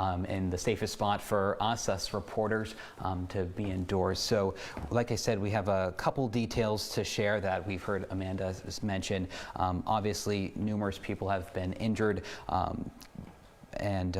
and the safest spot for us reporters, to be indoors. So, like I said, we have a couple details to share that we've heard Amanda mention. Obviously, numerous people have been injured. And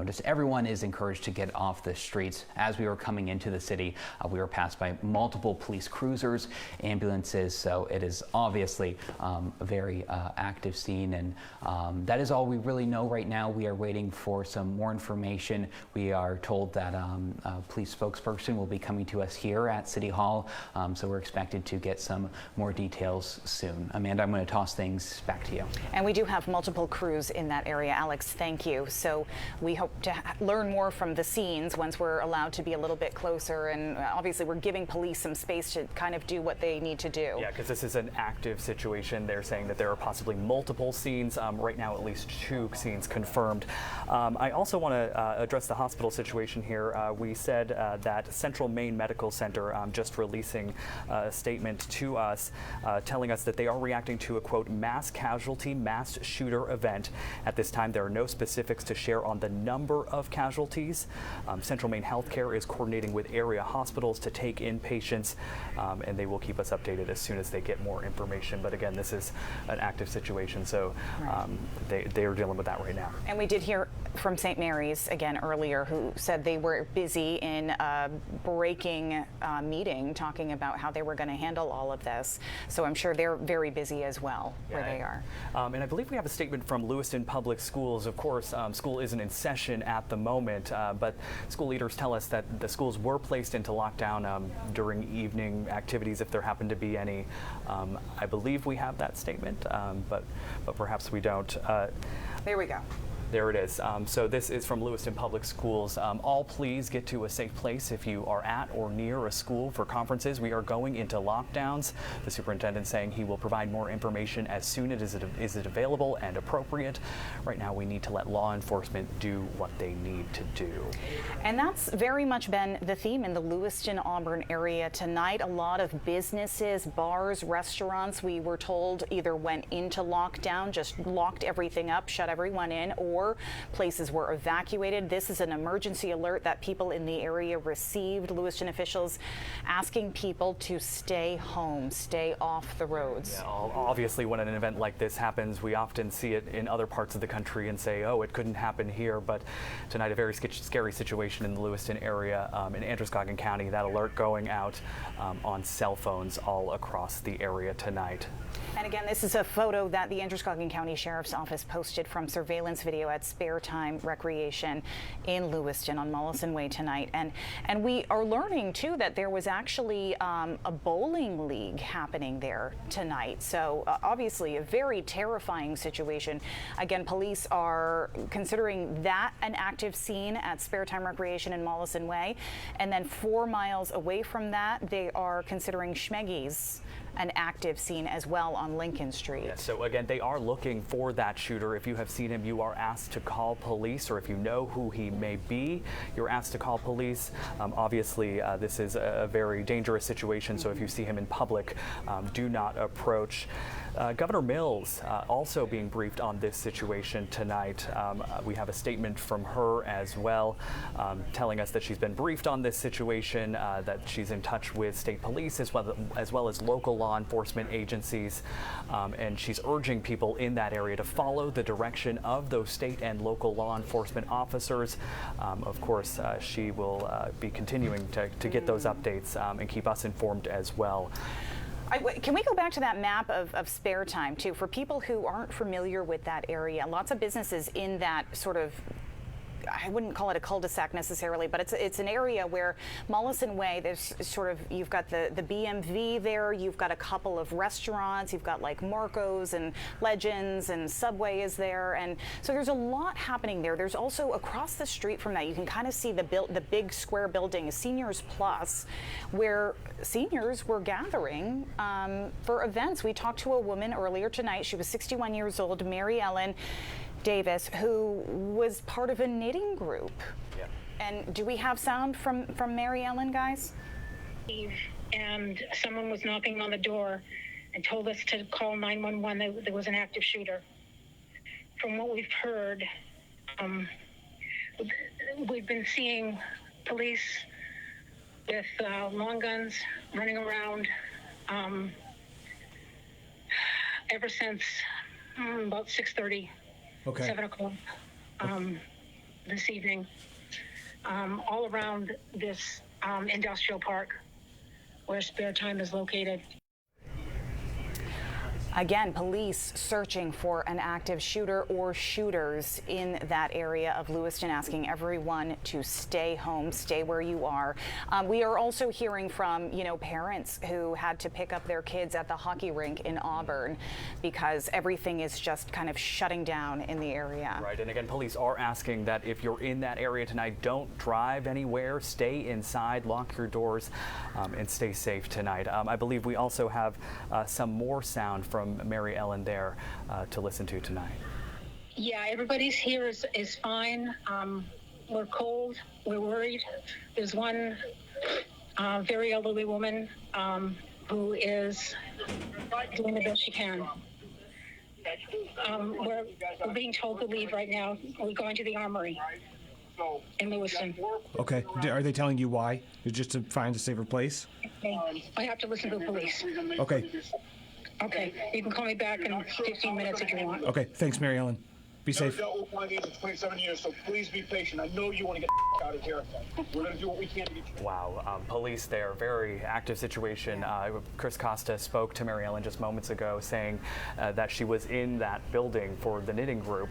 just everyone is encouraged to get off the streets. As we were coming into the city, we were passed by multiple police cruisers, ambulances, so it is obviously a very active scene, and that is all we really know right now. We are waiting for some more information. We are told that a police spokesperson will be coming to us here at City Hall, so we're expected to get some more details soon. Amanda, I'm going to toss things back to you. And we do have multiple crews in that area. Alex, thank you. So we hope to learn more from the scenes once we're allowed to be a little bit closer, and obviously we're giving police some space to kind of do what they need to do. Yeah, because this is an active situation. They're saying that there are possibly multiple scenes. Right now, at least 2 scenes confirmed. I also want to address the hospital situation here. We said that Central Maine Medical Center just releasing a statement to us telling us that they are reacting to a, quote, mass casualty, mass shooter event. At this time, there are no specifics to share on the number of casualties. Central Maine Healthcare is coordinating with area hospitals to take in patients, and they will keep us updated as soon as they get more information. But again, this is an active situation, so they are dealing with that right now. And we did hear from St. Mary's again earlier, who said they were busy in a breaking meeting talking about how they were going to handle all of this. So I'm sure they're very busy as well, where they are. And I believe we have a statement from Lewiston Public Schools. Of course, school isn't in session at the moment, but school leaders tell us that the schools were placed into lockdown during evening activities, if there happened to be any. I believe we have that statement, but perhaps we don't. There we go. There it is. So this is from Lewiston Public Schools. All please get to a safe place if you are at or near a school for conferences. We are going into lockdowns. The superintendent saying he will provide more information as soon as it is available and appropriate. Right now we need to let law enforcement do what they need to do. And that's very much been the theme in the Lewiston, Auburn area tonight. A lot of businesses, bars, restaurants, we were told, either went into lockdown, just locked everything up, shut everyone in, or places were evacuated. This is an emergency alert that people in the area received. Lewiston officials asking people to stay home, stay off the roads. Yeah, obviously, when an event like this happens, we often see it in other parts of the country and say, oh, it couldn't happen here. But tonight, a very scary situation in the Lewiston area, in Androscoggin County. That alert going out on cell phones all across the area tonight. And again, this is a photo that the Androscoggin County Sheriff's Office posted from surveillance video at Spare Time Recreation in Lewiston on Mollison Way tonight. And we are learning, too, that there was actually a bowling league happening there tonight. So obviously a very terrifying situation. Again, police are considering that an active scene at Spare Time Recreation in Mollison Way. And then 4 miles away from that, they are considering Schmeggy's an active scene as well on Lincoln Street. Yeah, so again, they are looking for that shooter. If you have seen him, you are asked to call police, or if you know who he may be, you're asked to call police. Obviously, this is a very dangerous situation, so if you see him in public, do not approach. Governor Mills also being briefed on this situation tonight. We have a statement from her as well, telling us that she's been briefed on this situation, that she's in touch with state police as well as local law enforcement agencies, and she's urging people in that area to follow the direction of those state and local law enforcement officers. Of course, she will be continuing to get those updates and keep us informed as well. Can we go back to that map of Spare Time, too? For people who aren't familiar with that area, lots of businesses in that sort of, I wouldn't call it a cul-de-sac necessarily, but it's an area where Mollison Way, there's sort of, you've got the BMV there, you've got a couple of restaurants, you've got like Marco's and Legends and Subway is there, and so there's a lot happening there. There's also across the street from that, you can kind of see the big square building, Seniors Plus, where seniors were gathering for events. We talked to a woman earlier tonight. She was 61 years old, Mary Ellen Davis, who was part of a knitting group. Yeah. And do we have sound from Mary Ellen, guys? And someone was knocking on the door and told us to call 911. There was an active shooter. From what we've heard, we've been seeing police with long guns running around ever since about 6:30, 7 o'clock this evening, all around this industrial park where Spare Time is located. Again, police searching for an active shooter or shooters in that area of Lewiston, asking everyone to stay home, stay where you are. We are also hearing from, parents who had to pick up their kids at the hockey rink in Auburn because everything is just kind of shutting down in the area. Right, and again, police are asking that if you're in that area tonight, don't drive anywhere, stay inside, lock your doors, and stay safe tonight. I believe we also have some more sound from Mary Ellen there to listen to tonight. Yeah, everybody's here is fine. We're cold. We're worried. There's one very elderly woman who is doing the best she can. We're being told to leave right now. We're going to the armory in Lewiston. Okay. Are they telling you why? Just to find a safer place? I have to listen to the police. Okay. Okay. You can call me back in 15 minutes if you want. Okay. Thanks, Mary Ellen. Be safe. Never dealt with one of these in 27 years, so please be patient. I know you want to get out of here. We're going to do what we can to get you. Wow, police there, very active situation. Chris Costa spoke to Mary Ellen just moments ago saying that she was in that building for the knitting group,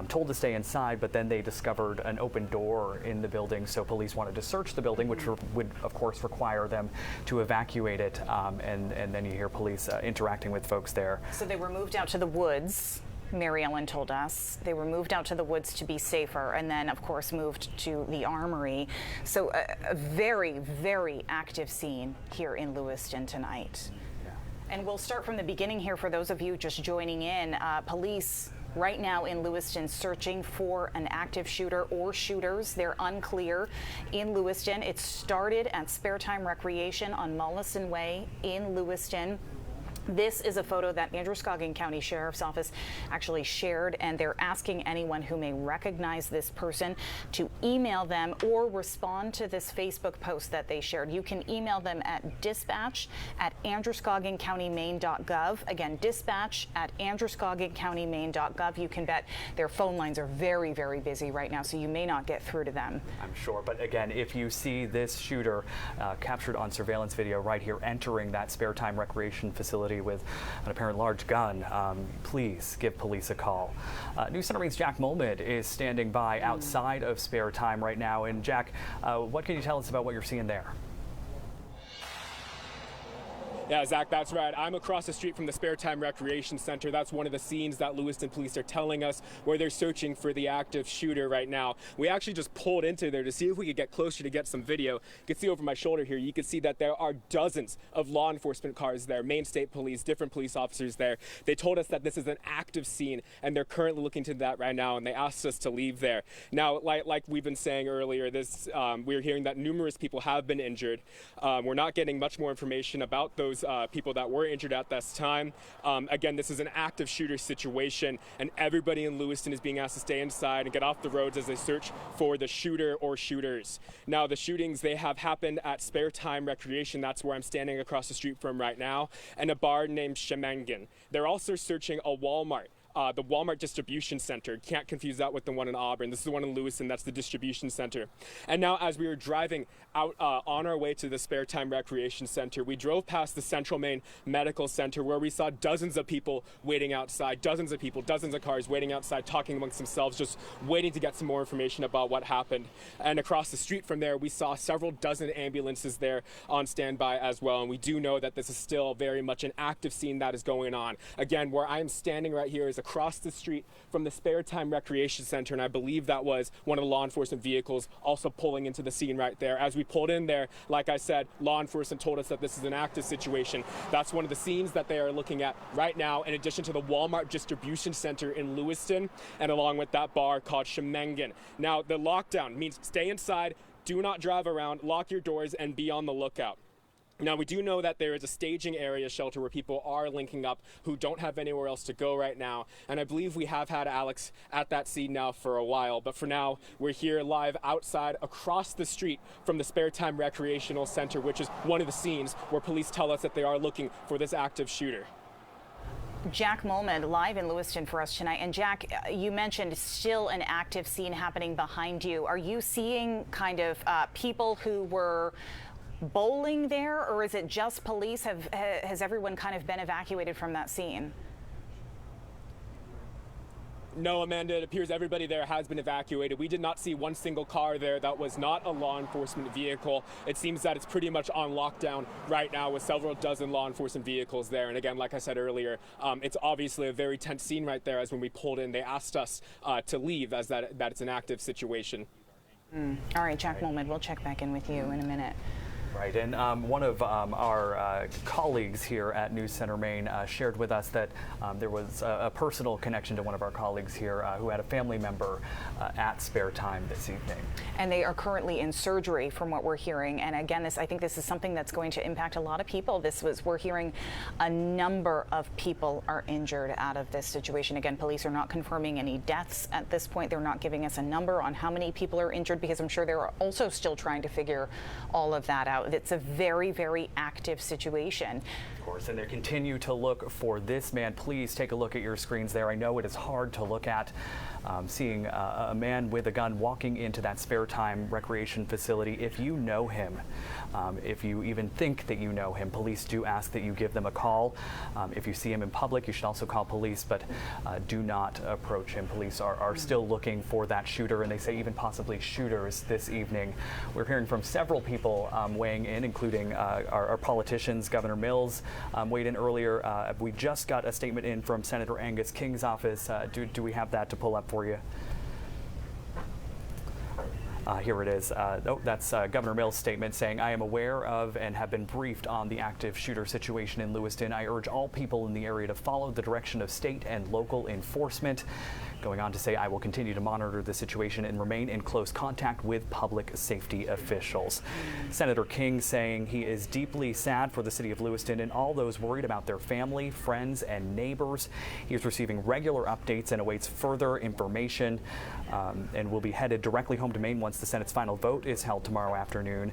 told to stay inside, but then they discovered an open door in the building, so police wanted to search the building, which would of course require them to evacuate it, and then you hear police interacting with folks there. So they were moved out to the woods. Mary Ellen told us they were moved out to the woods to be safer, and then of course moved to the armory. So a very, very active scene here in Lewiston tonight. Yeah. And we'll start from the beginning here for those of you just joining in. Police right now in Lewiston searching for an active shooter or shooters. They're unclear in Lewiston. It started at Spare Time Recreation on Mollison Way in Lewiston. This is a photo that Androscoggin County Sheriff's Office actually shared, and they're asking anyone who may recognize this person to email them or respond to this Facebook post that they shared. You can email them at dispatch@androscoggincountymaine.gov. Again, dispatch@androscoggincountymaine.gov. You can bet their phone lines are very, very busy right now, so you may not get through to them. I'm sure, but again, if you see this shooter captured on surveillance video right here entering that Spare Time Recreation facility with an apparent large gun, please give police a call. News Center Maine's Jack Molmid is standing by outside of Spare Time right now. And Jack, what can you tell us about what you're seeing there? Yeah, Zach, that's right. I'm across the street from the Spare Time Recreation Center. That's one of the scenes that Lewiston police are telling us where they're searching for the active shooter right now. We actually just pulled into there to see if we could get closer to get some video. You can see over my shoulder here, you can see that there are dozens of law enforcement cars there, Maine State Police, different police officers there. They told us that this is an active scene, and they're currently looking into that right now, and they asked us to leave there. Now, like we've been saying earlier, we're hearing that numerous people have been injured. We're not getting much more information about those people that were injured at this time. Again, this is an active shooter situation, and everybody in Lewiston is being asked to stay inside and get off the roads as they search for the shooter or shooters. Now, the shootings, they have happened at Spare Time Recreation. That's where I'm standing across the street from right now, and a bar named Shemengen. They're also searching a Walmart. The Walmart distribution center. Can't confuse that with the one in Auburn. This is the one in Lewiston. That's the distribution center. And now, as we were driving out on our way to the Spare Time Recreation Center, we drove past the Central Maine Medical Center, where we saw dozens of people waiting outside, dozens of people, dozens of cars waiting outside, talking amongst themselves, just waiting to get some more information about what happened. And across the street from there, we saw several dozen ambulances there on standby as well. And we do know that this is still very much an active scene that is going on. Again, where I'm standing right here is across the street from the Spare Time Recreation Center, and I believe that was one of the law enforcement vehicles also pulling into the scene right there. As we pulled in there, like I said, law enforcement told us that this is an active situation. That's one of the scenes that they are looking at right now, in addition to the Walmart distribution center in Lewiston, and along with that bar called Shemengen. Now, the lockdown means stay inside, do not drive around, lock your doors, and be on the lookout. Now, we do know that there is a staging area shelter where people are linking up who don't have anywhere else to go right now. And I believe we have had Alex at that scene now for a while. But for now, we're here live outside across the street from the Spare Time Recreational Center, which is one of the scenes where police tell us that they are looking for this active shooter. Jack Molman live in Lewiston for us tonight. And Jack, you mentioned still an active scene happening behind you. Are you seeing kind of people who were bowling there, or is it just police? Has everyone kind of been evacuated from that scene? No, Amanda, it appears everybody there has been evacuated. We did not see one single car there that was not a law enforcement vehicle. It seems that it's pretty much on lockdown right now with several dozen law enforcement vehicles there. And again, like I said earlier, it's obviously a very tense scene right there. As when we pulled in, they asked us to leave as that it's an active situation. All right, Jack Molman, we'll check back in with you in a minute. Right, and one of our colleagues here at News Center Maine shared with us that there was a personal connection to one of our colleagues here who had a family member at Spare Time this evening. And they are currently in surgery from what we're hearing. And again, I think this is something that's going to impact a lot of people. We're hearing a number of people are injured out of this situation. Again, police are not confirming any deaths at this point. They're not giving us a number on how many people are injured, because I'm sure they're also still trying to figure all of that out. It's a very, very active situation. Of course, and they continue to look for this man. Please take a look at your screens there. I know it is hard to look at. Seeing a man with a gun walking into that Spare Time recreation facility. If you know him, if you even think that you know him, police do ask that you give them a call. If you see him in public, you should also call police, but do not approach him. Police are still looking for that shooter, and they say even possibly shooters this evening. We're hearing from several people weighing in, including our politicians. Governor Mills weighed in earlier. We just got a statement in from Senator Angus King's office. Do we have that to pull up for you? Here it is. That's Governor Mills' statement saying, "I am aware of and have been briefed on the active shooter situation in Lewiston. I urge all people in the area to follow the direction of state and local enforcement." Going on to say, "I will continue to monitor the situation and remain in close contact with public safety officials." Senator King saying he is deeply sad for the city of Lewiston and all those worried about their family, friends, and neighbors. He is receiving regular updates and awaits further information, and will be headed directly home to Maine once the Senate's final vote is held tomorrow afternoon.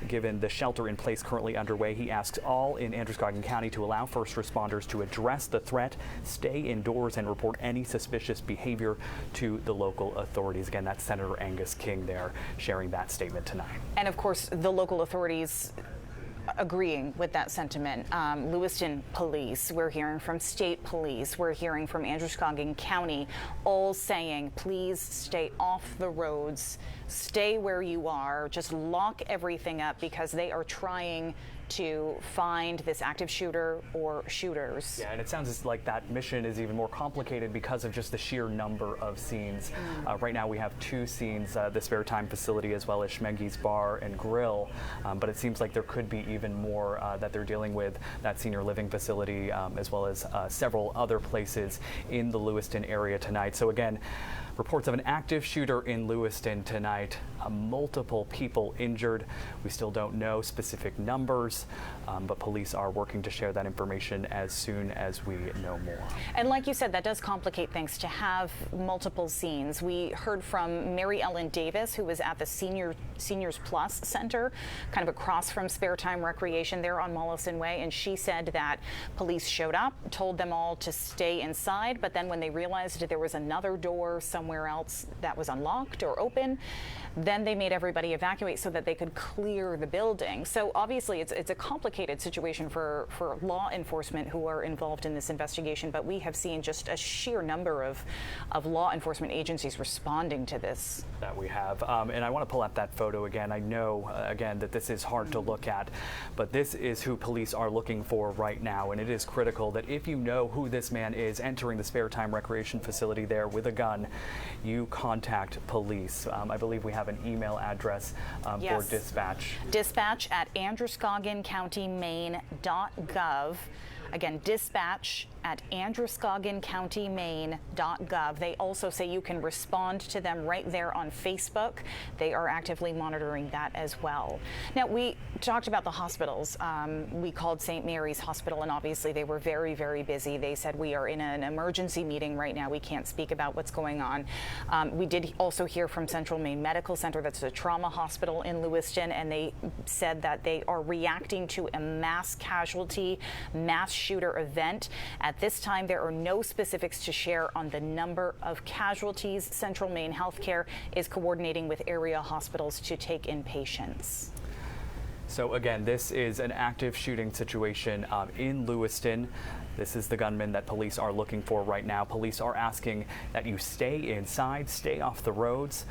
Given the shelter in place currently underway, he asks all in Androscoggin County to allow first responders to address the threat, stay indoors, and report any suspicious behavior to the local authorities. Again, that's Senator Angus King there sharing that statement tonight. And of course, the local authorities agreeing with that sentiment. Lewiston Police, we're hearing from State Police, we're hearing from Androscoggin County, all saying, please stay off the roads, stay where you are, just lock everything up, because they are trying to find this active shooter or shooters. Yeah, and it sounds like that mission is even more complicated because of just the sheer number of scenes. Right now we have 2 scenes, the Spare Time facility as well as Schmenge's Bar and Grill, but it seems like there could be even more that they're dealing with, that senior living facility as well as several other places in the Lewiston area tonight. So again, reports of an active shooter in Lewiston tonight, multiple people injured. We still don't know specific numbers, but police are working to share that information as soon as we know more. And like you said, that does complicate things to have multiple scenes. We heard from Mary Ellen Davis, who was at the Seniors Plus Center, kind of across from Spare Time Recreation there on Mollison Way, and she said that police showed up, told them all to stay inside, but then when they realized that there was another door somewhere else that was unlocked or open, then they made everybody evacuate so that they could clear the building. So obviously it's a complicated situation for law enforcement who are involved in this investigation, but we have seen just a sheer number of law enforcement agencies responding to this. That we have, and I want to pull up that photo again. I know, again, that this is hard to look at, but this is who police are looking for right now, and it is critical that if you know who this man is entering the Spare Time Recreation facility there with a gun, you contact police. I believe we have an email address Yes. for dispatch. Dispatch at androscoggincountymaine.gov. Again, dispatch@androscoggincountymaine.gov. They also say you can respond to them right there on Facebook. They are actively monitoring that as well. Now, we talked about the hospitals. We called St. Mary's Hospital, and obviously they were very, very busy. They said, we are in an emergency meeting right now. We can't speak about what's going on. We did also hear from Central Maine Medical Center. That's a trauma hospital in Lewiston, and they said that they are reacting to a mass casualty, mass shooter event. At this time, there are no specifics to share on the number of casualties. Central Maine Healthcare is coordinating with area hospitals to take in patients. So again, this is an active shooting situation in Lewiston. This is the gunman that police are looking for right now. Police are asking that you stay inside, stay off the roads.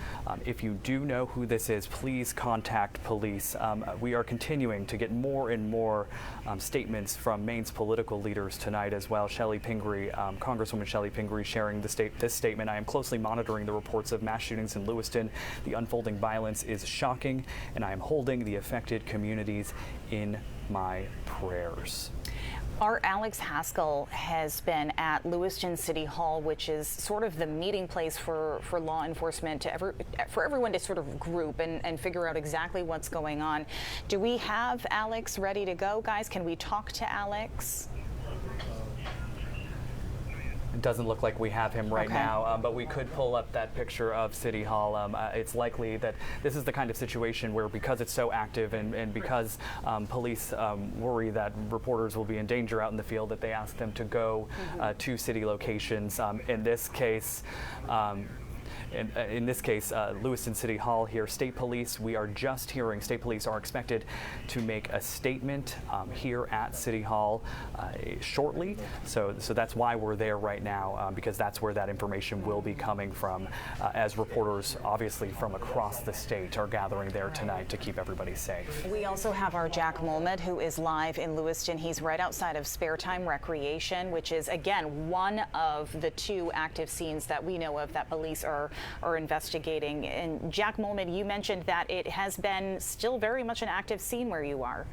If you do know who this is, please contact police. We are continuing to get more and more statements from Maine's political leaders tonight as well. Shelley Pingree, Congresswoman Shelley Pingree, sharing this statement. I am closely monitoring the reports of mass shootings in Lewiston. The unfolding violence is shocking, and I am holding the affected communities in my prayers. Our Alex Haskell has been at Lewiston City Hall, which is sort of the meeting place for law enforcement, for everyone to sort of group and figure out exactly what's going on. Do we have Alex ready to go, guys? Can we talk to Alex? It doesn't look like we have him right now, but we could pull up that picture of City Hall. It's likely that this is the kind of situation where, because it's so active and because police worry that reporters will be in danger out in the field, that they ask them to go to city locations. In this case, Lewiston City Hall here. State Police, we are just hearing, State Police are expected to make a statement here at City Hall shortly. So that's why we're there right now, because that's where that information will be coming from, as reporters, obviously from across the state, are gathering there tonight to keep everybody safe. We also have our Jack Molmed, who is live in Lewiston. He's right outside of Spare Time Recreation, which is, again, one of the two active scenes that we know of that police are investigating. And Jack Molmed, you mentioned that it has been still very much an active scene where you are.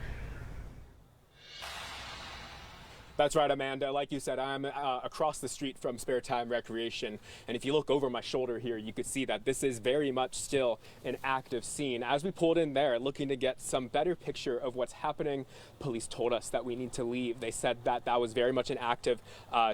That's right, Amanda. Like you said, I'm across the street from Spare Time Recreation, and if you look over my shoulder here, you could see that this is very much still an active scene. As we pulled in there, looking to get some better picture of what's happening, police told us that we need to leave. They said that that was very much an active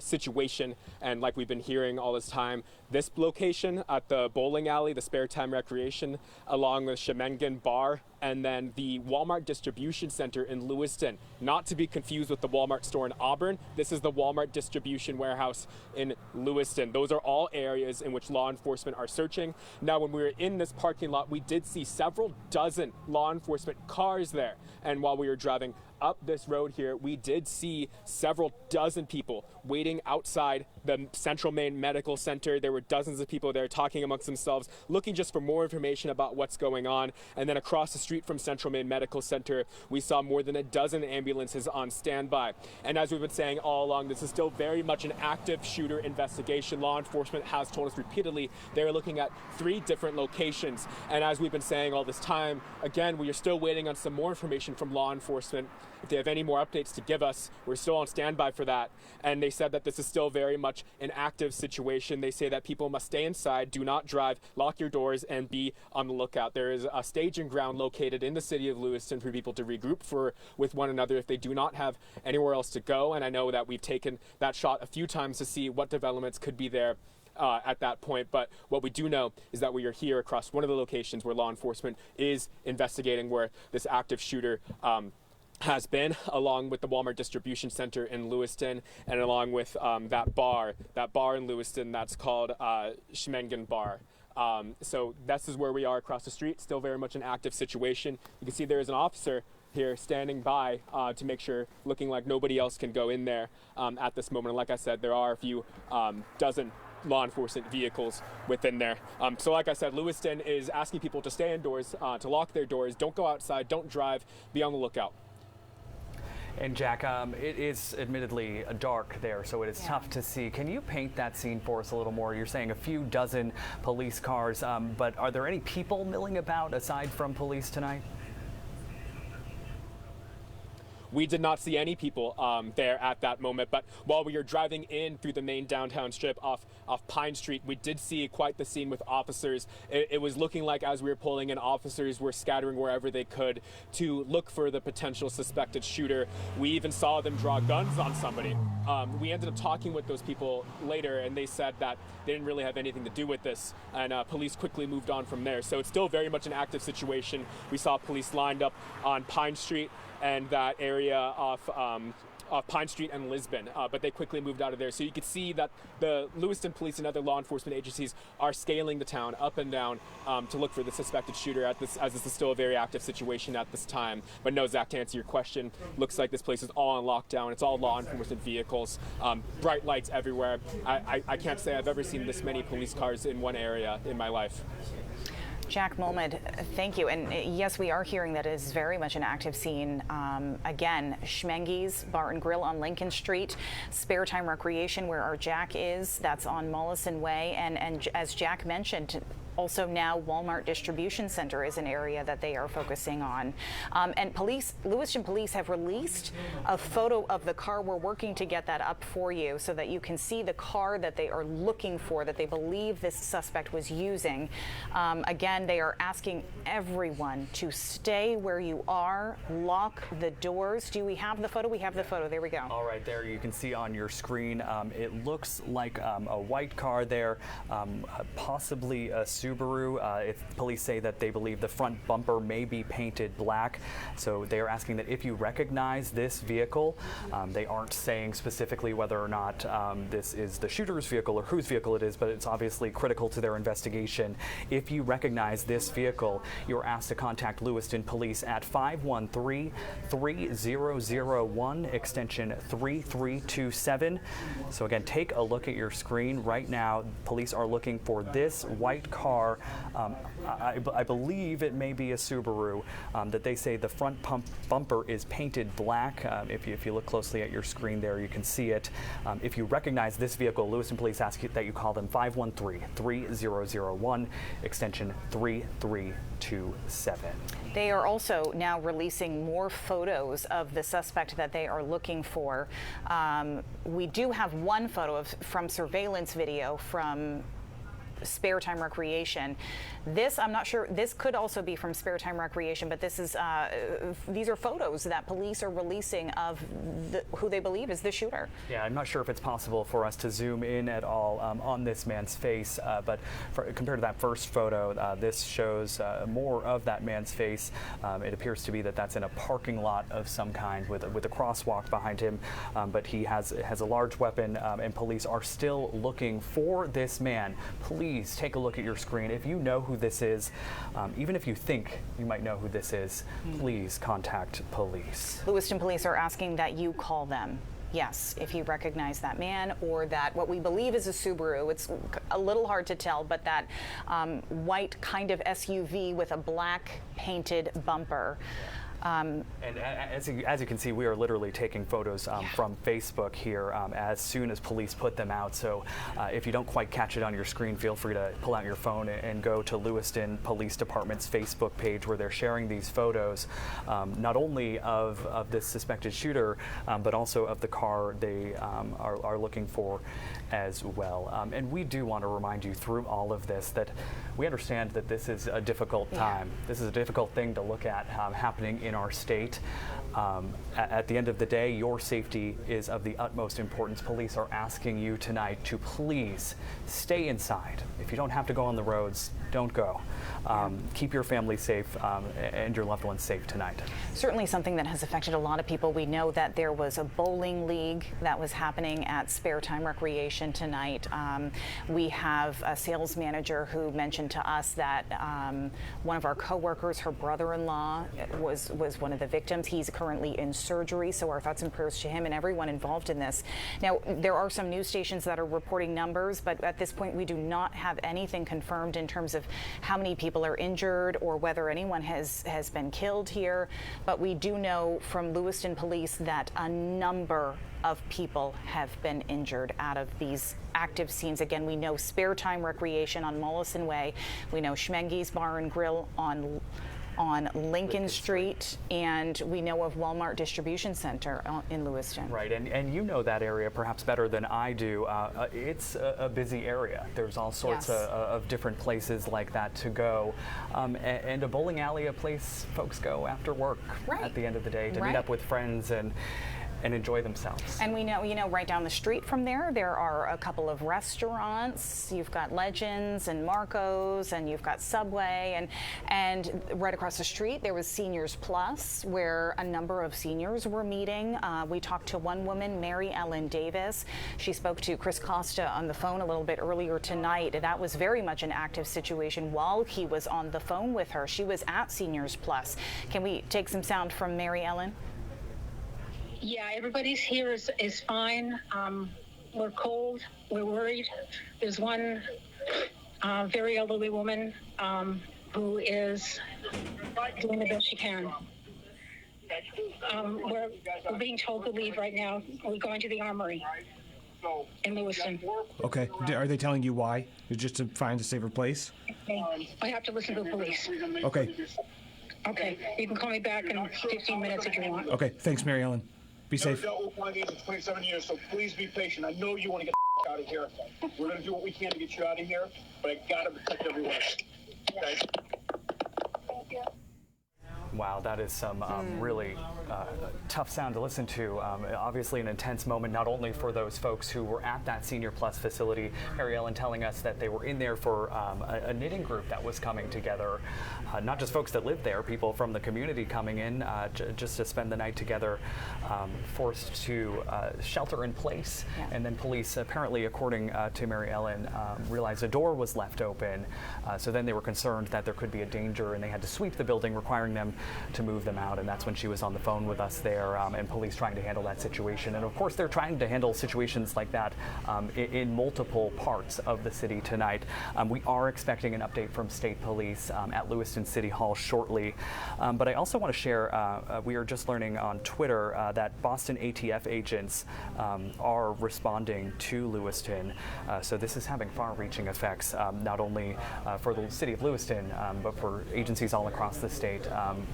situation, and like we've been hearing all this time, this location at the bowling alley, the Spare Time Recreation, along with Shemengan Bar, and then the Walmart Distribution Center in Lewiston. Not to be confused with the Walmart store in Auburn. This is the Walmart Distribution Warehouse in Lewiston. Those are all areas in which law enforcement are searching. Now, when we were in this parking lot, we did see several dozen law enforcement cars there. And while we were driving up this road here, we did see several dozen people waiting outside the Central Maine Medical Center. There were dozens of people there talking amongst themselves, looking just for more information about what's going on. And then across the street from Central Maine Medical Center, we saw more than a dozen ambulances on standby. And as we've been saying all along, this is still very much an active shooter investigation. Law enforcement has told us repeatedly they're looking at 3 different locations. And as we've been saying all this time, again, we are still waiting on some more information from law enforcement. If they have any more updates to give us, we're still on standby for that. And they said that this is still very much an active situation. They say that people must stay inside, do not drive, lock your doors, and be on the lookout. There is a staging ground located in the city of Lewiston for people to regroup with one another if they do not have anywhere else to go. And I know that we've taken that shot a few times to see what developments could be there at that point. But what we do know is that we are here across one of the locations where law enforcement is investigating where this active shooter has been, along with the Walmart Distribution Center in Lewiston, and along with that bar in Lewiston that's called Shemengan Bar. So this is where we are across the street, still very much an active situation. You can see there is an officer here standing by to make sure, looking like nobody else can go in there at this moment. And like I said, there are a few dozen law enforcement vehicles within there. So like I said, Lewiston is asking people to stay indoors, to lock their doors, don't go outside, don't drive, be on the lookout. And Jack, it is admittedly dark there, so it is tough to see. Can you paint that scene for us a little more? You're saying a few dozen police cars, but are there any people milling about aside from police tonight? We did not see any people there at that moment, but while we were driving in through the Maine downtown strip off Pine Street, we did see quite the scene with officers. It was looking like as we were pulling in, officers were scattering wherever they could to look for the potential suspected shooter. We even saw them draw guns on somebody. We ended up talking with those people later, and they said that they didn't really have anything to do with this, and police quickly moved on from there. So it's still very much an active situation. We saw police lined up on Pine Street and that area off Pine Street and Lisbon, but they quickly moved out of there. So you could see that the Lewiston police and other law enforcement agencies are scaling the town up and down to look for the suspected shooter as this is still a very active situation at this time. But no, Zach, to answer your question, looks like this place is all on lockdown. It's all law enforcement vehicles, bright lights everywhere. I can't say I've ever seen this many police cars in one area in my life. Jack Mulmud, thank you. And yes, we are hearing that it is very much an active scene. Again, Schmenge's Bar and Grill on Lincoln Street, Spare Time Recreation, where our Jack is, that's on Mollison Way. And as Jack mentioned, also now Walmart Distribution Center is an area that they are focusing on. And Lewiston Police have released a photo of the car. We're working to get that up for you so that you can see the car that they are looking for, that they believe this suspect was using. Again, they are asking everyone to stay where you are, lock the doors. Do we have the photo? We have the photo. There we go. All right, there you can see on your screen. It looks like a white car there, possibly a Subaru. If police say that they believe the front bumper may be painted black. So they are asking that if you recognize this vehicle, they aren't saying specifically whether or not this is the shooter's vehicle or whose vehicle it is, but it's obviously critical to their investigation. If you recognize this vehicle, you're asked to contact Lewiston Police at 513-3001, extension 3327. So again, take a look at your screen right now. Police are looking for this white car. I believe it may be a Subaru, that they say the front bumper is painted black. If you look closely at your screen there, you can see it. If you recognize this vehicle, Lewiston Police ask that you call them 513-3001, extension 3327. They are also now releasing more photos of the suspect that they are looking for. We do have one photo from surveillance video from Spare Time Recreation. This, I'm not sure, this could also be from Spare Time Recreation, but this is these are photos that police are releasing of who they believe is the shooter. Yeah, I'm not sure if it's possible for us to zoom in at all on this man's face, but compared to that first photo, this shows more of that man's face. It appears to be that's in a parking lot of some kind with a crosswalk behind him, but he has a large weapon, and police are still looking for this man. Please take a look at your screen. If you know who this is, even if you think you might know who this is, please contact police. Lewiston Police are asking that you call them. Yes, if you recognize that man or that what we believe is a Subaru. It's a little hard to tell, but that white kind of SUV with a black painted bumper. And as you can see, we are literally taking photos from Facebook here as soon as police put them out. So if you don't quite catch it on your screen, feel free to pull out your phone and go to Lewiston Police Department's Facebook page, where they're sharing these photos, not only of this suspected shooter, but also of the car they are looking for as well. And we do want to remind you through all of this that we understand that this is a difficult time. This is a difficult thing to look at happening in our state. At the end of the day, your safety is of the utmost importance. Police are asking you tonight to please stay inside. If you don't have to go on the roads, don't go. Keep your family safe and your loved ones safe tonight. Certainly something that has affected a lot of people. We know that there was a bowling league that was happening at Spare Time Recreation tonight. We have a sales manager who mentioned to us that one of our coworkers, her brother-in-law, was one of the victims. He's currently in surgery, so our thoughts and prayers to him and everyone involved in this. Now, there are some news stations that are reporting numbers, but at this point we do not have anything confirmed in terms of how many people are injured or whether anyone has been killed here. But we do know from Lewiston Police that a number of people have been injured out of these active scenes. Again, we know Spare Time Recreation on Mollison Way. We know Schmenge's Bar and Grill on on Lincoln Street, and we know of Walmart Distribution Center in Lewiston. Right, and you know that area perhaps better than I do. It's a busy area. There's all sorts of different places like that to go, and a bowling alley, a place folks go after work at the end of the day to meet up with friends and enjoy themselves. And we know, right down the street from there are a couple of restaurants. You've got Legends and Marco's, and you've got Subway, and right across the street there was Seniors Plus, where a number of seniors were meeting. We talked to one woman, Mary Ellen Davis. She spoke to Chris Costa on the phone a little bit earlier tonight. That was very much an active situation while he was on the phone with her. She was at Seniors Plus. Can we take some sound from Mary Ellen? Yeah, everybody's here is fine. We're cold. We're worried. There's one very elderly woman who is doing the best she can. We're being told to leave right now. We're going to the armory in Lewiston. Okay. Are they telling you why? It's just to find a safer place? I have to listen to the police. Okay. Okay. You can call me back in 15 minutes if you want. Okay. Thanks, Mary Ellen. Be Never safe. dealt with one of these in 27 years, so please be patient. I know you want to get the out of here. We're going to do what we can to get you out of here, but I got to protect everyone. Okay? Thank you. Wow, that is some really tough sound to listen to. Obviously an intense moment, not only for those folks who were at that Senior Plus facility. Mary Ellen telling us that they were in there for a knitting group that was coming together. Not just folks that lived there, people from the community coming in just to spend the night together, forced to shelter in place. And then police, apparently, according to Mary Ellen, realized a door was left open. So then they were concerned that there could be a danger, and they had to sweep the building, requiring them to move them out. And that's when she was on the phone with us there, and police trying to handle that situation. And of course, they're trying to handle situations like that in multiple parts of the city tonight. We are expecting an update from state police at Lewiston City Hall shortly. But I also want to share, we are just learning on Twitter that Boston ATF agents are responding to Lewiston. So this is having far-reaching effects, not only for the city of Lewiston, but for agencies all across the state.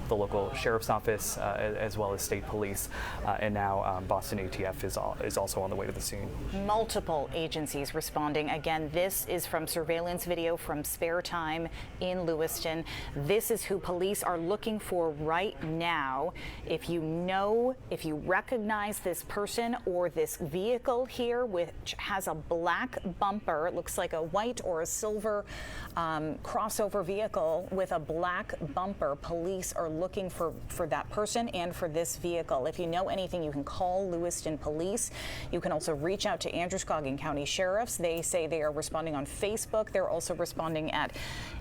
The local sheriff's office, as well as state police, and now Boston ATF is also on the way to the scene. Multiple agencies responding. Again, this is from surveillance video from Spare Time in Lewiston. This is who police are looking for right now. If you recognize this person or this vehicle here, which has a black bumper, it looks like a white or a silver crossover vehicle with a black bumper, police are looking for that person and for this vehicle. If you know anything, you can call Lewiston Police. You can also reach out to Androscoggin County Sheriffs. They say they are responding on Facebook. They're also responding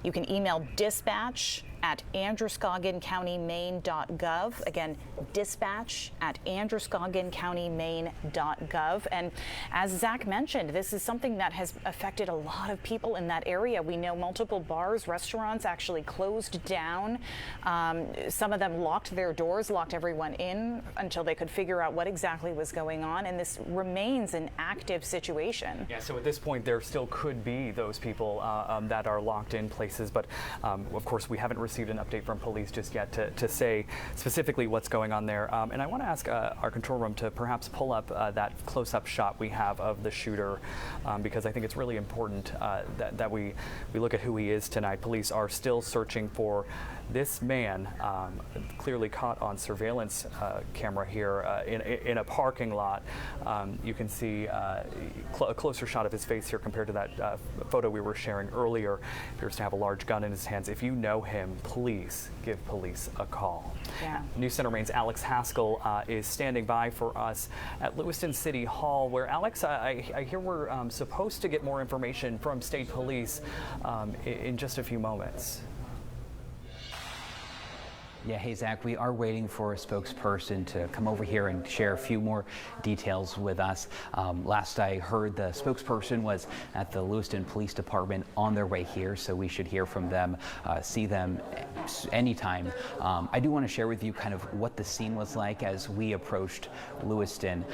you can email dispatch@androscoggincountymaine.gov. Again, dispatch@androscoggincountymaine.gov. And as Zach mentioned, this is something that has affected a lot of people in that area. We know multiple bars, restaurants actually closed down. Some of them locked their doors, locked everyone in until they could figure out what exactly was going on. And this remains an active situation. Yeah, so at this point, there still could be those people that are locked in places. But of course, we haven't received an update from police just yet to say specifically what's going on there. And I want to ask our control room to perhaps pull up that close-up shot we have of the shooter, because I think it's really important that we look at who he is tonight. Police are still searching for this man, clearly caught on surveillance camera here in a parking lot. You can see a closer shot of his face here compared to that photo we were sharing earlier. Appears to have a large gun in his hands. If you know him, please give police a call. Yeah. News Center Maine's Alex Haskell is standing by for us at Lewiston City Hall, where, Alex, I hear we're supposed to get more information from state police in just a few moments. Yeah, hey, Zach, we are waiting for a spokesperson to come over here and share a few more details with us. Last I heard, the spokesperson was at the Lewiston Police Department on their way here, so we should hear from them, see them anytime. I do want to share with you kind of what the scene was like as we approached Lewiston.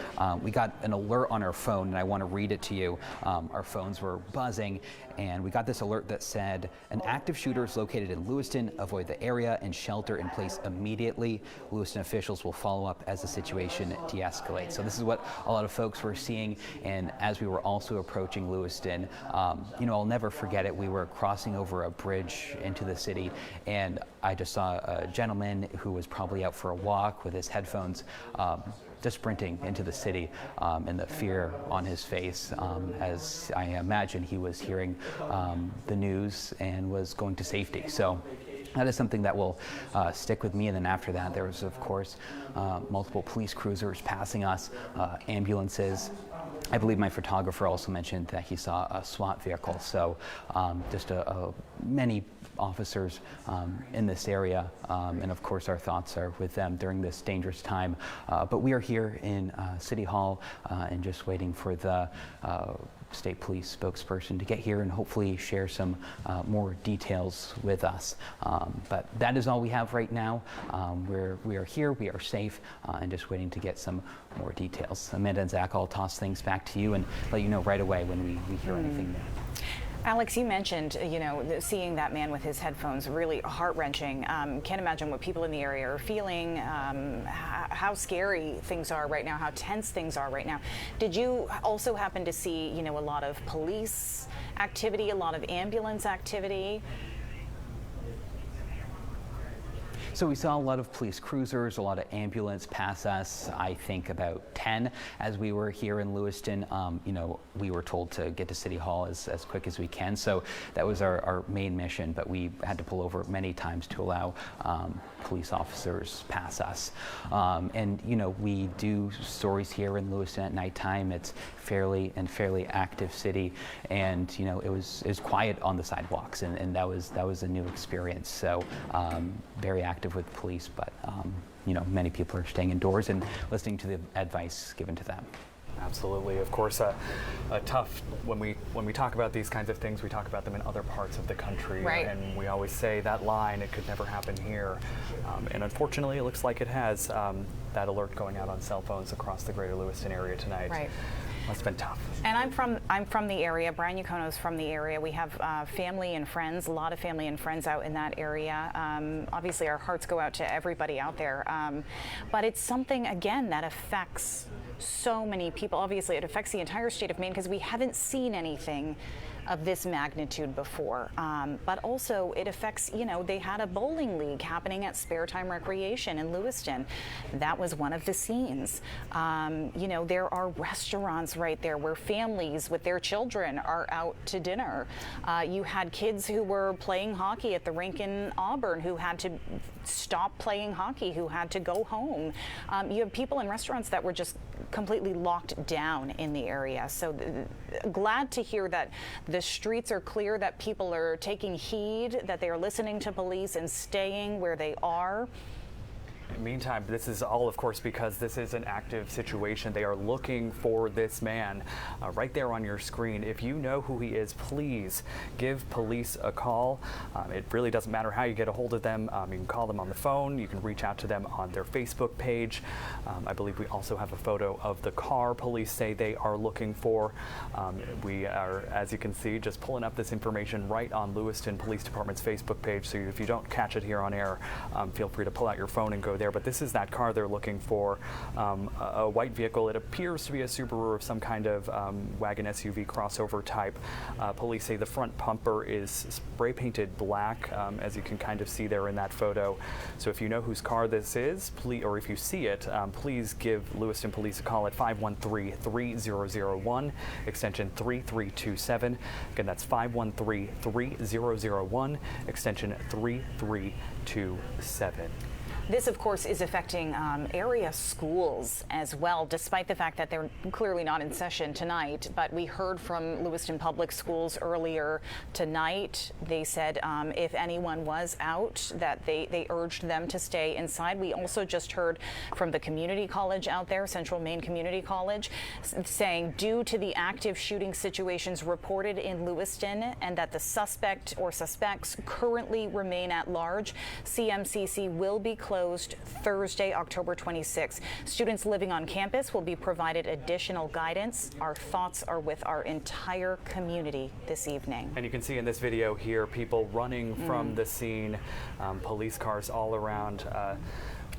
We got an alert on our phone, and I want to read it to you. Our phones were buzzing, and we got this alert that said, an active shooter is located in Lewiston. Avoid the area and shelter in place immediately. Lewiston officials will follow up as the situation de-escalates. So this is what a lot of folks were seeing, and as we were also approaching Lewiston, I'll never forget it. We were crossing over a bridge into the city, and I just saw a gentleman who was probably out for a walk with his headphones, just sprinting into the city, and the fear on his face, as I imagine he was hearing the news and was going to safety. So that is something that will stick with me. And then after that, there was, of course, multiple police cruisers passing us, ambulances. I believe my photographer also mentioned that he saw a SWAT vehicle. So just many officers in this area, and of course our thoughts are with them during this dangerous time. But we are here in City Hall and just waiting for the State Police spokesperson to get here and hopefully share some more details with us. But that is all we have right now. We are here, we are safe, and just waiting to get some more details. Amanda and Zach, I'll toss things back to you and let you know right away when we hear anything new. Alex, you mentioned, seeing that man with his headphones, really heart-wrenching. Can't imagine what people in the area are feeling, how scary things are right now, how tense things are right now. Did you also happen to see, a lot of police activity, a lot of ambulance activity? So we saw a lot of police cruisers, a lot of ambulance pass us, I think about 10 as we were here in Lewiston. We were told to get to City Hall as quick as we can. So that was our main mission, but we had to pull over many times to allow police officers pass us. We do stories here in Lewiston at nighttime. It's fairly active city, and it was quiet on the sidewalks, and that was a new experience. So very active with police, but many people are staying indoors and listening to the advice given to them. Absolutely. Of course, a tough, when we talk about these kinds of things, we talk about them in other parts of the country. Right. And we always say that line, it could never happen here. And unfortunately, it looks like it has. That alert going out on cell phones across the greater Lewiston area tonight. Right. That's been tough. And I'm from the area. Brian Yacono's from the area. We have family and friends, a lot of family and friends out in that area. Obviously, our hearts go out to everybody out there. But it's something, again, that affects so many people. Obviously, it affects the entire state of Maine because we haven't seen anything of this magnitude before. But also it affects, they had a bowling league happening at Spare Time Recreation in Lewiston. That was one of the scenes. There are restaurants right there where families with their children are out to dinner. You had kids who were playing hockey at the rink in Auburn who had to stop playing hockey, who had to go home. You have people in restaurants that were just completely locked down in the area. So glad to hear that the streets are clear, that people are taking heed, that they are listening to police and staying where they are. Meantime, this is all, of course, because this is an active situation. They are looking for this man right there on your screen. If you know who he is, please give police a call. It really doesn't matter how you get a hold of them. You can call them on the phone. You can reach out to them on their Facebook page. I believe we also have a photo of the car police say they are looking for. We are, as you can see, just pulling up this information right on Lewiston Police Department's Facebook page. So if you don't catch it here on air, feel free to pull out your phone and go there. But this is that car they're looking for, a white vehicle. It appears to be a Subaru of some kind of wagon SUV crossover type. Police say the front bumper is spray painted black, as you can kind of see there in that photo. So if you know whose car this is, please, or if you see it, please give Lewiston Police a call at 513-3001, extension 3327. Again, that's 513-3001, extension 3327. This, of course, is affecting area schools as well, despite the fact that they're clearly not in session tonight. But we heard from Lewiston Public Schools earlier tonight. They said if anyone was out, that they urged them to stay inside. We also just heard from the community college out there, Central Maine Community College, saying due to the active shooting situations reported in Lewiston and that the suspect or suspects currently remain at large, CMCC will be closed Thursday, October 26th. Students living on campus will be provided additional guidance. Our thoughts are with our entire community this evening. And you can see in this video here people running from the scene, police cars all around.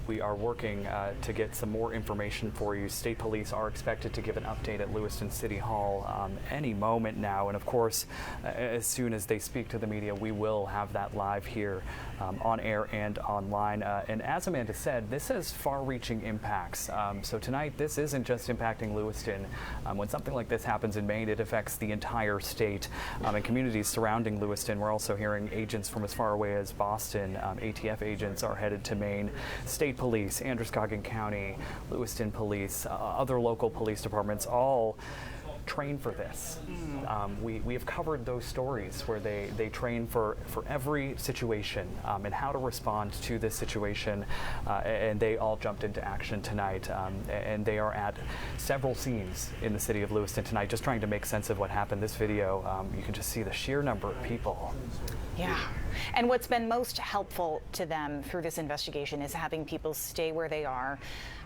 We are working to get some more information for you. State police are expected to give an update at Lewiston City Hall any moment now. And of course, as soon as they speak to the media, we will have that live here on air and online. And as Amanda said, this has far-reaching impacts. So tonight, this isn't just impacting Lewiston. When something like this happens in Maine, it affects the entire state and communities surrounding Lewiston. We're also hearing agents from as far away as Boston. ATF agents are headed to Maine. State police, Androscoggin County, Lewiston police, other local police departments, all train for this. We have covered those stories where they train for every situation and how to respond to this situation, and they all jumped into action tonight, and they are at several scenes in the city of Lewiston tonight just trying to make sense of what happened. This video, you can just see the sheer number of people. Yeah. And what's been most helpful to them through this investigation is having people stay where they are.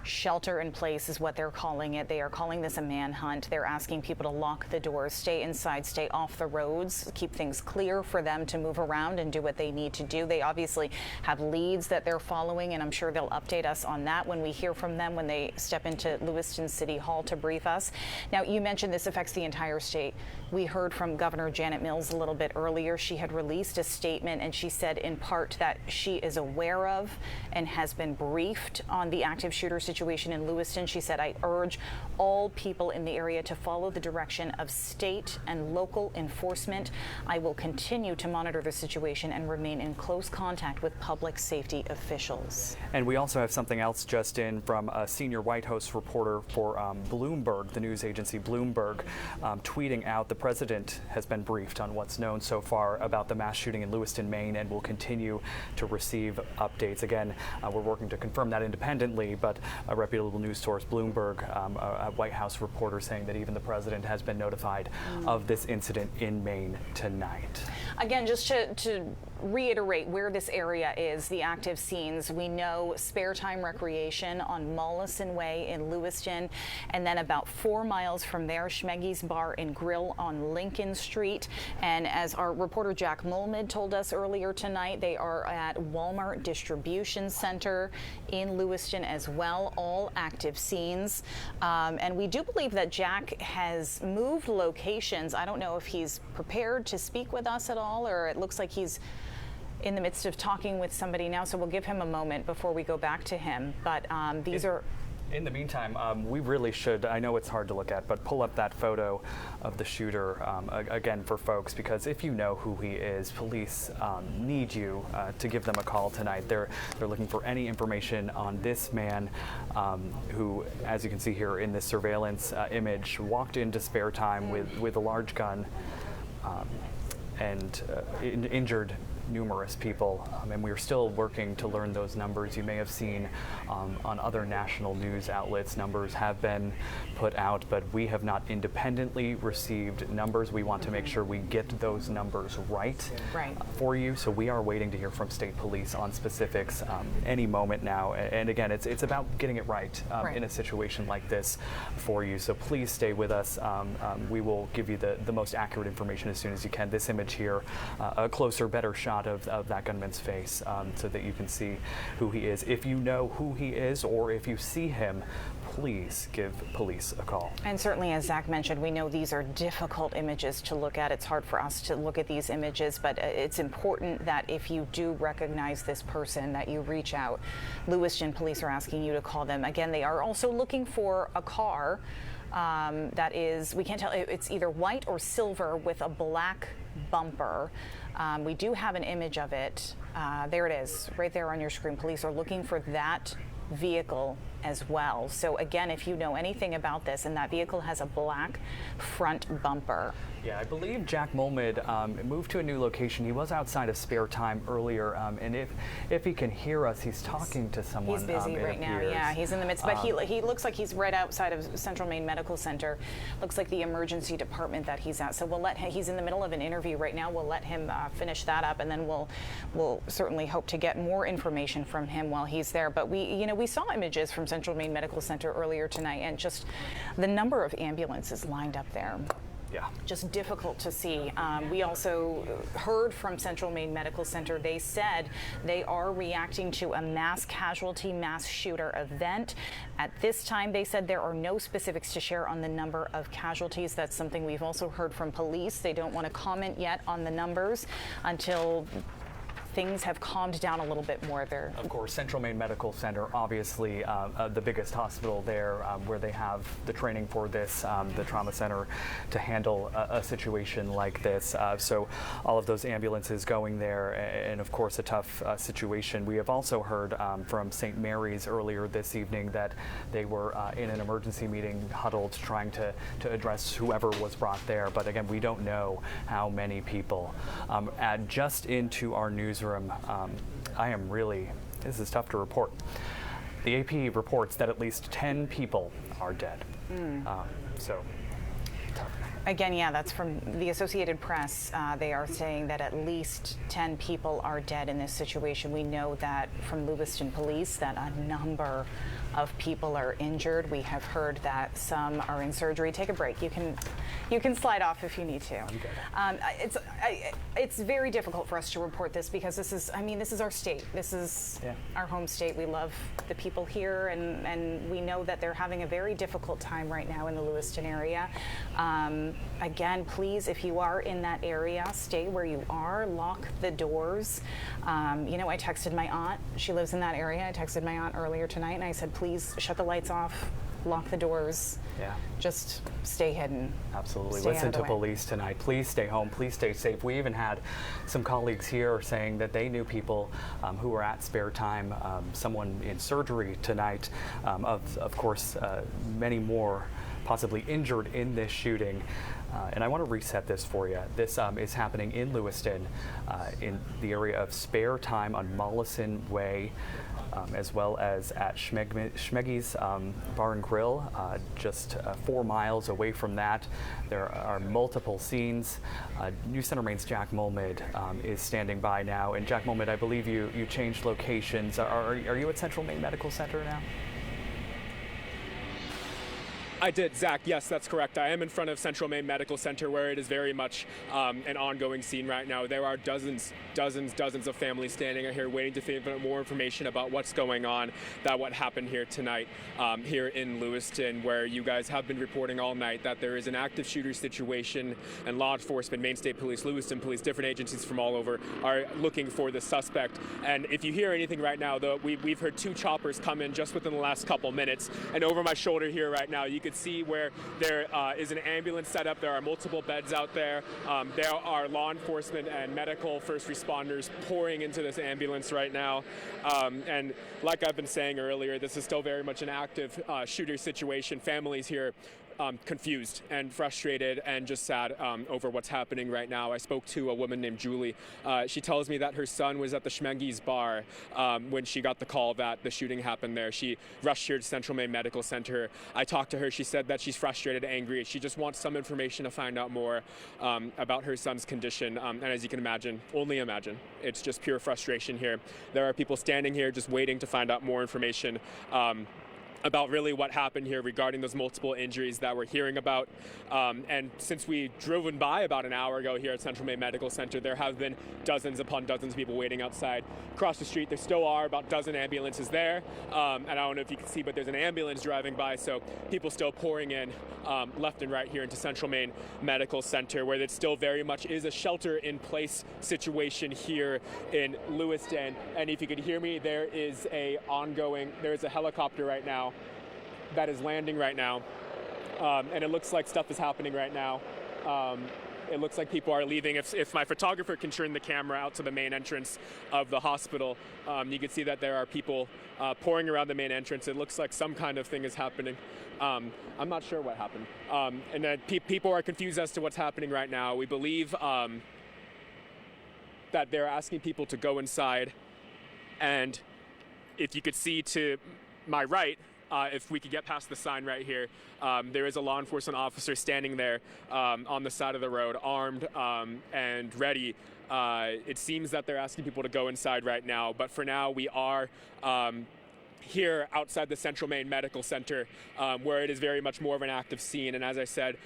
Shelter in place is what they're calling it. They are calling this a manhunt. They're asking people to lock the doors, stay inside, stay off the roads, keep things clear for them to move around and do what they need to do. They obviously have leads that they're following, and I'm sure they'll update us on that when we hear from them when they step into Lewiston City Hall to brief us. Now, you mentioned this affects the entire state. We heard from Governor Janet Mills a little bit earlier. She had released a statement, and she said in part that she is aware of and has been briefed on the active shooter situation in Lewiston. She said, I urge all people in the area to follow the direction of state and local enforcement. I will continue to monitor the situation and remain in close contact with public safety officials. And we also have something else just in from a senior White House reporter for Bloomberg, the news agency Bloomberg, tweeting out the president has been briefed on what's known so far about the mass shooting in Lewiston, Maine, and will continue to receive updates. Again, we're working to confirm that independently, but a reputable news source, Bloomberg, a White House reporter, saying that even the president has been notified of this incident in Maine tonight. Again, just to reiterate where this area is, the active scenes, we know Spare Time Recreation on Mollison Way in Lewiston, and then about 4 miles from there, Schmeggy's Bar and Grill on Lincoln Street. And as our reporter Jack Mulmid told us earlier tonight, they are at Walmart Distribution Center in Lewiston as well, all active scenes. And we do believe that Jack has moved locations. I don't know if he's prepared to speak with us at all, or it looks like he's in the midst of talking with somebody now, so we'll give him a moment before we go back to him. But these are... In the meantime, we really should, I know it's hard to look at, but pull up that photo of the shooter again for folks, because if you know who he is, police need you to give them a call tonight. They're looking for any information on this man who, as you can see here in this surveillance image, walked into Spare Time with a large gun and injured numerous people, and we're still working to learn those numbers. You may have seen on other national news outlets, numbers have been put out, but we have not independently received numbers. We want to make sure we get those numbers right for you, so we are waiting to hear from state police on specifics any moment now. And again, it's about getting it right in a situation like this for you, so please stay with us. We will give you the most accurate information as soon as you can. This image here, a closer, better shot of that gunman's face, so that you can see who he is. If you know who he is, or if you see him, please give police a call. And certainly, as Zach mentioned, we know these are difficult images to look at. It's hard for us to look at these images, but it's important that if you do recognize this person, that you reach out. Lewiston police are asking you to call them. Again, they are also looking for a car that is, we can't tell, it's either white or silver with a black bumper. We do have an image of it. There it is, right there on your screen. Police are looking for that vehicle as well. So again, if you know anything about this, and that vehicle has a black front bumper. Yeah, I believe Jack Molmid moved to a new location. He was outside of Spare Time earlier, and if he can hear us, he's talking to someone. He's busy right now. Yeah, he's in the midst, but he looks like he's right outside of Central Maine Medical Center. Looks like the emergency department that he's at. So we'll let him, he's in the middle of an interview right now. We'll let him finish that up, and then we'll certainly hope to get more information from him while he's there. But we saw images from Central Maine Medical Center earlier tonight, and just the number of ambulances lined up there. Yeah. Just difficult to see. We also heard from Central Maine Medical Center. They said they are reacting to a mass casualty, mass shooter event. At this time, they said there are no specifics to share on the number of casualties. That's something we've also heard from police. They don't want to comment yet on the numbers until things have calmed down a little bit more there. Of course, Central Maine Medical Center, obviously the biggest hospital there, where they have the training for this, the trauma center, to handle a situation like this. So all of those ambulances going there, and of course a tough situation. We have also heard from St. Mary's earlier this evening that they were in an emergency meeting, huddled, trying to address whoever was brought there. But again, we don't know how many people. Just into our newsroom, this is tough to report. The AP reports that at least 10 people are dead. So tough. Again, yeah, that's from the Associated Press. They are saying that at least 10 people are dead in this situation. We know that from Lewiston Police that a number of people are injured. We have heard that some are in surgery. Take a break. You can slide off if you need to. It's very difficult for us to report this because this is our state. This is our home state. We love the people here, and we know that they're having a very difficult time right now in the Lewiston area. Again, please, if you are in that area, stay where you are. Lock the doors. I texted my aunt. She lives in that area. I texted my aunt earlier tonight, and I said, please shut the lights off, lock the doors. Yeah. Just stay hidden. Absolutely. Stay Listen out of to the way. police tonight. Please stay home. Please stay safe. We even had some colleagues here saying that they knew people who were at Spare Time, someone in surgery tonight, of course, many more possibly injured in this shooting. And I want to reset this for you. This is happening in Lewiston, in the area of Spare Time on Mollison Way, as well as at Schmeggy's Bar and Grill, just 4 miles away from that. There are multiple scenes. News Center Maine's Jack Molmid is standing by now. And Jack Molmid, I believe you changed locations. Are you at Central Maine Medical Center now? I did, Zach. Yes, that's correct. I am in front of Central Maine Medical Center, where it is very much an ongoing scene right now. There are dozens of families standing here waiting to find out more information about what's going on, what happened here tonight here in Lewiston, where you guys have been reporting all night that there is an active shooter situation, and law enforcement, Maine State Police, Lewiston Police, different agencies from all over are looking for the suspect. And if you hear anything right now, though, we've heard 2 choppers come in just within the last couple minutes. And over my shoulder here right now, you could see where there is an ambulance set up. There are multiple beds out there. There are law enforcement and medical first responders pouring into this ambulance right now. And like I've been saying earlier, this is still very much an active shooter situation. Families here confused and frustrated and just sad over what's happening right now. I spoke to a woman named Julie. She tells me that her son was at the Schmeggy's bar when she got the call that the shooting happened there. She rushed here to Central Maine Medical Center. I talked to her. She said that she's frustrated, angry. She just wants some information to find out more about her son's condition. And as you can imagine, only imagine, it's just pure frustration here. There are people standing here just waiting to find out more information about really what happened here regarding those multiple injuries that we're hearing about. And since we driven by about an hour ago here at Central Maine Medical Center, there have been dozens upon dozens of people waiting outside. Across the street, there still are about a dozen ambulances there. And I don't know if you can see, but there's an ambulance driving by, so people still pouring in left and right here into Central Maine Medical Center, where it still very much is a shelter-in-place situation here in Lewiston. And if you could hear me, there is a helicopter right now that is landing right now and it looks like stuff is happening right now. It looks like people are leaving. If my photographer can turn the camera out to the main entrance of the hospital, you can see that there are people pouring around the main entrance. It looks like some kind of thing is happening. I'm not sure what happened. And then people are confused as to what's happening right now. We believe that they're asking people to go inside. And if you could see to my right, if we could get past the sign right here, there is a law enforcement officer standing there on the side of the road, armed and ready. It seems that they're asking people to go inside right now, but for now we are here outside the Central Maine Medical Center, where it is very much more of an active scene. And as I said,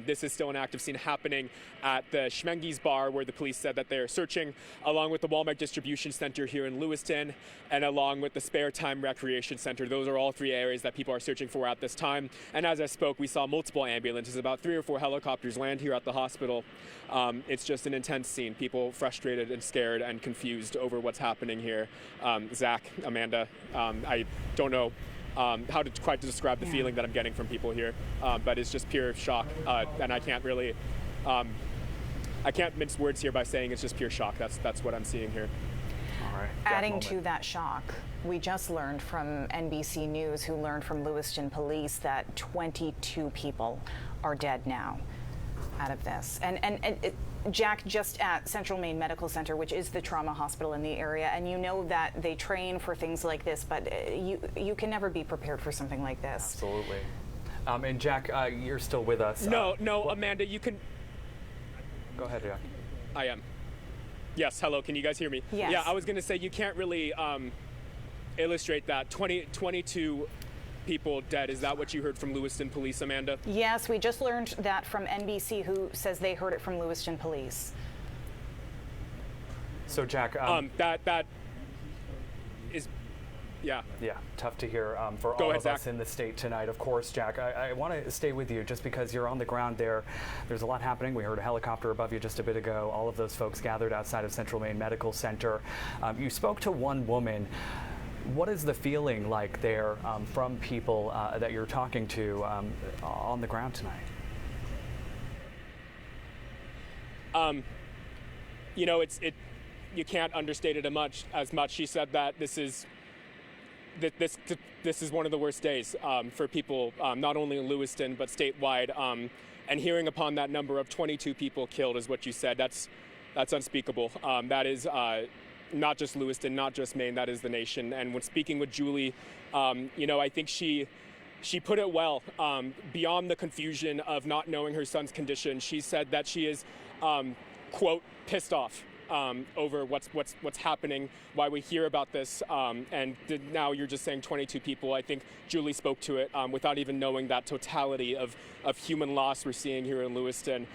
this is still an active scene happening at the Schmenge's bar, where the police said that they are searching, along with the Walmart Distribution Center here in Lewiston, and along with the Spare Time Recreation Center. Those are all three areas that people are searching for at this time. And as I spoke, we saw multiple ambulances, about 3 or 4 helicopters land here at the hospital. It's just an intense scene. People frustrated and scared and confused over what's happening here. Zach, Amanda, I don't know how to quite describe the feeling that I'm getting from people here, but it's just pure shock, and I can't really, I can't mince words here by saying it's just pure shock. That's what I'm seeing here. All right. Adding to that shock, we just learned from NBC News, who learned from Lewiston Police, that 22 people are dead now out of this. And Jack, just at Central Maine Medical Center, which is the trauma hospital in the area, and you know that they train for things like this, but you can never be prepared for something like this. Absolutely. And Jack, you're still with us. No, Amanda, you can. Go ahead, Jack. I am. Yes, hello, can you guys hear me? Yes. Yeah, I was gonna say, you can't really illustrate that. 22 people dead. Is that what you heard from Lewiston Police, Amanda? Yes, we just learned that from NBC, who says they heard it from Lewiston Police. So Jack, that is, yeah. Yeah, tough to hear for Go all ahead, of Zach. us in the state tonight. Of course, Jack, I want to stay with you just because you're on the ground there. There's a lot happening. We heard a helicopter above you just a bit ago. All of those folks gathered outside of Central Maine Medical Center. You spoke to one woman. What is the feeling like there from people that you're talking to on the ground tonight? You know, you can't understate it as much. She said that this is one of the worst days for people, not only in Lewiston but statewide. And hearing upon that number of 22 people killed is what you said. That's unspeakable. That is not just Lewiston, not just Maine. That is the nation. And when speaking with Julie, you know, I think she put it well. Beyond the confusion of not knowing her son's condition, she said that she is, quote, pissed off over what's happening, why we hear about this, and now you're just saying 22 people. I think Julie spoke to it without even knowing that totality of human loss we're seeing here in Lewiston.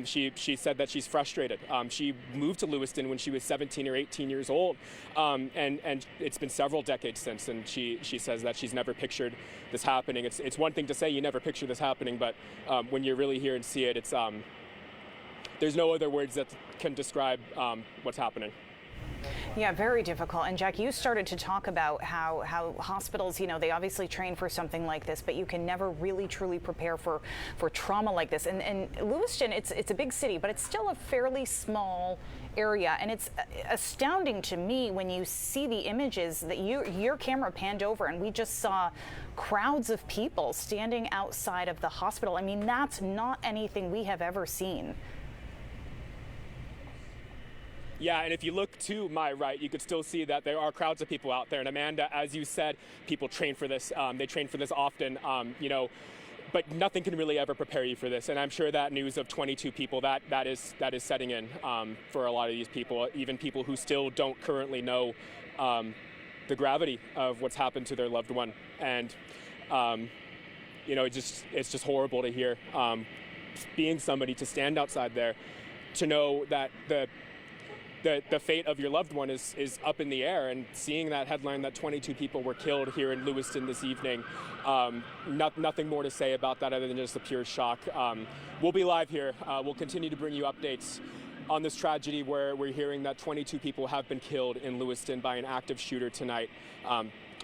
She said that she's frustrated. She moved to Lewiston when she was 17 or 18 years old, and it's been several decades since, and she says that she's never pictured this happening. It's one thing to say you never picture this happening, but when you're really here and see it, it's there's no other words that can describe what's happening. Yeah, very difficult. And Jack, you started to talk about how hospitals, you know, they obviously train for something like this, but you can never really truly prepare for trauma like this. And Lewiston, it's a big city, but it's still a fairly small area. And it's astounding to me when you see the images that your camera panned over, and we just saw crowds of people standing outside of the hospital. I mean, that's not anything we have ever seen. Yeah, and if you look to my right, you could still see that there are crowds of people out there. And Amanda, as you said, people train for this. They train for this often, you know, but nothing can really ever prepare you for this. And I'm sure that news of 22 people, that is setting in for a lot of these people, even people who still don't currently know the gravity of what's happened to their loved one. And, you know, it's just horrible to hear. Being somebody to stand outside there, to know that the fate of your loved one is up in the air, and seeing that headline that 22 people were killed here in Lewiston this evening, nothing more to say about that other than just a pure shock. We'll be live here. We'll continue to bring you updates on this tragedy where we're hearing that 22 people have been killed in Lewiston by an active shooter tonight.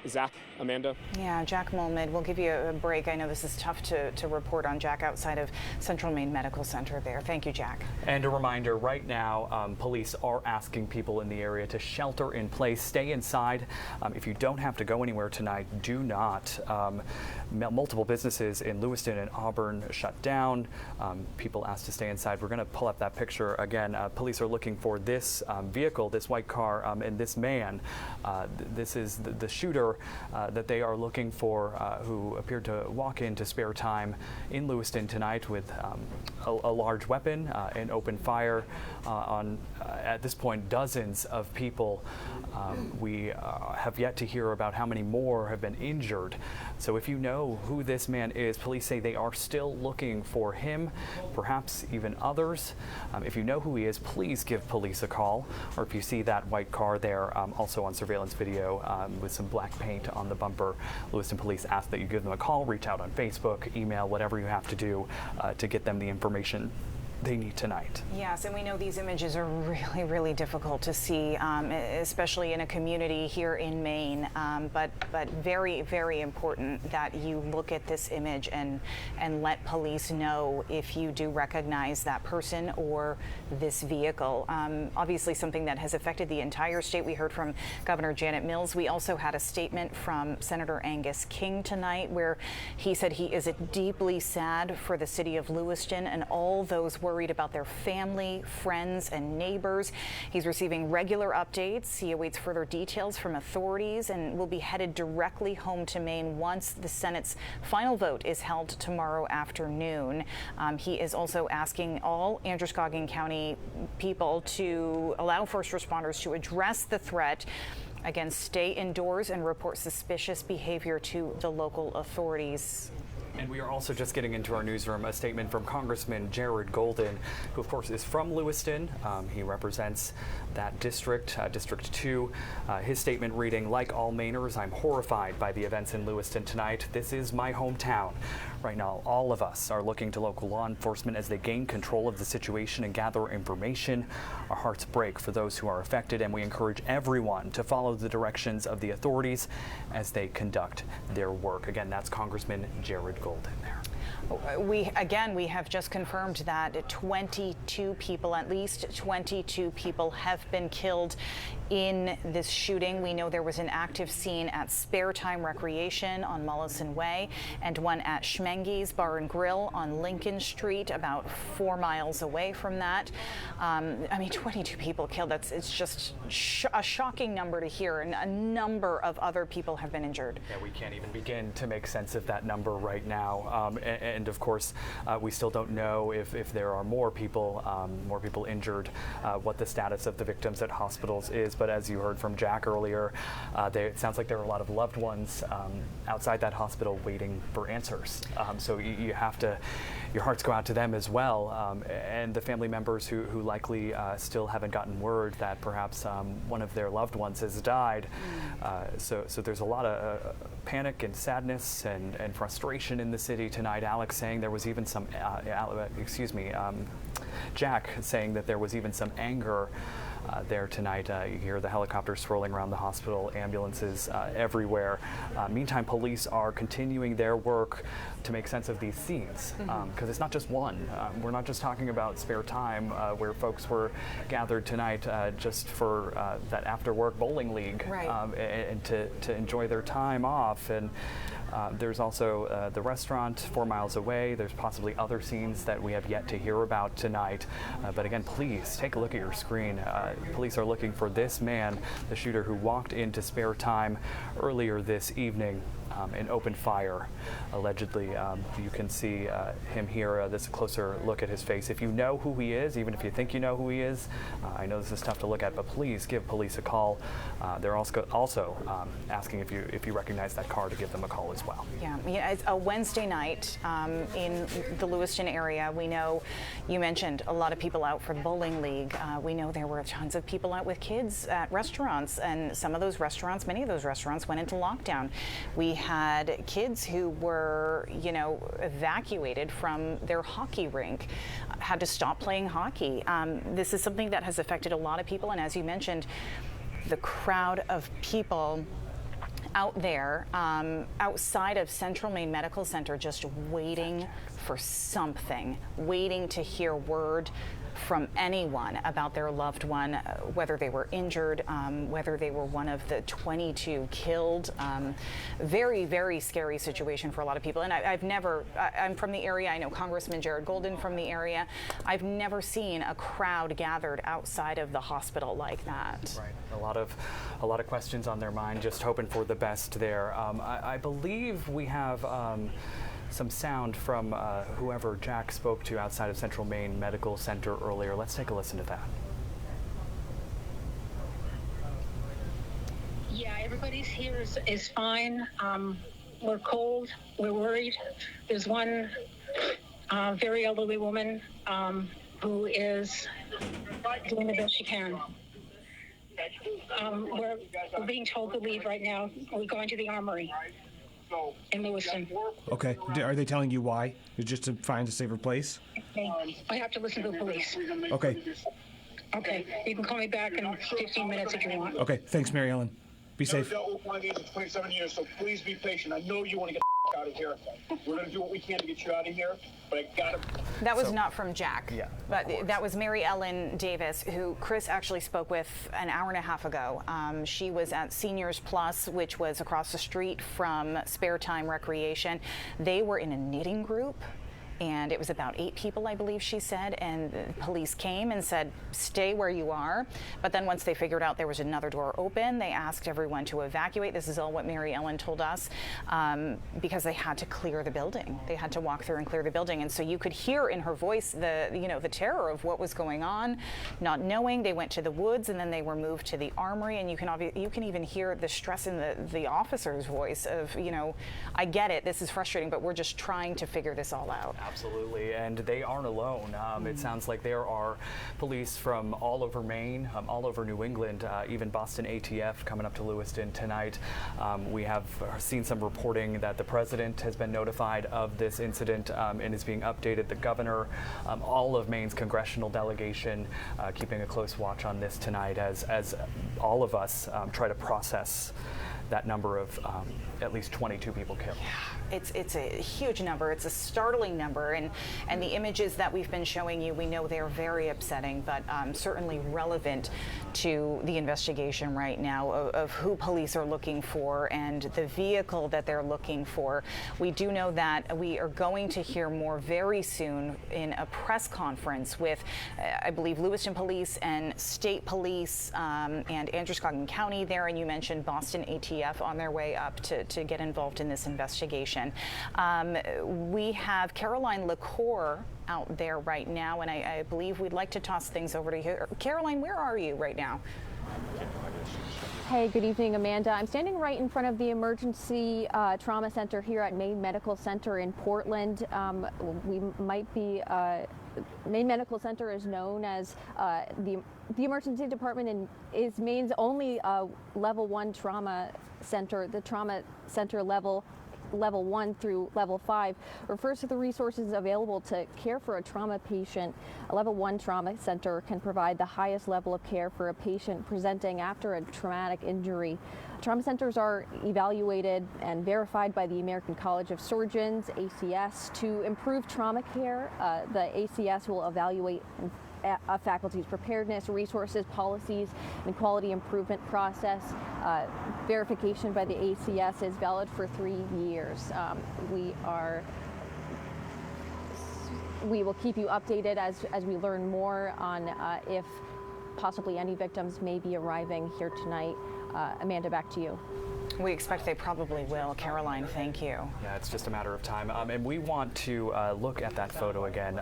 Zach, Amanda? Yeah, Jack Mulmid, we'll give you a break. I know this is tough to report on, Jack, outside of Central Maine Medical Center there. Thank you, Jack. And a reminder, right now, police are asking people in the area to shelter in place, stay inside. If you don't have to go anywhere tonight, do not. Multiple businesses in Lewiston and Auburn shut down. People asked to stay inside. We're going to pull up that picture again. Police are looking for this vehicle, this white car, and this man. This is the shooter that they are looking for, who appeared to walk into Spare Time in Lewiston tonight with a large weapon and open fire on, at this point, dozens of people. We have yet to hear about how many more have been injured. So if you know who this man is, police say they are still looking for him, perhaps even others. If you know who he is, please give police a call. Or if you see that white car there, also on surveillance video with some black paint on the bumper, Lewiston police ask that you give them a call, reach out on Facebook, email, whatever you have to do to get them the information they need tonight. Yes, and we know these images are really, really difficult to see, especially in a community here in Maine. But very, very important that you look at this image and let police know if you do recognize that person or this vehicle. Obviously, something that has affected the entire state. We heard from Governor Janet Mills. We also had a statement from Senator Angus King tonight, where he said he is deeply sad for the city of Lewiston and all those worried about their family, friends, and neighbors. He's receiving regular updates. He awaits further details from authorities and will be headed directly home to Maine once the Senate's final vote is held tomorrow afternoon. He is also asking all Androscoggin County people to allow first responders to address the threat. Again, stay indoors and report suspicious behavior to the local authorities. And we are also just getting into our newsroom a statement from Congressman Jared Golden, who of course is from Lewiston. He represents that district, District 2. His statement reading, "Like all Mainers, I'm horrified by the events in Lewiston tonight. This is my hometown. Right now, all of us are looking to local law enforcement as they gain control of the situation and gather information. Our hearts break for those who are affected, and we encourage everyone to follow the directions of the authorities as they conduct their work." Again, that's Congressman Jared Golden there. We have just confirmed that 22 people, at least 22 people, have been killed in this shooting. We know there was an active scene at Spare Time Recreation on Mollison Way and one at Schmenge's Bar and Grill on Lincoln Street, about 4 miles away from that. 22 people killed. It's just a shocking number to hear, and a number of other people have been injured. Yeah, we can't even begin to make sense of that number right now. And of course, we still don't know if there are more people injured, what the status of the victims at hospitals is. But as you heard from Jack earlier, it sounds like there are a lot of loved ones outside that hospital waiting for answers. So you have to, your hearts go out to them as well, and the family members who likely still haven't gotten word that perhaps one of their loved ones has died. So there's a lot of panic and sadness and frustration in the city tonight. Alex saying there was even some, Jack saying that there was even some anger there tonight. You hear the helicopters swirling around the hospital, ambulances everywhere. Meantime, police are continuing their work to make sense of these scenes, because it's not just one. We're not just talking about Spare Time, where folks were gathered tonight just for that after-work bowling league, right. And to enjoy their time off. And there's also the restaurant 4 miles away. There's possibly other scenes that we have yet to hear about tonight. But again, please take a look at your screen. Police are looking for this man, the shooter who walked into Spare Time earlier this evening and opened fire, allegedly. You can see him here. This is a closer look at his face. If you know who he is, even if you think you know who he is, I know this is tough to look at, but please give police a call. They're also asking if you recognize that car to give them a call as well. as well. Yeah, it's a Wednesday night in the Lewiston area. We know you mentioned a lot of people out for the bowling league. We know there were tons of people out with kids at restaurants, and some of those restaurants, many of those restaurants went into lockdown. We had kids who were, evacuated from their hockey rink, had to stop playing hockey. This is something that has affected a lot of people, and as you mentioned, the crowd of people out there outside of Central Maine Medical Center just waiting for something, waiting to hear word from anyone about their loved one, whether they were injured, whether they were one of the 22 killed. Very, very scary situation for a lot of people. And I'm from the area. I know Congressman Jared Golden from the area. I've never seen a crowd gathered outside of the hospital like that. Right. A lot of questions on their mind, just hoping for the best there. I believe we have some sound from whoever Jack spoke to outside of Central Maine Medical Center earlier. Let's take a listen to that. Yeah, everybody's here is fine. We're cold. We're worried. There's one very elderly woman who is doing the best she can. We're being told to leave right now. We're going to the armory in Lewiston. Okay. Are they telling you why? It's just to find a safer place? I have to listen to the police. Okay. Okay. You can call me back in 15 minutes if you want. Okay. Thanks, Mary Ellen. Be Never safe. dealt with one of these in 27 years, so please be patient. I know you want to get out of here. We're going to do what we can to get you out of here, but I got to... That was not from Jack, Yeah, but that was Mary Ellen Davis, who Chris actually spoke with an hour and a half ago. She was at Seniors Plus, which was across the street from Spare Time Recreation. They were in a knitting group, and it was about 8 people, I believe she said, and the police came and said, stay where you are. But then once they figured out there was another door open, they asked everyone to evacuate. This is all what Mary Ellen told us, because they had to clear the building. They had to walk through and clear the building. And so you could hear in her voice the terror of what was going on, not knowing. They went to the woods, and then they were moved to the armory, and you can even hear the stress in the officer's voice of, I get it, this is frustrating, but we're just trying to figure this all out. Absolutely, and they aren't alone. It sounds like there are police from all over Maine, all over New England, even Boston ATF coming up to Lewiston tonight. We have seen some reporting that the president has been notified of this incident and is being updated. The governor, all of Maine's congressional delegation keeping a close watch on this tonight as all of us try to process that number of at least 22 people killed. It's a huge number. It's a startling number, and the images that we've been showing you, we know they're very upsetting, but certainly relevant to the investigation right now of who police are looking for and the vehicle that they're looking for. We do know that we are going to hear more very soon in a press conference with, I believe, Lewiston Police and State Police and Androscoggin County there, and you mentioned Boston ATF on their way up to get involved in this investigation. We have Caroline LaCour out there right now, and I believe we'd like to toss things over to you. Caroline, where are you right now? Hey, good evening, Amanda. I'm standing right in front of the Emergency Trauma Center here at Maine Medical Center in Portland. Maine Medical Center is known as the emergency department and is Maine's only level 1 trauma center. The trauma center level 1 through level 5 refers to the resources available to care for a trauma patient. A level 1 trauma center can provide the highest level of care for a patient presenting after a traumatic injury. Trauma centers are evaluated and verified by the American College of Surgeons, ACS. To improve trauma care, the ACS will evaluate a faculty's preparedness, resources, policies, and quality improvement process. Verification by the ACS is valid for 3 years. We will keep you updated as we learn more on if possibly any victims may be arriving here tonight. Amanda, back to you. We expect they probably will. Caroline, thank you. Yeah, it's just a matter of time. And we want to look at that photo again.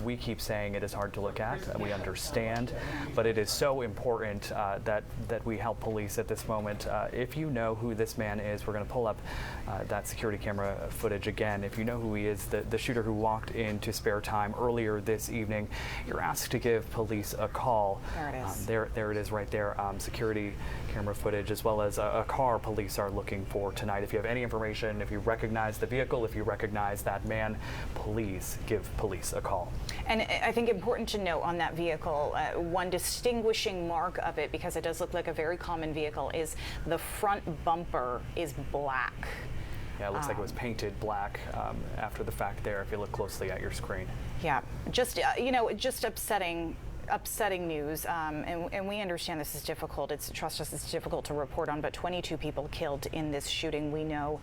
We keep saying it is hard to look at. We understand, but it is so important that we help police at this moment. If you know who this man is, we're going to pull up that security camera footage again. If you know who he is, the shooter who walked into Spare Time earlier this evening, you're asked to give police a call. There it is. There it is right there. Security camera footage, as well as a car police are looking for tonight. If you have any information, if you recognize the vehicle, if you recognize that man, please give police a call. And I think important to note on that vehicle, one distinguishing mark of it, because it does look like a very common vehicle, is the front bumper is black. Yeah, it looks like it was painted black after the fact there, if you look closely at your screen. Yeah, just, just upsetting news, and we understand this is difficult. Trust us, it's difficult to report on, but 22 people killed in this shooting. We know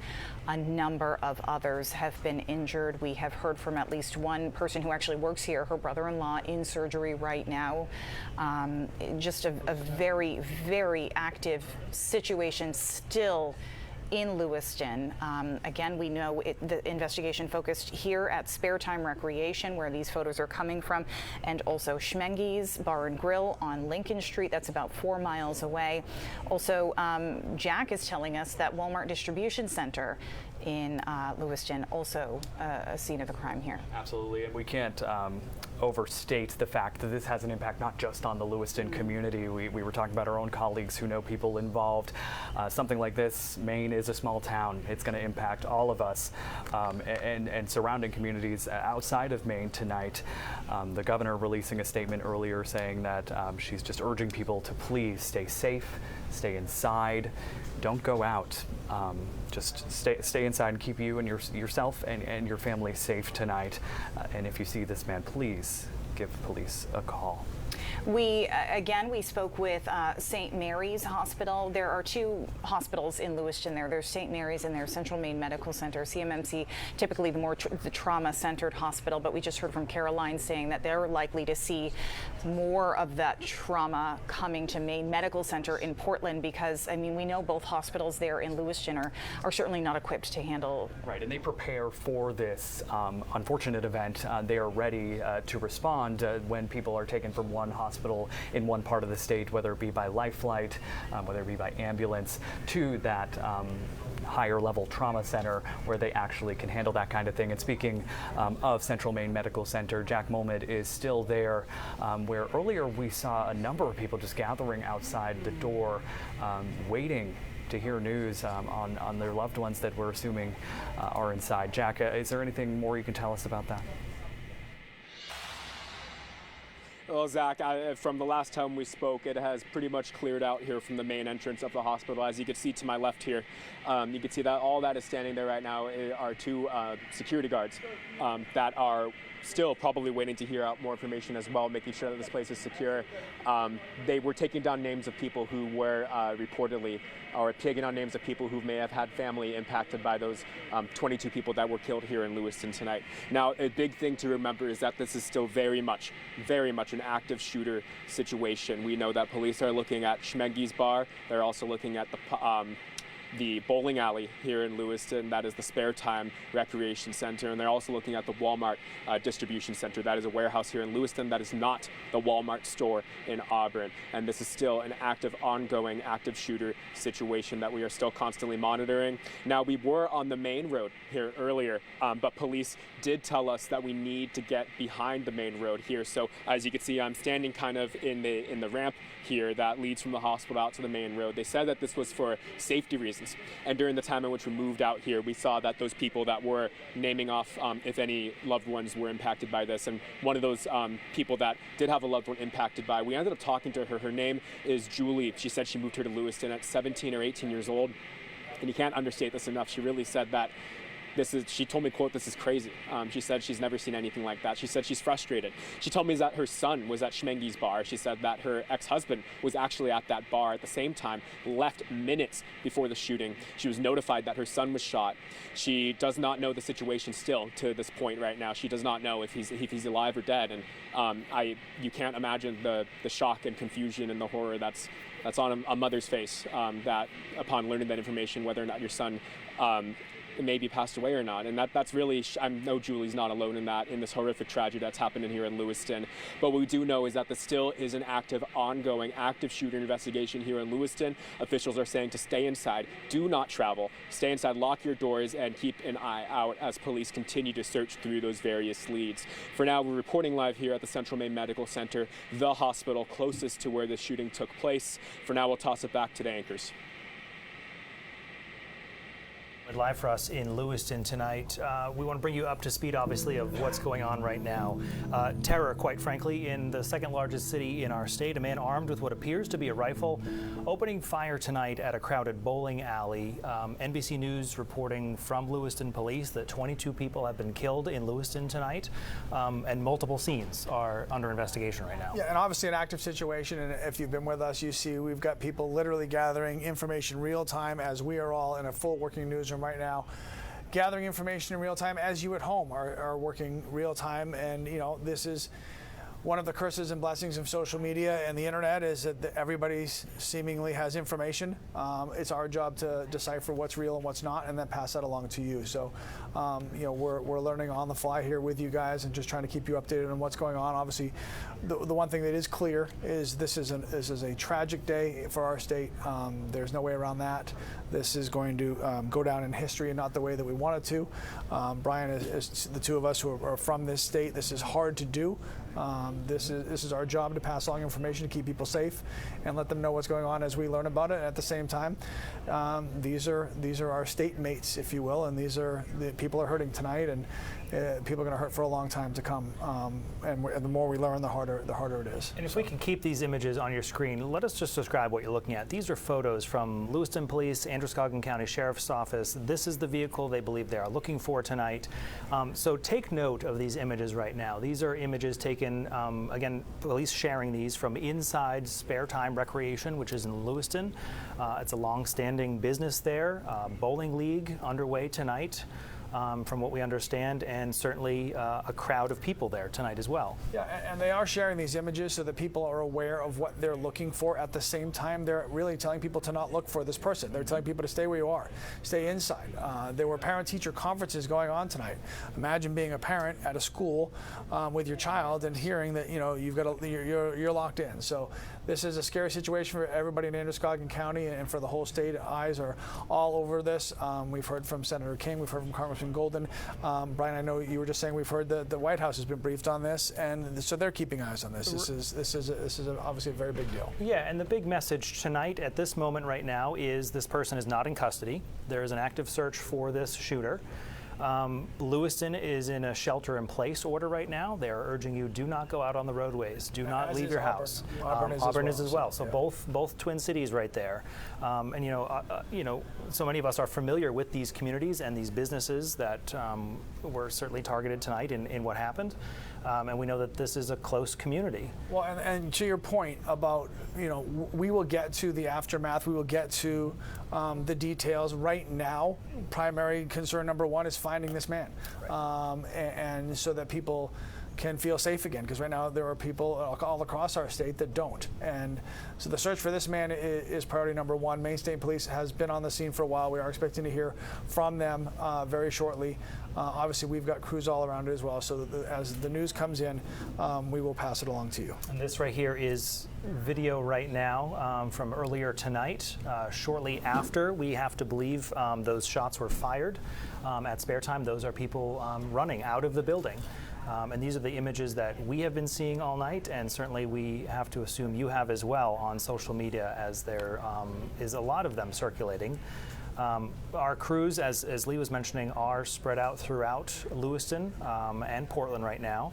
a number of others have been injured. We have heard from at least one person who actually works here, her brother-in-law, in surgery right now. Just a very, very active situation still in Lewiston. Again, we know the investigation focused here at Spare Time Recreation, where these photos are coming from, and also Schmenge's Bar and Grill on Lincoln Street. That's about 4 miles away. Also, Jack is telling us that Walmart Distribution Center in Lewiston, also a scene of a crime here. Absolutely, and we can't overstate the fact that this has an impact not just on the Lewiston community. We were talking about our own colleagues who know people involved. Something like this, Maine is a small town. It's going to impact all of us and surrounding communities outside of Maine tonight. The governor releasing a statement earlier saying that she's just urging people to please stay safe, stay inside, don't go out. Just stay inside and keep you and yourself and your family safe tonight. And if you see this man, please give police a call. We spoke with St. Mary's Hospital. There are two hospitals in Lewiston there. There's St. Mary's and there's Central Maine Medical Center. CMMC, typically the more the trauma-centered hospital, but we just heard from Caroline saying that they're likely to see more of that trauma coming to Maine Medical Center in Portland, because, I mean, we know both hospitals there in Lewiston are certainly not equipped to handle. Right, and they prepare for this unfortunate event. They are ready to respond when people are taken from one hospital in one part of the state, whether it be by life flight, whether it be by ambulance, to that higher level trauma center where they actually can handle that kind of thing. And speaking of Central Maine Medical Center, Jack Mulmid is still there, where earlier we saw a number of people just gathering outside the door, waiting to hear news on their loved ones that we're assuming are inside. Jack, is there anything more you can tell us about that? Well, Zach, from the last time we spoke, it has pretty much cleared out here from the main entrance of the hospital. As you can see to my left here, you can see that all that is standing there right now are two security guards that are still probably waiting to hear out more information as well, making sure that this place is secure. They were taking down names of people who were reportedly, or taking down names of people who may have had family impacted by those 22 people that were killed here in Lewiston tonight. Now, a big thing to remember is that this is still very much an active shooter situation. We know that police are looking at Schmenge's Bar. They're also looking at the bowling alley here in Lewiston. That is the Spare Time Recreation Center, and they're also looking at the Walmart Distribution Center. That is a warehouse here in Lewiston. That is not the Walmart store in Auburn, and this is still an active, ongoing, active shooter situation that we are still constantly monitoring. Now, we were on the main road here earlier, but police did tell us that we need to get behind the main road here. So as you can see, I'm standing kind of in the ramp here that leads from the hospital out to the main road. They said that this was for safety reasons. And during the time in which we moved out here, we saw that those people that were naming off if any loved ones were impacted by this. And one of those people that did have a loved one impacted by, we ended up talking to her. Her name is Julie. She said she moved here to Lewiston at 17 or 18 years old. And you can't understate this enough. She really said that She told me, quote, "This is crazy." She said she's never seen anything like that. She said she's frustrated. She told me that her son was at Schmengi's bar. She said that her ex-husband was actually at that bar at the same time, left minutes before the shooting. She was notified that her son was shot. She does not know the situation still to this point right now. She does not know if he's alive or dead. And you can't imagine the shock and confusion and the horror that's on a mother's face, that upon learning that information, whether or not your son maybe passed away or not. And that's really, I know Julie's not alone in this horrific tragedy that's happening here in Lewiston. But what we do know is that there still is an ongoing shooter investigation here in Lewiston. Officials are saying to stay inside, do not travel, stay inside, lock your doors, and keep an eye out as police continue to search through those various leads. For now, we're reporting live here at the Central Maine Medical Center, the hospital closest to where the shooting took place. For now, we'll toss it back to the anchors. Live for us in Lewiston tonight. We want to bring you up to speed, obviously, of what's going on right now. Terror, quite frankly, in the second largest city in our state. A man armed with what appears to be a rifle opening fire tonight at a crowded bowling alley. NBC News reporting from Lewiston Police that 22 people have been killed in Lewiston tonight, and multiple scenes are under investigation right now. Yeah, and obviously an active situation. And if you've been with us, you see we've got people literally gathering information real time as we are all in a full working newsroom right now, gathering information in real time as you at home are working real time. And you know, this is one of the curses and blessings of social media and the internet, is that everybody seemingly has information. It's our job to decipher what's real and what's not, and then pass that along to you. So, you know, we're learning on the fly here with you guys and just trying to keep you updated on what's going on. Obviously, the one thing that is clear is this is a tragic day for our state. There's no way around that. This is going to go down in history and not the way that we want it to. Brian, is the two of us who are from this state, this is hard to do. This is our job to pass along information to keep people safe and let them know what's going on as we learn about it. And at the same time, these are our state mates, if you will, and the people are hurting tonight, and people are going to hurt for a long time to come. And the more we learn, the harder it is. And if we can keep these images on your screen, let us just describe what you're looking at. These are photos from Lewiston Police, Androscoggin County Sheriff's Office. This is the vehicle they believe they are looking for tonight. So take note of these images right now. These are images taken, again, police sharing these from inside Spare Time Recreation, which is in Lewiston. It's a long-standing business there. Bowling league underway tonight. From what we understand, and certainly a crowd of people there tonight as well. Yeah, and they are sharing these images so that people are aware of what they're looking for. At the same time, they're really telling people to not look for this person. They're telling people to stay where you are, stay inside. There were parent-teacher conferences going on tonight. Imagine being a parent at a school with your child and hearing that you're locked in. So this is a scary situation for everybody in Androscoggin County and for the whole state. Eyes are all over this. We've heard from Senator King. We've heard from Congressman Golden. Brian, I know you were just saying we've heard that the White House has been briefed on this, and so they're keeping eyes on this. This is obviously a very big deal. Yeah, and the big message tonight at this moment right now is this person is not in custody. There is an active search for this shooter. Lewiston is in a shelter-in-place order right now. They are urging you, do not go out on the roadways. Do not leave your house. Auburn is as well. So yeah. Both twin cities right there. And so many of us are familiar with these communities and these businesses that were certainly targeted tonight in what happened. And we know that this is a close community. Well, and to your point about, we will get to the aftermath. We will get to the details. Right now, primary concern number one is finding this man. Right. And so that people can feel safe again, because right now there are people all across our state that don't. And so the search for this man is priority number one. Maine State Police has been on the scene for a while. We are expecting to hear from them very shortly. Obviously, we've got crews all around it as well, so that as the news comes in, we will pass it along to you. And this right here is video right now from earlier tonight. Shortly after, we have to believe those shots were fired at Spare Time. Those are people running out of the building. And these are the images that we have been seeing all night, and certainly we have to assume you have as well on social media, as there is a lot of them circulating. Our crews, as Lee was mentioning, are spread out throughout Lewiston and Portland right now.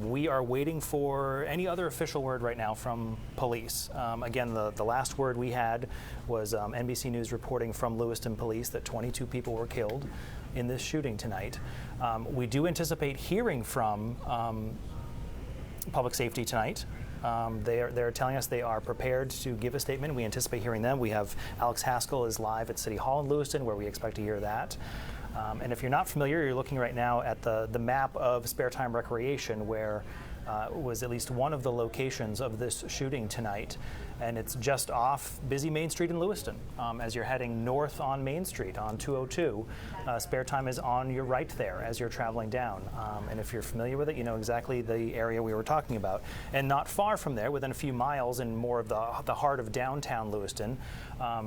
We are waiting for any other official word right now from police. Again, the last word we had was NBC News reporting from Lewiston Police that 22 people were killed in this shooting tonight. We do anticipate hearing from public safety tonight. They're telling us they are prepared to give a statement. We anticipate hearing them. We have Alex Haskell is live at City Hall in Lewiston, where we expect to hear that. And if you're not familiar, you're looking right now at the map of Spare Time Recreation, where was at least one of the locations of this shooting tonight. And it's just off busy Main Street in Lewiston. As you're heading north on Main Street on 202, Spare Time is on your right there as you're traveling down. And if you're familiar with it, you know exactly the area we were talking about. And not far from there, within a few miles in more of the heart of downtown Lewiston,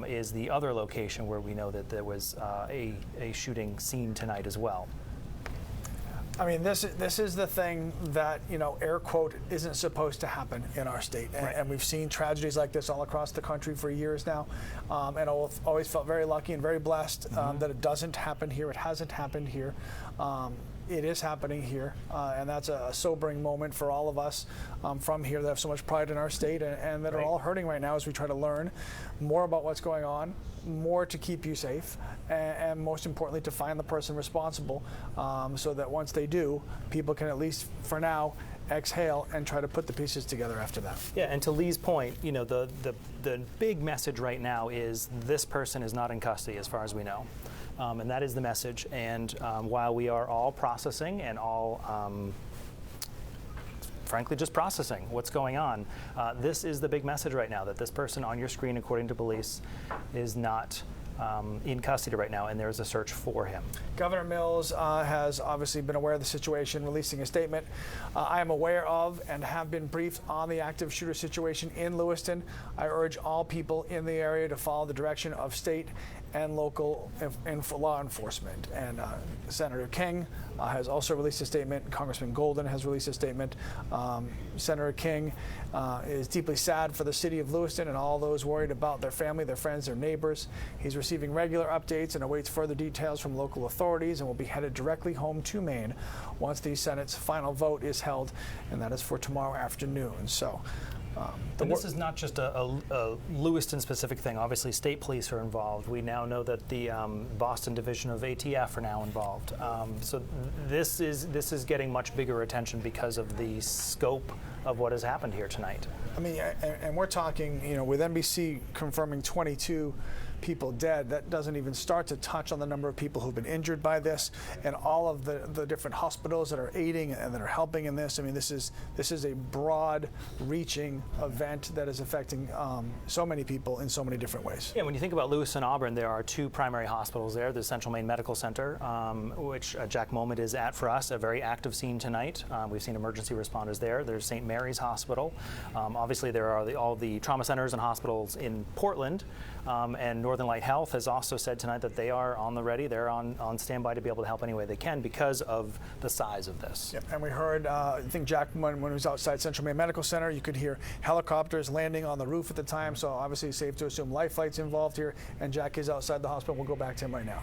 is the other location where we know that there was a shooting scene tonight as well. I mean, this is the thing that, you know, air quote, isn't supposed to happen in our state. And we've seen tragedies like this all across the country for years now. And I've always felt very lucky and very blessed that it doesn't happen here. It hasn't happened here. It is happening here, and that's a sobering moment for all of us from here that have so much pride in our state and that are all hurting right now as we try to learn more about what's going on, more to keep you safe, and most importantly to find the person responsible so that once they do, people can at least for now exhale and try to put the pieces together after that. Yeah, and to Lee's point, you know, the big message right now is this person is not in custody as far as we know. And that is the message. And while we are all processing and all, frankly, just processing what's going on, this is the big message right now, that this person on your screen, according to police, is not in custody right now, and there's a search for him. Governor Mills has obviously been aware of the situation, releasing a statement. I am aware of and have been briefed on the active shooter situation in Lewiston. I urge all people in the area to follow the direction of state and local law enforcement. And Senator King has also released a statement. Congressman Golden has released a statement. Senator King is deeply sad for the city of Lewiston and all those worried about their family, their friends, their neighbors. He's receiving regular updates and awaits further details from local authorities and will be headed directly home to Maine once the Senate's final vote is held, and that is for tomorrow afternoon. So. And this is not just a Lewiston-specific thing. Obviously, state police are involved. We now know that the Boston division of ATF are now involved. So this is getting much bigger attention because of the scope of what has happened here tonight. I mean, and we're talking, you know, with NBC confirming 22 people dead, that doesn't even start to touch on the number of people who've been injured by this and all of the different hospitals that are aiding and that are helping in this. I mean, this is a broad reaching event that is affecting so many people in so many different ways. Yeah, when you think about Lewis and Auburn, there are two primary hospitals there. The Central Maine Medical Center, which Jack Moment is at for us, a very active scene tonight. We've seen emergency responders there. There's St. Mary's Hospital. Obviously, there are all the trauma centers and hospitals in Portland. And Northern Light Health has also said tonight that they are on the ready. They're on standby to be able to help any way they can because of the size of this. Yep. And we heard, I think Jack, when he was outside Central Maine Medical Center, you could hear helicopters landing on the roof at the time. So obviously it's safe to assume life flight's involved here. And Jack is outside the hospital. We'll go back to him right now.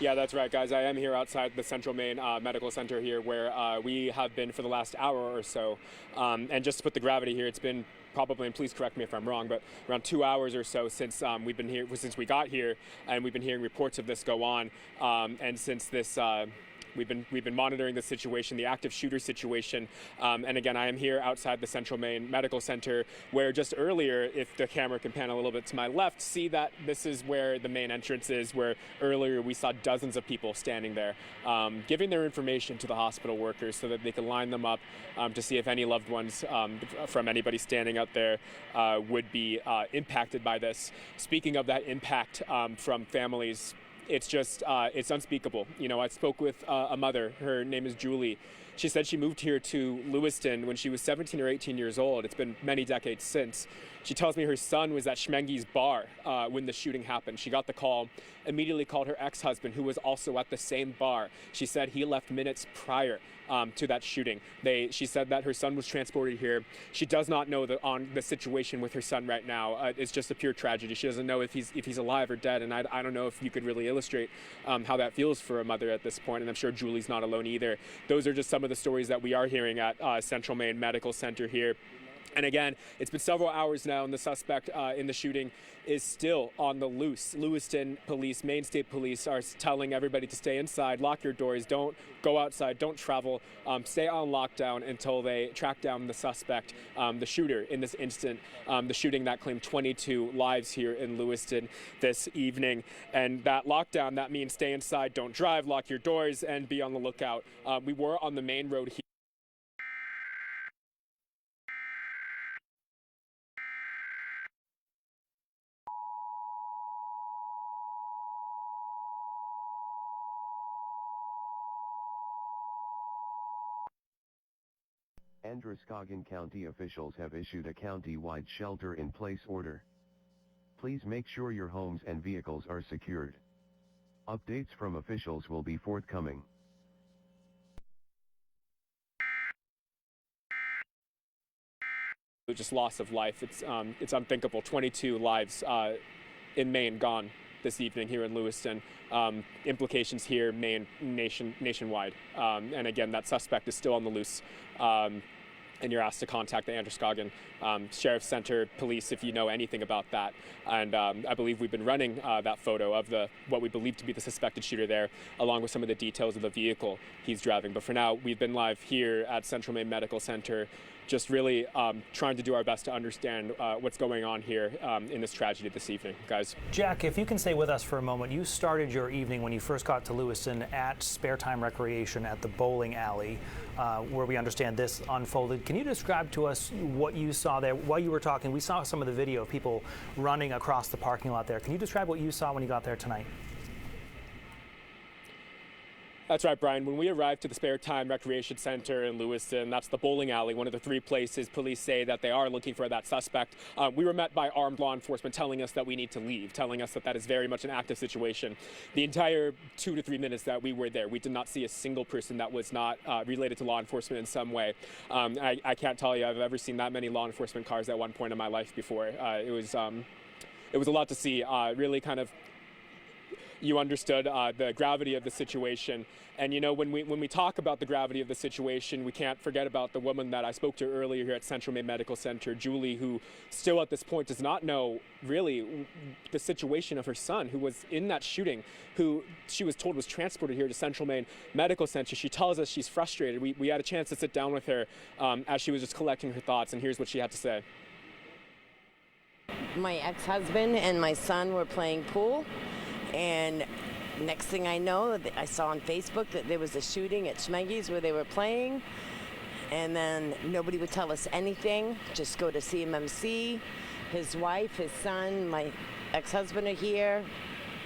Yeah, that's right, guys. I am here outside the Central Maine Medical Center here, where we have been for the last hour or so. And just to put the gravity here, it's been probably, and please correct me if I'm wrong, but around 2 hours or so since we've been here, since we got here, and we've been hearing reports of this go on. And since this. We've been monitoring the situation, the active shooter situation, and again, I am here outside the Central Maine Medical Center, where just earlier, if the camera can pan a little bit to my left, see that this is where the main entrance is, where earlier we saw dozens of people standing there, giving their information to the hospital workers so that they can line them up to see if any loved ones from anybody standing out there would be impacted by this. Speaking of that impact from families, it's just, it's unspeakable. You know, I spoke with a mother. Her name is Julie. She said she moved here to Lewiston when she was 17 or 18 years old. It's been many decades since. She tells me her son was at Schmengi's bar when the shooting happened. She got the call, immediately called her ex-husband, who was also at the same bar. She said he left minutes prior to that shooting. She said that her son was transported here. She does not know the situation with her son right now. It's just a pure tragedy. She doesn't know if he's alive or dead, and I don't know if you could really illustrate how that feels for a mother at this point, and I'm sure Julie's not alone either. Those are just some of the stories that we are hearing at Central Maine Medical Center here. And again, it's been several hours now, and the suspect in the shooting is still on the loose. Lewiston police, Maine State Police, are telling everybody to stay inside, lock your doors, don't go outside, don't travel, stay on lockdown until they track down the suspect, the shooter in this instant, the shooting that claimed 22 lives here in Lewiston this evening. And that lockdown, that means stay inside, don't drive, lock your doors, and be on the lookout. We were on the main road here. Androscoggin County officials have issued a county-wide shelter-in-place order. Please make sure your homes and vehicles are secured. Updates from officials will be forthcoming. Just loss of life. It's unthinkable. 22 lives in Maine gone this evening here in Lewiston. Implications here, Maine, nationwide. And again, that suspect is still on the loose. And you're asked to contact the Androscoggin Sheriff's Center Police if you know anything about that. And I believe we've been running that photo of what we believe to be the suspected shooter there, along with some of the details of the vehicle he's driving. But for now, we've been live here at Central Maine Medical Center, just really trying to do our best to understand what's going on here in this tragedy this evening, guys. Jack, if you can stay with us for a moment. You started your evening when you first got to Lewiston at Spare Time Recreation at the bowling alley, where we understand this unfolded. Can you describe to us what you saw there? While you were talking, we saw some of the video of people running across the parking lot there. Can you describe what you saw when you got there tonight? That's right, Brian. When we arrived to the Spare Time Recreation Center in Lewiston, that's the bowling alley, one of the 3 places police say that they are looking for that suspect. We were met by armed law enforcement telling us that we need to leave, telling us that that is very much an active situation. The entire 2 to 3 minutes that we were there, we did not see a single person that was not related to law enforcement in some way. I can't tell you I've ever seen that many law enforcement cars at one point in my life before. It was a lot to see, really kind of. You understood the gravity of the situation. And you know, when we talk about the gravity of the situation, we can't forget about the woman that I spoke to earlier here at Central Maine Medical Center, Julie, who still at this point does not know really the situation of her son, who was in that shooting, who she was told was transported here to Central Maine Medical Center. She tells us she's frustrated. We had a chance to sit down with her as she was just collecting her thoughts, and here's what she had to say. My ex-husband and my son were playing pool. And next thing I know, I saw on Facebook that there was a shooting at Schmengi's where they were playing. And then nobody would tell us anything, just go to CMMC. His wife, his son, my ex-husband are here.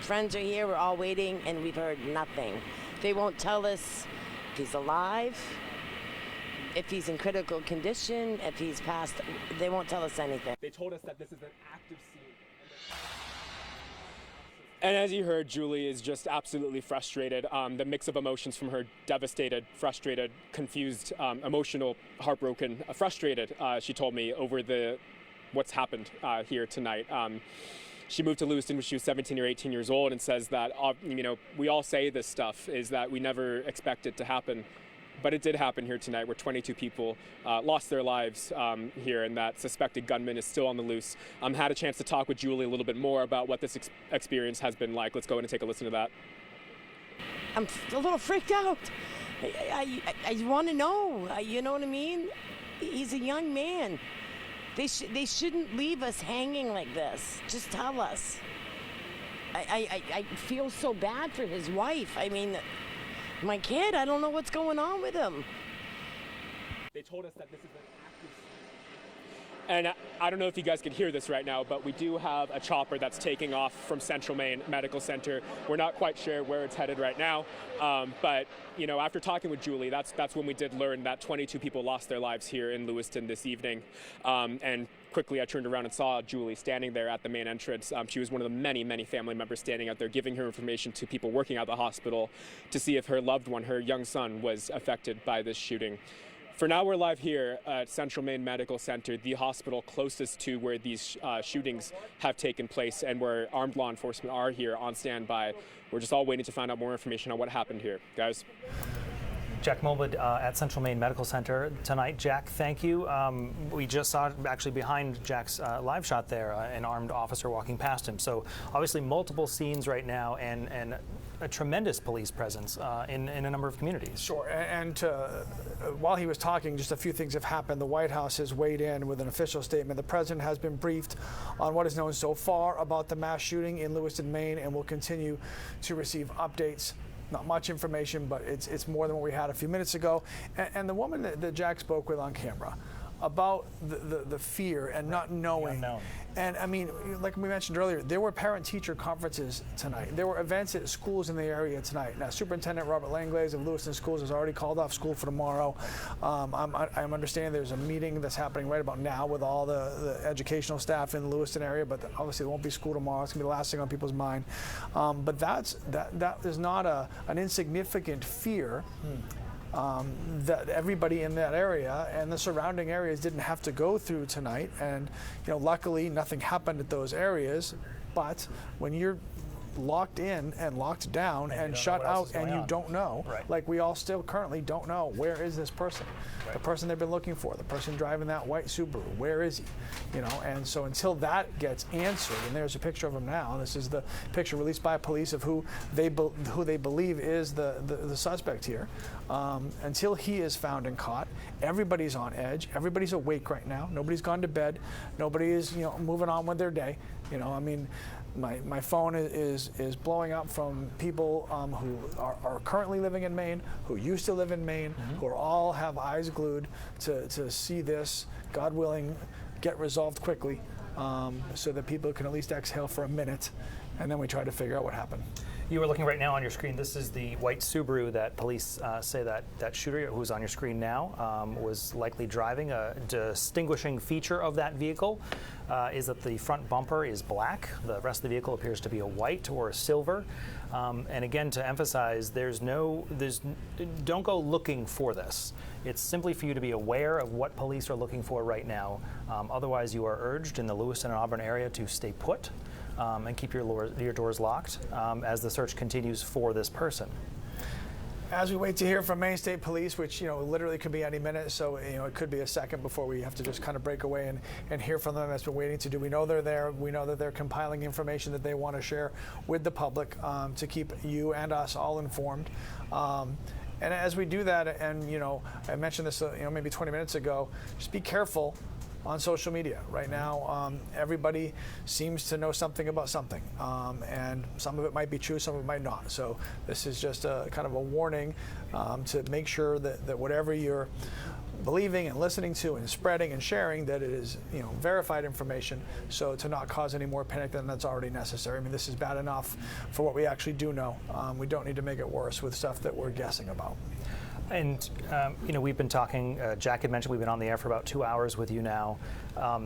Friends are here, we're all waiting, and we've heard nothing. They won't tell us if he's alive, if he's in critical condition, if he's passed. They won't tell us anything. They told us that this is an active scene. And as you heard, Julie is just absolutely frustrated. The mix of emotions from her: devastated, frustrated, confused, emotional, heartbroken, frustrated, she told me, over what's happened here tonight. She moved to Lewiston when she was 17 or 18 years old and says that, you know, we all say this stuff, is that we never expect it to happen. But it did happen here tonight, where 22 people lost their lives here, and that suspected gunman is still on the loose. Had a chance to talk with Julie a little bit more about what this experience has been like. Let's go in and take a listen to that. I'm a little freaked out. I want to know. You know what I mean? He's a young man. They shouldn't leave us hanging like this. Just tell us. I feel so bad for his wife. I mean, my kid, I don't know what's going on with him. They told us that this is an active scene. And I don't know if you guys can hear this right now, but we do have a chopper that's taking off from Central Maine Medical Center. We're not quite sure where it's headed right now, but you know, after talking with Julie, that's when we did learn that 22 people lost their lives here in Lewiston this evening. And quickly, I turned around and saw Julie standing there at the main entrance. She was one of the many family members standing out there, giving her information to people working at the hospital to see if her loved one, her young son, was affected by this shooting. For now, we're live here at Central Maine Medical Center, the hospital closest to where these shootings have taken place and where armed law enforcement are here on standby. We're just all waiting to find out more information on what happened here. Guys? Jack Mulwood at Central Maine Medical Center tonight. Jack, thank you. We just saw actually behind Jack's live shot there, an armed officer walking past him. So obviously multiple scenes right now and a tremendous police presence in a number of communities. Sure, and while he was talking, just a few things have happened. The White House has weighed in with an official statement. The president has been briefed on what is known so far about the mass shooting in Lewiston, Maine, and will continue to receive updates. Not much information, but it's more than what we had a few minutes ago. And the woman that Jack spoke with on camera about the fear and not knowing. And I mean, like we mentioned earlier, there were parent-teacher conferences tonight. There were events at schools in the area tonight. Now, Superintendent Robert Langlaise of Lewiston Schools has already called off school for tomorrow. I'm understanding there's a meeting that's happening right about now with all the educational staff in the Lewiston area, but obviously there won't be school tomorrow. It's going to be the last thing on people's mind. But that is not an insignificant fear. That everybody in that area and the surrounding areas didn't have to go through tonight. And luckily nothing happened at those areas. But when you're locked in and locked down and shut out and you don't know, like we all still currently don't know, where is this person? The person they've been looking for, the person driving that white Subaru, where is he? And so until that gets answered, and there's a picture of him now, this is the picture released by police of who they believe is the suspect here. Until he is found and caught, everybody's on edge, everybody's awake right now, nobody's gone to bed, nobody is moving on with their day. I mean, my phone is blowing up from people who are currently living in Maine, who used to live in Maine, who all have eyes glued to see this, God willing, get resolved quickly, so that people can at least exhale for a minute, and then we try to figure out what happened. You are looking right now on your screen. This is the white Subaru that police say that shooter, who's on your screen now, was likely driving. A distinguishing feature of that vehicle is that the front bumper is black. The rest of the vehicle appears to be a white or a silver. And again, to emphasize, don't go looking for this. It's simply for you to be aware of what police are looking for right now. Otherwise, you are urged in the Lewiston and Auburn area to stay put. And keep your doors locked as the search continues for this person. As we wait to hear from Maine State Police, which literally could be any minute, so it could be a second before we have to just kind of break away and hear from them, as we're waiting to do. We know they're there. We know that they're compiling information that they want to share with the public to keep you and us all informed. And as we do that, and I mentioned this maybe 20 minutes ago, just be careful on social media. Right now, everybody seems to know something about something, and some of it might be true, some of it might not. So this is just a kind of a warning to make sure that whatever you're believing and listening to and spreading and sharing, that it is verified information, so to not cause any more panic than that's already necessary. I mean, this is bad enough for what we actually do know. We don't need to make it worse with stuff that we're guessing about. And, we've been talking, Jack had mentioned we've been on the air for about 2 hours with you now.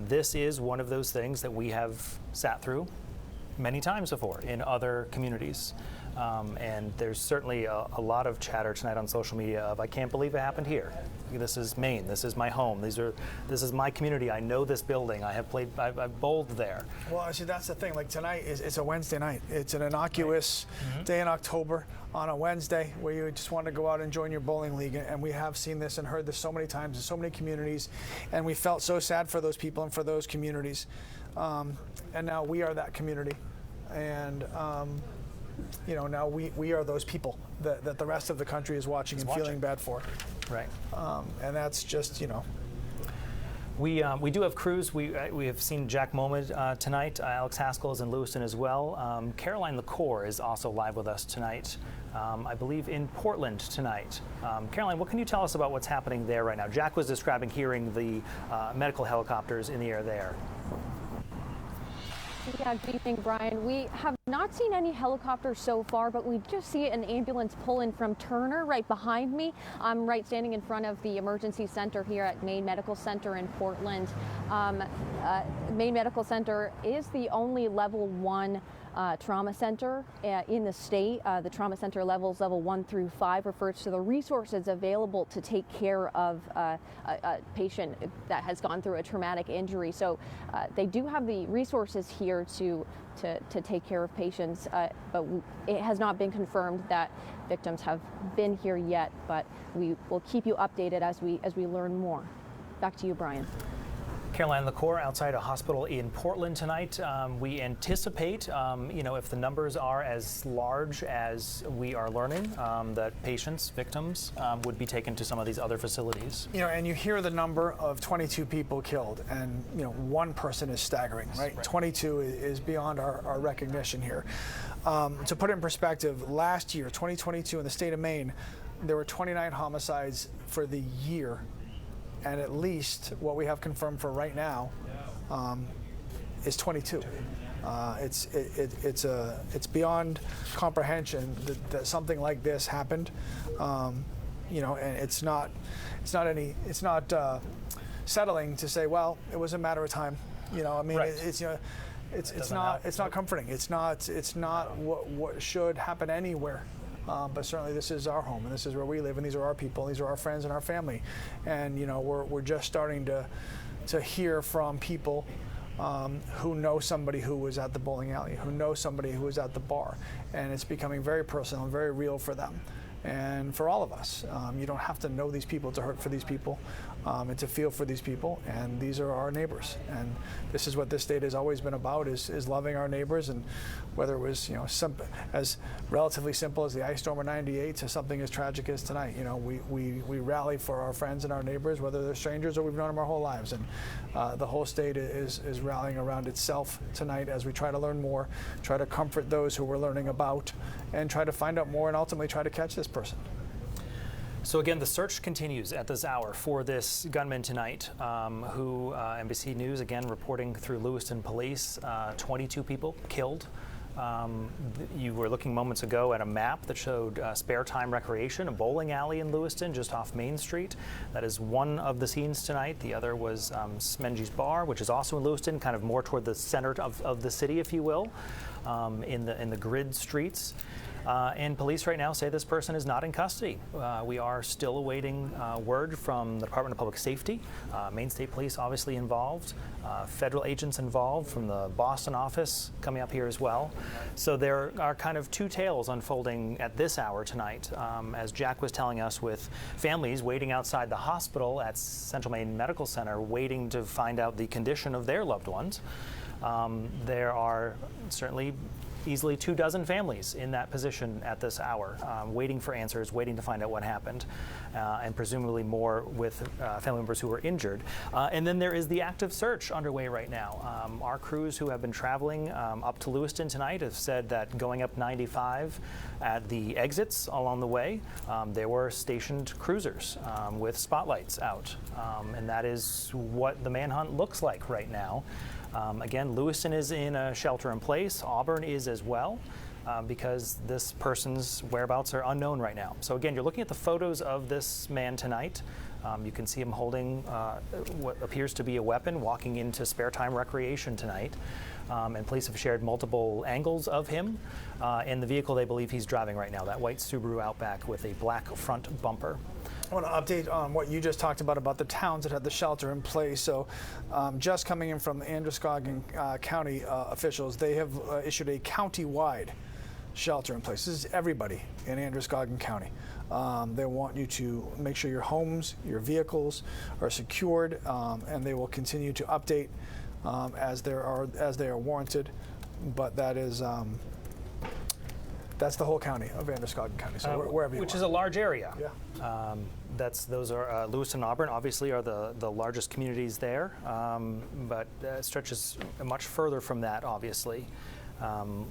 This is one of those things that we have sat through many times before in other communities. And there's certainly a lot of chatter tonight on social media of, I can't believe it happened here. This is Maine. This is my home. This is my community. I know this building. I've bowled there. Well, see, that's the thing. Like tonight, it's a Wednesday night. It's an innocuous day in October on a Wednesday where you just want to go out and join your bowling league. And we have seen this and heard this so many times in so many communities. And we felt so sad for those people and for those communities. And now we are that community. And now we are those people that the rest of the country is watching and feeling bad for. Right. And that's just, We do have crews. We have seen Jack Mohammed tonight. Alex Haskell is in Lewiston as well. Caroline LaCour is also live with us tonight, I believe in Portland tonight. Caroline, what can you tell us about what's happening there right now? Jack was describing hearing the medical helicopters in the air there. Yeah, good evening, Brian. We have not seen any helicopters so far, but we just see an ambulance pull in from Turner right behind me. I'm right standing in front of the emergency center here at Maine Medical Center in Portland. Maine Medical Center is the only level 1 trauma center in the state. The trauma center levels, level 1 through 5, refers to the resources available to take care of a patient that has gone through a traumatic injury. So they do have the resources here to take care of patients, but it has not been confirmed that victims have been here yet. But we will keep you updated as we learn more. Back to you, Brian. Caroline LaCour outside a hospital in Portland tonight. We anticipate, if the numbers are as large as we are learning, that patients, victims, would be taken to some of these other facilities. And you hear the number of 22 people killed, and one person is staggering, right? 22 is beyond our recognition here. To put it in perspective, last year, 2022, in the state of Maine, there were 29 homicides for the year. And at least what we have confirmed for right now is 22. It's beyond comprehension that something like this happened. And it's not settling to say, well, it was a matter of time. Right. It's not comforting. It's not what should happen anywhere. But certainly this is our home, and this is where we live, and these are our people, and these are our friends and our family. And we're just starting to hear from people who know somebody who was at the bowling alley, who know somebody who was at the bar, and it's becoming very personal and very real for them. And for all of us, you don't have to know these people to hurt for these people, and to feel for these people. And these are our neighbors. And this is what this state has always been about: is loving our neighbors. And whether it was as relatively simple as the ice storm of '98 to something as tragic as tonight, we rally for our friends and our neighbors, whether they're strangers or we've known them our whole lives. And the whole state is rallying around itself tonight as we try to learn more, try to comfort those who we're learning about, and try to find out more, and ultimately try to catch this person. So again, the search continues at this hour for this gunman tonight, who NBC News again reporting through Lewiston Police, 22 people killed. You were looking moments ago at a map that showed Spare Time Recreation, a bowling alley in Lewiston just off Main Street. That is one of the scenes tonight. The other was Smenji's Bar, which is also in Lewiston, kind of more toward the center of the city, if you will, in the grid streets. And police right now say this person is not in custody. We are still awaiting word from the Department of Public Safety. Maine State Police obviously involved, federal agents involved from the Boston office coming up here as well. So there are kind of two tales unfolding at this hour tonight, as Jack was telling us, with families waiting outside the hospital at Central Maine Medical Center waiting to find out the condition of their loved ones. There are certainly easily 24 families in that position at this hour, waiting for answers, waiting to find out what happened, and presumably more with family members who were injured. And then there is the active search underway right now. Our crews who have been traveling up to Lewiston tonight have said that going up 95 at the exits along the way, there were stationed cruisers with spotlights out. And that is what the manhunt looks like right now. Again, Lewiston is in a shelter in place. Auburn is as well, because this person's whereabouts are unknown right now. So again, you're looking at the photos of this man tonight. You can see him holding what appears to be a weapon, walking into Spare Time Recreation tonight. And police have shared multiple angles of him and the vehicle they believe he's driving right now, that white Subaru Outback with a black front bumper. I want to update on what you just talked about the towns that had the shelter in place. So just coming in from the Androscoggin County officials, they have issued a county-wide shelter in place. This is everybody in Androscoggin County. They want you to make sure your homes, your vehicles are secured, and they will continue to update as they are warranted. But that is That's the whole county of Androscoggin County, so wherever you which are. is a large area. Yeah. Those are Lewiston and Auburn, obviously, are the largest communities there, but it stretches much further from that, obviously.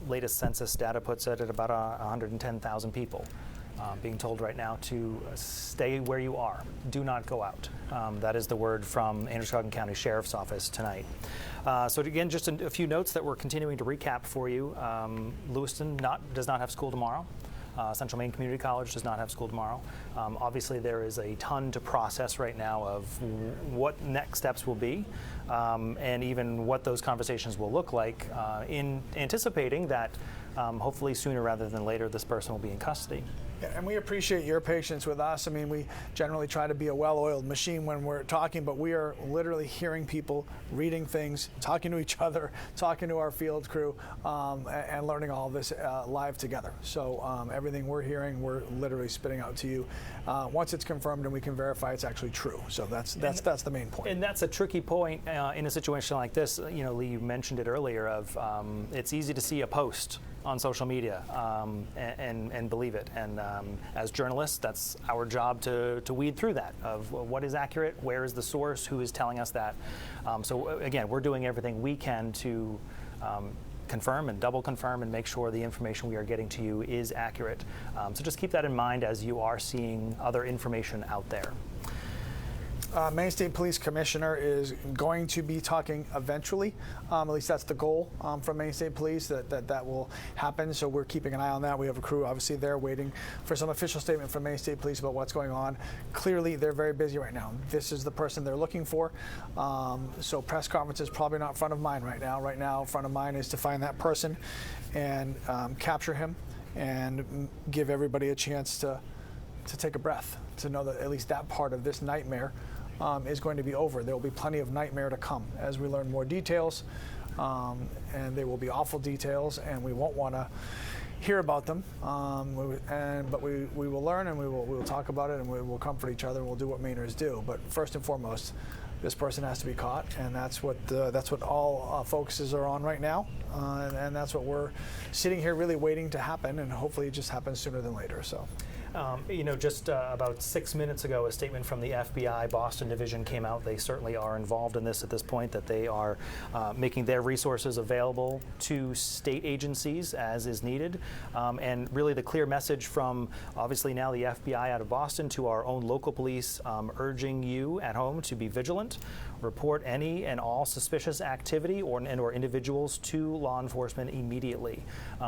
Latest census data puts it at about 110,000 people. Being told right now to stay where you are. Do not go out. That is the word from Androscoggin County Sheriff's Office tonight. So again, just a few notes that we're continuing to recap for you. Lewiston does not have school tomorrow. Central Maine Community College does not have school tomorrow. Obviously, there is a ton to process right now of what next steps will be, and even what those conversations will look like, in anticipating that hopefully sooner rather than later this person will be in custody. Yeah, and we appreciate your patience with us. I mean, we generally try to be a well-oiled machine when we're talking, but we are literally hearing people, reading things, talking to each other, talking to our field crew, and learning all of this live together. So everything we're hearing, we're literally spitting out to you. Once it's confirmed and we can verify it's actually true. So that's the main point. And that's a tricky point in a situation like this. You know, Lee, you mentioned it earlier. Of it's easy to see a post on social media and believe it. And as journalists, that's our job to weed through that of what is accurate, where is the source, who is telling us that. So again, we're doing everything we can to confirm and double confirm and make sure the information we are getting to you is accurate. So just keep that in mind as you are seeing other information out there. Maine State Police Commissioner is going to be talking eventually. At least that's the goal from Maine State Police, that will happen. So we're keeping an eye on that. We have a crew obviously there waiting for some official statement from Maine State Police about what's going on. Clearly, they're very busy right now. This is the person they're looking for. So press conference is probably not front of mind right now. Right now, front of mind is to find that person and capture him and give everybody a chance to take a breath, to know that at least that part of this nightmare is going to be over. There will be plenty of nightmare to come as we learn more details, and they will be awful details, and we won't want to hear about them. But we will learn, and we will talk about it, and we will comfort each other, and we'll do what Mainers do. But first and foremost, this person has to be caught, and that's what all focuses are on right now, and that's what we're sitting here really waiting to happen, and hopefully it just happens sooner than later. So. You know, just about 6 minutes ago, a statement from the FBI Boston Division came out. They certainly are involved in this at this point, that they are making their resources available to state agencies as is needed. And really the clear message from, obviously now the FBI out of Boston, to our own local police, urging you at home to be vigilant, report any and all suspicious activity or individuals to law enforcement immediately.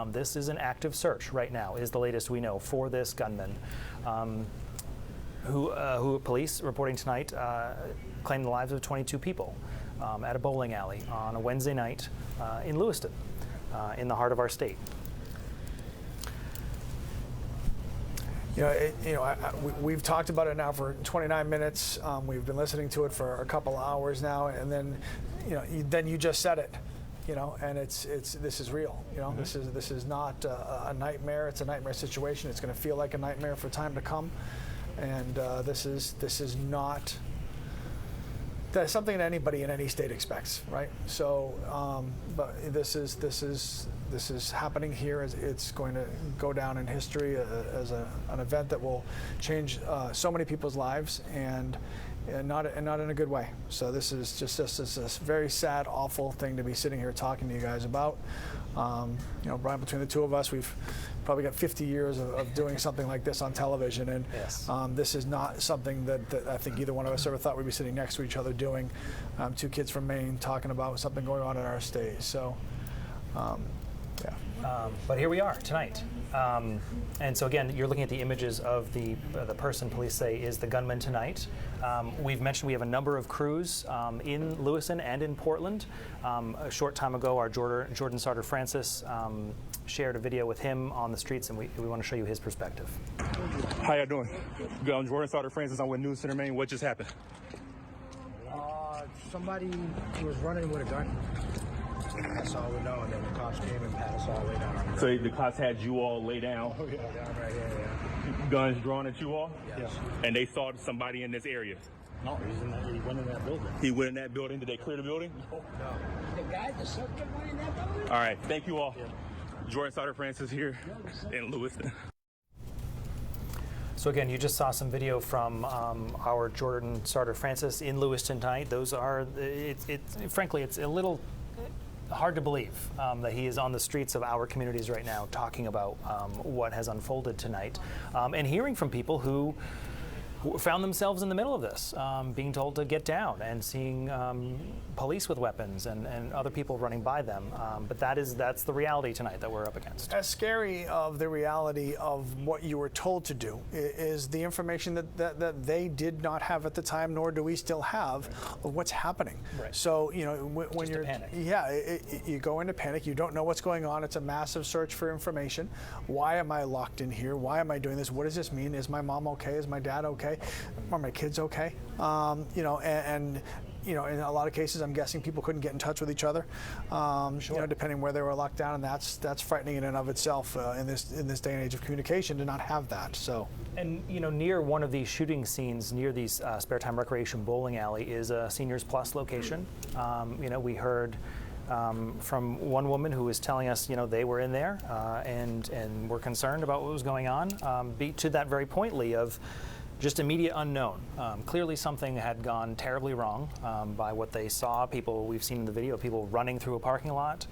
This is an active search right now, is the latest we know, for this gunman. Who police reporting tonight claimed the lives of 22 people at a bowling alley on a Wednesday night in Lewiston, in the heart of our state. We've talked about it now for 29 minutes. We've been listening to it for a couple of hours now, and then, then you just said it. And this is real. This is not a nightmare. It's a nightmare situation. It's going to feel like a nightmare for time to come, and this is not. That's something that anybody in any state expects, right? So, but this is happening here. It's going to go down in history as an event that will change so many people's lives, and not in a good way. So this is just a very sad, awful thing to be sitting here talking to you guys about. Brian, between the two of us, we've probably got 50 years of doing something like this on television, and yes. This is not something that I think either one of us ever thought we'd be sitting next to each other doing. Two kids from Maine talking about something going on in our state. So, yeah. But here we are tonight. And so again, you're looking at the images of the person police say is the gunman tonight. We've mentioned we have a number of crews in Lewiston and in Portland. A short time ago, our Jordan Sarter Francis shared a video with him on the streets, and we want to show you his perspective. How y'all doing? Good. I'm Jordan Sarter Francis. I'm with News Center Maine. What just happened? Somebody was running with a gun. That's all we know, and then the cops came and pat us all lay down. So the cops had you all lay down? Oh, yeah, down right here, yeah. Guns drawn at you all? Yes. And they saw somebody in this area? No, he went in that building. He went in that building? Did they clear the building? No. The guy, the subject went in that building? All right, thank you all. Yeah. Jordan Sauter Francis here in Lewiston. So again, you just saw some video from our Jordan Sauter Francis in Lewiston tonight. Those are, frankly, it's a little hard to believe that he is on the streets of our communities right now talking about what has unfolded tonight, and hearing from people who found themselves in the middle of this, being told to get down, and seeing police with weapons and other people running by them. But that's the reality tonight that we're up against. As scary of the reality of what you were told to do is the information that they did not have at the time, nor do we still have, of what's happening. Right. So, you know, when Just you're a panic. Yeah, you go into panic. You don't know what's going on. It's a massive search for information. Why am I locked in here? Why am I doing this? What does this mean? Is my mom okay? Is my dad okay? Are my kids okay? You know, and you know, in a lot of cases, I'm guessing people couldn't get in touch with each other. Sure. You know, depending where they were locked down, and that's frightening in and of itself in this day and age of communication to not have that. So. And you know, near one of these shooting scenes, near these spare time recreation bowling alley, is a Seniors Plus location. You know, we heard from one woman who was telling us, you know, they were in there and were concerned about what was going on. To that very point, Lee, of just immediate unknown. Clearly something had gone terribly wrong by what they saw. People we've seen in the video, people running through a parking lot.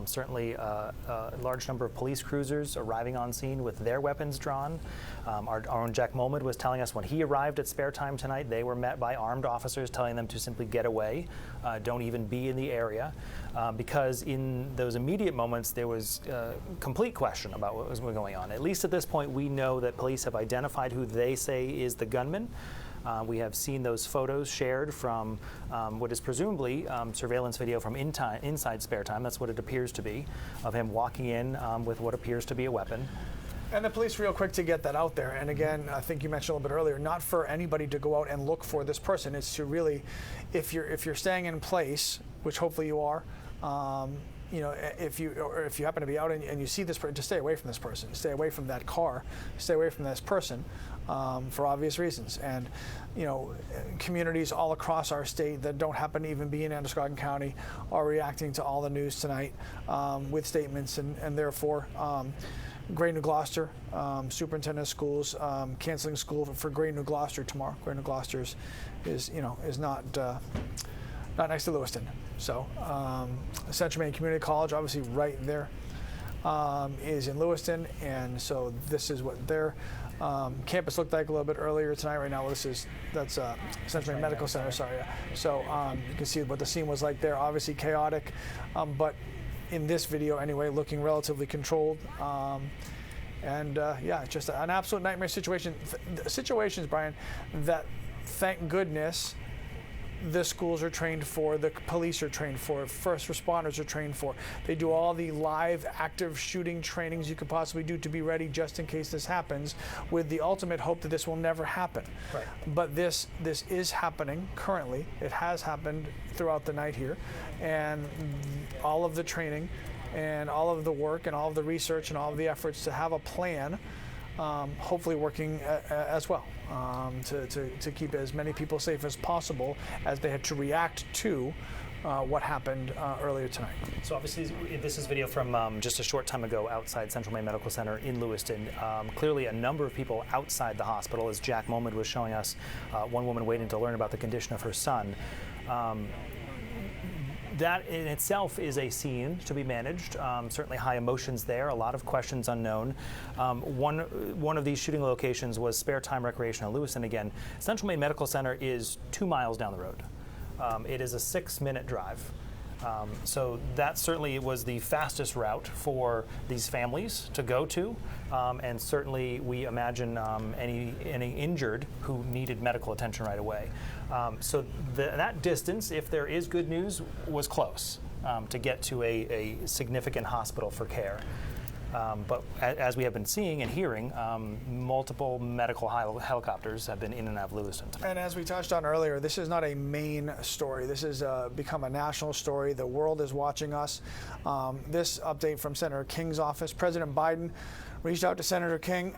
Certainly a large number of police cruisers arriving on scene with their weapons drawn. Our own Jack Molmud was telling us when he arrived at Spare Time tonight, they were met by armed officers telling them to simply get away, don't even be in the area, because in those immediate moments there was complete question about what was going on. At least at this point, we know that police have identified who they say is the gunman. We have seen those photos shared from what is presumably surveillance video from inside Spare Time. That's what it appears to be, of him walking in with what appears to be a weapon. And the police real quick to get that out there. And again, I think you mentioned a little bit earlier, not for anybody to go out and look for this person. It's to really, if you're staying in place, which hopefully you are, you know, if you happen to be out and you see this person, to stay away from this person, stay away from that car, stay away from this person, for obvious reasons. And you know, communities all across our state that don't happen to even be in Androscoggin County are reacting to all the news tonight with statements, and therefore. Great New Gloucester, superintendent of schools, canceling school for Great New Gloucester tomorrow. Great New Gloucester is not next to Lewiston. So Central Maine Community College, obviously right there, is in Lewiston, and so this is what their campus looked like a little bit earlier tonight. Right now, that's Central Maine Medical Center. Sorry. So you can see what the scene was like there. Obviously chaotic, but in this video anyway, looking relatively controlled. Yeah, just an absolute nightmare situation. Situations, Brian, that thank goodness the schools are trained for, the police are trained for, first responders are trained for. They do all the live active shooting trainings you could possibly do to be ready just in case this happens, with the ultimate hope that this will never happen. Right. But this is happening currently. It has happened throughout the night here, and all of the training and all of the work and all of the research and all of the efforts to have a plan, hopefully working as well, to keep as many people safe as possible as they had to react to what happened earlier tonight. So obviously this is video from just a short time ago outside Central Maine Medical Center in Lewiston. Clearly a number of people outside the hospital, as Jack Molmud was showing us, one woman waiting to learn about the condition of her son. That in itself is a scene to be managed. Certainly high emotions there, a lot of questions unknown. One of these shooting locations was Spare Time Recreation in Lewiston. Again, Central Maine Medical Center is 2 miles down the road. It is a 6-minute drive. So that certainly was the fastest route for these families to go to, and certainly we imagine any injured who needed medical attention right away. So that distance, if there is good news, was close to get to a significant hospital for care. But as we have been seeing and hearing, multiple medical helicopters have been in and out of Lewiston tonight. And as we touched on earlier, this is not a Maine story. This has become a national story. The world is watching us. This update from Senator King's office: President Biden reached out to Senator King,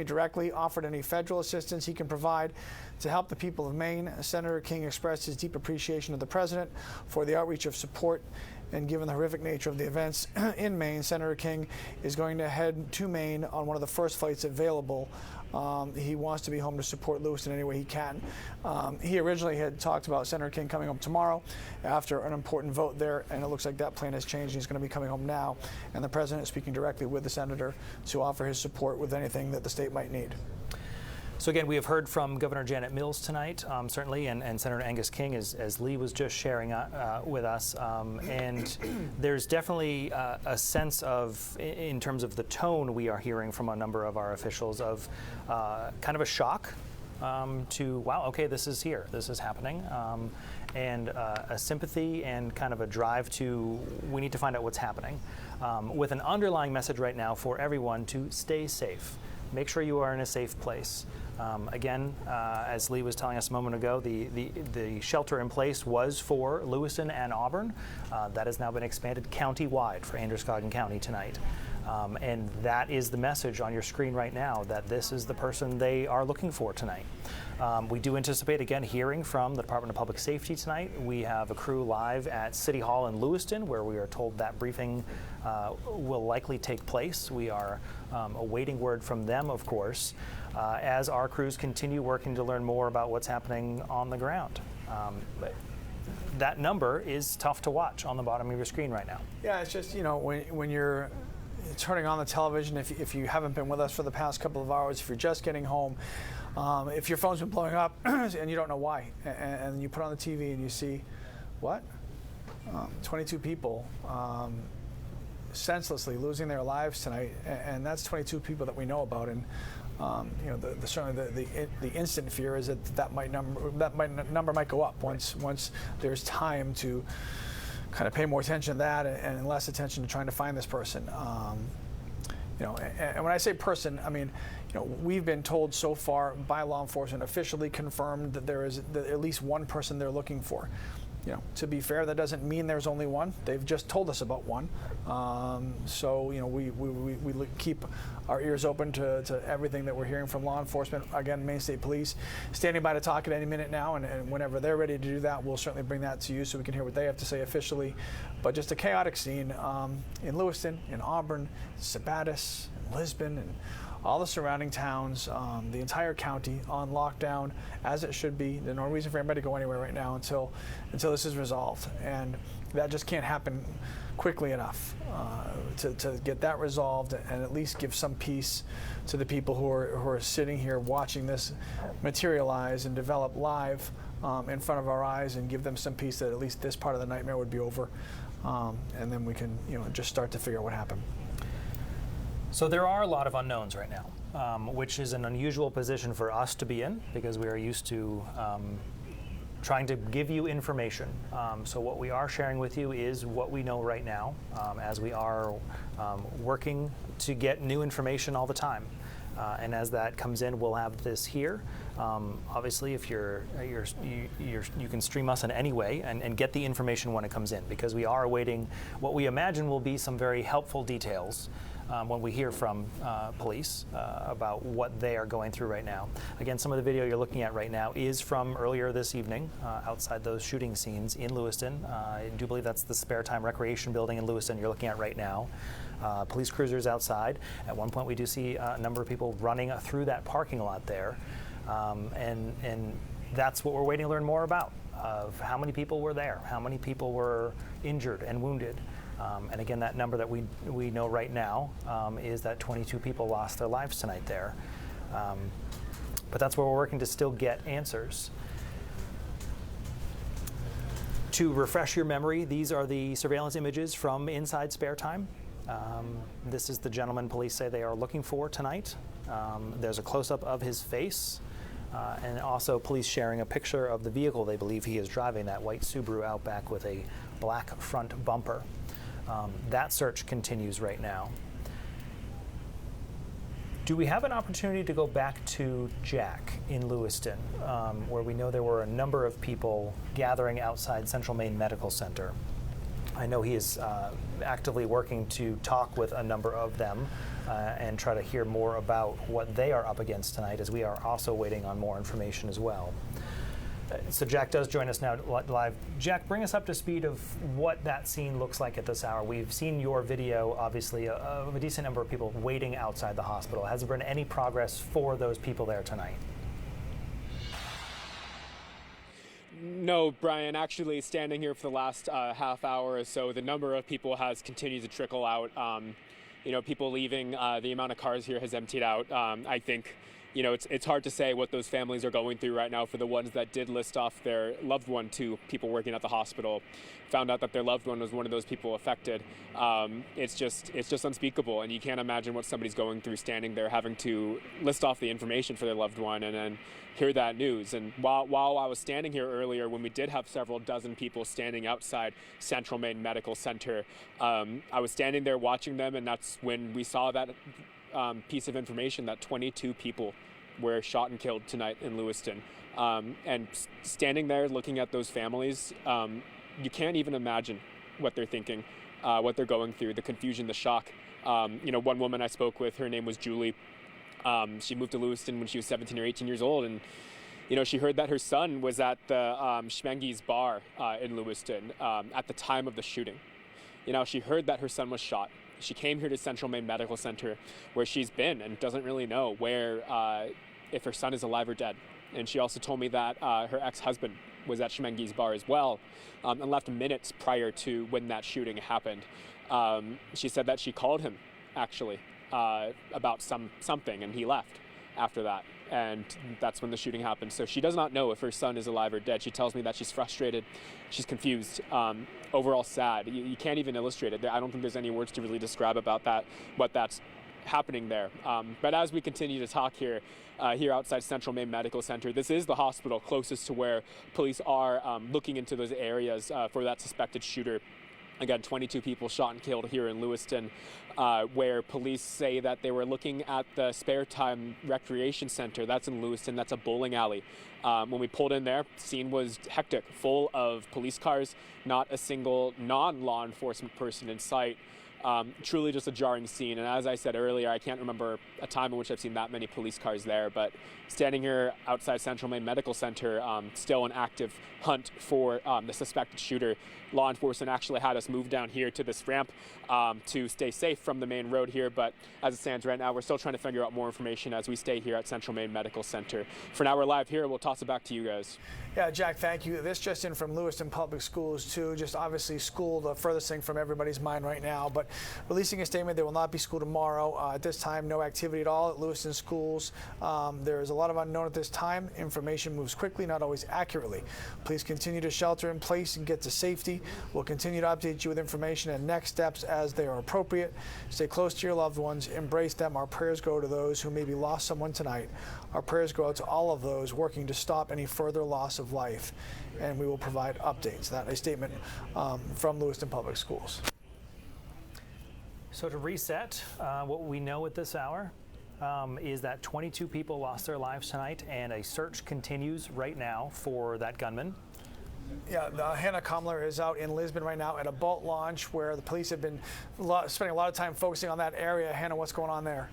directly, offered any federal assistance he can provide to help the people of Maine. Senator King expressed his deep appreciation of the president for the outreach of support And given the horrific nature of the events in Maine, Senator King is going to head to Maine on one of the first flights available. He wants to be home to support Lewiston any way he can. He originally had talked about Senator King coming home tomorrow after an important vote there, and it looks like that plan has changed. He's going to be coming home now, and the president is speaking directly with the senator to offer his support with anything that the state might need. So again, we have heard from Governor Janet Mills tonight, certainly, and Senator Angus King, as Lee was just sharing with us. And there's definitely a sense of, in terms of the tone we are hearing from a number of our officials, of kind of a shock to, wow, okay, this is here, this is happening, and a sympathy and kind of a drive to, we need to find out what's happening, with an underlying message right now for everyone to stay safe. Make sure you are in a safe place. Again, as Lee was telling us a moment ago, the shelter in place was for Lewiston and Auburn. That has now been expanded county-wide for Androscoggin County tonight. And that is the message on your screen right now, that this is the person they are looking for tonight. We do anticipate, again, hearing from the Department of Public Safety tonight. We have a crew live at City Hall in Lewiston, where we are told that briefing will likely take place. We are awaiting word from them, of course, as our crews continue working to learn more about what's happening on the ground. That number is tough to watch on the bottom of your screen right now. Yeah, it's just, you know, when you're turning on the television, if you haven't been with us for the past couple of hours, if you're just getting home, if your phone's been blowing up and you don't know why, and you put on the TV and you see, what? 22 people senselessly losing their lives tonight, and that's 22 people that we know about. And you know, certainly the instant fear is that number might go up once there's time to kind of pay more attention to that and less attention to trying to find this person. You know, and when I say person, I mean, you know, we've been told so far by law enforcement, officially confirmed, that there is at least one person they're looking for. You know, to be fair, that doesn't mean there's only one. They've just told us about one. So, you know, we keep our ears open to everything that we're hearing from law enforcement. Again, Maine State Police standing by to talk at any minute now, and whenever they're ready to do that, we'll certainly bring that to you so we can hear what they have to say officially. But just a chaotic scene in Lewiston, in Auburn, Sabatis, in Lisbon, and all the surrounding towns, the entire county on lockdown, as it should be. There's no reason for anybody to go anywhere right now until this is resolved, and that just can't happen quickly enough to get that resolved and at least give some peace to the people who are sitting here watching this materialize and develop live in front of our eyes, and give them some peace that at least this part of the nightmare would be over, and then we can, you know, just start to figure out what happened. So there are a lot of unknowns right now, which is an unusual position for us to be in, because we are used to trying to give you information. So what we are sharing with you is what we know right now, as we are working to get new information all the time. And as that comes in, we'll have this here. Obviously, if you can stream us in any way and get the information when it comes in, because we are awaiting what we imagine will be some very helpful details when we hear from police about what they are going through right now. Again, some of the video you're looking at right now is from earlier this evening outside those shooting scenes in Lewiston. I do believe that's the Spare Time Recreation Building in Lewiston you're looking at right now. Police cruisers outside. At one point we do see a number of people running through that parking lot there. And that's what we're waiting to learn more about, of how many people were there, how many people were injured and wounded. And again, that number that we know right now is that 22 people lost their lives tonight there. But that's where we're working to still get answers. To refresh your memory, these are the surveillance images from inside Spare Time. This is the gentleman police say they are looking for tonight. There's a close-up of his face, and also police sharing a picture of the vehicle they believe he is driving, that white Subaru Outback with a black front bumper. That search continues right now. Do we have an opportunity to go back to Jack in Lewiston, where we know there were a number of people gathering outside Central Maine Medical Center? I know he is actively working to talk with a number of them and try to hear more about what they are up against tonight, as we are also waiting on more information as well. So Jack does join us now live. Jack, bring us up to speed of what that scene looks like at this hour. We've seen your video, obviously, of a decent number of people waiting outside the hospital. Has there been any progress for those people there tonight? No, Brian, actually standing here for the last half hour or so, the number of people has continued to trickle out. People leaving, the amount of cars here has emptied out. I think, it's hard to say what those families are going through right now for the ones that did list off their loved one to people working at the hospital, found out that their loved one was one of those people affected. It's just unspeakable, and you can't imagine what somebody's going through standing there having to list off the information for their loved one and then hear that news. And while I was standing here earlier, when we did have several dozen people standing outside Central Maine Medical Center, I was standing there watching them, and that's when we saw that piece of information that 22 people were shot and killed tonight in Lewiston. And standing there looking at those families, you can't even imagine what they're thinking, what they're going through, the confusion, the shock. One woman I spoke with, her name was Julie. She moved to Lewiston when she was 17 or 18 years old, and she heard that her son was at the Schmenge's bar in Lewiston at the time of the shooting. She heard that her son was shot. She came here to Central Maine Medical Center, where she's been, and doesn't really know where, if her son is alive or dead. And she also told me that her ex-husband was at Schmenge's bar as well, and left minutes prior to when that shooting happened. She said that she called him, actually, about something, and he left after that. And that's when the shooting happened. So she does not know if her son is alive or dead. She tells me that she's frustrated, she's confused, overall sad. You can't even illustrate it. I don't think there's any words to really describe about that, what that's happening there. But as we continue to talk here outside Central Maine Medical Center, this is the hospital closest to where police are looking into those areas for that suspected shooter. Again, 22 people shot and killed here in Lewiston, where police say that they were looking at the Spare Time Recreation Center. That's in Lewiston. That's a bowling alley. When we pulled in there, the scene was hectic, full of police cars, not a single non-law enforcement person in sight. Truly just a jarring scene. And as I said earlier, I can't remember a time in which I've seen that many police cars there, but standing here outside Central Maine Medical Center, still an active hunt for the suspected shooter. Law enforcement actually had us move down here to this ramp to stay safe from the main road here, but as it stands right now, we're still trying to figure out more information as we stay here at Central Maine Medical Center. For now, we're live here. We'll toss it back to you guys. Yeah, Jack, thank you. This just in from Lewiston Public Schools, too. Just obviously school, the furthest thing from everybody's mind right now, but releasing a statement, there will not be school tomorrow. At this time, no activity at all at Lewiston schools. There is a lot of unknown at this time. Information moves quickly, not always accurately. Please continue to shelter in place and get to safety. We'll continue to update you with information and next steps as they are appropriate. Stay close to your loved ones. Embrace them. Our prayers go to those who maybe lost someone tonight. Our prayers go out to all of those working to stop any further loss of life. And we will provide updates. That is a statement from Lewiston Public Schools. So to reset, what we know at this hour is that 22 people lost their lives tonight, and a search continues right now for that gunman. Yeah, Hannah Kumler is out in Lisbon right now at a boat launch where the police have been spending a lot of time focusing on that area. Hannah, what's going on there?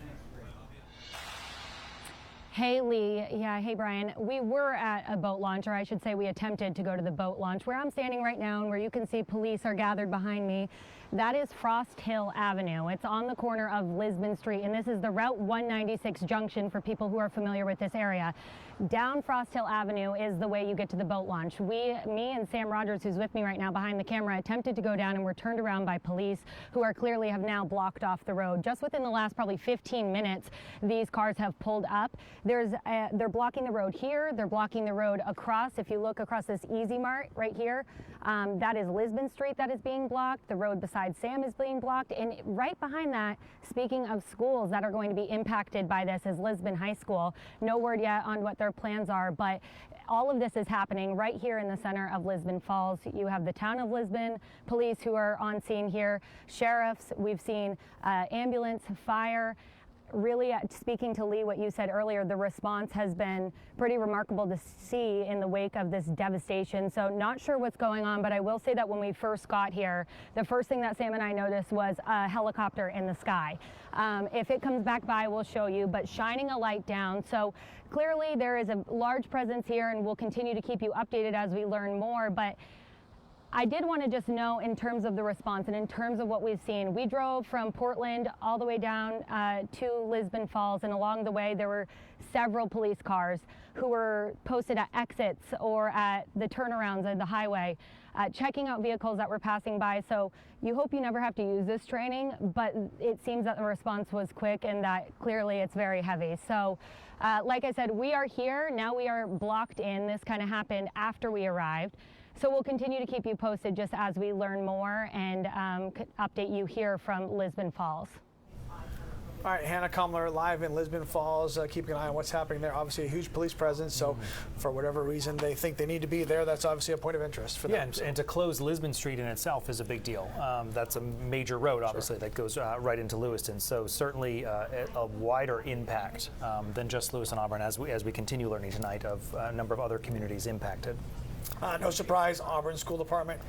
Hey, Lee. Yeah, hey, Brian. We were at a boat launch, or I should say we attempted to go to the boat launch, where I'm standing right now and where you can see police are gathered behind me. That is Frost Hill Avenue. It's on the corner of Lisbon Street, and this is the Route 196 junction for people who are familiar with this area. Down Frost Hill Avenue is the way you get to the boat launch. Me and Sam Rogers, who's with me right now behind the camera, attempted to go down and were turned around by police who are clearly have now blocked off the road. Just within the last probably 15 minutes, these cars have pulled up. They're blocking the road here. They're blocking the road across. If you look across this Easy Mart right here, that is Lisbon Street that is being blocked. The road beside Sam is being blocked. And right behind that, speaking of schools that are going to be impacted by this, is Lisbon High School. No word yet on what their plans are, but all of this is happening right here in the center of Lisbon Falls. You have the town of Lisbon police who are on scene here, sheriffs, we've seen ambulance, fire. really, speaking to Lee, what you said earlier, the response has been pretty remarkable to see in the wake of this devastation. So not sure what's going on, but I will say that when we first got here, the first thing that Sam and I noticed was a helicopter in the sky. If it comes back by, we'll show you, but shining a light down. So clearly there is a large presence here, and we'll continue to keep you updated as we learn more. But I did want to just know, in terms of the response and in terms of what we've seen, we drove from Portland all the way down to Lisbon Falls, and along the way there were several police cars who were posted at exits or at the turnarounds of the highway, checking out vehicles that were passing by. So you hope you never have to use this training, but it seems that the response was quick and that clearly it's very heavy. So like I said, we are here. Now we are blocked in. This kind of happened after we arrived. So we'll continue to keep you posted just as we learn more and update you here from Lisbon Falls. All right, Hannah Kumler live in Lisbon Falls, keeping an eye on what's happening there. Obviously a huge police presence, so for whatever reason they think they need to be there, that's obviously a point of interest for them. And to close Lisbon Street in itself is a big deal. That's a major road, obviously, that goes right into Lewiston. So certainly a wider impact than just Lewiston Auburn as we continue learning tonight of a number of other communities impacted. No surprise, Auburn School Department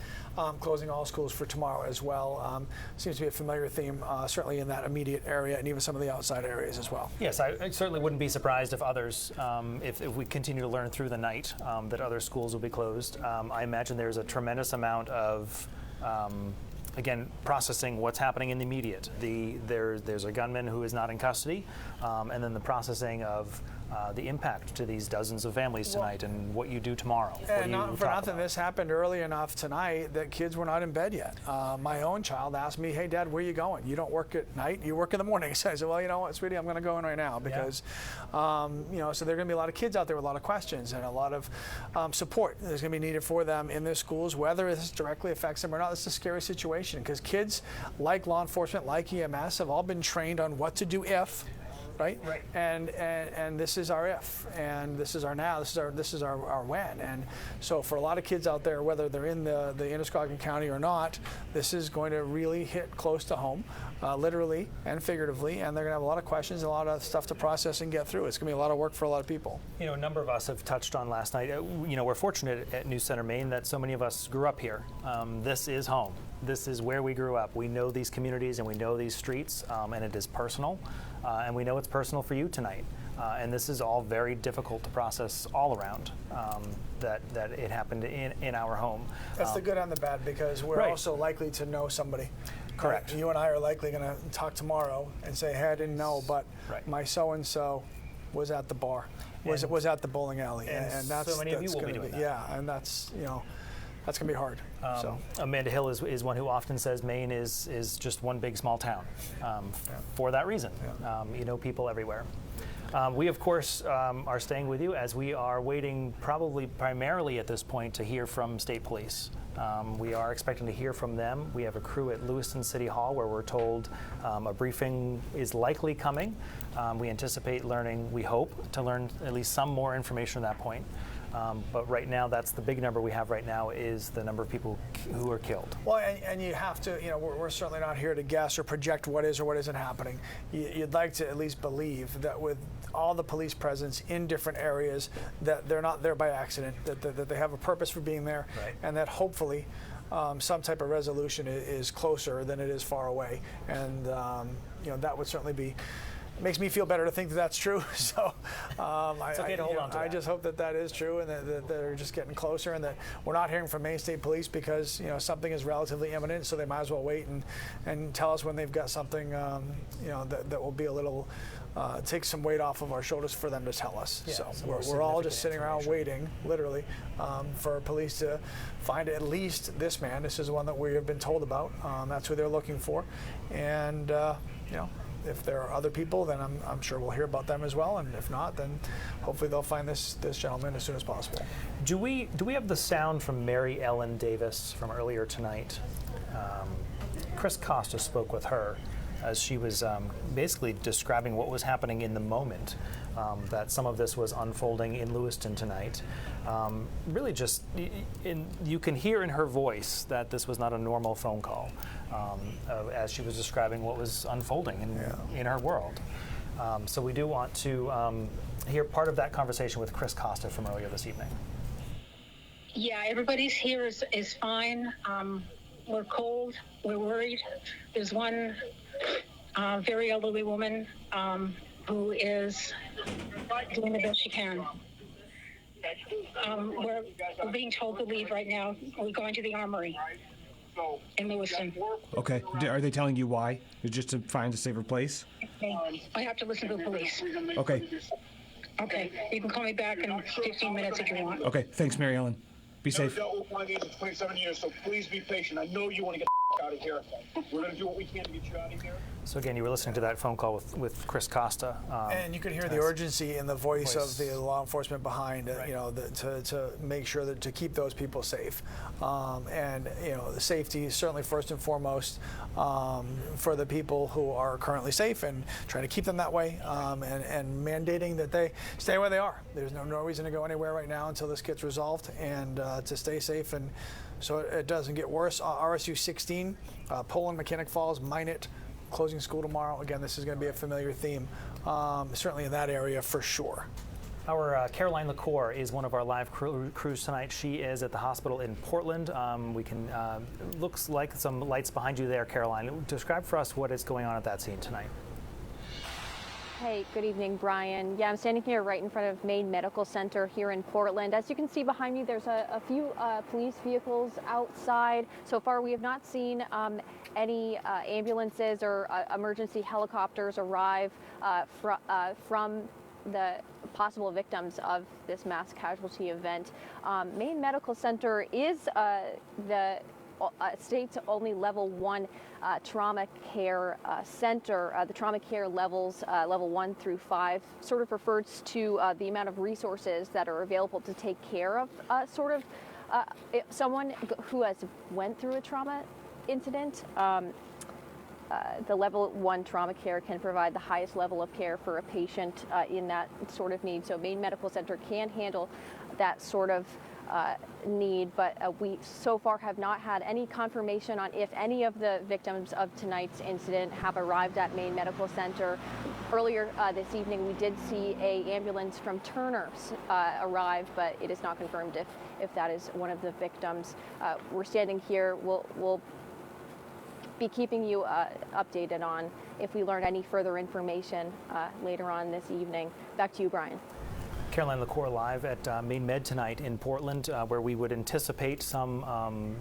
closing all schools for tomorrow as well. Seems to be a familiar theme, certainly in that immediate area and even some of the outside areas as well. Yes, I certainly wouldn't be surprised if others, if we continue to learn through the night, that other schools will be closed. I imagine there's a tremendous amount of again, processing what's happening in the immediate. There's a gunman who is not in custody, and then the processing of the impact to these dozens of families tonight and what you do tomorrow. And not for nothing, this happened early enough tonight that kids were not in bed yet. My own child asked me, "Hey, Dad, where are you going? You don't work at night, you work in the morning." So I said, "Well, you know what, sweetie, I'm going to go in right now," because, you know, so there are going to be a lot of kids out there with a lot of questions and a lot of support that's going to be needed for them in their schools, whether this directly affects them or not. It's a scary situation because kids, like law enforcement, like EMS, have all been trained on what to do if. Right? And this is our if, and this is our now, this is our when. And so for a lot of kids out there, whether they're in the Androscoggin County or not, this is going to really hit close to home, literally and figuratively, and they're going to have a lot of questions, a lot of stuff to process and get through. It's going to be a lot of work for a lot of people. You know, a number of us have touched on last night. You know, we're fortunate at News Center Maine that so many of us grew up here. This is home. This is where we grew up. We know these communities and we know these streets, and it is personal. And we know it's personal for you tonight. And this is all very difficult to process all around, that it happened in our home. That's the good and the bad, because we're also likely to know somebody. Correct. You and I are likely going to talk tomorrow and say, "Hey, I didn't know, but my so-and-so was at the bar, was at the bowling alley." And that's so many of you will be doing that. Yeah, and that's, you know, that's going to be hard. So Amanda Hill is one who often says Maine is just one big small town. For that reason, you know people everywhere. We, of course, are staying with you as we are waiting probably primarily at this point to hear from State Police. We are expecting to hear from them. We have a crew at Lewiston City Hall where we're told a briefing is likely coming. We anticipate learning, we hope, to learn at least some more information at that point. But right now, that's the big number we have right now is the number of people who are killed. Well, and you have to, you know, we're certainly not here to guess or project what is or what isn't happening. You'd like to at least believe that with all the police presence in different areas, that they're not there by accident, that they have a purpose for being there, and that hopefully some type of resolution is closer than it is far away. And, you know, that would certainly be. It makes me feel better to think that that's true. So it's okay to hold on to that. I just hope that that is true and that they're just getting closer and that we're not hearing from Maine State Police because, you know, something is relatively imminent, so they might as well wait and tell us when they've got something, you know, that will be a little, take some weight off of our shoulders for them to tell us. Yeah, so we're all just sitting around waiting, literally, for police to find at least this man. This is the one that we have been told about. That's who they're looking for. And, you know, if there are other people, then I'm sure we'll hear about them as well, and if not, then hopefully they'll find this gentleman as soon as possible. Do we have the sound from Mary Ellen Davis from earlier tonight? Chris Costa spoke with her as she was basically describing what was happening in the moment, that some of this was unfolding in Lewiston tonight. Really just, you can hear in her voice that this was not a normal phone call, as she was describing what was unfolding in her world. So we do want to hear part of that conversation with Chris Costa from earlier this evening. Yeah, everybody's here is fine. We're cold. We're worried. There's one very elderly woman who is doing the best she can. We're being told to leave right now. We're going to the armory in Lewiston. Okay. Are they telling you why? It's just to find a safer place? I have to listen to the police. Okay. Okay. You can call me back in 15 minutes if you want. Okay. Thanks, Mary Ellen. Be safe. I've dealt with one of these in 27 years, so please be patient. I know you want to get out of here. We're going to do what we can to get you out of here. So again, you were listening to that phone call with Chris Costa. And you could hear the urgency in the voice of the law enforcement behind, you know, to make sure that to keep those people safe. And, you know, the safety is certainly first and foremost for the people who are currently safe and trying to keep them that way and mandating that they stay where they are. There's no reason to go anywhere right now until this gets resolved and to stay safe and so it doesn't get worse. RSU 16, Poland, Mechanic Falls, Minot, closing school tomorrow. Again, this is going to be a familiar theme, certainly in that area for sure. Our Caroline LaCour is one of our live crews tonight. She is at the hospital in Portland. We can, looks like some lights behind you there, Caroline. Describe for us what is going on at that scene tonight. Hey, good evening, Brian. Yeah, I'm standing here right in front of Maine Medical Center here in Portland. As you can see behind me, there's a few police vehicles outside. So far, we have not seen any ambulances or emergency helicopters arrive from the possible victims of this mass casualty event. Maine Medical Center is the state's only level 1 trauma care center. The trauma care levels, level 1 through 5, sort of refers to the amount of resources that are available to take care of someone who has went through a trauma incident. The level 1 trauma care can provide the highest level of care for a patient in that sort of need. So Maine Medical Center can handle that sort of need, but we so far have not had any confirmation on if any of the victims of tonight's incident have arrived at Maine Medical Center. Earlier this evening, we did see an ambulance from Turner's arrive, but it is not confirmed if that is one of the victims. We're standing here. We'll be keeping you updated on if we learn any further information later on this evening. Back to you, Brian. Caroline LaCour live at Maine Med tonight in Portland, where we would anticipate some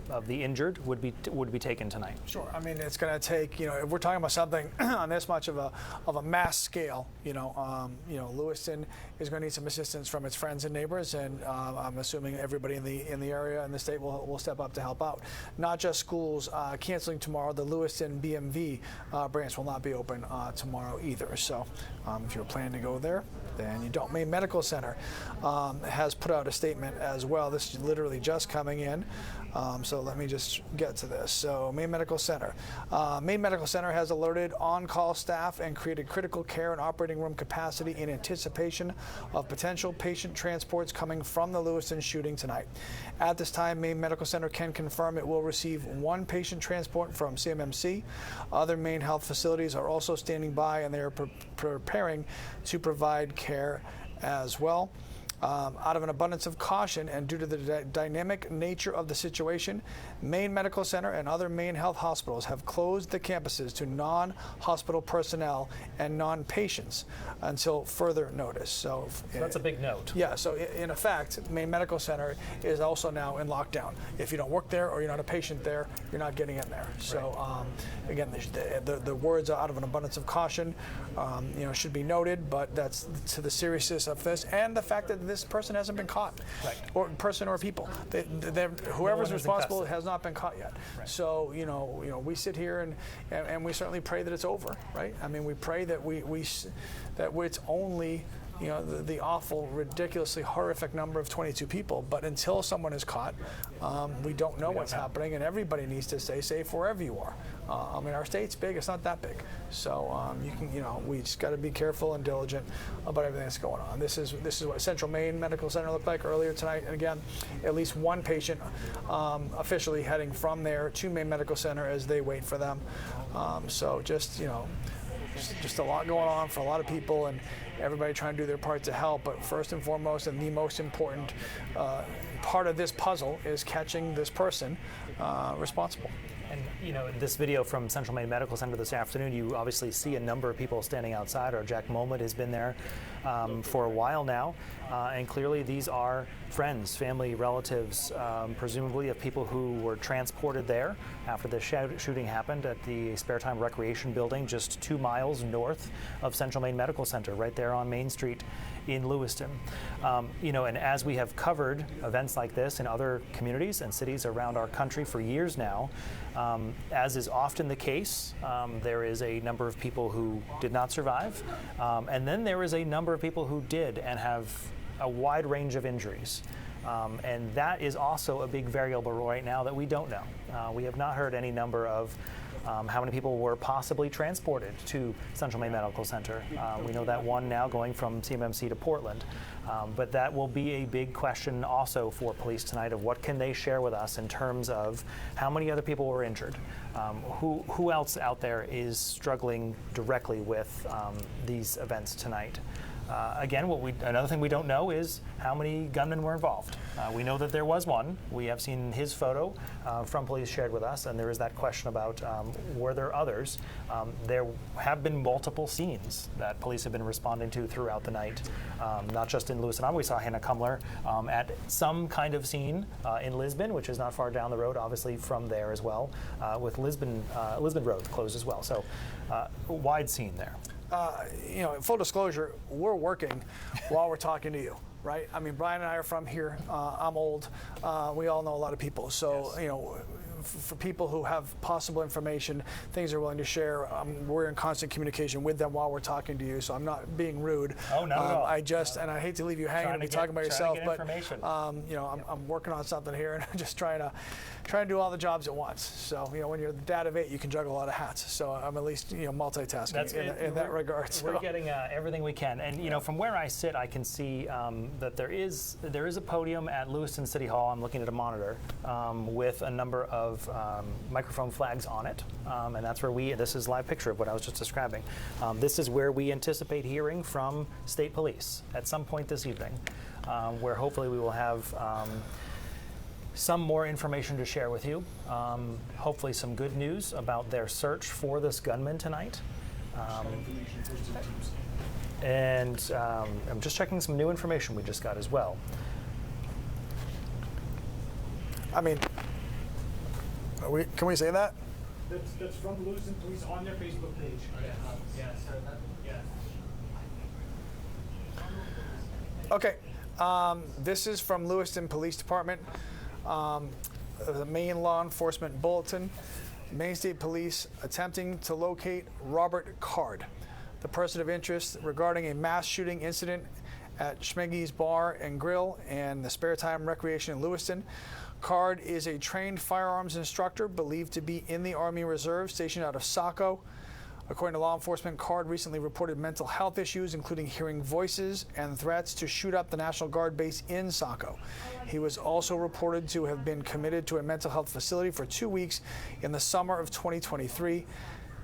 of the injured would be taken tonight. Sure. I mean, it's going to take, you know, if we're talking about something on this much of a mass scale, you know, Lewiston is going to need some assistance from its friends and neighbors, and I'm assuming everybody in the area and the state will step up to help out. Not just schools canceling tomorrow. The Lewiston BMV branch will not be open tomorrow either. So if you're planning to go there, then you don't. Maine Medical Center has put out a statement as well. This is literally just coming in. So let me just get to this. So Maine Medical Center. Maine Medical Center has alerted on-call staff and created critical care and operating room capacity in anticipation of potential patient transports coming from the Lewiston shooting tonight. At this time, Maine Medical Center can confirm it will receive 1 patient transport from CMMC. Other Maine health facilities are also standing by, and they are preparing to provide care as well. Out of an abundance of caution and due to the dynamic nature of the situation, Maine Medical Center and other Maine health hospitals have closed the campuses to non-hospital personnel and non-patients until further notice. So that's a big note. Yeah, so in effect, Maine Medical Center is also now in lockdown. If you don't work there or you're not a patient there, you're not getting in there. So again, the words are out of an abundance of caution, you know, should be noted, but that's to the seriousness of this and the fact that this person hasn't been caught, or person or people. Whoever's responsible has not been caught yet. Right. So you know, we sit here and we certainly pray that it's over, right? I mean, we pray that that it's only, you know, the awful, ridiculously horrific number of 22 people. But until someone is caught, we don't know what's happening, and everybody needs to stay safe wherever you are. I mean, our state's big; it's not that big, so we just got to be careful and diligent about everything that's going on. This is what Central Maine Medical Center looked like earlier tonight, and again, at least 1 patient officially heading from there to Maine Medical Center as they wait for them. So just, you know, just a lot going on for a lot of people, and everybody trying to do their part to help. But first and foremost, and the most important part of this puzzle is catching this person responsible. And you know, this video from Central Maine Medical Center this afternoon, you obviously see a number of people standing outside. Our Jack Mulmut has been there for a while now, and clearly these are friends, family, relatives, presumably of people who were transported there after the shooting happened at the Spare Time Recreation Building just 2 miles north of Central Maine Medical Center, right there on Main Street in Lewiston. You know, and as we have covered events like this in other communities and cities around our country for years now, as is often the case, there is a number of people who did not survive, and then there is a number of people who did and have a wide range of injuries. And that is also a big variable right now that we don't know. We have not heard any number of how many people were possibly transported to Central Maine Medical Center. We know that one now going from CMMC to Portland. But that will be a big question also for police tonight of what can they share with us in terms of how many other people were injured. Who else out there is struggling directly with these events tonight? Again, another thing we don't know is how many gunmen were involved. We know that there was one. We have seen his photo from police shared with us, and there is that question about were there others. There have been multiple scenes that police have been responding to throughout the night, not just in Lewiston. We saw Hannah Cumler at some kind of scene in Lisbon, which is not far down the road, obviously from there as well, with Lisbon Road closed as well. So wide scene there. You know, full disclosure, we're working while we're talking to you, right? I mean, Brian and I are from here. I'm old. We all know a lot of people. So, yes. You know, for people who have possible information, things they're willing to share, we're in constant communication with them while we're talking to you. So I'm not being rude. Oh, not at all. I just, and I hate to leave you hanging and be talking about yourself, but you know, Yeah. I'm working on something here, and I'm just trying to do all the jobs at once. So, you know, when you're the dad of 8, you can juggle a lot of hats. So I'm at least, you know, multitasking in that regard. So. We're getting everything we can. And, you know, from where I sit, I can see that there is a podium at Lewiston City Hall. I'm looking at a monitor with a number of microphone flags on it. And that's where this is a live picture of what I was just describing. This is where we anticipate hearing from state police at some point this evening, where hopefully we will have some more information to share with you. Hopefully some good news about their search for this gunman tonight. And I'm just checking some new information we just got as well. I mean, can we say that? That's from Lewiston Police on their Facebook page. Okay, this is from Lewiston Police Department, the Maine Law Enforcement Bulletin. Maine State Police attempting to locate Robert Card, the person of interest regarding a mass shooting incident at Schmeggy's Bar and Grill and the Spare Time Recreation in Lewiston. Card is a trained firearms instructor believed to be in the Army Reserve stationed out of Saco. According to law enforcement, Card recently reported mental health issues, including hearing voices and threats to shoot up the National Guard base in Saco. He was also reported to have been committed to a mental health facility for 2 weeks in the summer of 2023.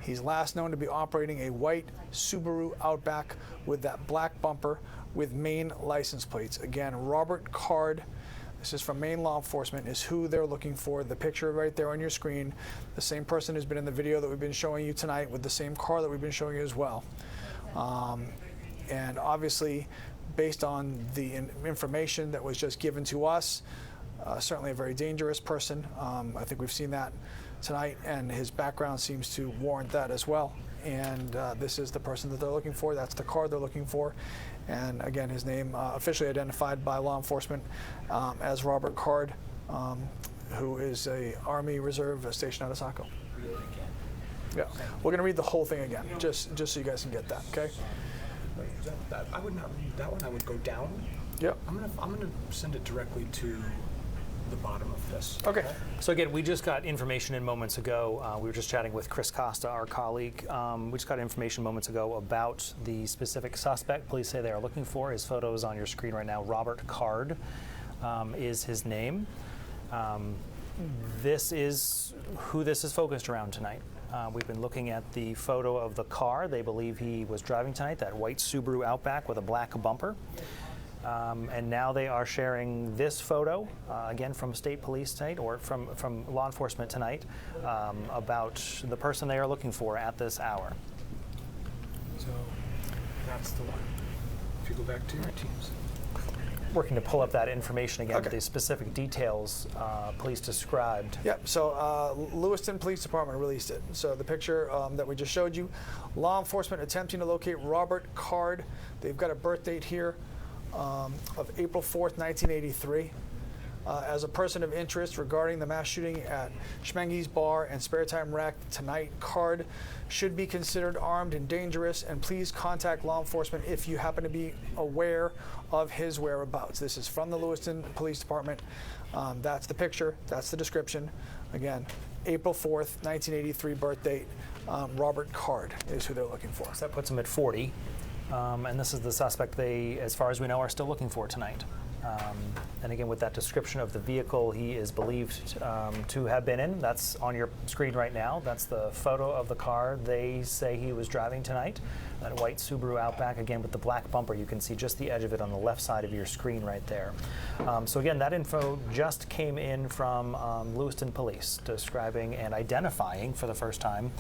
He's last known to be operating a white Subaru Outback with that black bumper with Maine license plates. Again, Robert Card, this is from Maine Law Enforcement, is who they're looking for. The picture right there on your screen, the same person who's been in the video that we've been showing you tonight with the same car that we've been showing you as well. And obviously, based on the information that was just given to us, certainly a very dangerous person. I think we've seen that tonight, and his background seems to warrant that as well. And this is the person that they're looking for. That's the car they're looking for. And again, his name officially identified by law enforcement as Robert Card, who is a Army Reserve stationed out of Saco. Yeah, we're going to read the whole thing again, just so you guys can get that. Okay. I would not read that one. I would go down. Yep. I'm gonna send it directly to the bottom of this. Okay. So again, we just got information in moments ago. We were just chatting with Chris Costa, our colleague. We just got information moments ago about the specific suspect police say they are looking for. His photo is on your screen right now. Robert Card is his name. This is who this is focused around tonight. We've been looking at the photo of the car they believe he was driving tonight, that white Subaru Outback with a black bumper. And now they are sharing this photo, again from state police tonight, or from law enforcement tonight, about the person they are looking for at this hour. So that's the one. If you go back to your teams. Working to pull up that information again, the specific details police described. Yep, so Lewiston Police Department released it. So the picture that we just showed you, law enforcement attempting to locate Robert Card. They've got a birth date here of April 4th, 1983. As a person of interest regarding the mass shooting at Schmenge's Bar and Spare Time Rec tonight, Card should be considered armed and dangerous, and please contact law enforcement if you happen to be aware of his whereabouts. This is from the Lewiston Police Department. That's the picture, that's the description. Again, April 4th, 1983 birth date. Robert Card is who they're looking for. So that puts him at 40, and this is the suspect they, as far as we know, are still looking for tonight. And again, with that description of the vehicle he is believed to have been in, that's on your screen right now. That's the photo of the car they say he was driving tonight. That white Subaru Outback, again with the black bumper. You can see just the edge of it on the left side of your screen right there. So again, that info just came in from Lewiston Police, describing and identifying for the first time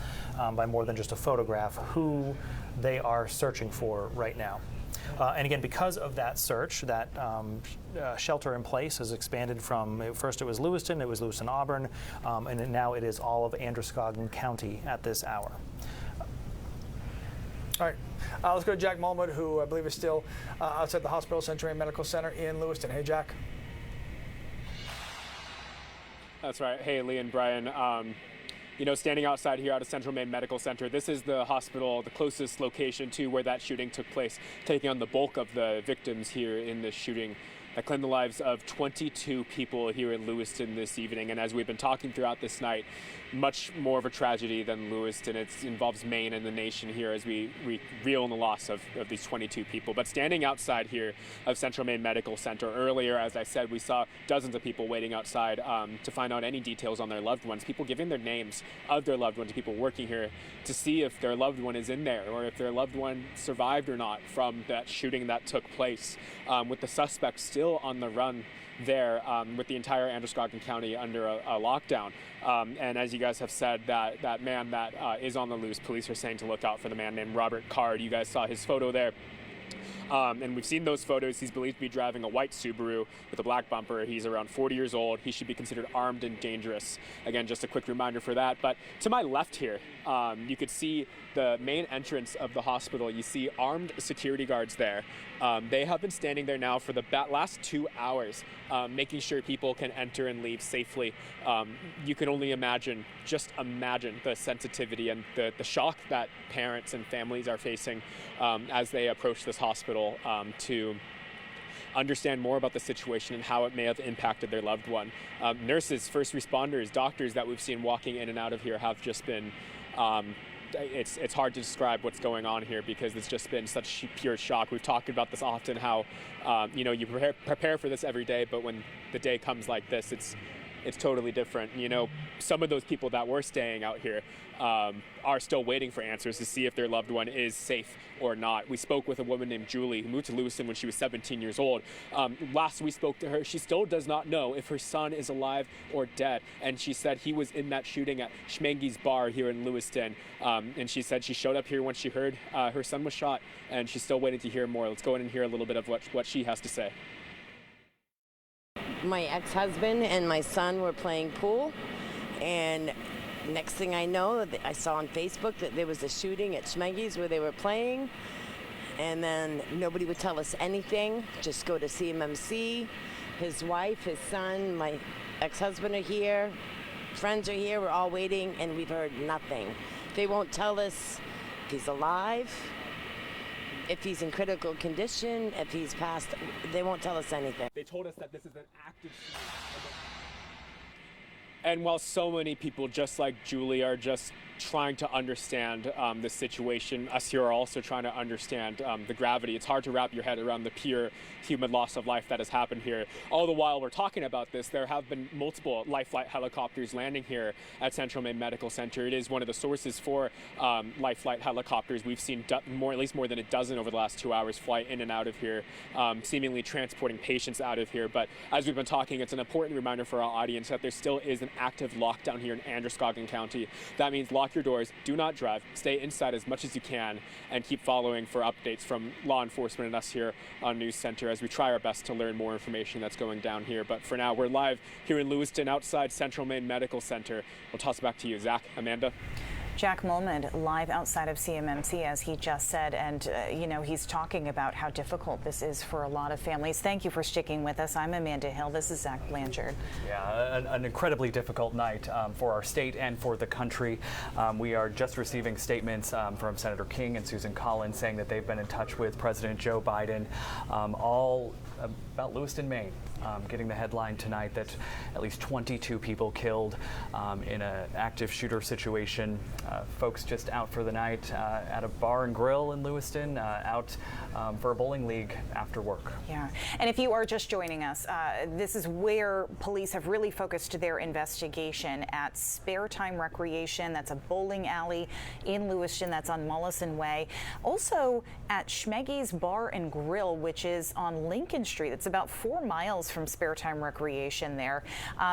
by more than just a photograph who they are searching for right now. And again, because of that search, that shelter in place has expanded from, first it was Lewiston, Auburn, and now it is all of Androscoggin County at this hour. All right, let's go to Jack Mulmud, who I believe is still outside the hospital, Central Maine Medical Center in Lewiston. Hey, Jack. That's right. Hey, Lee and Brian. You know, standing outside here out of Central Maine Medical Center, this is the hospital, the closest location to where that shooting took place, taking on the bulk of the victims here in this shooting that claimed the lives of 22 people here in Lewiston this evening. And as we've been talking throughout this night, much more of a tragedy than Lewiston. It involves Maine and the nation here as we reel in the loss of these 22 people. But standing outside here of Central Maine Medical Center earlier, as I said, we saw dozens of people waiting outside to find out any details on their loved ones, people giving their names of their loved ones, people working here to see if their loved one is in there or if their loved one survived or not from that shooting that took place, with the suspect still on the run there, with the entire Androscoggin County under a lockdown. And as you guys have said, that man that is on the loose, police are saying to look out for the man named Robert Card. You guys saw his photo there. And we've seen those photos. He's believed to be driving a white Subaru with a black bumper. He's around 40 years old. He should be considered armed and dangerous. Again, just a quick reminder for that. But to my left here, you could see the main entrance of the hospital. You see armed security guards there. They have been standing there now for the last 2 hours, making sure people can enter and leave safely. You can only imagine, just imagine the sensitivity and the shock that parents and families are facing as they approach this hospital to understand more about the situation and how it may have impacted their loved one. Nurses, first responders, doctors that we've seen walking in and out of here have just been it's hard to describe what's going on here because it's just been such pure shock. We've talked about this often, how you know, you prepare for this every day, but when the day comes like this, it's totally different. You know, some of those people that were staying out here are still waiting for answers to see if their loved one is safe or not. We spoke with a woman named Julie who moved to Lewiston when she was 17 years old. Last we spoke to her, she still does not know if her son is alive or dead. And she said he was in that shooting at Schmenge's Bar here in Lewiston. And she said she showed up here when she heard her son was shot, and she's still waiting to hear more. Let's go in and hear a little bit of what she has to say. My ex-husband and my son were playing pool, and next thing I know, I saw on Facebook that there was a shooting at Schmenge's where they were playing, and then nobody would tell us anything. Just go to CMMC. His wife, his son, my ex-husband are here. Friends are here. We're all waiting, and we've heard nothing. They won't tell us if he's alive, if he's in critical condition, if he's passed. They won't tell us anything. They told us that this is an active And while so many people, just like Julie, are just trying to understand the situation, us here are also trying to understand the gravity. It's hard to wrap your head around the pure human loss of life that has happened here. All the while we're talking about this, there have been multiple life flight helicopters landing here at Central Maine Medical Center. It is one of the sources for life flight helicopters. We've seen at least more than a dozen over the last 2 hours fly in and out of here, seemingly transporting patients out of here. But as we've been talking, it's an important reminder for our audience that there still is an active lockdown here in Androscoggin County. That means lock your doors, do not drive, stay inside as much as you can, and keep following for updates from law enforcement and us here on News Center as we try our best to learn more information that's going down here. But for now, we're live here in Lewiston outside Central Maine Medical Center. We'll toss it back to you, Zach, Amanda. Jack Molmond live outside of CMMC, as he just said, and he's talking about how difficult this is for a lot of families. Thank you for sticking with us. I'm Amanda Hill. This is Zach Blanchard. Yeah, an incredibly difficult night for our state and for the country. We are just receiving statements from Senator King and Susan Collins saying that they've been in touch with President Joe Biden, all about Lewiston, Maine. Getting the headline tonight that at least 22 people killed in an active shooter situation. Folks just out for the night at a bar and grill in Lewiston, out for a bowling league after work. Yeah, and if you are just joining us, this is where police have really focused their investigation at Spare Time Recreation. That's a bowling alley in Lewiston. That's on Mollison Way. Also at Schmeggy's Bar and Grill, which is on Lincoln Street. It's about 4 miles from Spare Time Recreation there.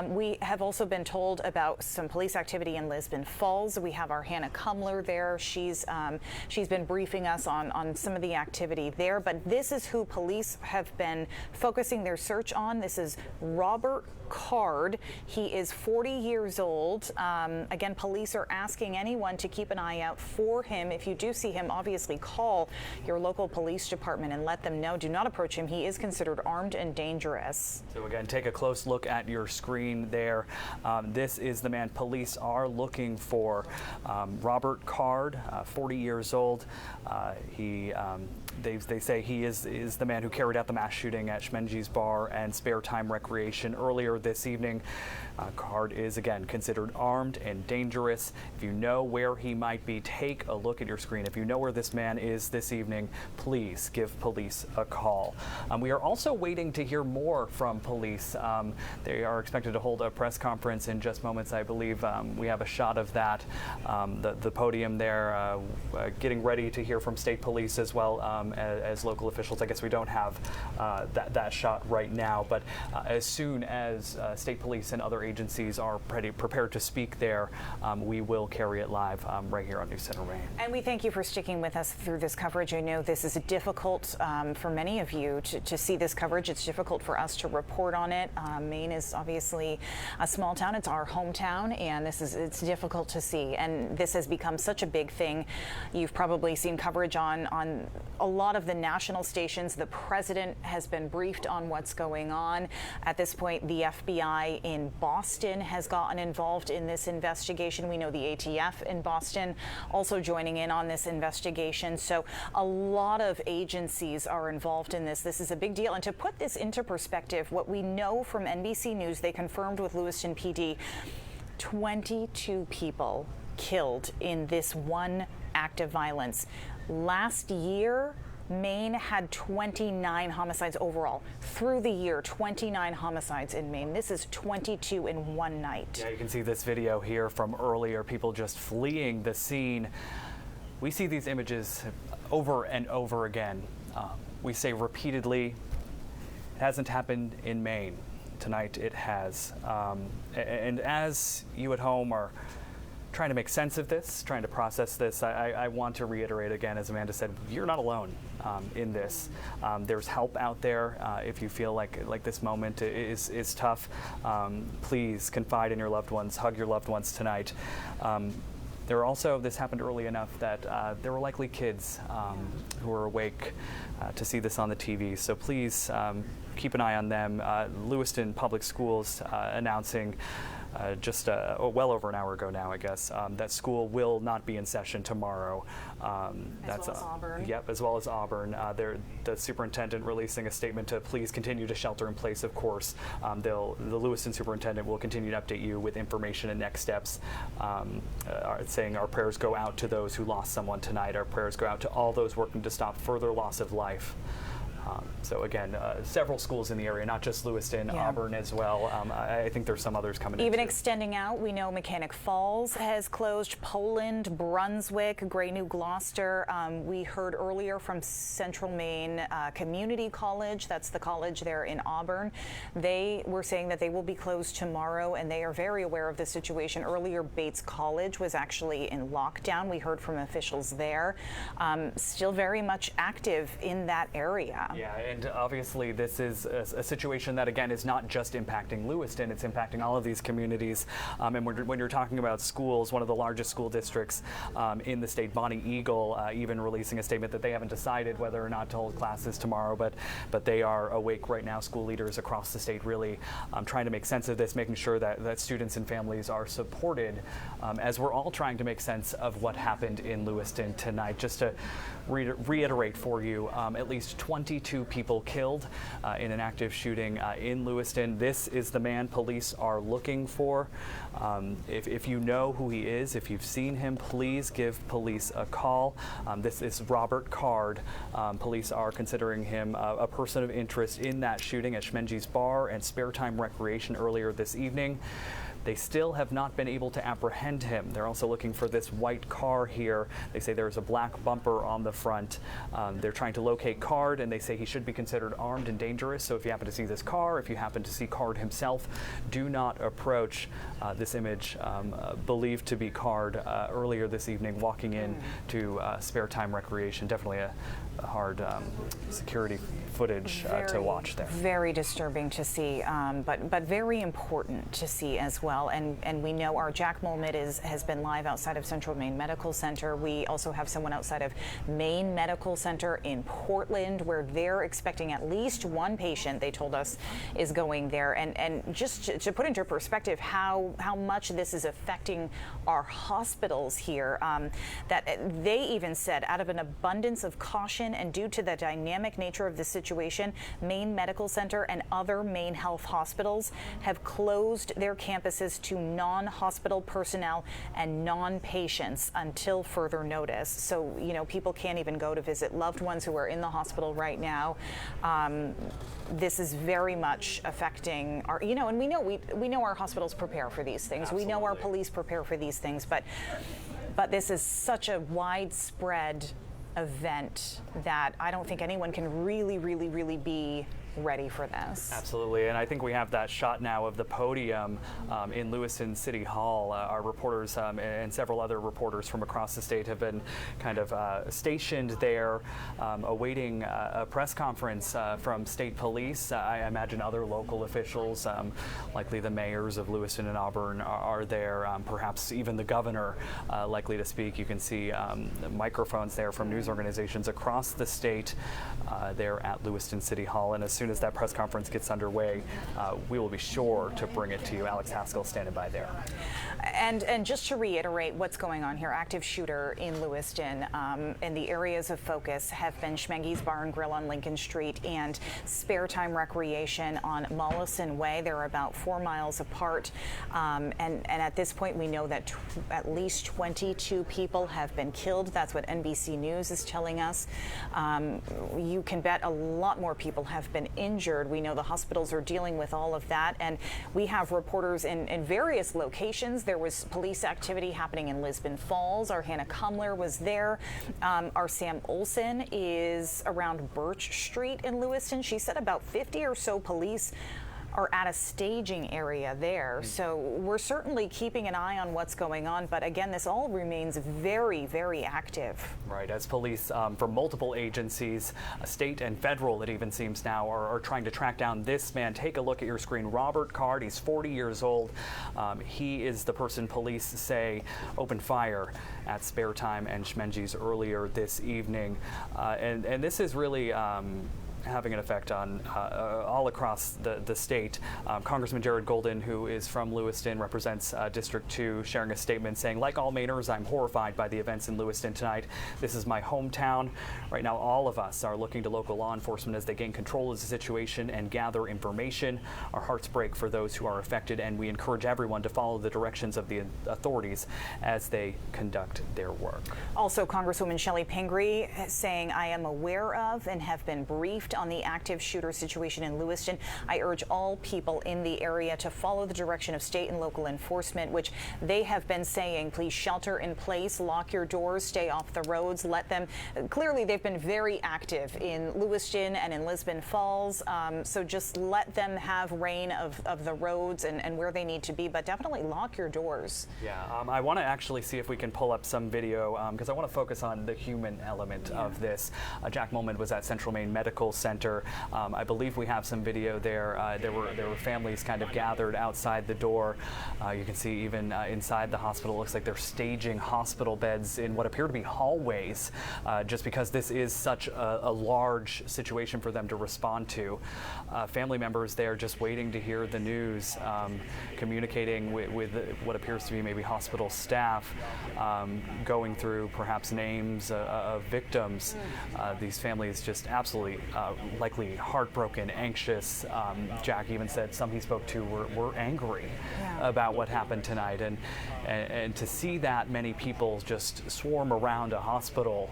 We have also been told about some police activity in Lisbon Falls. We have our Hannah Cumler there. She's been briefing us on some of the activity there, but this is who police have been focusing their search on. This is Robert Card. He is 40 years old. Again, police are asking anyone to keep an eye out for him. If you do see him, obviously call your local police department and let them know. Do not approach him. He is considered armed and dangerous. So again, take a close look at your screen there. This is the man police are looking for. Robert Card, 40 years old. They say he is the man who carried out the mass shooting at Schmeggy's Bar and Spare Time Recreation earlier this evening. Card is again considered armed and dangerous. If you know where he might be, take a look at your screen. If you know where this man is this evening, please give police a call. We are also waiting to hear more from police. They are expected to hold a press conference in just moments, I believe. We have a shot of that, the podium there, getting ready to hear from state police as well as local officials. I guess we don't have that shot right now, but as soon as state police and other agencies are prepared to speak there, we will carry it live right here on News Center Maine. And we thank you for sticking with us through this coverage. I know this is difficult for many of you to see this coverage. It's difficult for us to report on it. Maine is obviously a small town. It's our hometown, and it's difficult to see. And this has become such a big thing. You've probably seen coverage on a lot of the national stations. The president has been briefed on what's going on. At this point, the FBI in Boston has gotten involved in this investigation. We know the ATF in Boston also joining in on this investigation. So a lot of agencies are involved in this. This is a big deal. And to put this into perspective, what we know from NBC News, they confirmed with Lewiston PD, 22 people killed in this one act of violence. Last year, Maine had 29 homicides overall. Through the year, 29 homicides in Maine. This is 22 in one night. Yeah, you can see this video here from earlier, people just fleeing the scene. We see these images over and over again. We say repeatedly, it hasn't happened in Maine. Tonight it has. And as you at home are trying to make sense of this, trying to process this, I want to reiterate again, as Amanda said, you're not alone in this. There's help out there. If you feel like this moment is tough, please confide in your loved ones, hug your loved ones tonight. There were also, this happened early enough that there were likely kids who were awake to see this on the TV. So please keep an eye on them. Lewiston Public Schools announcing just well over an hour ago now, I guess, that school will not be in session tomorrow. As well as Auburn. Yep, as well as Auburn. The superintendent releasing a statement to please continue to shelter in place, of course. The Lewiston superintendent will continue to update you with information and next steps, saying our prayers go out to those who lost someone tonight. Our prayers go out to all those working to stop further loss of life. So again, several schools in the area, not just Lewiston, Auburn as well. I think there's some others coming in. Even too. extending out, we know Mechanic Falls has closed, Poland, Brunswick, Gray New Gloucester. We heard earlier from Central Maine Community College, that's the college there in Auburn. They were saying that they will be closed tomorrow, and they are very aware of the situation. Earlier, Bates College was actually in lockdown. We heard from officials there. Still very much active in that area. Yeah, and obviously this is a situation that, again, is not just impacting Lewiston, it's impacting all of these communities. And when you're talking about schools, one of the largest school districts in the state, Bonnie Eagle, even releasing a statement that they haven't decided whether or not to hold classes tomorrow, but they are awake right now. School leaders across the state really trying to make sense of this, making sure that students and families are supported as we're all trying to make sense of what happened in Lewiston tonight. Just to reiterate for you, at least 22 people killed in an active shooting in Lewiston. This is the man police are looking for. If you know who he is, if you've seen him, please give police a call. This is Robert Card. Police are considering him a person of interest in that shooting at Schmenge's Bar and Spare Time Recreation earlier this evening. They still have not been able to apprehend him. They're also looking for this white car here. They say there's a black bumper on the front. They're trying to locate Card, and they say he should be considered armed and dangerous. So if you happen to see this car, if you happen to see Card himself, do not approach. This image believed to be Card earlier this evening walking in to Spare Time Recreation. Definitely a hard security footage to watch there. Very disturbing to see, but very important to see as well. And we know our Jack Molmid has been live outside of Central Maine Medical Center. We also have someone outside of Maine Medical Center in Portland, where they're expecting at least one patient, they told us, is going there. And just to put into perspective how much this is affecting our hospitals here, that they even said, out of an abundance of caution and due to the dynamic nature of the situation, Maine Medical Center and other Maine health hospitals have closed their campuses to non-hospital personnel and non-patients until further notice. So, you know, people can't even go to visit loved ones who are in the hospital right now. This is very much affecting our, you know, and we know our hospitals prepare for these things. Absolutely. We know our police prepare for these things, but this is such a widespread event that I don't think anyone can really be ready for this. Absolutely, and I think we have that shot now of the podium in Lewiston City Hall. Our reporters and several other reporters from across the state have been kind of stationed there, awaiting a press conference from state police. I imagine other local officials, likely the mayors of Lewiston and Auburn, are there. Perhaps even the governor likely to speak. You can see microphones there from news organizations across the state there at Lewiston City Hall, and as soon as that press conference gets underway, we will be sure to bring it to you. Alex Haskell standing by there. And just to reiterate what's going on here, active shooter in Lewiston, and the areas of focus have been Schmenge's Bar and Grill on Lincoln Street and Spare Time Recreation on Mollison Way. They're about 4 miles apart, and at this point we know that at least 22 people have been killed. That's what NBC News is telling us. You can bet a lot more people have been injured. We know the hospitals are dealing with all of that, and we have reporters in various locations. There was police activity happening in Lisbon Falls. Our Hannah Kumler was there. Our Sam Olson is around Birch Street in Lewiston. She said about 50 or so police are at a staging area there. So we're certainly keeping an eye on what's going on. But again, this all remains very active. Right, as police from multiple agencies, state and federal, it even seems now, are trying to track down this man. Take a look at your screen. Robert Card, he's 40 years old. He is the person police say opened fire at Spare Time and Schmenge's earlier this evening. And this is really having an effect on all across the state. Congressman Jared Golden, who is from Lewiston, represents District 2, sharing a statement saying, like all Mainers, I'm horrified by the events in Lewiston tonight. This is my hometown. Right now, all of us are looking to local law enforcement as they gain control of the situation and gather information. Our hearts break for those who are affected, and we encourage everyone to follow the directions of the authorities as they conduct their work. Also, Congresswoman Shelley Pingree saying, I am aware of and have been briefed on the active shooter situation in Lewiston. I urge all people in the area to follow the direction of state and local enforcement, which they have been saying, please shelter in place, lock your doors, stay off the roads, let them. Clearly, they've been very active in Lewiston and in Lisbon Falls, so just let them have reign of the roads and where they need to be, but definitely lock your doors. Yeah, I want to actually see if we can pull up some video because I want to focus on the human element of this. Jack Moment was at Central Maine Medical Center. I believe we have some video there. There were families kind of gathered outside the door. You can see even inside the hospital, it looks like they're staging hospital beds in what appear to be hallways, just because this is such a large situation for them to respond to. Family members there just waiting to hear the news, communicating with what appears to be maybe hospital staff, going through perhaps names of victims. These families just absolutely likely heartbroken, anxious. Jack even said some he spoke to were angry about what happened tonight, and to see that many people just swarm around a hospital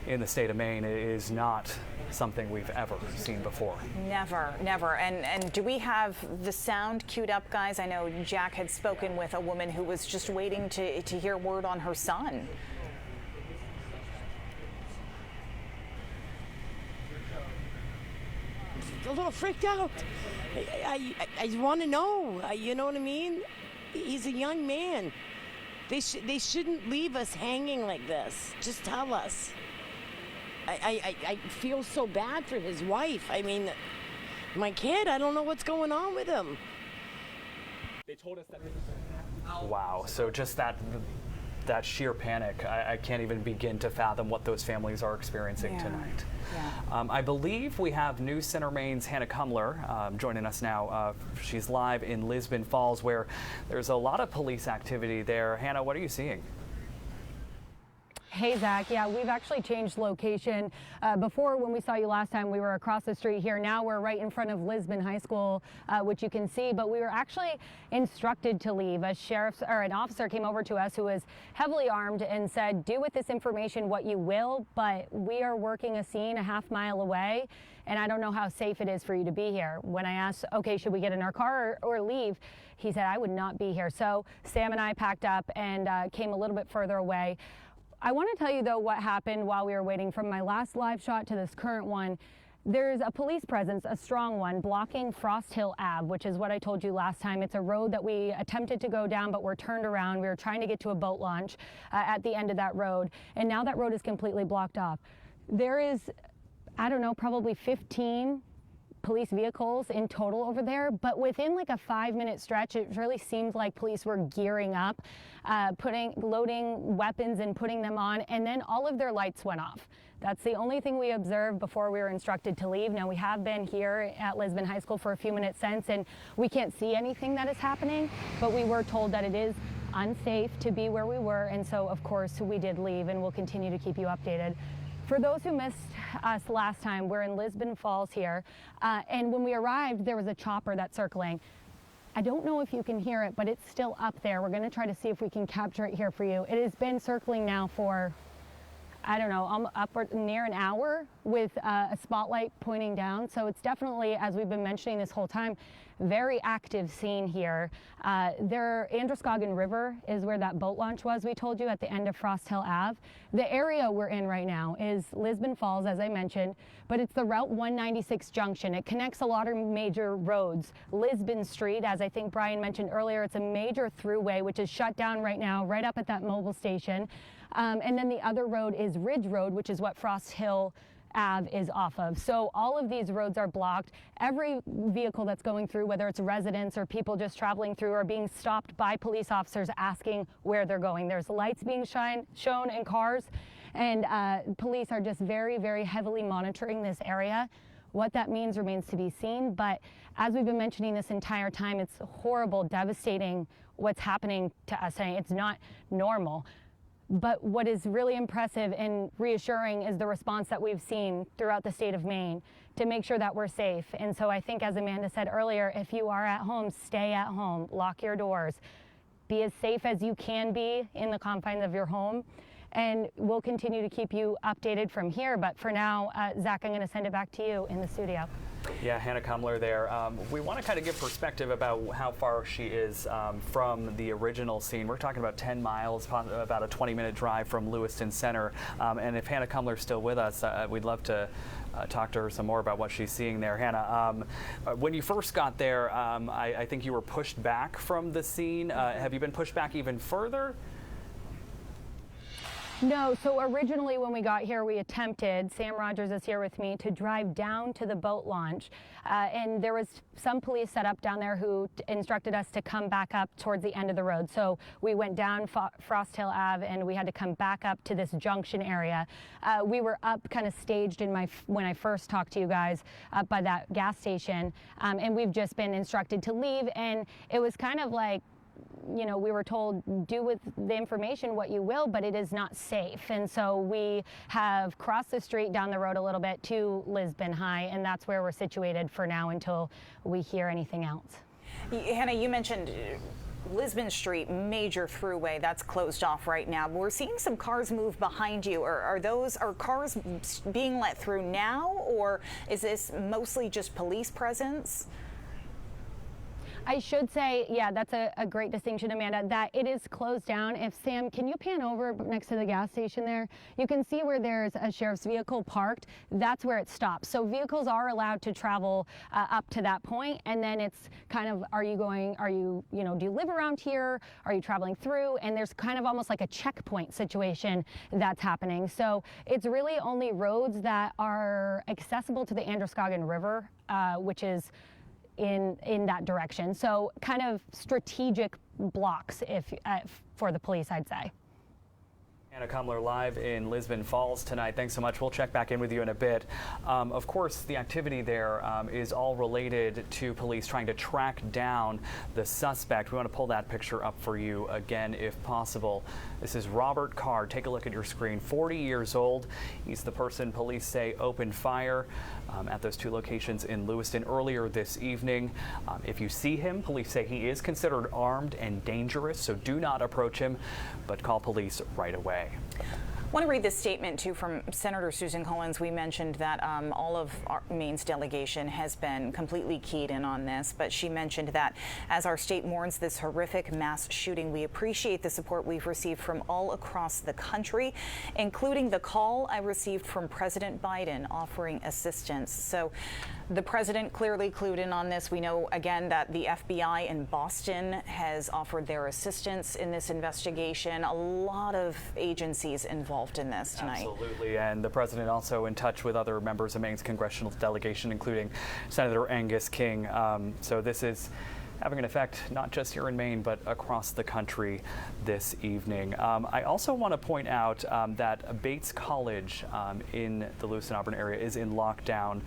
in the state of Maine is not something we've ever seen before. Never, never. And do we have the sound queued up, guys? I know Jack had spoken with a woman who was just waiting to hear word on her son. A little freaked out. I want to know. You know what I mean? He's a young man. They shouldn't leave us hanging like this. Just tell us. I feel so bad for his wife. I mean, my kid, I don't know what's going on with him. They told us that. Wow. So just that sheer panic, I can't even begin to fathom what those families are experiencing tonight. Yeah. I believe we have News Center Maine's Hannah Kumler joining us now. She's live in Lisbon Falls, where there's a lot of police activity there. Hannah, what are you seeing? Hey, Zach. Yeah, we've actually changed location. Before, when we saw you last time, we were across the street here. Now we're right in front of Lisbon High School, which you can see. But we were actually instructed to leave. An officer came over to us who was heavily armed and said, do with this information what you will, but we are working a scene a half-mile away, and I don't know how safe it is for you to be here. When I asked, okay, should we get in our car or leave? He said, I would not be here. So Sam and I packed up and came a little bit further away. I want to tell you, though, what happened while we were waiting from my last live shot to this current one. There's a police presence, a strong one, blocking Frost Hill Ave, which is what I told you last time. It's a road that we attempted to go down, but we're turned around. We were trying to get to a boat launch at the end of that road, and now that road is completely blocked off. There is, I don't know, probably 15 police vehicles in total over there, but within like a 5-minute stretch, it really seemed like police were gearing up, loading weapons and putting them on, and then all of their lights went off. That's the only thing we observed before we were instructed to leave. Now, we have been here at Lisbon High School for a few minutes since, and we can't see anything that is happening, but we were told that it is unsafe to be where we were, and so of course we did leave, and we'll continue to keep you updated. For those who missed us last time, we're in Lisbon Falls here, and when we arrived, there was a chopper that's circling. I don't know if you can hear it, but it's still up there. We're going to try to see if we can capture it here for you. It has been circling now for, I don't know, upward near an hour with a spotlight pointing down. So it's definitely, as we've been mentioning this whole time, very active scene here. Androscoggin River is where that boat launch was, we told you, at the end of Frost Hill Ave. The area we're in right now is Lisbon Falls, as I mentioned, but it's the Route 196 junction. It connects a lot of major roads. Lisbon Street, as I think Brian mentioned earlier, it's a major throughway, which is shut down right now, right up at that mobile station. And then the other road is Ridge Road, which is what Frost Hill Ave is off of. So all of these roads are blocked. Every vehicle that's going through, whether it's residents or people just traveling through, are being stopped by police officers asking where they're going. There's lights being shown in cars, and police are just very, very heavily monitoring this area. What that means remains to be seen, but as we've been mentioning this entire time, it's horrible, devastating what's happening to us today. It's not normal. But what is really impressive and reassuring is the response that we've seen throughout the state of Maine to make sure that we're safe. And so I think, as Amanda said earlier, if you are at home, stay at home, lock your doors, be as safe as you can be in the confines of your home. And we'll continue to keep you updated from here. But for now, Zach, I'm going to send it back to you in the studio. Yeah, Hannah Kumler there. We want to kind of give perspective about how far she is from the original scene. We're talking about 10 miles, about a 20-minute drive from Lewiston Center. And if Hannah Kumler's still with us, we'd love to talk to her some more about what she's seeing there. Hannah, when you first got there, I think you were pushed back from the scene. Have you been pushed back even further? No, so originally when we got here, we attempted, Sam Rogers is here with me, to drive down to the boat launch. And there was some police set up down there who instructed us to come back up towards the end of the road. So we went down Frost Hill Ave and we had to come back up to this junction area. We were up kind of staged when I first talked to you guys up by that gas station. And we've just been instructed to leave. And it was kind of like, you know, we were told, do with the information what you will, but it is not safe. And so we have crossed the street down the road a little bit to Lisbon High, and that's where we're situated for now until we hear anything else. Hannah, you mentioned Lisbon Street, major throughway, that's closed off right now. We're seeing some cars move behind you. Are cars being let through now, or is this mostly just police presence? I should say, yeah, that's a great distinction, Amanda, that it is closed down. If Sam, can you pan over next to the gas station there? You can see where there's a sheriff's vehicle parked. That's where it stops. So vehicles are allowed to travel up to that point, and then it's kind of, do you live around here? Are you traveling through? And there's kind of almost like a checkpoint situation that's happening. So it's really only roads that are accessible to the Androscoggin River, which is in that direction. So kind of strategic blocks for the police, I'd say. Hannah Kumler live in Lisbon Falls tonight. Thanks so much. We'll check back in with you in a bit. Of course, the activity there is all related to police trying to track down the suspect. We want to pull that picture up for you again, if possible. This is Robert Carr. Take a look at your screen. 40 years old. He's the person police say opened fire at those two locations in Lewiston earlier this evening. If you see him, police say he is considered armed and dangerous, so do not approach him, but call police right away. I want to read this statement, too, from Senator Susan Collins. We mentioned that all of Maine's delegation has been completely keyed in on this, but she mentioned that as our state mourns this horrific mass shooting, we appreciate the support we've received from all across the country, including the call I received from President Biden offering assistance. So the president clearly clued in on this. We know, again, that the FBI in Boston has offered their assistance in this investigation. A lot of agencies involved in this tonight. Absolutely, and the president also in touch with other members of Maine's congressional delegation, including Senator Angus King. So this is having an effect not just here in Maine, but across the country this evening. I also want to point out that Bates College in the Lewiston Auburn area is in lockdown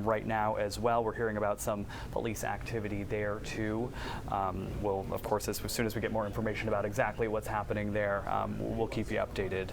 right now as well. We're hearing about some police activity there too. We'll, of course, as soon as we get more information about exactly what's happening there, we'll keep you updated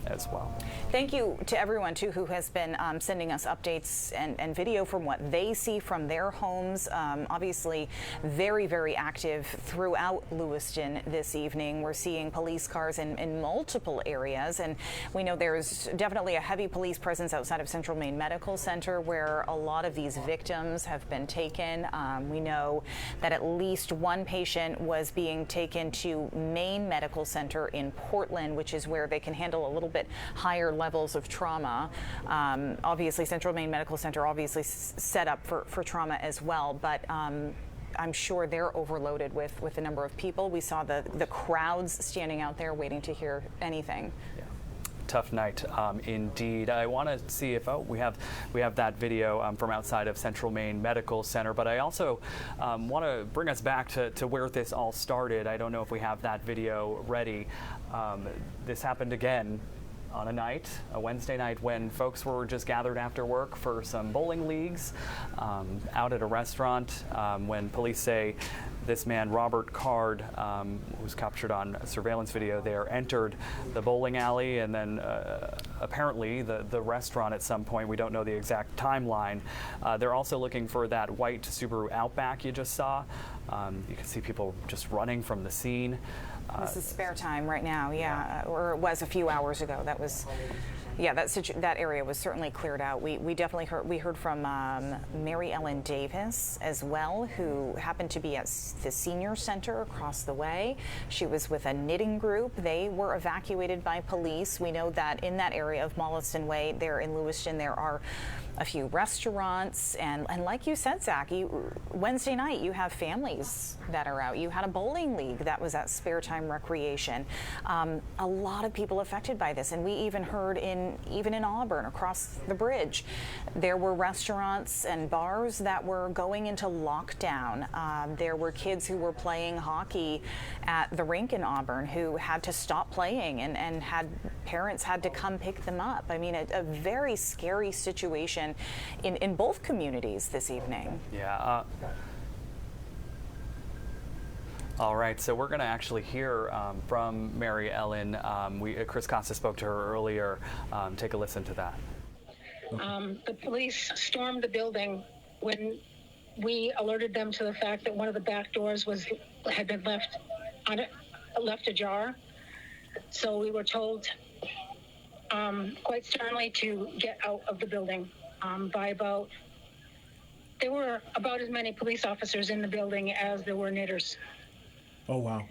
as well. Thank you to everyone too who has been sending us updates and video from what they see from their homes. Obviously, very, very active throughout Lewiston this evening. We're seeing police cars in multiple areas, and we know there's definitely a heavy police presence outside of Central Maine Medical Center where a lot of these victims have been taken. We know that at least one patient was being taken to Maine Medical Center in Portland, which is where they can handle a little bit higher levels of trauma. Obviously, Central Maine Medical Center obviously set up for trauma as well, but I'm sure they're overloaded with the number of people. We saw the crowds standing out there waiting to hear anything. Yeah. Tough night indeed. I want to see if we have that video from outside of Central Maine Medical Center, but I also want to bring us back to where this all started. I don't know if we have that video ready. This happened again on a Wednesday night when folks were just gathered after work for some bowling leagues out at a restaurant, when police say this man, Robert Card, who was captured on surveillance video there, entered the bowling alley and then apparently the restaurant at some point. We don't know the exact timeline. They're also looking for that white Subaru Outback you just saw. You can see people just running from the scene. This is spare time right now, or it was a few hours ago. That was, that area was certainly cleared out. We definitely heard from Mary Ellen Davis as well, who happened to be at the senior center across the way. She was with a knitting group. They were evacuated by police. We know that in that area of Lewiston Way, there in Lewiston, there are a few restaurants, and like you said, Zach, Wednesday night you have families that are out. You had a bowling league that was at Spare Time Recreation. A lot of people affected by this, and we even heard even in Auburn across the bridge, there were restaurants and bars that were going into lockdown. There were kids who were playing hockey at the rink in Auburn who had to stop playing, and parents had to come pick them up. I mean, a very scary situation in both communities this evening. Yeah. All right, so we're going to actually hear from Mary Ellen. Chris Costa spoke to her earlier. Take a listen to that. The police stormed the building when we alerted them to the fact that one of the back doors had been left ajar. So we were told quite sternly to get out of the building. There were about as many police officers in the building as there were knitters. Oh, wow.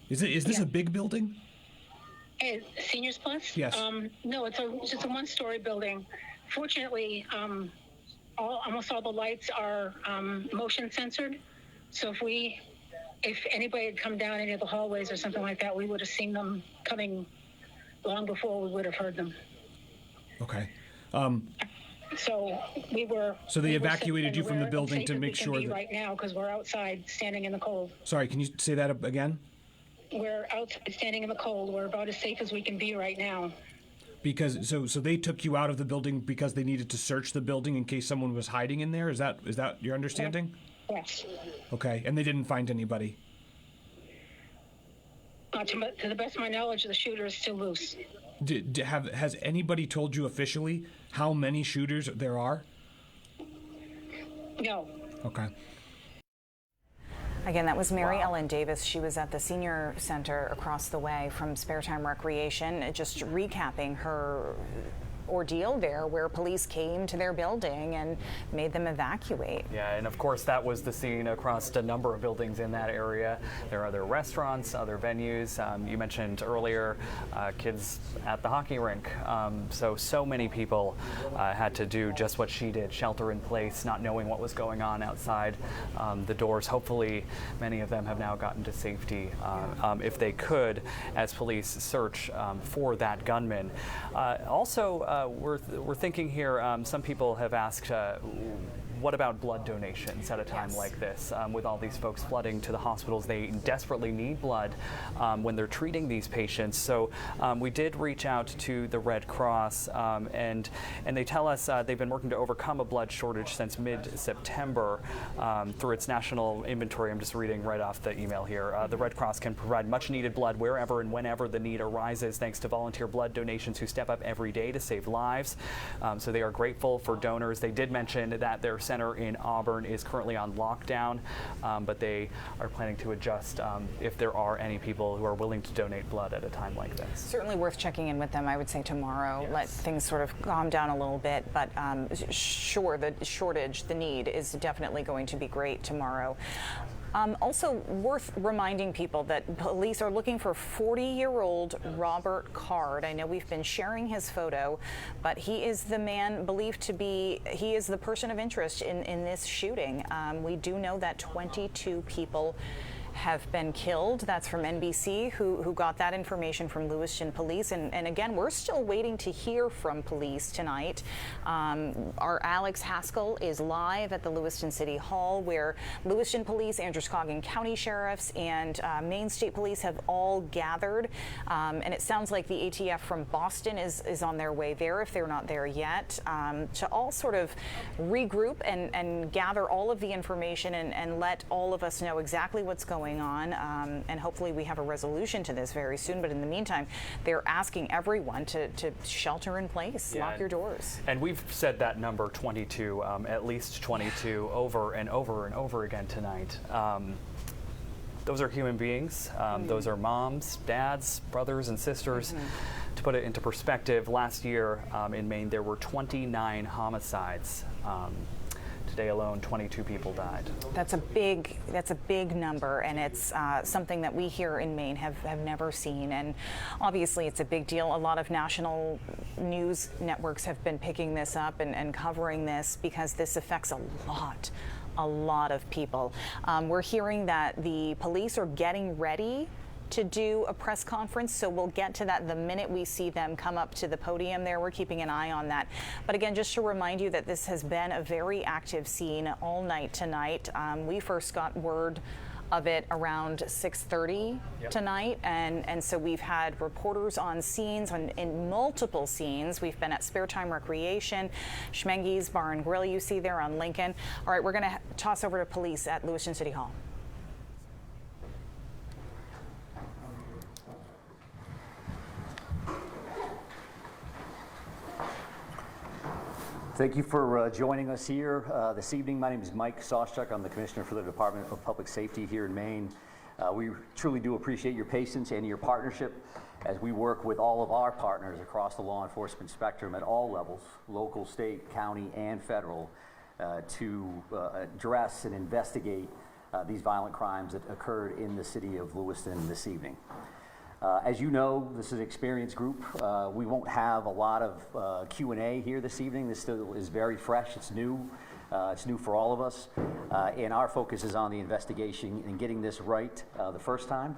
Is this a big building? Seniors Plus? Yes. No, it's just a one-story building. Fortunately, almost all the lights are motion censored. So if anybody had come down any of the hallways or something like that, we would have seen them coming long before we would have heard them. Okay. So they evacuated you from the building to make sure that right now, because we're outside standing in the cold. Sorry, can you say that again? We're outside standing in the cold. We're about as safe as we can be right now. Because so they took you out of the building because they needed to search the building in case someone was hiding in there. Is that your understanding? Yes. Okay, and they didn't find anybody. To the best of my knowledge, the shooter is still loose. Has anybody told you officially how many shooters there are? No. Okay. Again, that was Mary Ellen Davis. She was at the senior center across the way from Spare Time Recreation, just recapping her ordeal there, where police came to their building and made them evacuate. Yeah, and of course that was the scene across a number of buildings in that area. There are other restaurants, other venues. You mentioned earlier kids at the hockey rink. So many people had to do just what she did, shelter in place, not knowing what was going on outside the doors. Hopefully many of them have now gotten to safety if they could, as police search for that gunman. We're thinking here, some people have asked, what about blood donations at a time like this? With all these folks flooding to the hospitals, they desperately need blood when they're treating these patients. So we did reach out to the Red Cross, and they tell us they've been working to overcome a blood shortage since mid-September through its national inventory. I'm just reading right off the email here. The Red Cross can provide much-needed blood wherever and whenever the need arises, thanks to volunteer blood donations who step up every day to save lives. So they are grateful for donors. They did mention that their center in Auburn is currently on lockdown, but they are planning to adjust if there are any people who are willing to donate blood at a time like this. Certainly worth checking in with them, I would say, tomorrow. Let things sort of calm down a little bit, but sure, the shortage, the need is definitely going to be great tomorrow. Also worth reminding people that police are looking for 40-year-old Robert Card. I know we've been sharing his photo, but he is the man believed to be, he is the person of interest in this shooting. We do know that 22 people have been killed. That's from NBC, who got that information from Lewiston Police. And again, we're still waiting to hear from police tonight. Our Alex Haskell is live at the Lewiston City Hall, where Lewiston Police, Androscoggin County Sheriffs, and Maine State Police have all gathered. And it sounds like the ATF from Boston is on their way there, if they're not there yet, to all sort of regroup and gather all of the information and let all of us know exactly what's going on. And hopefully we have a resolution to this very soon. But in the meantime, they're asking everyone to shelter in place, lock your doors. And we've said that number 22, at least 22, over and over and over again tonight. Those are human beings. Those are moms, dads, brothers, and sisters. To put it into perspective, last year in Maine there were 29 homicides. Today alone, 22 people died. That's a big number, and it's something that we here in Maine have never seen. And obviously, it's a big deal. A lot of national news networks have been picking this up and covering this because this affects a lot of people. We're hearing that the police are getting ready to do a press conference, so we'll get to that the minute we see them come up to the podium there. We're keeping an eye on that. But again, just to remind you that this has been a very active scene all night tonight. We first got word of it around 6:30 tonight, and so we've had reporters on scenes, in multiple scenes. We've been at Spare Time Recreation, Schmenge's Bar and Grill you see there on Lincoln. All right, we're going to toss over to police at Lewiston City Hall. Thank you for joining us here this evening. My name is Mike Soschuk. I'm the Commissioner for the Department of Public Safety here in Maine. We truly do appreciate your patience and your partnership as we work with all of our partners across the law enforcement spectrum at all levels, local, state, county, and federal, to address and investigate these violent crimes that occurred in the city of Lewiston this evening. As you know, this is an experienced group. We won't have a lot of Q&A here this evening. This still is very fresh. It's new for all of us. And our focus is on the investigation and getting this right the first time.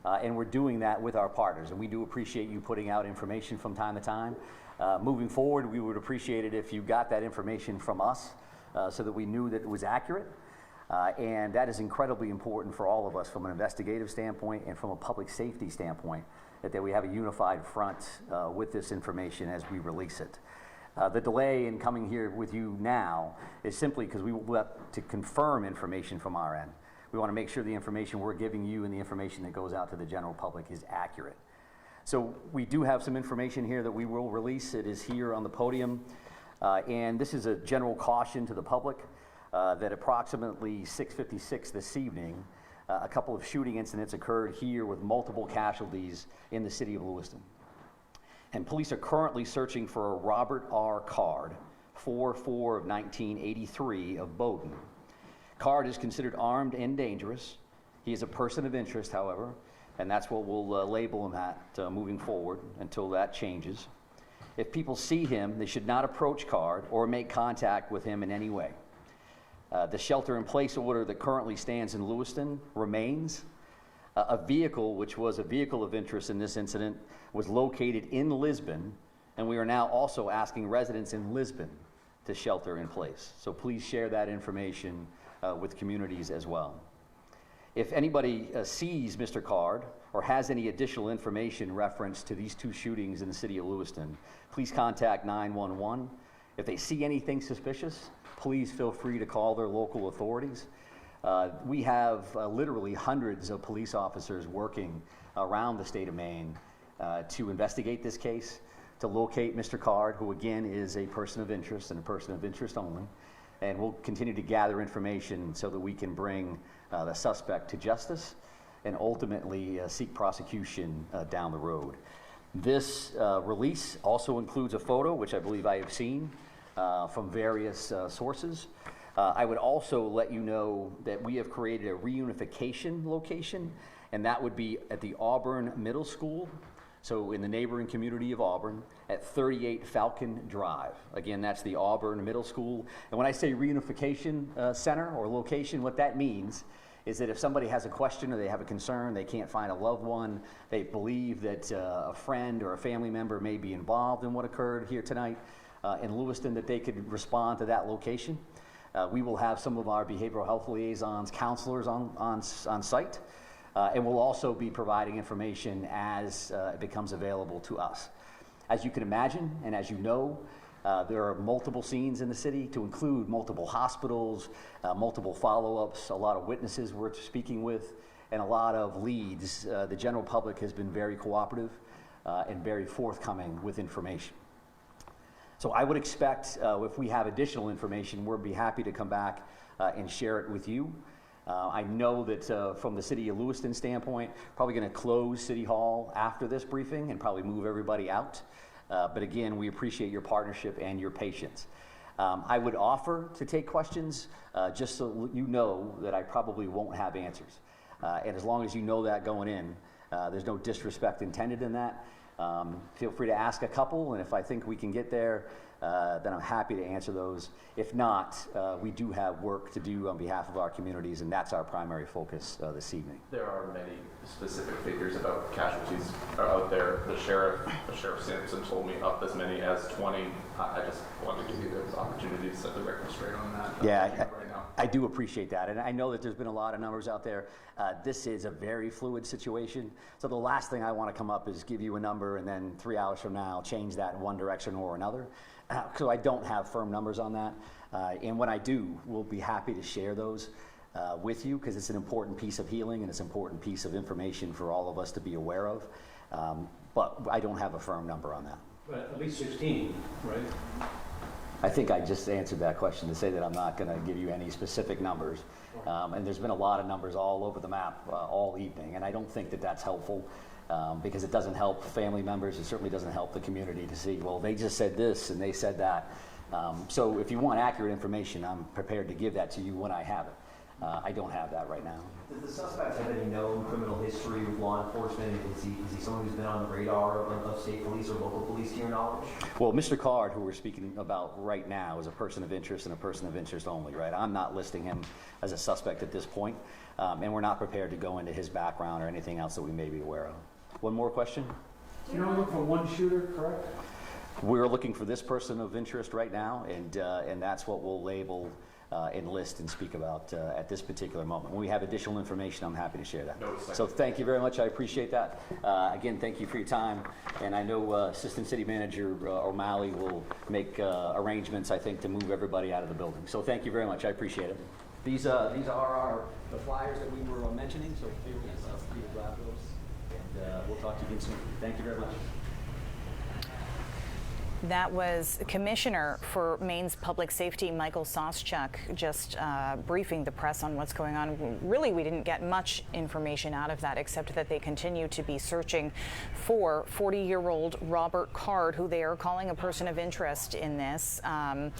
And we're doing that with our partners. And we do appreciate you putting out information from time to time. Moving forward, we would appreciate it if you got that information from us so that we knew that it was accurate. And that is incredibly important for all of us from an investigative standpoint and from a public safety standpoint, that we have a unified front with this information as we release it. The delay in coming here with you now is simply because we want to confirm information from our end. We want to make sure the information we're giving you and the information that goes out to the general public is accurate. So we do have some information here that we will release. It is here on the podium. And this is a general caution to the public. That approximately 6:56 this evening, a couple of shooting incidents occurred here with multiple casualties in the city of Lewiston. And police are currently searching for a Robert R. Card, 4/4 of 1983 of Bowdoin. Card is considered armed and dangerous. He is a person of interest, however, and that's what we'll label him at moving forward until that changes. If people see him, they should not approach Card or make contact with him in any way. The shelter-in-place order that currently stands in Lewiston remains. A vehicle, which was a vehicle of interest in this incident, was located in Lisbon, and we are now also asking residents in Lisbon to shelter in place. So please share that information with communities as well. If anybody sees Mr. Card or has any additional information reference to these two shootings in the city of Lewiston, please contact 911. If they see anything suspicious, please feel free to call their local authorities. We have literally hundreds of police officers working around the state of Maine to investigate this case, to locate Mr. Card, who again is a person of interest and a person of interest only. And we'll continue to gather information so that we can bring the suspect to justice and ultimately seek prosecution down the road. This release also includes a photo, which I believe I have seen from various sources. I would also let you know that we have created a reunification location, and that would be at the Auburn Middle School, so in the neighboring community of Auburn, at 38 Falcon Drive. Again, that's the Auburn Middle School. And when I say reunification center or location, what that means is that if somebody has a question or they have a concern, they can't find a loved one, they believe that a friend or a family member may be involved in what occurred here tonight in Lewiston, that they could respond to that location. We will have some of our behavioral health liaisons, counselors on site, and we'll also be providing information as it becomes available to us. As you can imagine, and as you know, there are multiple scenes in the city, to include multiple hospitals, multiple follow-ups, a lot of witnesses we're speaking with, and a lot of leads. The general public has been very cooperative and very forthcoming with information. So I would expect if we have additional information, we'll be happy to come back and share it with you. I know that from the City of Lewiston standpoint, probably going to close City Hall after this briefing and probably move everybody out. But again, we appreciate your partnership and your patience. I would offer to take questions just so you know that I probably won't have answers. And as long as you know that going in, there's no disrespect intended in that. Feel free to ask a couple, and if I think we can get there, then I'm happy to answer those. If not, we do have work to do on behalf of our communities, and that's our primary focus this evening. There are many specific figures about casualties out there. The Sheriff Sampson told me up as many as 20. I just wanted to give you those opportunities to set the record straight on that. Yeah, I do appreciate that, and I know that there's been a lot of numbers out there. This is a very fluid situation, so the last thing I want to come up is give you a number and then 3 hours from now change that in one direction or another. So I don't have firm numbers on that, and when I do, we'll be happy to share those with you, because it's an important piece of healing and it's an important piece of information for all of us to be aware of, but I don't have a firm number on that. But at least 16, right? I think I just answered that question to say that I'm not going to give you any specific numbers. And there's been a lot of numbers all over the map all evening, and I don't think that that's helpful because it doesn't help family members. It certainly doesn't help the community to see, well, they just said this and they said that. So if you want accurate information, I'm prepared to give that to you when I have it. I don't have that right now. Does the suspect have any known criminal history with law enforcement? Is he someone who's been on the radar of state police or local police, to your knowledge? Well, Mr. Card, who we're speaking about right now, is a person of interest and a person of interest only, right? I'm not listing him as a suspect at this point, and we're not prepared to go into his background or anything else that we may be aware of. One more question? You're only looking for one shooter, correct? We're looking for this person of interest right now, and that's what we'll label and list and speak about at this particular moment. When we have additional information, I'm happy to share that. So thank you very much. I appreciate that. Again, thank you for your time. And I know Assistant City Manager O'Malley will make arrangements, I think, to move everybody out of the building. So thank you very much. I appreciate it. These are the flyers that we were mentioning, so feel free to grab those. And we'll talk to you again soon. Thank you very much. That was Commissioner for Maine's Public Safety, Michael Soschuk, just briefing the press on what's going on. Really, we didn't get much information out of that, except that they continue to be searching for 40-year-old Robert Card, who they are calling a person of interest in this. And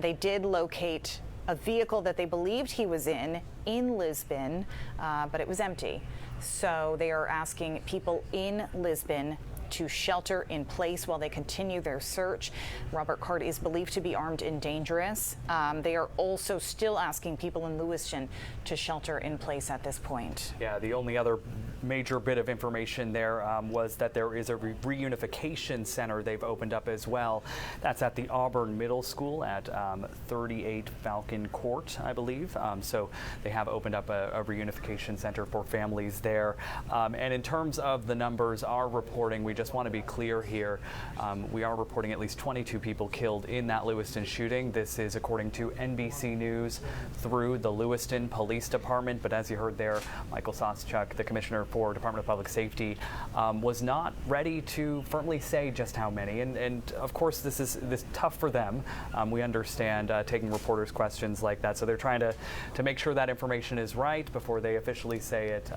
they did locate a vehicle that they believed he was in Lisbon, but it was empty. So they are asking people in Lisbon to shelter in place while they continue their search. Robert Card is believed to be armed and dangerous. They are also still asking people in Lewiston to shelter in place at this point. Yeah, the only other major bit of information there was that there is a reunification center they've opened up as well. That's at the Auburn Middle School at 38 Falcon Court, I believe. So they have opened up a reunification center for families there. And in terms of the numbers, our reporting, we just want to be clear here. We are reporting at least 22 people killed in that Lewiston shooting. This is according to NBC News through the Lewiston Police Department. But as you heard there, Michael Soschuk, the Commissioner for Department of Public Safety, was not ready to firmly say just how many. And of course, this is tough for them. We understand taking reporters' questions like that. So they're trying to make sure that information is right before they officially say it.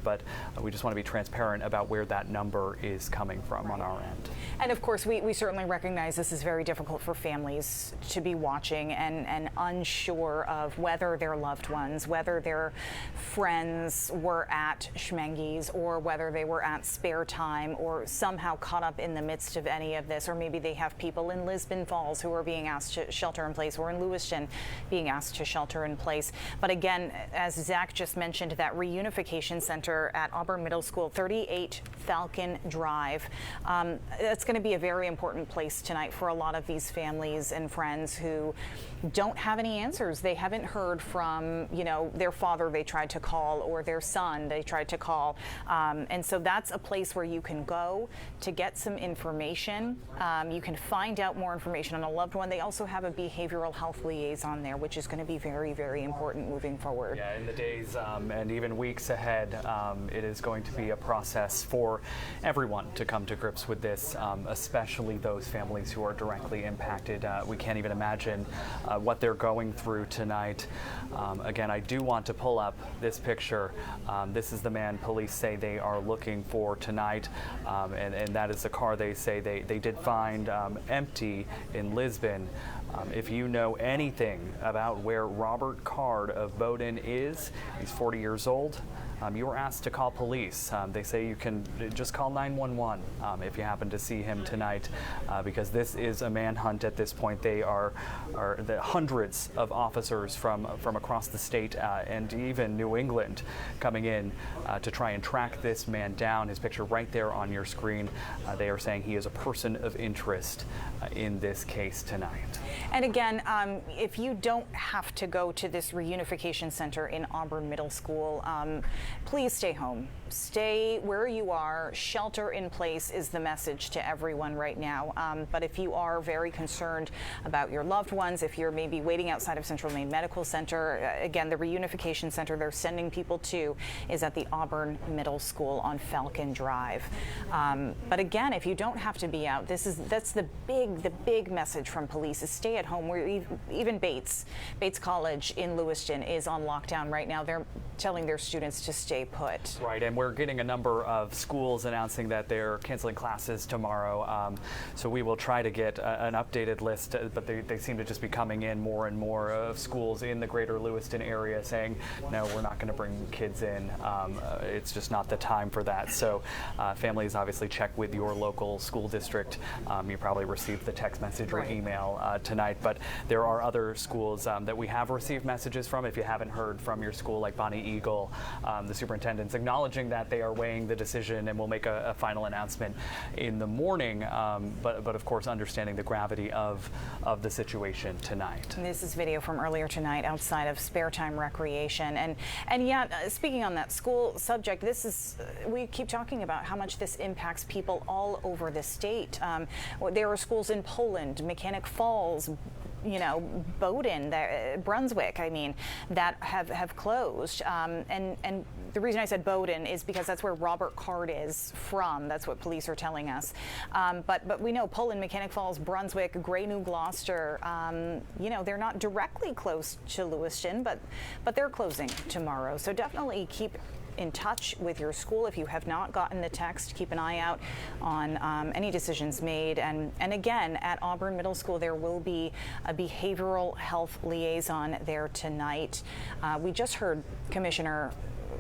But we just want to be transparent about where that number is coming from on our end. And of course, we certainly recognize this is very difficult for families to be watching and unsure of whether their loved ones, whether their friends were at Schmenge's Schmengies or whether they were at Spare Time or somehow caught up in the midst of any of this, or maybe they have people in Lisbon Falls who are being asked to shelter in place, or in Lewiston being asked to shelter in place. But again, as Zach just mentioned, that reunification center at Auburn Middle School, 38 Falcon Drive, that's going to be a very important place tonight for a lot of these families and friends who don't have any answers. They haven't heard from, you know, their father they tried to call, or their son they tried to call. And so that's a place where you can go to get some information. You can find out more information on a loved one. They also have a behavioral health liaison there, which is going to be very, very important moving forward. Yeah, in the days and even weeks ahead, it is going to be a process for everyone to come to grips with this, especially those families who are directly impacted. We can't even imagine what they're going through tonight. Again, I do want to pull up this picture. This is the man police say they are looking for tonight, and that is the car they say they did find empty in Lisbon. If you know anything about where Robert Card of Bowdoin is, he's 40 years old. You were asked to call police. They say you can just call 911 if you happen to see him tonight, because this is a manhunt at this point. They are the hundreds of officers from across the state and even New England coming in to try and track this man down. His picture right there on your screen. They are saying he is a person of interest in this case tonight. And again, if you don't have to go to this reunification center in Auburn Middle School, please stay home. Stay where you are. Shelter in place is the message to everyone right now. But if you are very concerned about your loved ones, if you're maybe waiting outside of Central Maine Medical Center, again, the reunification center they're sending people to is at the Auburn Middle School on Falcon Drive. But again, if you don't have to be out, that's the big message from police is stay at home. Even Bates College in Lewiston is on lockdown right now. They're telling their students to stay put. Right, and we're getting a number of schools announcing that they're canceling classes tomorrow. So we will try to get an updated list, but they seem to just be coming in more and more of schools in the greater Lewiston area saying, no, we're not going to bring kids in. It's just not the time for that. So families obviously check with your local school district. You probably received the text message or email tonight, but there are other schools that we have received messages from. If you haven't heard from your school, like Bonnie Eagle, the superintendent's acknowledging that they are weighing the decision and will make a final announcement in the morning, but of course understanding the gravity of the situation tonight. And this is video from earlier tonight outside of Spare Time Recreation, and yet speaking on that school subject, this is we keep talking about how much this impacts people all over the state. There are schools in Poland, Mechanic Falls, you know, Bowdoin, Brunswick, I mean, that have closed. And the reason I said Bowdoin is because that's where Robert Card is from. That's what police are telling us. But we know Poland, Mechanic Falls, Brunswick, Gray, New Gloucester, you know, they're not directly close to Lewiston, but they're closing tomorrow. So definitely keep in touch with your school. If you have not gotten the text, keep an eye out on any decisions made. And again, at Auburn Middle School, there will be a behavioral health liaison there tonight. We just heard Commissioner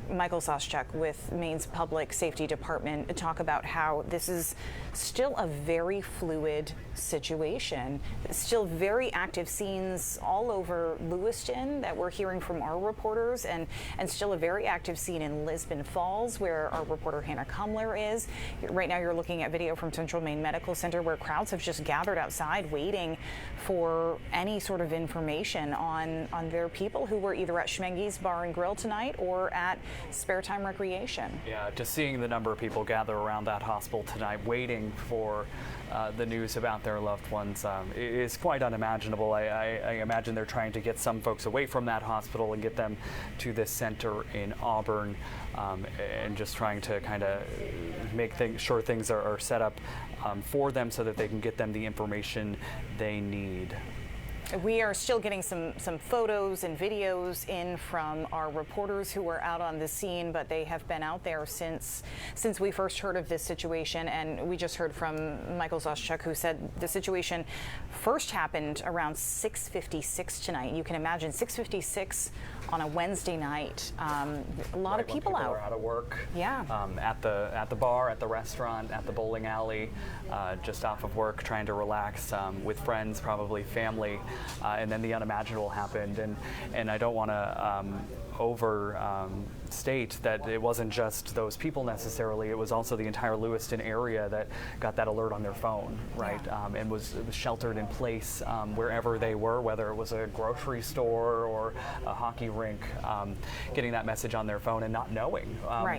Michael Soschuk with Maine's Public Safety Department talk about how this is still a very fluid situation. Still very active scenes all over Lewiston that we're hearing from our reporters, and still a very active scene in Lisbon Falls where our reporter Hannah Kumler is. Right now you're looking at video from Central Maine Medical Center where crowds have just gathered outside waiting for any sort of information on their people who were either at Schmengi's Bar and Grill tonight or at Spare Time Recreation. Yeah, just seeing the number of people gather around that hospital tonight waiting for the news about their loved ones is quite unimaginable. I imagine they're trying to get some folks away from that hospital and get them to this center in Auburn, and just trying to kind of make sure things are set up for them so that they can get them the information they need. We are still getting some photos and videos in from our reporters who were out on the scene, but they have been out there since we first heard of this situation. And we just heard from Michael Zoschuk, who said the situation first happened around 6:56 tonight. You can imagine 6:56 on a Wednesday night. A lot of people out. Are out of work. Yeah. At the bar, at the restaurant, at the bowling alley, just off of work, trying to relax with friends, probably family. And then the unimaginable happened, and I don't want to overstate that it wasn't just those people necessarily. It was also the entire Lewiston area that got that alert on their phone, right? Yeah. And was sheltered in place wherever they were, whether it was a grocery store or a hockey rink, getting that message on their phone and not knowing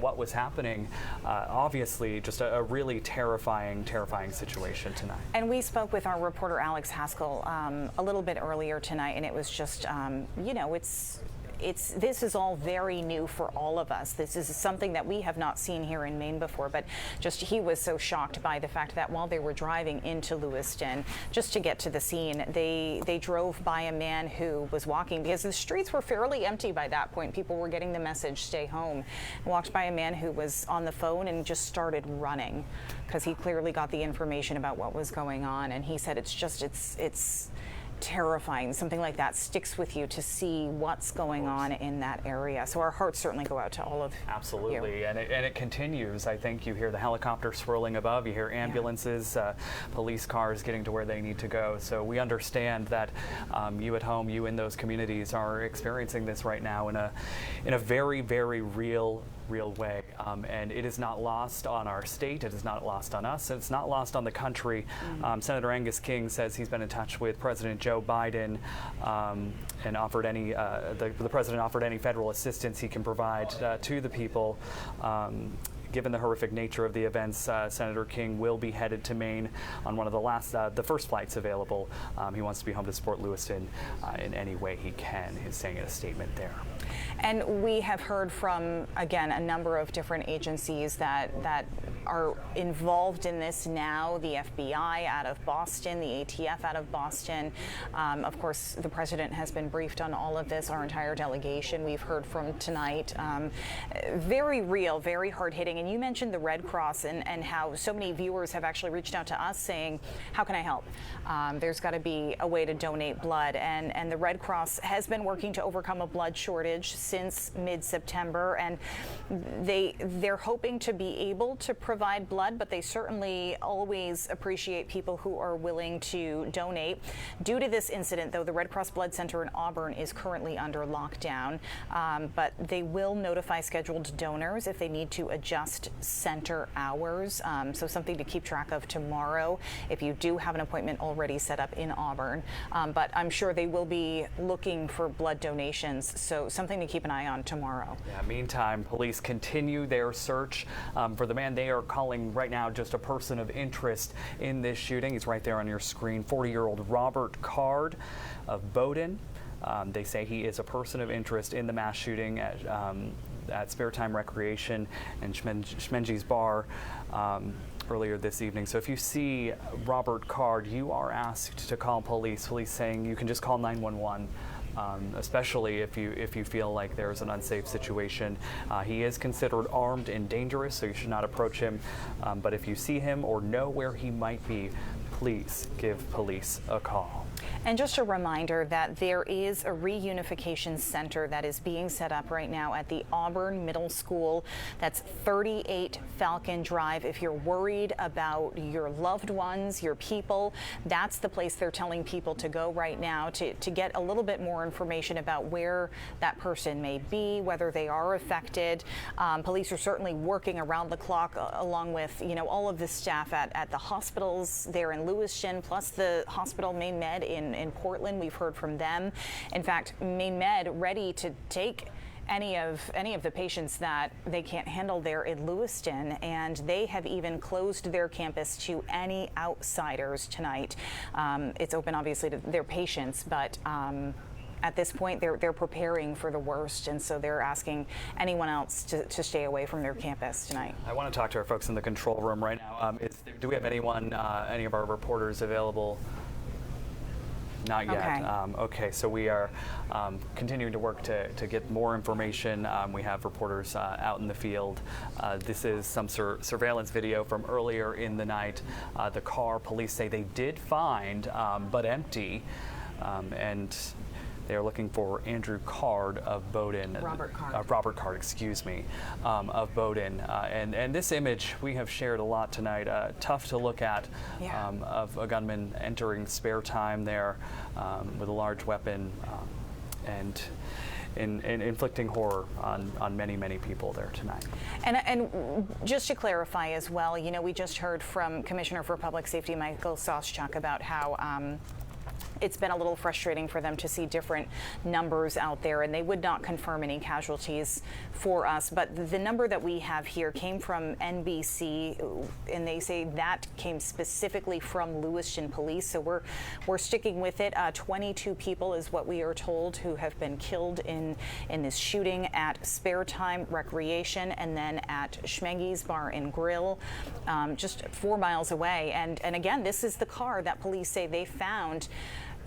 what was happening. Obviously, just a really terrifying situation tonight. And we spoke with our reporter Alex Haskell a little bit earlier tonight, and it was just, this is all very new for all of us. This is something that we have not seen here in Maine before, but just he was so shocked by the fact that while they were driving into Lewiston, just to get to the scene, they drove by a man who was walking, because the streets were fairly empty by that point. People were getting the message, stay home. Walked by a man who was on the phone and just started running, because he clearly got the information about what was going on. And he said it's terrifying. Something like that sticks with you to see what's going on in that area. So our hearts certainly go out to all of Absolutely, you. and it continues. I think you hear the helicopter swirling above, you hear ambulances, police cars getting to where they need to go. So we understand that you at home, you in those communities are experiencing this right now in a very, very real way, and it is not lost on our state, it is not lost on us, it's not lost on the country. Senator Angus King says he's been in touch with President Joe Biden and offered the president offered any federal assistance he can provide to the people. Given the horrific nature of the events, Senator King will be headed to Maine on one of the first flights available. He wants to be home to support Lewiston in any way he can, he's saying in a statement there. And we have heard from, again, a number of different agencies that are involved in this now. The FBI out of Boston, the ATF out of Boston. Of course, the president has been briefed on all of this. Our entire delegation we've heard from tonight. Very real, very hard-hitting. And you mentioned the Red Cross and how so many viewers have actually reached out to us saying, how can I help? There's got to be a way to donate blood. And the Red Cross has been working to overcome a blood shortage since mid-September, and they're hoping to be able to provide blood, but they certainly always appreciate people who are willing to donate. Due to this incident, though, the Red Cross Blood Center in Auburn is currently under lockdown, but they will notify scheduled donors if they need to adjust center hours, so something to keep track of tomorrow if you do have an appointment already set up in Auburn. But I'm sure they will be looking for blood donations, so something to keep an eye on tomorrow. Yeah, meantime, police continue their search for the man they are calling right now just a person of interest in this shooting. He's right there on your screen, 40-year-old Robert Card of Bowdoin. They say he is a person of interest in the mass shooting at Spare Time Recreation and Schmenge's Bar earlier this evening. So if you see Robert Card, you are asked to call police. Police saying you can just call 911. Especially if you feel like there's an unsafe situation. He is considered armed and dangerous, so you should not approach him. But if you see him or know where he might be, please give police a call. And just a reminder that there is a reunification center that is being set up right now at the Auburn Middle School. That's 38 Falcon Drive. If you're worried about your loved ones, your people, that's the place they're telling people to go right now to get a little bit more information about where that person may be, whether they are affected. Police are certainly working around the clock along with, all of the staff at the hospitals there in Lewiston, plus the hospital Maine Med in Portland. We've heard from them. In fact, Maine Med ready to take any of the patients that they can't handle there in Lewiston, and they have even closed their campus to any outsiders tonight. It's open obviously to their patients, but at this point they're preparing for the worst, and so they're asking anyone else to stay away from their campus tonight. I want to talk to our folks in the control room right now. Do we have anyone, any of our reporters available? Not yet. Okay. Okay, so we are continuing to work to get more information. We have reporters out in the field. This is some surveillance video from earlier in the night. The car, police say they did find, but empty, and they're looking for Andrew Card of Bowdoin. Robert Card. Robert Card, excuse me, of Bowdoin. And this image we have shared a lot tonight. Tough to look at, of a gunman entering spare time there with a large weapon and inflicting horror on many, many people there tonight. And just to clarify as well, you know, we just heard from Commissioner for Public Safety Michael Soschuk about how it's been a little frustrating for them to see different numbers out there, and they would not confirm any casualties for us. But the number that we have here came from NBC, and they say that came specifically from Lewiston Police. So we're sticking with it. 22 people is what we are told who have been killed in this shooting at Spare Time Recreation and then at Schmeggy's Bar and Grill, just 4 miles away. And again, this is the car that police say they found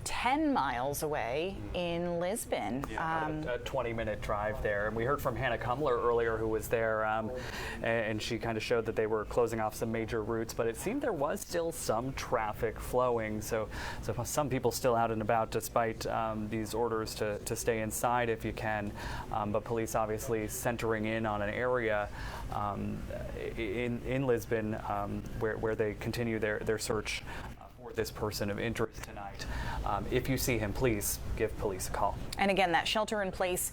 10 miles away in Lisbon. Yeah, a 20-minute drive there. And we heard from Hannah Kumler earlier, who was there, and she kind of showed that they were closing off some major routes, but it seemed there was still some traffic flowing. So some people still out and about despite these orders to stay inside if you can. But police obviously centering in on an area in Lisbon where they continue their search for this person of interest tonight. If you see him, please give police a call. And again, that shelter in place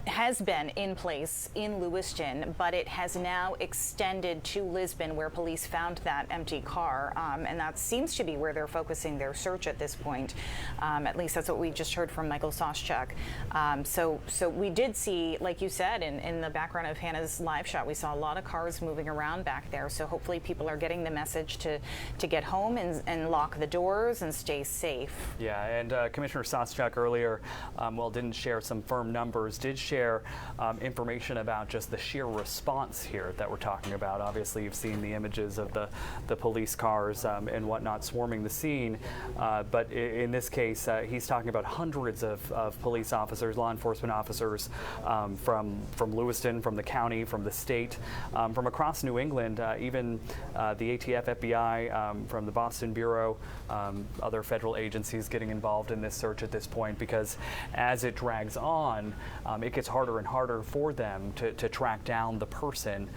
has been in place in Lewiston, but it has now extended to Lisbon, where police found that empty car, and that seems to be where they're focusing their search at this point. At least that's what we just heard from Michael Soschuk. So we did see, like you said, in the background of Hannah's live shot, we saw a lot of cars moving around back there. So hopefully people are getting the message to get home and lock the doors and stay safe. Yeah, and Commissioner Soschuk earlier, didn't share some firm numbers, did share information about just the sheer response here that we're talking about. Obviously, you've seen the images of the police cars and whatnot swarming the scene, but in this case, he's talking about hundreds of police officers, law enforcement officers from Lewiston, from the county, from the state, from across New England, even the ATF, FBI, from the Boston Bureau, other federal agencies getting involved in this search at this point, because as it drags on, it gets harder and harder for them to track down the person,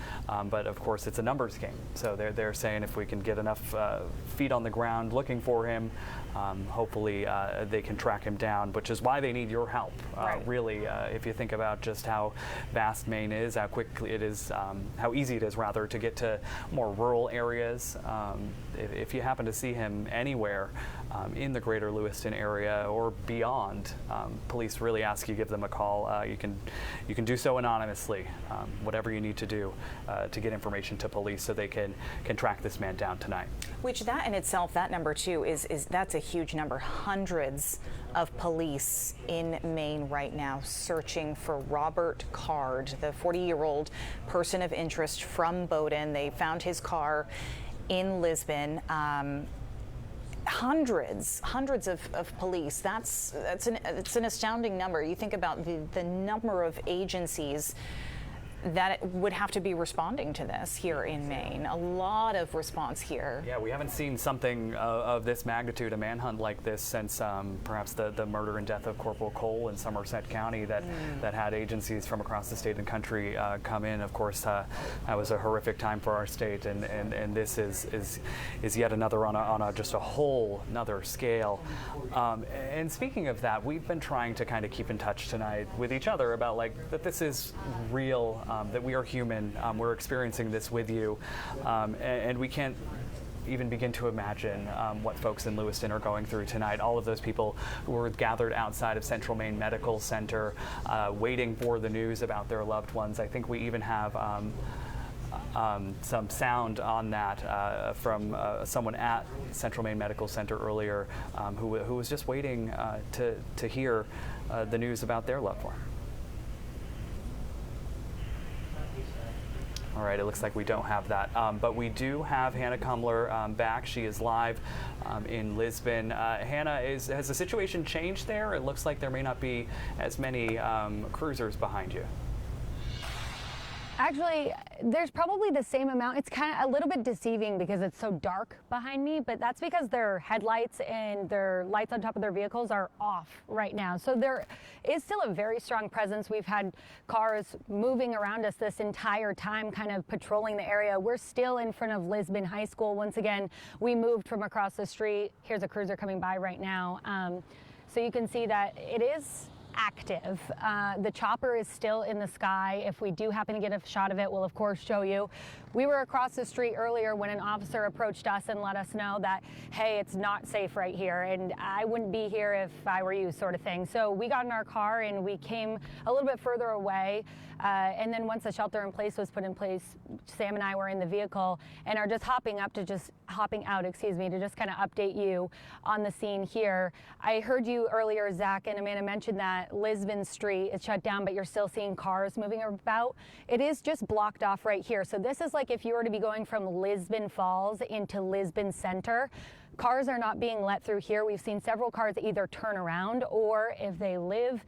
but of course it's a numbers game. So they're saying if we can get enough feet on the ground looking for him, hopefully they can track him down, which is why they need your help. Right. Really, if you think about just how vast Maine is, how quickly it is, how easy it is rather to get to more rural areas. If you happen to see him anywhere in the greater Lewiston area or beyond, police really ask you give them a call. You can do so anonymously, whatever you need to do to get information to police so they can track this man down tonight. Which that in itself, that number too, that's a huge number. Hundreds of police in Maine right now searching for Robert Card, the 40-year-old person of interest from Bowdoin. They found his car in Lisbon. Hundreds of police. It's an astounding number. You think about the number of agencies that would have to be responding to this here in Maine. A lot of response here. Yeah, we haven't seen something of this magnitude, a manhunt like this, since perhaps the murder and death of Corporal Cole in Somerset County that had agencies from across the state and country come in. Of course, that was a horrific time for our state, and this is yet another on just a whole another scale. And speaking of that, we've been trying to kind of keep in touch tonight with each other about that this is real. That we are human, we're experiencing this with you, and we can't even begin to imagine what folks in Lewiston are going through tonight. All of those people who were gathered outside of Central Maine Medical Center waiting for the news about their loved ones. I think we even have some sound on that from someone at Central Maine Medical Center earlier who was just waiting to hear the news about their loved one. All right, it looks like we don't have that, but we do have Hannah Kumler back. She is live in Lisbon. Hannah, has the situation changed there? It looks like there may not be as many cruisers behind you. Actually, there's probably the same amount. It's kind of a little bit deceiving because it's so dark behind me, but that's because their headlights and their lights on top of their vehicles are off right now. So there is still a very strong presence. We've had cars moving around us this entire time, kind of patrolling the area. We're still in front of Lisbon High School. Once again, we moved from across the street. Here's a cruiser coming by right now. So you can see that it is active. The chopper is still in the sky. If we do happen to get a shot of it, we'll of course show you. We were across the street earlier when an officer approached us and let us know that, hey, it's not safe right here, and I wouldn't be here if I were you, sort of thing. So we got in our car and we came a little bit further away, and then once the shelter in place was put in place, Sam and I were in the vehicle and are just hopping out, to just kind of update you on the scene here. I heard you earlier, Zach and Amanda, mentioned that Lisbon Street is shut down, but you're still seeing cars moving about. It is just blocked off right here. So this is like if you were to be going from Lisbon Falls into Lisbon Center. Cars are not being let through here. We've seen several cars either turn around, or if they live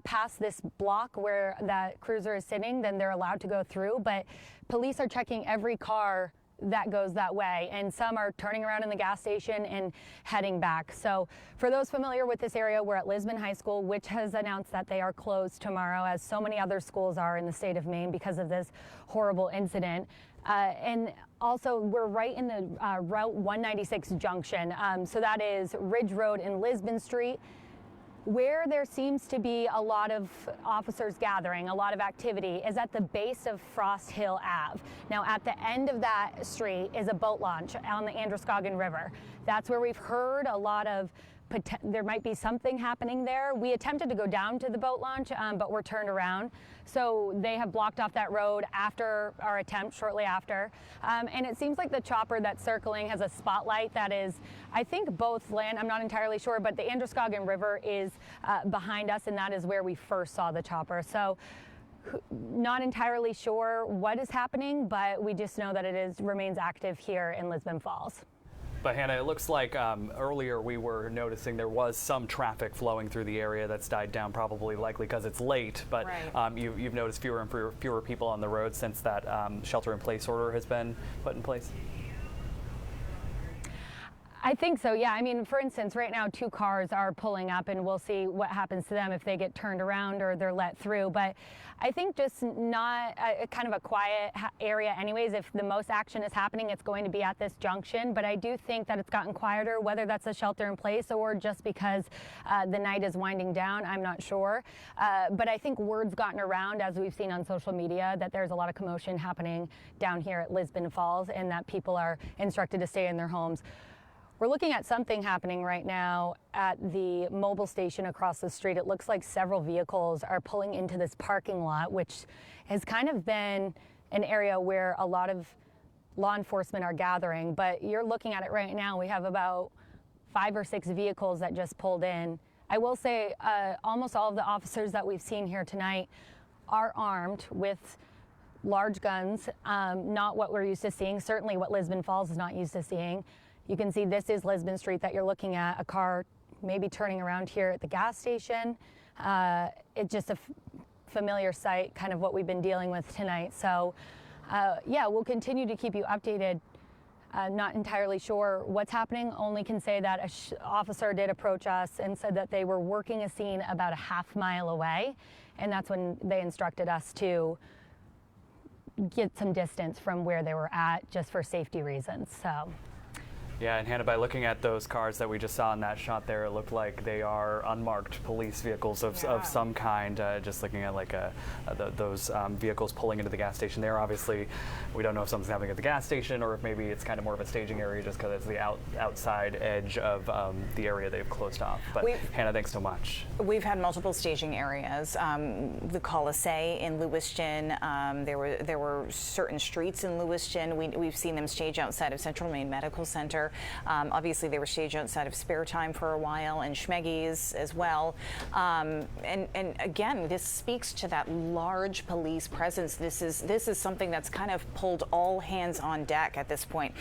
past this block where that cruiser is sitting, then they're allowed to go through. But police are checking every car that goes that way, and some are turning around in the gas station and heading back. So for those familiar with this area, we're at Lisbon High School, which has announced that they are closed tomorrow, as so many other schools are in the state of Maine because of this horrible incident. And also, we're right in the Route 196 junction. So that is Ridge Road and Lisbon Street. Where there seems to be a lot of officers gathering, a lot of activity, is at the base of Frost Hill Ave. Now, at the end of that street is a boat launch on the Androscoggin River. That's where we've heard a lot of there might be something happening there. We attempted to go down to the boat launch, but we're turned around. So they have blocked off that road after our attempt, shortly after. And it seems like the chopper that's circling has a spotlight that is, I think, both land. I'm not entirely sure, but the Androscoggin River is behind us, and that is where we first saw the chopper. So not entirely sure what is happening, but we just know that it remains active here in Lisbon Falls. But Hannah, it looks like earlier we were noticing there was some traffic flowing through the area that's died down, probably likely because it's late. But right. You've noticed fewer and fewer people on the road since that shelter-in-place order has been put in place? I think so, yeah. I mean, for instance, right now 2 cars are pulling up, and we'll see what happens to them if they get turned around or they're let through. But I think just not kind of a quiet area anyways. If the most action is happening, it's going to be at this junction. But I do think that it's gotten quieter, whether that's a shelter in place or just because the night is winding down, I'm not sure. But I think word's gotten around, as we've seen on social media, that there's a lot of commotion happening down here at Lisbon Falls, and that people are instructed to stay in their homes. We're looking at something happening right now at the mobile station across the street. It looks like several vehicles are pulling into this parking lot, which has kind of been an area where a lot of law enforcement are gathering. But you're looking at it right now. We have about 5 or 6 vehicles that just pulled in. I will say almost all of the officers that we've seen here tonight are armed with large guns, not what we're used to seeing, certainly what Lisbon Falls is not used to seeing. You can see this is Lisbon Street that you're looking at, a car maybe turning around here at the gas station. It's just a familiar sight, kind of what we've been dealing with tonight. So yeah, we'll continue to keep you updated. Not entirely sure what's happening, only can say that an officer did approach us and said that they were working a scene about a half mile away, and that's when they instructed us to get some distance from where they were at, just for safety reasons. So. Yeah, and Hannah, by looking at those cars that we just saw in that shot there, it looked like they are unmarked police vehicles of some kind. Just looking at like those vehicles pulling into the gas station there. Obviously, we don't know if something's happening at the gas station or if maybe it's kind of more of a staging area just because it's the outside edge of the area they've closed off. But Hannah, thanks so much. We've had multiple staging areas. The Colisée in Lewiston. There were certain streets in Lewiston. We've seen them stage outside of Central Maine Medical Center. there. Obviously, they were staged outside of Spare Time for a while, and Schmeggy's as well. And again, this speaks to that large police presence. This is something that's kind of pulled all hands on deck at this point.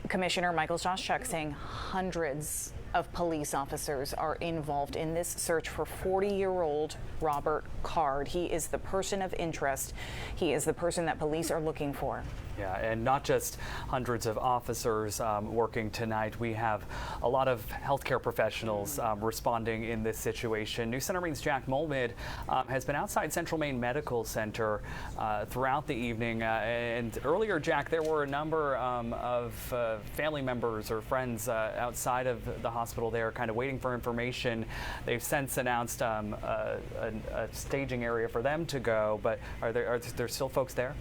Commissioner Michael Soschuk saying hundreds of police officers are involved in this search for 40-year-old Robert Card. He is the person of interest. He is the person that police are looking for. Yeah, and not just hundreds of officers working tonight. We have a lot of healthcare professionals responding in this situation. News Center Maine's Jack Molmid has been outside Central Maine Medical Center throughout the evening. And earlier, Jack, there were a number of family members or friends outside of the hospital there kind of waiting for information. They've since announced a staging area for them to go, but are there still folks there?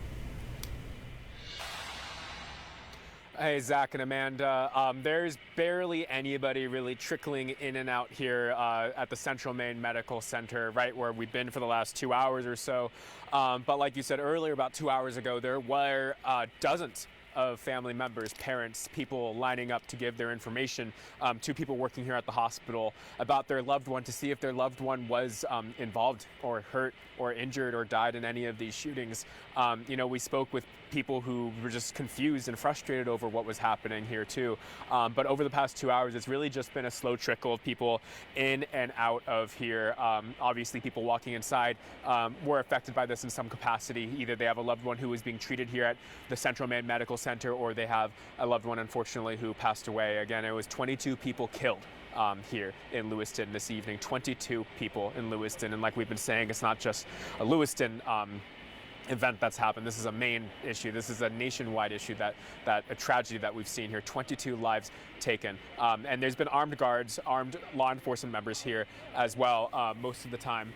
Hey, Zach and Amanda. There's barely anybody really trickling in and out here at the Central Maine Medical Center, right where we've been for the last 2 hours or so. But like you said earlier, about 2 hours ago, there were dozens of family members, parents, people lining up to give their information to people working here at the hospital about their loved one, to see if their loved one was involved or hurt or injured or died in any of these shootings. You know, we spoke with people who were just confused and frustrated over what was happening here too. But over the past 2 hours, it's really just been a slow trickle of people in and out of here. Obviously, people walking inside were affected by this in some capacity. Either they have a loved one who is being treated here at the Central Maine Medical Center, or they have a loved one, unfortunately, who passed away. Again, it was 22 people killed here in Lewiston this evening. 22 people in Lewiston. And like we've been saying, it's not just a Lewiston event that's happened. This is a Maine issue. This is a nationwide issue, that a tragedy that we've seen here. 22 lives taken. And there's been armed guards, armed law enforcement members here as well, most of the time,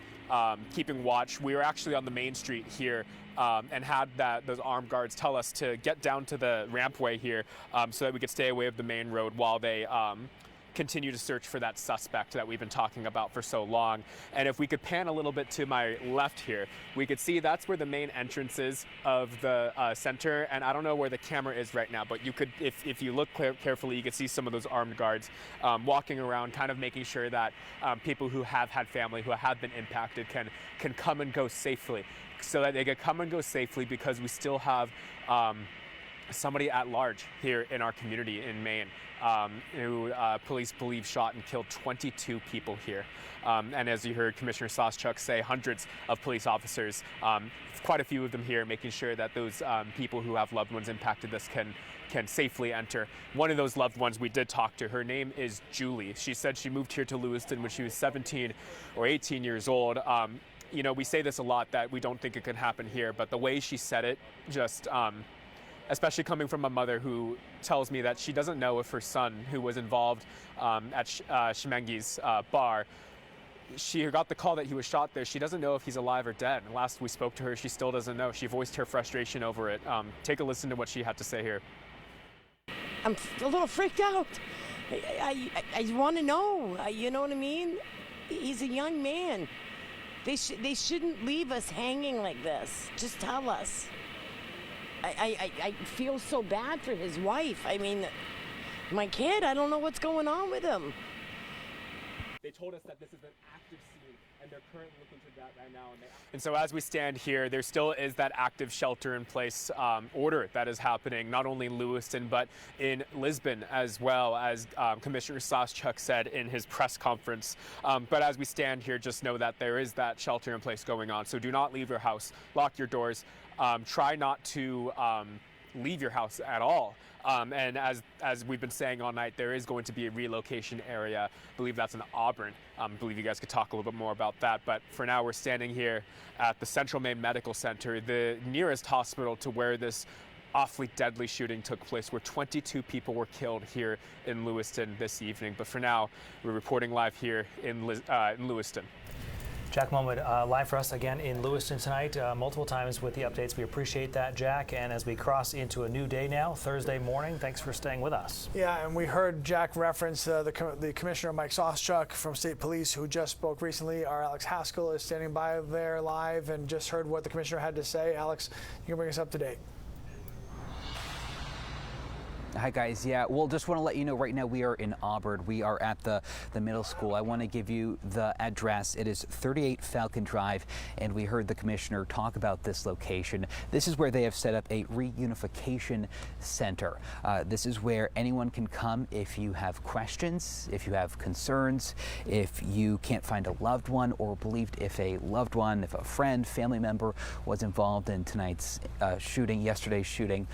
keeping watch. We were actually on the main street here and had those armed guards tell us to get down to the rampway here so that we could stay away of the main road while they continue to search for that suspect that we've been talking about for so long. And if we could pan a little bit to my left here, we could see that's where the main entrance is of the center. And I don't know where the camera is right now, but you could, if you look carefully, you could see some of those armed guards walking around, kind of making sure that people who have had family who have been impacted can come and go safely, so that they can come and go safely, because we still have somebody at large here in our community in Maine who police believe shot and killed 22 people here. And as you heard Commissioner Soschuk say, hundreds of police officers, quite a few of them here, making sure that those people who have loved ones impacted this can safely enter. One of those loved ones we did talk to, her name is Julie. She said she moved here to Lewiston when she was 17 or 18 years old. You know, we say this a lot, that we don't think it could happen here, but the way she said it, just especially coming from a mother who tells me that she doesn't know if her son, who was involved at Schmeggy's bar, she got the call that he was shot there. She doesn't know if he's alive or dead. And last we spoke to her, she still doesn't know. She voiced her frustration over it. Take a listen to what she had to say here. I'm a little freaked out. I want to know. You know what I mean? He's a young man. They shouldn't leave us hanging like this. Just tell us. I feel so bad for his wife. I mean, my kid, I don't know what's going on with him. They told us that this is an active scene, and they're currently looking to that right now. And so as we stand here, there still is that active shelter-in-place order that is happening, not only in Lewiston, but in Lisbon as well, as Commissioner Soschuk said in his press conference. But as we stand here, just know that there is that shelter-in-place going on. So do not leave your house. Lock your doors. Try not to leave your house at all. And as we've been saying all night, there is going to be a relocation area. I believe that's in Auburn. I believe you guys could talk a little bit more about that. But for now, we're standing here at the Central Maine Medical Center, the nearest hospital to where this awfully deadly shooting took place, where 22 people were killed here in Lewiston this evening. But for now, we're reporting live here in Lewiston. Jack Molmid, live for us again in Lewiston tonight, multiple times with the updates. We appreciate that, Jack. And as we cross into a new day now, Thursday morning, thanks for staying with us. Yeah, and we heard Jack reference the Commissioner Mike Soschuk from State Police, who just spoke recently. Our Alex Haskell is standing by there live and just heard what the Commissioner had to say. Alex, you can bring us up to date. Hi guys, yeah, well, just want to let you know right now we are in Auburn. We are at the middle school. I want to give you the address. It is 38 Falcon Drive, and we heard the commissioner talk about this location. This is where they have set up a reunification center. This is where anyone can come if you have questions, if you have concerns, if you can't find a loved one, or believed if a loved one, if a friend, family member was involved in tonight's shooting, yesterday's shooting.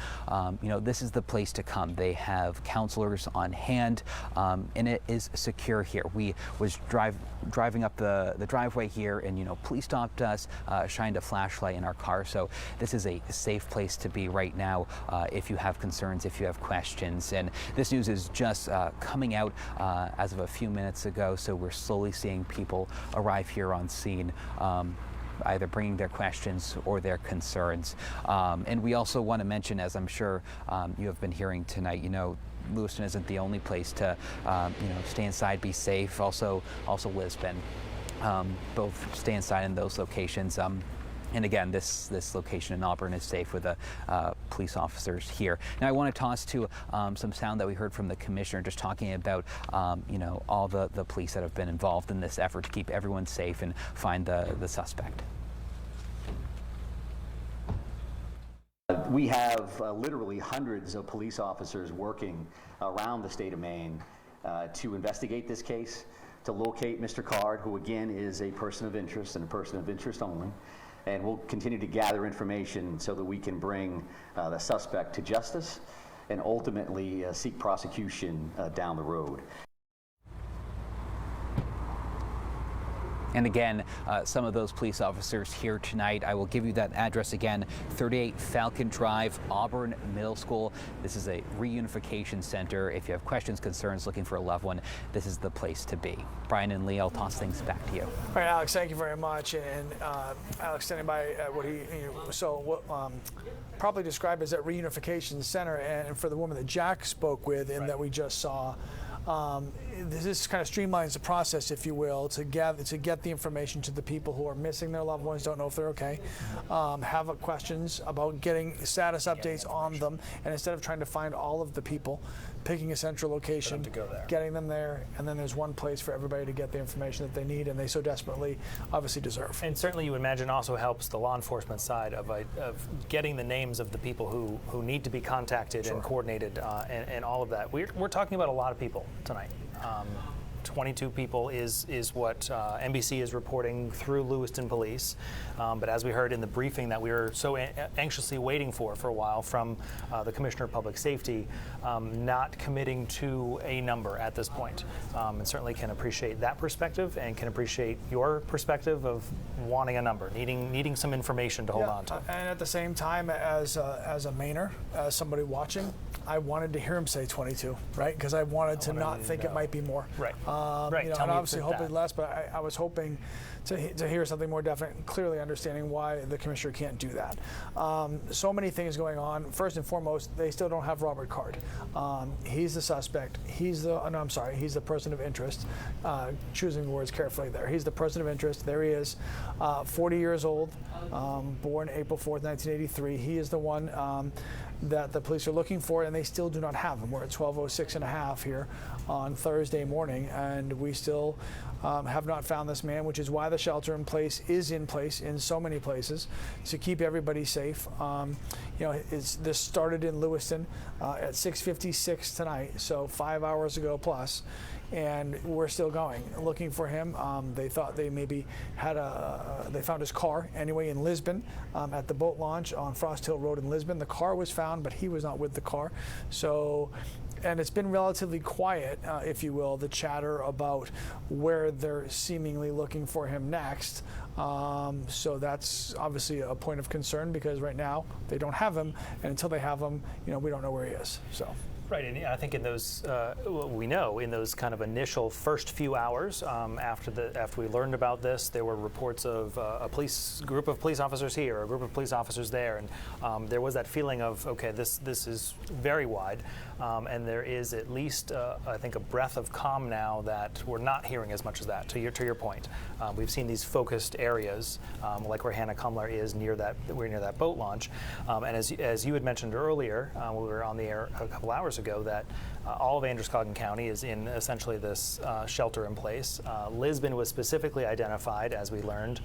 You know, this is the place to come. They have counselors on hand, and it is secure here. We was driving up the driveway here, and you know, police stopped us, shined a flashlight in our car. So this is a safe place to be right now if you have concerns, if you have questions. And this news is just coming out as of a few minutes ago. So we're slowly seeing people arrive here on scene. Either bringing their questions or their concerns. And we also want to mention, as I'm sure you have been hearing tonight, you know, Lewiston isn't the only place to, you know, stay inside, be safe. Also Lisbon, both stay inside in those locations. And again, this location in Auburn is safe with the police officers here. Now I want to toss to some sound that we heard from the commissioner, just talking about you know, all the police that have been involved in this effort to keep everyone safe and find the suspect. We have literally hundreds of police officers working around the state of Maine to investigate this case, to locate Mr. Card, who again is a person of interest and a person of interest only. And we'll continue to gather information so that we can bring the suspect to justice and ultimately seek prosecution down the road. And again, some of those police officers here tonight. I will give you that address again, 38 Falcon Drive, Auburn Middle School. This is a reunification center. If you have questions, concerns, looking for a loved one, this is the place to be. Brian and Lee, I'll toss things back to you. All right, Alex, thank you very much. And Alex, standing by what he, probably described as that reunification center, and for the woman that Jack spoke with and that we just saw, this kind of streamlines the process, if you will, to get the information to the people who are missing their loved ones, don't know if they're okay, have questions about getting status updates on them, and instead of trying to find all of the people, picking a central location, getting them there, and then there's one place for everybody to get the information that they need and they so desperately obviously deserve. And certainly you imagine also helps the law enforcement side of getting the names of the people who need to be contacted and coordinated and all of that. We're talking about a lot of people tonight. 22 people is what NBC is reporting through Lewiston Police. But as we heard in the briefing that we were so anxiously waiting for a while from the Commissioner of Public Safety, not committing to a number at this point. And certainly can appreciate that perspective and can appreciate your perspective of wanting a number, needing some information to hold on to. And at the same time, as a Mainer, as somebody watching, I wanted to hear him say 22, right? Because I wanted to not think it might be more. Right. You know, and obviously hoping less, but I was hoping to hear something more definite, clearly understanding why the commissioner can't do that. So many things going on. First and foremost, they still don't have Robert Card. He's the suspect. He's the person of interest. Choosing words carefully there. He's the person of interest. There he is, 40 years old, born April 4th, 1983. He is the one that the police are looking for, and they still do not have him. We're at 12:06 and a half here on Thursday morning, and we still have not found this man, which is why the shelter in place is in place in so many places to keep everybody safe. You know, this started in Lewiston at 6:56 tonight, so 5 hours ago plus. And we're still going, looking for him. They thought they maybe had they found his car anyway in Lisbon at the boat launch on Frost Hill Road in Lisbon. The car was found, but he was not with the car. So, and it's been relatively quiet, if you will, the chatter about where they're seemingly looking for him next. So that's obviously a point of concern because right now they don't have him, and until they have him, you know, we don't know where he is. So. Right, and I think in those, we know in those kind of initial first few hours after we learned about this, there were reports of a group of police officers here, a group of police officers there, and there was that feeling of, okay, this is very wide, and there is at least, I think, a breath of calm now that we're not hearing as much as that. To your point, we've seen these focused areas, like where Hannah Kumler is near that boat launch, and as you had mentioned earlier, when we were on the air a couple hours ago. ago that all of Androscoggin County is in essentially this shelter in place. Lisbon was specifically identified, as we learned,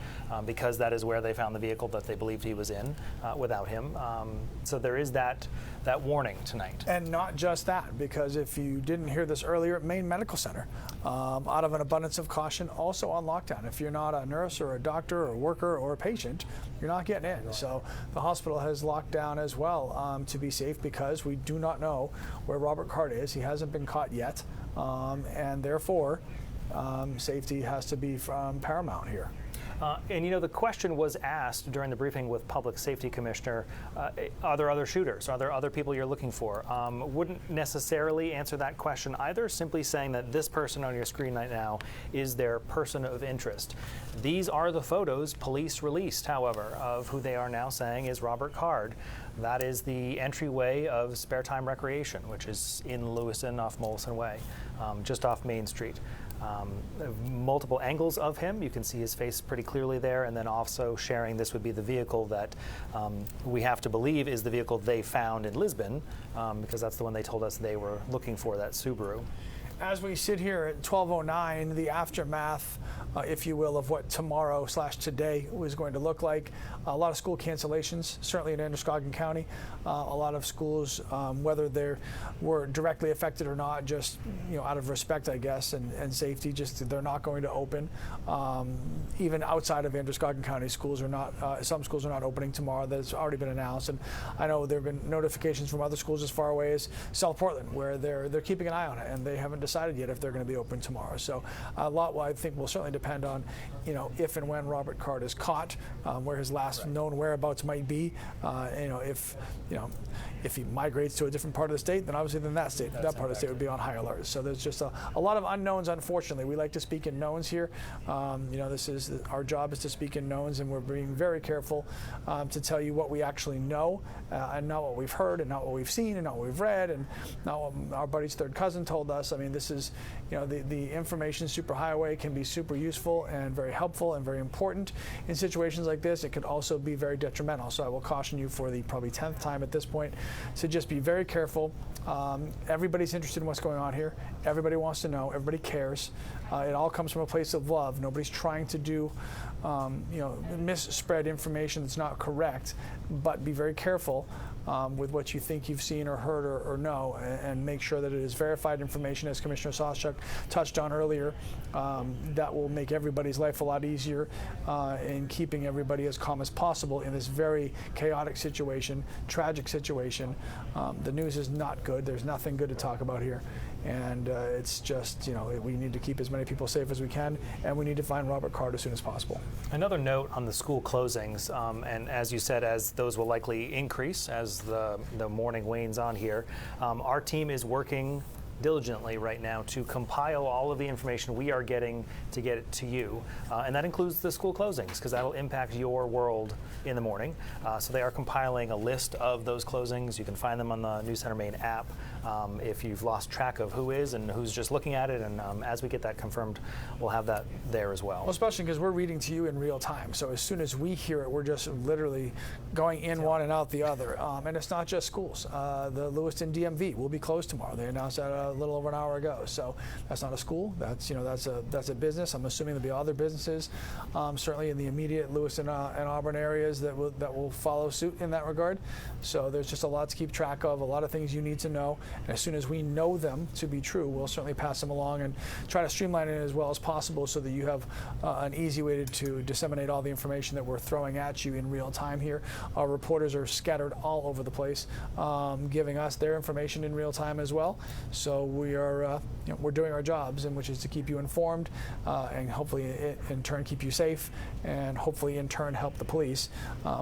because that is where they found the vehicle that they believed he was in without him. So there is that warning tonight. And not just that, because if you didn't hear this earlier, Maine Medical Center, out of an abundance of caution, also on lockdown. If you're not a nurse or a doctor or a worker or a patient, you're not getting in. So the hospital has locked down as well to be safe, because we do not know where Robert Card is. He hasn't been caught yet, and therefore safety has to be paramount here. And you know, the question was asked during the briefing with Public Safety Commissioner, are there other shooters? Are there other people you're looking for? Wouldn't necessarily answer that question either, simply saying that this person on your screen right now is their person of interest. These are the photos police released, however, of who they are now saying is Robert Card. That is the entryway of Spare Time Recreation, which is in Lewiston off Mollison Way, just off Main Street. Multiple angles of him. You can see his face pretty clearly there, and then also sharing this would be the vehicle that we have to believe is the vehicle they found in Lisbon, because that's the one they told us they were looking for, that Subaru. As we sit here at 12:09, the aftermath, if you will, of what tomorrow/today was going to look like. A lot of school cancellations, certainly in Androscoggin County. A lot of schools, whether they were directly affected or not, just out of respect, I guess, and safety, just they're not going to open. Even outside of Androscoggin County, schools are not. Some schools are not opening tomorrow. That's already been announced, and I know there have been notifications from other schools as far away as South Portland, where they're keeping an eye on it, and they haven't decided yet if they're going to be open tomorrow. So a lot, I think, will certainly depend on, if and when Robert Card is caught, where his last known whereabouts might be. If he migrates to a different part of the state, then obviously that part of the state would be on high alert. So there's just a lot of unknowns, unfortunately. We like to speak in knowns here. This is our job, is to speak in knowns, and we're being very careful to tell you what we actually know, and not what we've heard, and not what we've seen, and not what we've read, and not what our buddy's third cousin told us. I mean, this is, the information superhighway can be super useful and very helpful and very important in situations like this. It could also be very detrimental. So I will caution you for the probably 10th time at this point to just be very careful. Everybody's interested in what's going on here. Everybody wants to know. Everybody cares. It all comes from a place of love. Nobody's trying to do, misspread information that's not correct, but be very careful with what you think you've seen or heard or know, and make sure that it is verified information, as Commissioner Sawchuk touched on earlier. That will make everybody's life a lot easier in keeping everybody as calm as possible in this very chaotic situation, tragic situation. The news is not good. There's nothing good to talk about here. And it's just, we need to keep as many people safe as we can, and we need to find Robert Card as soon as possible. Another note on the school closings, and as you said, as those will likely increase as the morning wanes on here, our team is working diligently right now to compile all of the information we are getting to get it to you, and that includes the school closings, because that'll impact your world in the morning. So they are compiling a list of those closings. You can find them on the News Center Maine app if you've lost track of who is and who's just looking at it, and as we get that confirmed, we'll have that there as well. Well, especially because we're reading to you in real time, so as soon as we hear it, we're just literally going in one and out the other. And it's not just schools. The Lewiston DMV will be closed tomorrow. They announced that a little over an hour ago. So that's not a school. That's that's a business. I'm assuming there'll be other businesses, certainly in the immediate Lewiston and Auburn areas that will follow suit in that regard. So there's just a lot to keep track of, a lot of things you need to know. And as soon as we know them to be true, we'll certainly pass them along and try to streamline it as well as possible, so that you have an easy way to disseminate all the information that we're throwing at you in real time here. Our reporters are scattered all over the place, giving us their information in real time as well. So we are we're doing our jobs, and which is to keep you informed, and hopefully in turn keep you safe, and hopefully in turn help the police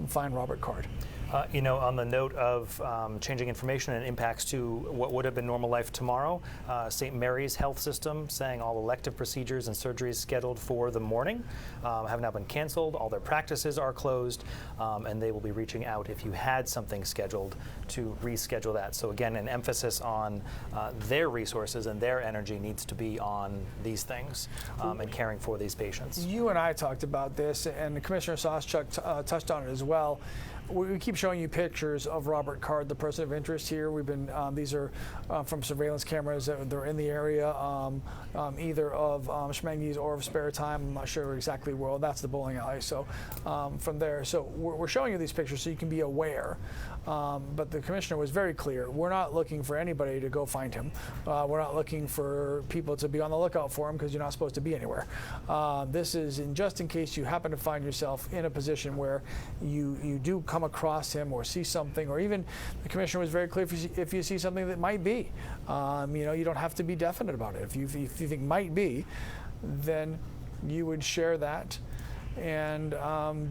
find Robert Card. On the note of changing information and impacts to what would have been normal life tomorrow, St. Mary's Health System saying all elective procedures and surgeries scheduled for the morning have now been canceled. All their practices are closed, and they will be reaching out if you had something scheduled to reschedule that. So again, an emphasis on their resources and their energy needs to be on these things and caring for these patients. You and I talked about this, and Commissioner Sawchuk touched on it as well. we keep showing you pictures of Robert Card, the person of interest here. We've been these are from surveillance cameras that they're in the area, either of Schmenge's or of Spare Time. I'm not sure exactly where. Well, that's the bowling alley. So from there, so we're showing you these pictures so you can be aware. But the commissioner was very clear. We're not looking for anybody to go find him. We're not looking for people to be on the lookout for him because you're not supposed to be anywhere. This is just in case you happen to find yourself in a position where you do come across him or see something, or even the commissioner was very clear if you see something that might be. You don't have to be definite about it. If you think might be, then you would share that. And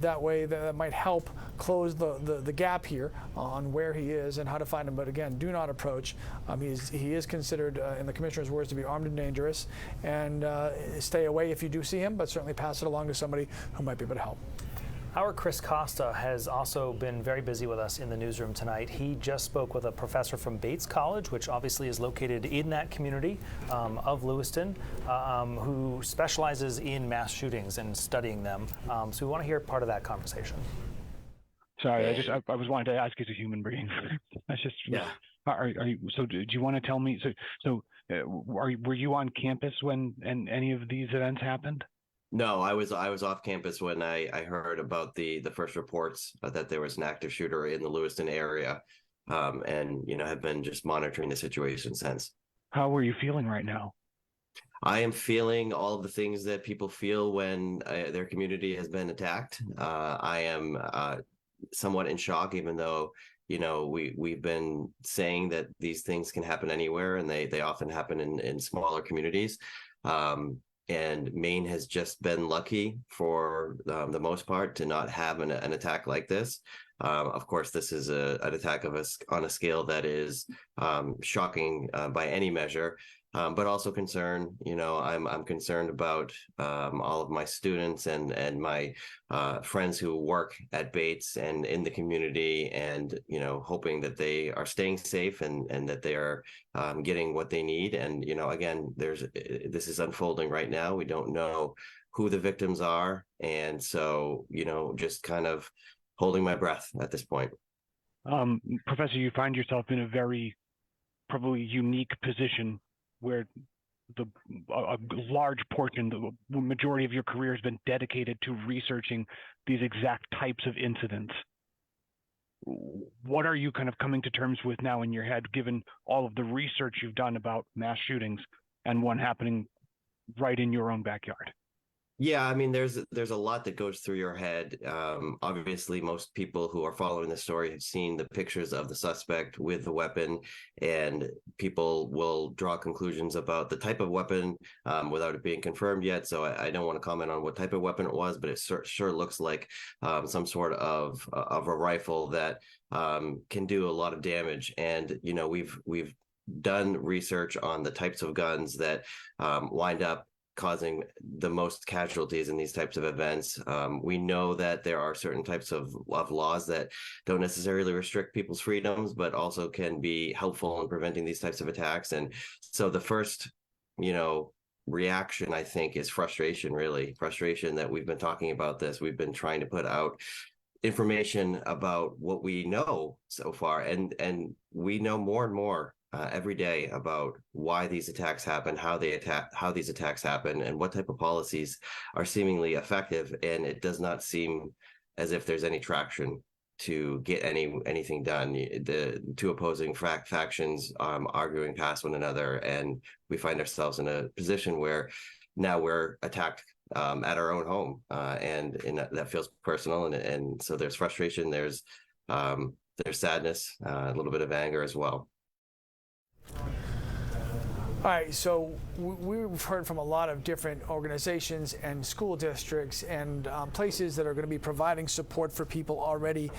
that way that might help close the gap here on where he is and how to find him. But again, do not approach. He is considered, in the commissioner's words, to be armed and dangerous. And stay away if you do see him, but certainly pass it along to somebody who might be able to help. Our Chris Costa has also been very busy with us in the newsroom tonight. He just spoke with a professor from Bates College, which obviously is located in that community of Lewiston, who specializes in mass shootings and studying them. So we want to hear part of that conversation. Sorry, I was wanting to ask as a human being. That's just yeah. So do you want to tell me? Were you on campus when any of these events happened? No, I was off campus when I heard about the first reports that there was an active shooter in the Lewiston area, and have been just monitoring the situation since. How are you feeling right now? I am feeling all of the things that people feel when their community has been attacked. I am somewhat in shock, even though we've been saying that these things can happen anywhere, and they often happen in smaller communities. And Maine has just been lucky for the most part to not have an attack like this. Of course, this is an attack on a scale that is shocking by any measure, but also concerned. I'm concerned about all of my students and my friends who work at Bates and in the community, and hoping that they are staying safe and that they are getting what they need. And again, this is unfolding right now. We don't know who the victims are, and so just kind of holding my breath at this point. Professor, you find yourself in a very probably unique position where a large portion, the majority of your career has been dedicated to researching these exact types of incidents. What are you kind of coming to terms with now in your head, given all of the research you've done about mass shootings and one happening right in your own backyard? Yeah, I mean, there's a lot that goes through your head. Obviously, most people who are following the story have seen the pictures of the suspect with the weapon, and people will draw conclusions about the type of weapon without it being confirmed yet. So I don't want to comment on what type of weapon it was, but it sure looks like some sort of a rifle that can do a lot of damage. And we've done research on the types of guns that wind up causing the most casualties in these types of events. We know that there are certain types of laws that don't necessarily restrict people's freedoms, but also can be helpful in preventing these types of attacks. And so the first, reaction, I think, is frustration that we've been talking about this. We've been trying to put out information about what we know so far, and we know more and more every day about why these attacks happen, how these attacks happen, and what type of policies are seemingly effective. And it does not seem as if there's any traction to get anything done. The two opposing factions arguing past one another, and we find ourselves in a position where now we're attacked at our own home, and that feels personal. And so there's frustration, there's sadness, a little bit of anger as well. All right, so we've heard from a lot of different organizations and school districts and places that are going to be providing support for people already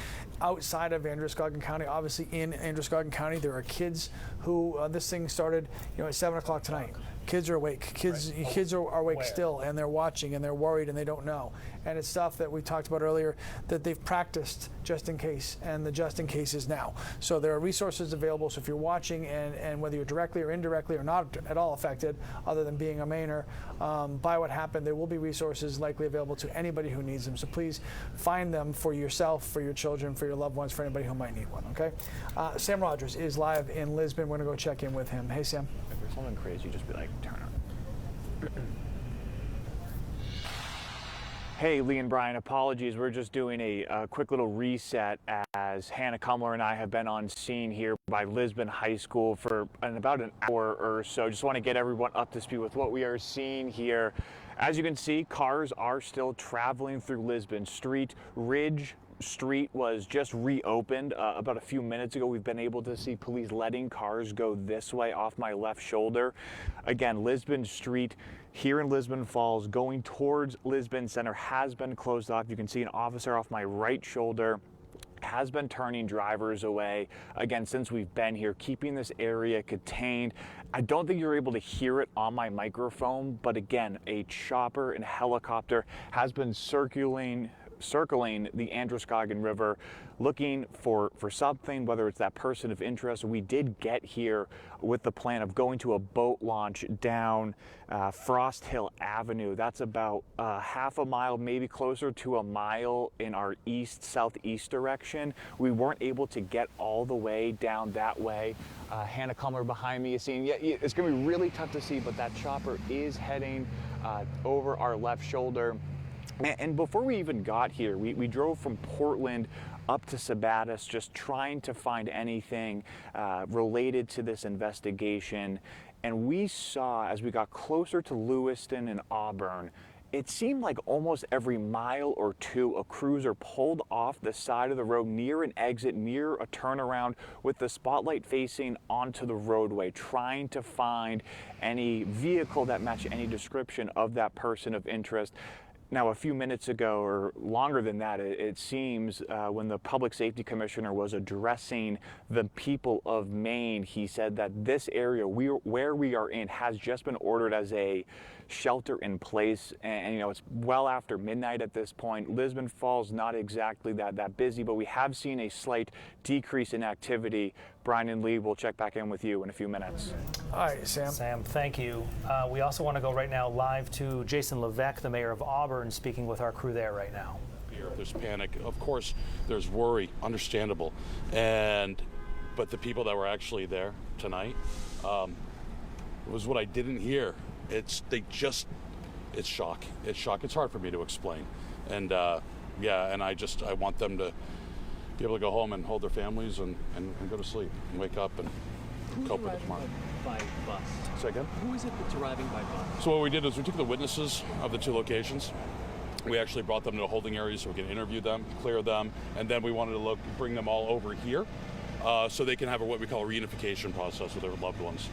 outside of Androscoggin County. Obviously, in Androscoggin County, there are kids who this thing started, at 7 o'clock tonight. Kids are awake. Kids are awake still, and they're watching, and they're worried, and they don't know. And it's stuff that we talked about earlier that they've practiced just in case, and the just in case is now. So there are resources available. So if you're watching, and whether you're directly or indirectly or not at all affected, other than being a Mainer, by what happened, there will be resources likely available to anybody who needs them. So please find them for yourself, for your children, for your loved ones, for anybody who might need one. Okay. Sam Rogers is live in Lisbon. We're going to go check in with him. Hey, Sam. If there's something crazy, just be like, turn on. Hey, Lee and Brian, apologies. We're just doing a quick little reset as Hannah Kumler and I have been on scene here by Lisbon High School for about an hour or so. Just want to get everyone up to speed with what we are seeing here. As you can see, cars are still traveling through Lisbon Street. Ridge Street was just reopened about a few minutes ago. We've been able to see police letting cars go this way off my left shoulder. Again, Lisbon Street here in Lisbon Falls going towards Lisbon Center has been closed off. You can see an officer off my right shoulder has been turning drivers away, again, since we've been here, keeping this area contained. I don't think you're able to hear it on my microphone, but again, a chopper and helicopter has been circling the Androscoggin River looking for something, whether it's that person of interest. We did get here with the plan of going to a boat launch down Frost Hill Avenue. That's about half a mile, maybe closer to a mile in our east-southeast direction. We weren't able to get all the way down that way. Hannah Kumler behind me is seeing, it's gonna be really tough to see, but that chopper is heading over our left shoulder. And before we even got here, we drove from Portland up to Sabattis, just trying to find anything related to this investigation. And we saw, as we got closer to Lewiston and Auburn, it seemed like almost every mile or two, a cruiser pulled off the side of the road near an exit, near a turnaround, with the spotlight facing onto the roadway, trying to find any vehicle that matched any description of that person of interest. Now, a few minutes ago, or longer than that, it seems, when the public safety commissioner was addressing the people of Maine, he said that this area where we are in has just been ordered as a shelter in place, and you know, it's well after midnight at this point. Lisbon Falls not exactly that busy, but we have seen a slight decrease in activity. Brian and Lee, we'll check back in with you in a few minutes. All right, Sam. Sam, thank you. We also want to go right now live to Jason Levesque, the mayor of Auburn, speaking with our crew there right now. There's panic. Of course, there's worry, understandable. But the people that were actually there tonight, was what I didn't hear. It's shock. It's shock. It's hard for me to explain. And and I want them to be able to go home and hold their families and go to sleep and wake up and cope with it tomorrow. By bus? Say again? Who is it that's arriving by bus? So what we did is we took the witnesses of the two locations. We actually brought them to a holding area so we can interview them, clear them, and then we wanted to bring them all over here so they can have what we call a reunification process with their loved ones,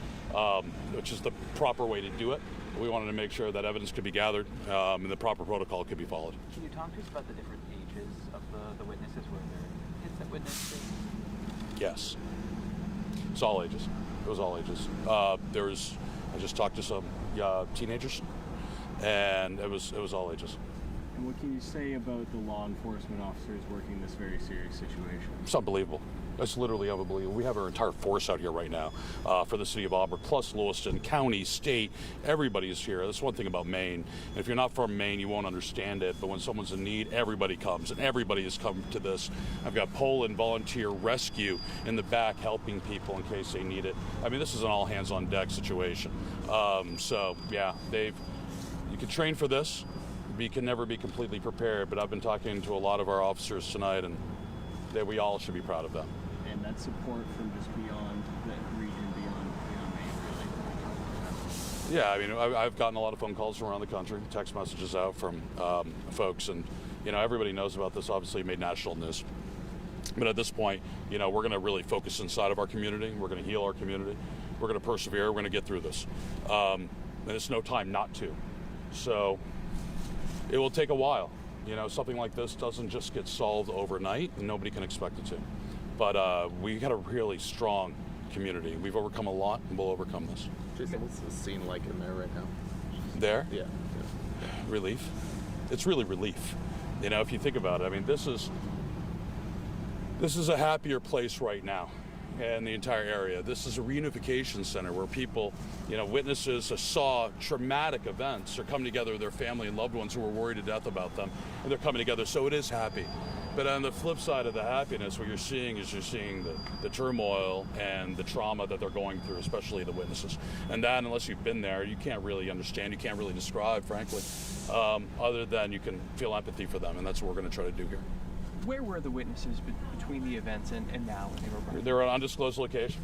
which is the proper way to do it. We wanted to make sure that evidence could be gathered and the proper protocol could be followed. Can you talk to us about the different ages of the witnesses? Were there kids that witnessed it? Yes. It's all ages. It was all ages. I just talked to some teenagers, and it was all ages. And what can you say about the law enforcement officers working this very serious situation? It's unbelievable. It's literally unbelievable. We have our entire force out here right now for the city of Auburn, plus Lewiston, county, state, everybody is here. That's one thing about Maine. And if you're not from Maine, you won't understand it, but when someone's in need, everybody comes, and everybody has come to this. I've got Poland Volunteer Rescue in the back helping people in case they need it. I mean, this is an all hands on deck situation. You can train for this. We can never be completely prepared, but I've been talking to a lot of our officers tonight, and we all should be proud of them. And that support from just beyond that region, beyond Maine, really. Yeah, I mean, I've gotten a lot of phone calls from around the country, text messages out from folks, and everybody knows about this. Obviously, it made national news. But at this point, we're going to really focus inside of our community. We're going to heal our community. We're going to persevere. We're going to get through this, and it's no time not to. So it will take a while. Something like this doesn't just get solved overnight, and nobody can expect it to. But we got a really strong community. We've overcome a lot, and we'll overcome this. Jason, what's the scene like in there right now? There? Yeah. Relief. It's really relief. You know, if you think about it, I mean, this is a happier place right now in the entire area. This is a reunification center where people, you know, witnesses saw traumatic events are coming together with their family and loved ones who were worried to death about them, and they're coming together, so it is happy. But on the flip side of the happiness, what you're seeing is the turmoil and the trauma that they're going through, especially the witnesses. And that, unless you've been there, you can't really understand, you can't really describe, frankly, other than you can feel empathy for them, and that's what we're going to try to do here. Where were the witnesses between the events and now when they were brought? They were at an undisclosed location,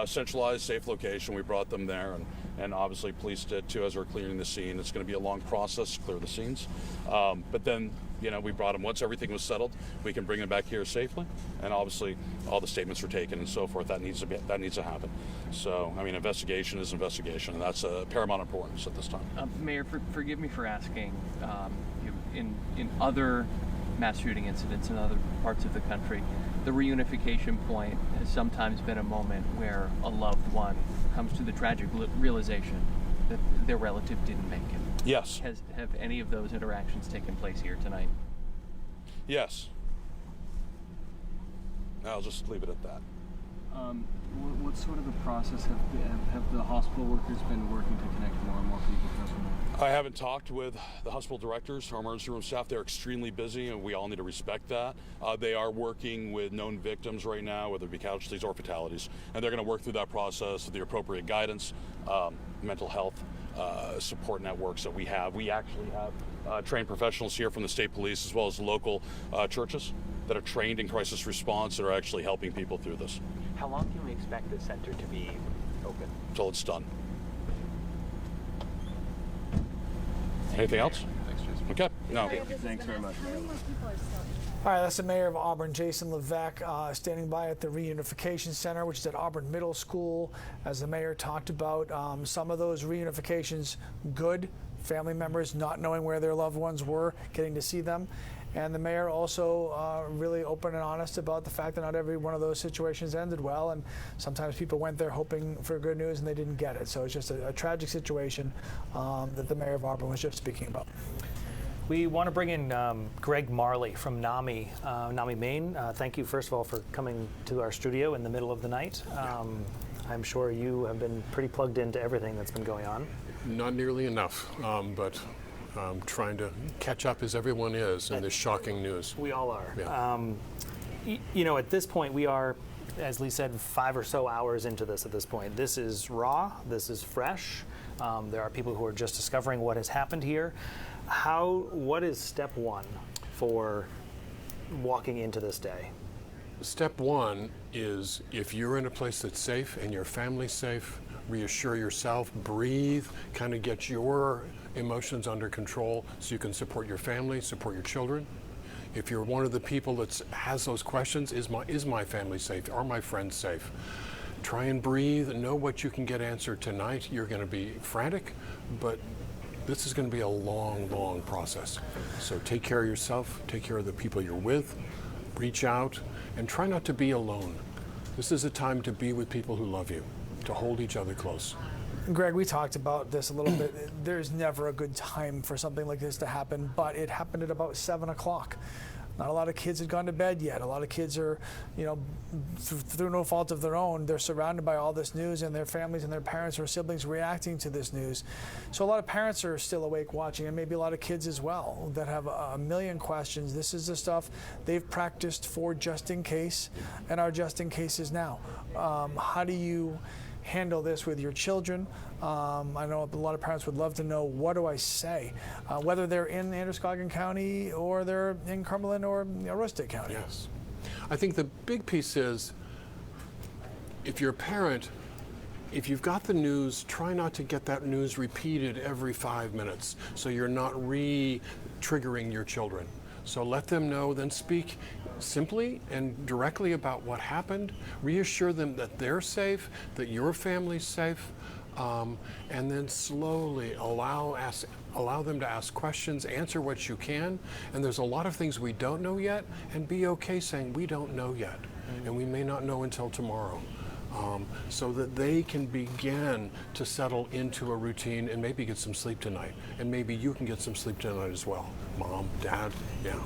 centralized, safe location. We brought them there, and obviously police did too as we're clearing the scene. It's going to be a long process to clear the scenes. But then, you know, we brought them once everything was settled. We can bring them back here safely, and obviously all the statements were taken and so forth. That needs to happen. So, I mean, investigation is investigation, and that's a paramount importance at this time. Mayor, forgive me for asking. In other mass shooting incidents in other parts of the country, the reunification point has sometimes been a moment where a loved one comes to the tragic realization that their relative didn't make it. Yes. Have any of those interactions taken place here tonight? Yes. I'll just leave it at that. What sort of a process have the hospital workers been working to connect more and more people to them? I haven't talked with the hospital directors or emergency room staff. They're extremely busy, and we all need to respect that. They are working with known victims right now, whether it be casualties or fatalities, and they're going to work through that process with the appropriate guidance, mental health support networks that we have. We actually have trained professionals here from the state police as well as local churches that are trained in crisis response that are actually helping people through this. How long can we expect the center to be open? Until it's done. Anything else? Thanks, Jason. Okay. No. Thanks very much, Mayor. All right, that's the mayor of Auburn, Jason Levesque, standing by at the Reunification Center, which is at Auburn Middle School. As the mayor talked about, some of those reunifications, good. Family members not knowing where their loved ones were, getting to see them. And the mayor also really open and honest about the fact that not every one of those situations ended well, and sometimes people went there hoping for good news and they didn't get it. So it's just a tragic situation that the mayor of Auburn was just speaking about. We want to bring in Greg Marley from NAMI, Maine. Thank you, first of all, for coming to our studio in the middle of the night. I'm sure you have been pretty plugged into everything that's been going on. Not nearly enough, but trying to catch up as everyone is in this shocking news. We all are. Yeah. You know, at this point, we are, as Lee said, 5 or so hours into this at this point. This is raw. This is fresh. There are people who are just discovering what has happened here. What is step one for walking into this day? Step one is, if you're in a place that's safe and your family's safe, reassure yourself, breathe, kind of get your emotions under control so you can support your family, support your children. If you're one of the people that has those questions, is my family safe? Are my friends safe? Try and breathe, know what you can get answered tonight. You're going to be frantic, but this is going to be a long, long process. So take care of yourself, take care of the people you're with, reach out, and try not to be alone. This is a time to be with people who love you, to hold each other close. Greg, we talked about this a little bit. There's never a good time for something like this to happen, but it happened at about 7 o'clock. Not a lot of kids had gone to bed yet. A lot of kids are, you know, through no fault of their own, they're surrounded by all this news, and their families and their parents or siblings reacting to this news. So a lot of parents are still awake watching, and maybe a lot of kids as well that have a million questions. This is the stuff they've practiced for just in case, and are just in cases now. How do you handle this with your children? I know a lot of parents would love to know, what do I say? Whether they're in Androscoggin County or they're in Cumberland or Aroostook County. Yes. I think the big piece is, if you're a parent, if you've got the news, try not to get that news repeated every 5 minutes so you're not re-triggering your children. So let them know, then speak simply and directly about what happened. Reassure them that they're safe, that your family's safe, and then slowly allow them to ask questions, answer what you can. And there's a lot of things we don't know yet, and be okay saying we don't know yet, and we may not know until tomorrow. so that they can begin to settle into a routine and maybe get some sleep tonight. And maybe you can get some sleep tonight as well. Mom, Dad, yeah.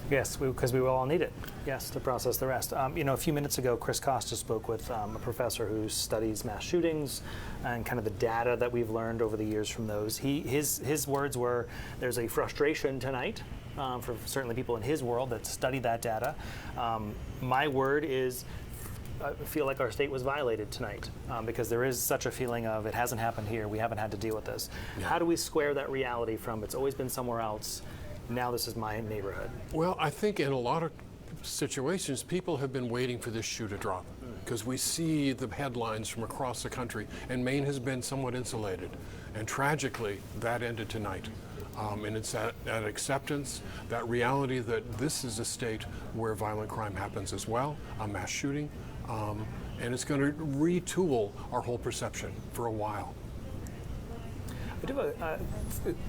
Yes, because we will all need it, yes, to process the rest. You know, a few minutes ago, Chris Costa spoke with a professor who studies mass shootings and kind of the data that we've learned over the years from those. His words were, there's a frustration tonight for certainly people in his world that study that data. My word is, I feel like our state was violated tonight because there is such a feeling of it hasn't happened here, we haven't had to deal with this. Yeah. How do we square that reality from it's always been somewhere else, now this is my neighborhood? Well, I think in a lot of situations, people have been waiting for this shoe to drop because we see the headlines from across the country, and Maine has been somewhat insulated. And tragically, that ended tonight. And it's that acceptance, that reality that this is a state where violent crime happens as well, a mass shooting, and it's going to retool our whole perception for a while. I do have a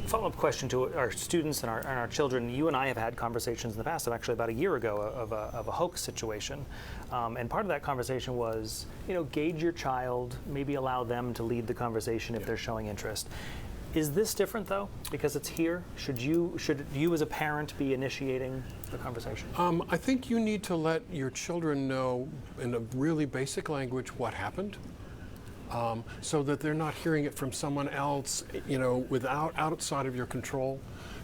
follow-up question to our students and our children. You and I have had conversations in the past, actually about a year ago, of a hoax situation. And part of that conversation was, you know, gauge your child, maybe allow them to lead the conversation if they're showing interest. Is this different though, because it's here? Should you as a parent be initiating the conversation? I think you need to let your children know in a really basic language what happened. So that they're not hearing it from someone else, you know, outside of your control.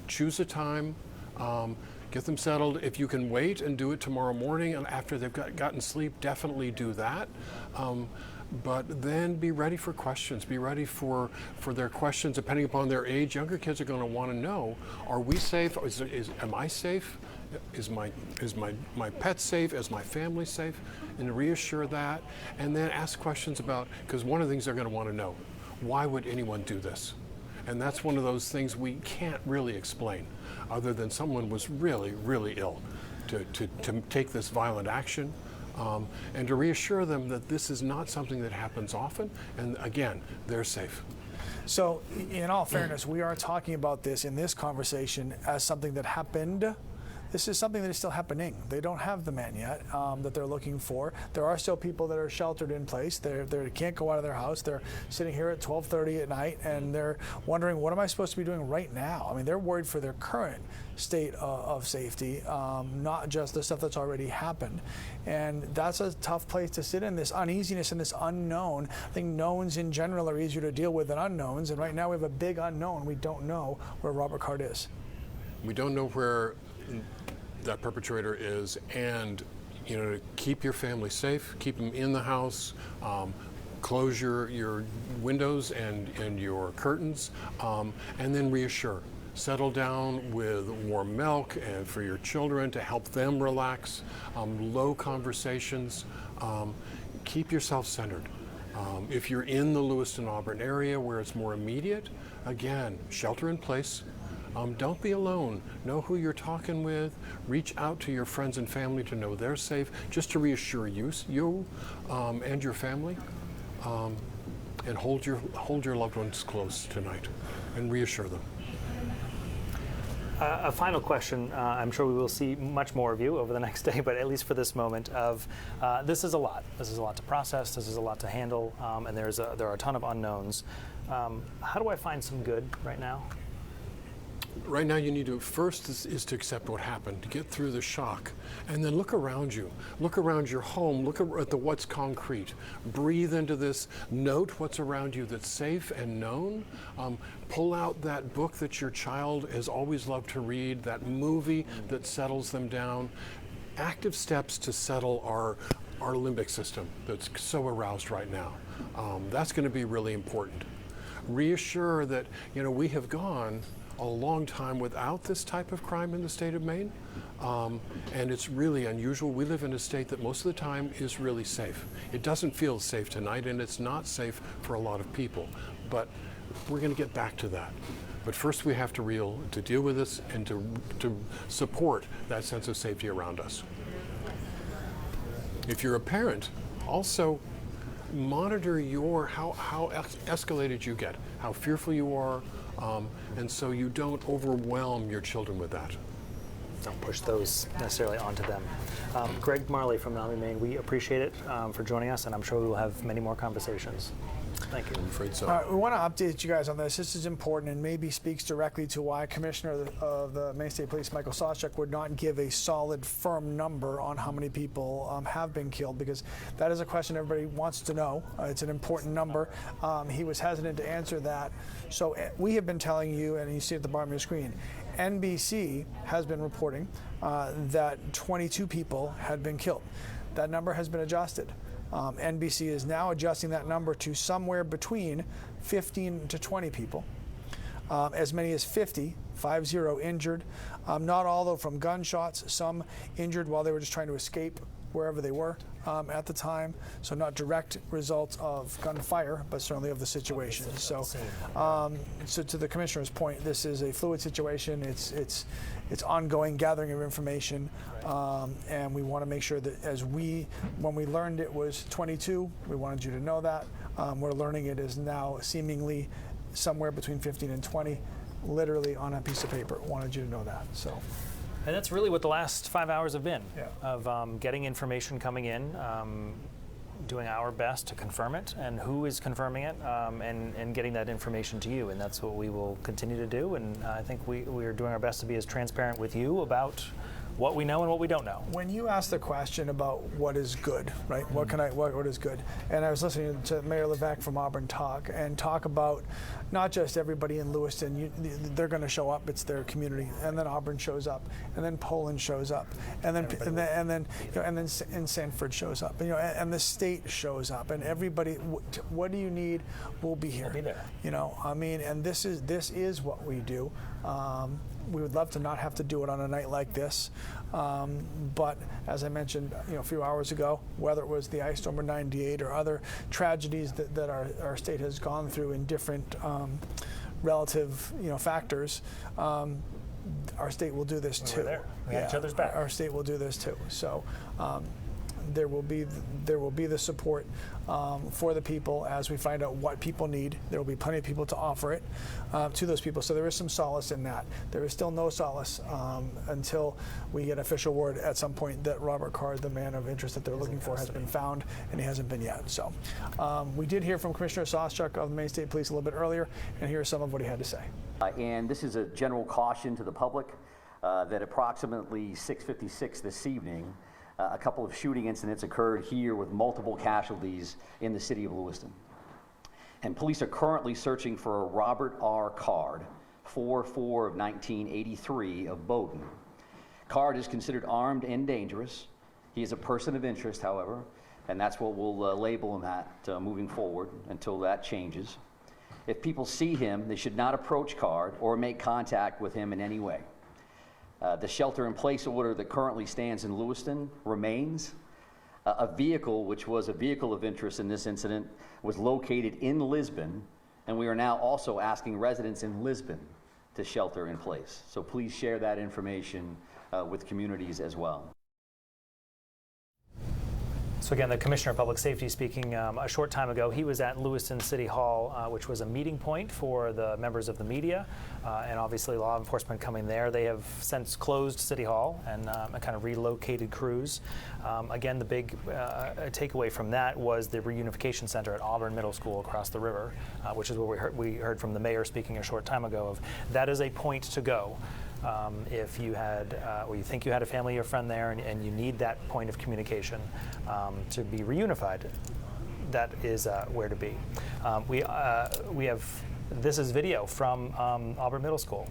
Choose a time, get them settled. If you can wait and do it tomorrow morning and after they've gotten sleep, definitely do that. But then be ready for questions. Be ready for their questions, depending upon their age. Younger kids are going to want to know: are we safe? Am I safe? Is my pet safe? Is my family safe? And reassure that, and then ask questions about, because one of the things they're going to want to know: why would anyone do this? And that's one of those things we can't really explain, other than someone was really, really ill to take this violent action. And to reassure them that this is not something that happens often, and again, they're safe. So, in all fairness, we are talking about this in this conversation as something that happened. This is something that is still happening. They don't have the man yet that they're looking for. There are still people that are sheltered in place. They can't go out of their house. They're sitting here at 12:30 at night, and they're wondering, what am I supposed to be doing right now? I mean, they're worried for their current state of safety, not just the stuff that's already happened. And that's a tough place to sit in, this uneasiness and this unknown. I think knowns in general are easier to deal with than unknowns, and right now we have a big unknown. We don't know where Robert Card is. We don't know where that perpetrator is, and you know, to keep your family safe, keep them in the house, close your windows and your curtains, and then reassure. Settle down with warm milk and for your children to help them relax. Low conversations. Keep yourself centered. If you're in the Lewiston-Auburn area where it's more immediate, again, shelter in place. Don't be alone. Know who you're talking with. Reach out to your friends and family to know they're safe, just to reassure you and your family. And hold your loved ones close tonight and reassure them. A final question. I'm sure we will see much more of you over the next day, but at least for this moment of this is a lot. This is a lot to process. This is a lot to handle, and there are a ton of unknowns. How do I find some good right now? Right now, you need to first is to accept what happened, to get through the shock, and then look around you. Look around your home. Look at what's concrete. Breathe into this. Note what's around you that's safe and known. Pull out that book that your child has always loved to read, that movie that settles them down. Active steps to settle our limbic system that's so aroused right now. That's going to be really important. Reassure that, you know, we have gone a long time without this type of crime in the state of Maine, and it's really unusual. We live in a state that most of the time is really safe. It doesn't feel safe tonight, and it's not safe for a lot of people, but we're going to get back to that. But first we have to deal with this and to support that sense of safety around us. If you're a parent, also monitor how escalated you get, how fearful you are, and so you don't overwhelm your children with that. don't push those necessarily onto them. Greg Marley from NAMI Maine, we appreciate it for joining us, and I'm sure we will have many more conversations. Thank you. I'm afraid so. We want to update you guys on this. This is important and maybe speaks directly to why Commissioner of the Maine State Police, Michael Sawchuk, would not give a solid, firm number on how many people have been killed, because that is a question everybody wants to know. It's an important number. He was hesitant to answer that. So we have been telling you, and you see at the bottom of your screen, NBC has been reporting that 22 people had been killed. That number has been adjusted. NBC is now adjusting that number to somewhere between 15 to 20 people. As many as 50 injured. Not all, though, from gunshots. Some injured while they were just trying to escape wherever they were at the time. So not direct results of gunfire, but certainly of the situation. So, so to the Commissioner's point, this is a fluid situation. It's ongoing gathering of information, and we want to make sure that when we learned it was 22, we wanted you to know that. We're learning it is now seemingly somewhere between 15 and 20, literally on a piece of paper. Wanted you to know that. So. And that's really what the last 5 hours have been, of getting information coming in, doing our best to confirm it, and who is confirming it, and getting that information to you. And that's what we will continue to do. And I think we are doing our best to be as transparent with you about what we know and what we don't know. When you ask the question about what is good, right? What is good? And I was listening to Mayor Levesque from Auburn talk about not just everybody in Lewiston. They're going to show up. It's their community, and then Auburn shows up, and then Poland shows up, and then Sanford shows up, and the state shows up, and everybody. What do you need? We'll be here. We'll be there. And this is what we do. We would love to not have to do it on a night like this, but as I mentioned, a few hours ago, whether it was the ice storm of '98 or other tragedies that our state has gone through in different relative factors, our state will do this too. We have each other's back. Our state will do this too. So. There will be the support for the people as we find out what people need. There will be plenty of people to offer it to those people. So there is some solace in that. There is still no solace until we get official word at some point that Robert Card, the man of interest that they're looking for, has been found, and he hasn't been yet. So we did hear from Commissioner Sawchuk of the Maine State Police a little bit earlier, and here's some of what he had to say. And this is a general caution to the public that approximately 6:56 this evening, a couple of shooting incidents occurred here with multiple casualties in the city of Lewiston. And police are currently searching for a Robert R. Card, 4/4 of 1983 of Bowdoin. Card is considered armed and dangerous. He is a person of interest, however, and that's what we'll label him at moving forward until that changes. If people see him, they should not approach Card or make contact with him in any way. The shelter-in-place order that currently stands in Lewiston remains. A vehicle, which was a vehicle of interest in this incident, was located in Lisbon, and we are now also asking residents in Lisbon to shelter in place. So please share that information with communities as well. So again, the Commissioner of Public Safety speaking a short time ago. He was at Lewiston City Hall, which was a meeting point for the members of the media, and obviously law enforcement coming there. They have since closed City Hall and kind of relocated crews. Again, the big takeaway from that was the reunification center at Auburn Middle School across the river, which is where we heard from the mayor speaking a short time ago of that is a point to go. If you had, or you think you had a family or friend there and you need that point of communication to be reunified, that is where to be. We have, this is video from Auburn Middle School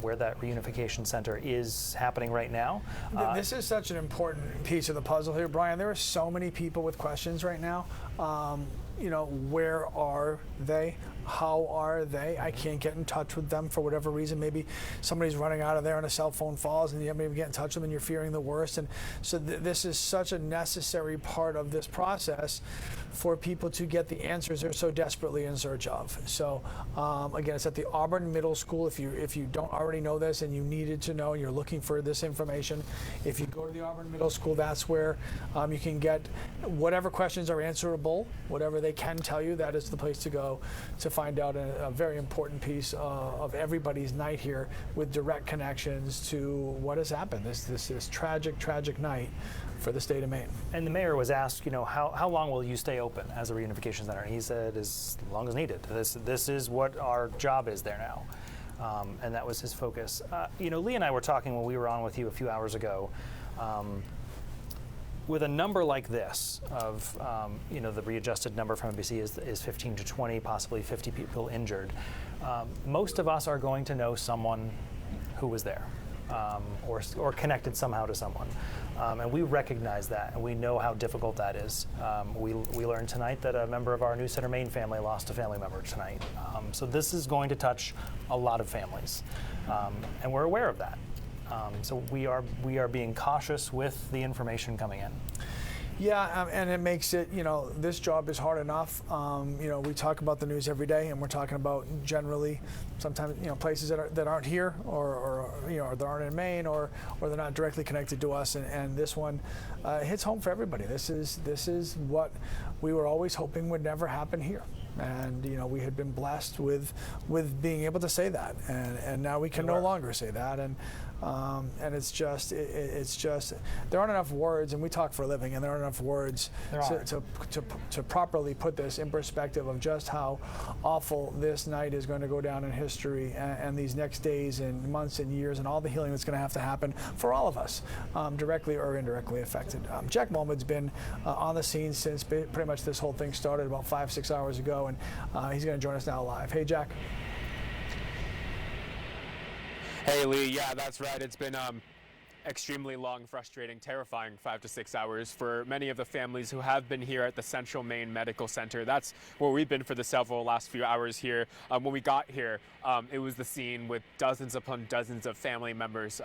where that reunification center is happening right now. This is such an important piece of the puzzle here, Brian. There are so many people with questions right now. Where are they? How are they? I can't get in touch with them for whatever reason. Maybe somebody's running out of there and a cell phone falls and you haven't even get in touch with them and you're fearing the worst. And so this is such a necessary part of this process for people to get the answers they're so desperately in search of. So again, it's at the Auburn Middle School. If you don't already know this and you needed to know, you're looking for this information, if you go to the Auburn Middle School, that's where you can get whatever questions are answerable, whatever they they can tell you, that is the place to go to find out a very important piece of everybody's night here, with direct connections to what has happened. This tragic night for the state of Maine. And the mayor was asked, how long will you stay open as a reunification center? And he said, as long as needed. This is what our job is there now. And that was his focus. Lee and I were talking when we were on with you a few hours ago. With a number like this of, the readjusted number from NBC is 15 to 20, possibly 50 people injured. Most of us are going to know someone who was there, or connected somehow to someone. And we recognize that, and we know how difficult that is. We learned tonight that a member of our News Center Maine family lost a family member tonight. So this is going to touch a lot of families, and we're aware of that. So we are being cautious with the information coming in. Yeah, and it makes it, this job is hard enough. We talk about the news every day, and we're talking about generally sometimes, places that aren't here, or that aren't in Maine, or they're not directly connected to us. And this one hits home for everybody. This is what we were always hoping would never happen here. And we had been blessed with being able to say that, and now we can no longer say that. And it's just there aren't enough words, and we talk for a living, and there aren't enough words to properly put this in perspective of just how awful this night is going to go down in history, and these next days and months and years, and all the healing that's going to have to happen for all of us, directly or indirectly affected. Jack Mulmud's been on the scene since pretty much this whole thing started about 5-6 hours ago, and he's going to join us now live. Hey, Jack. Hey, Lee. Yeah, that's right. It's been extremely long, frustrating, terrifying 5 to 6 hours for many of the families who have been here at the Central Maine Medical Center. That's where we've been for the last few hours here. When we got here, it was the scene with dozens upon dozens of family members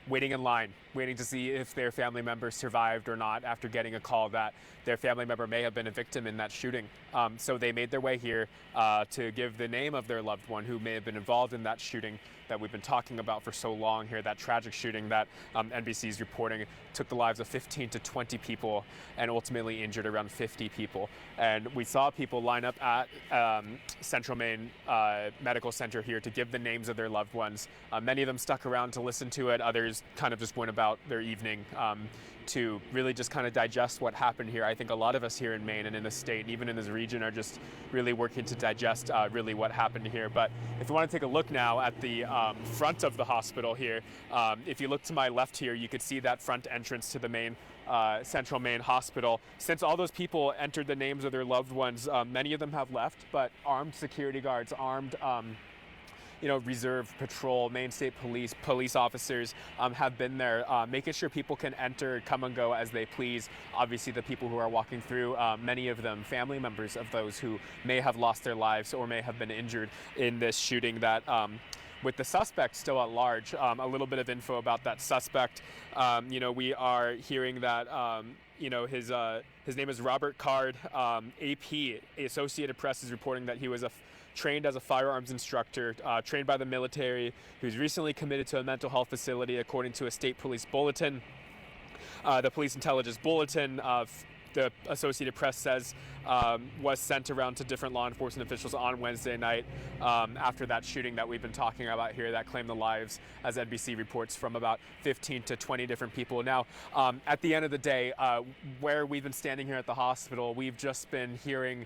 waiting in line, waiting to see if their family member survived or not after getting a call that their family member may have been a victim in that shooting. So they made their way here to give the name of their loved one who may have been involved in that shooting that we've been talking about for so long here, that tragic shooting that NBC is reporting took the lives of 15 to 20 people and ultimately injured around 50 people. And we saw people line up at Central Maine Medical Center here to give the names of their loved ones. Many of them stuck around to listen to it. Others kind of just went about their evening to really just kind of digest what happened here. I think a lot of us here in Maine and in the state, even in this region, are just really working to digest really what happened here. But if you want to take a look now at the front of the hospital here, if you look to my left here, you could see that front entrance to the main Central Maine Hospital. Since all those people entered the names of their loved ones, many of them have left, but armed security guards, armed reserve patrol, Maine State police officers have been there, making sure people can enter, come and go as they please. Obviously, the people who are walking through, many of them family members of those who may have lost their lives or may have been injured in this shooting that with the suspect still at large. A little bit of info about that suspect. We are hearing that his name is Robert Card. AP, Associated Press, is reporting that he was trained as a firearms instructor, trained by the military, who's recently committed to a mental health facility, according to a state police bulletin. The police intelligence bulletin, the Associated Press says, was sent around to different law enforcement officials on Wednesday night after that shooting that we've been talking about here that claimed the lives, as NBC reports, from about 15 to 20 different people. Now, at the end of the day, where we've been standing here at the hospital, we've just been hearing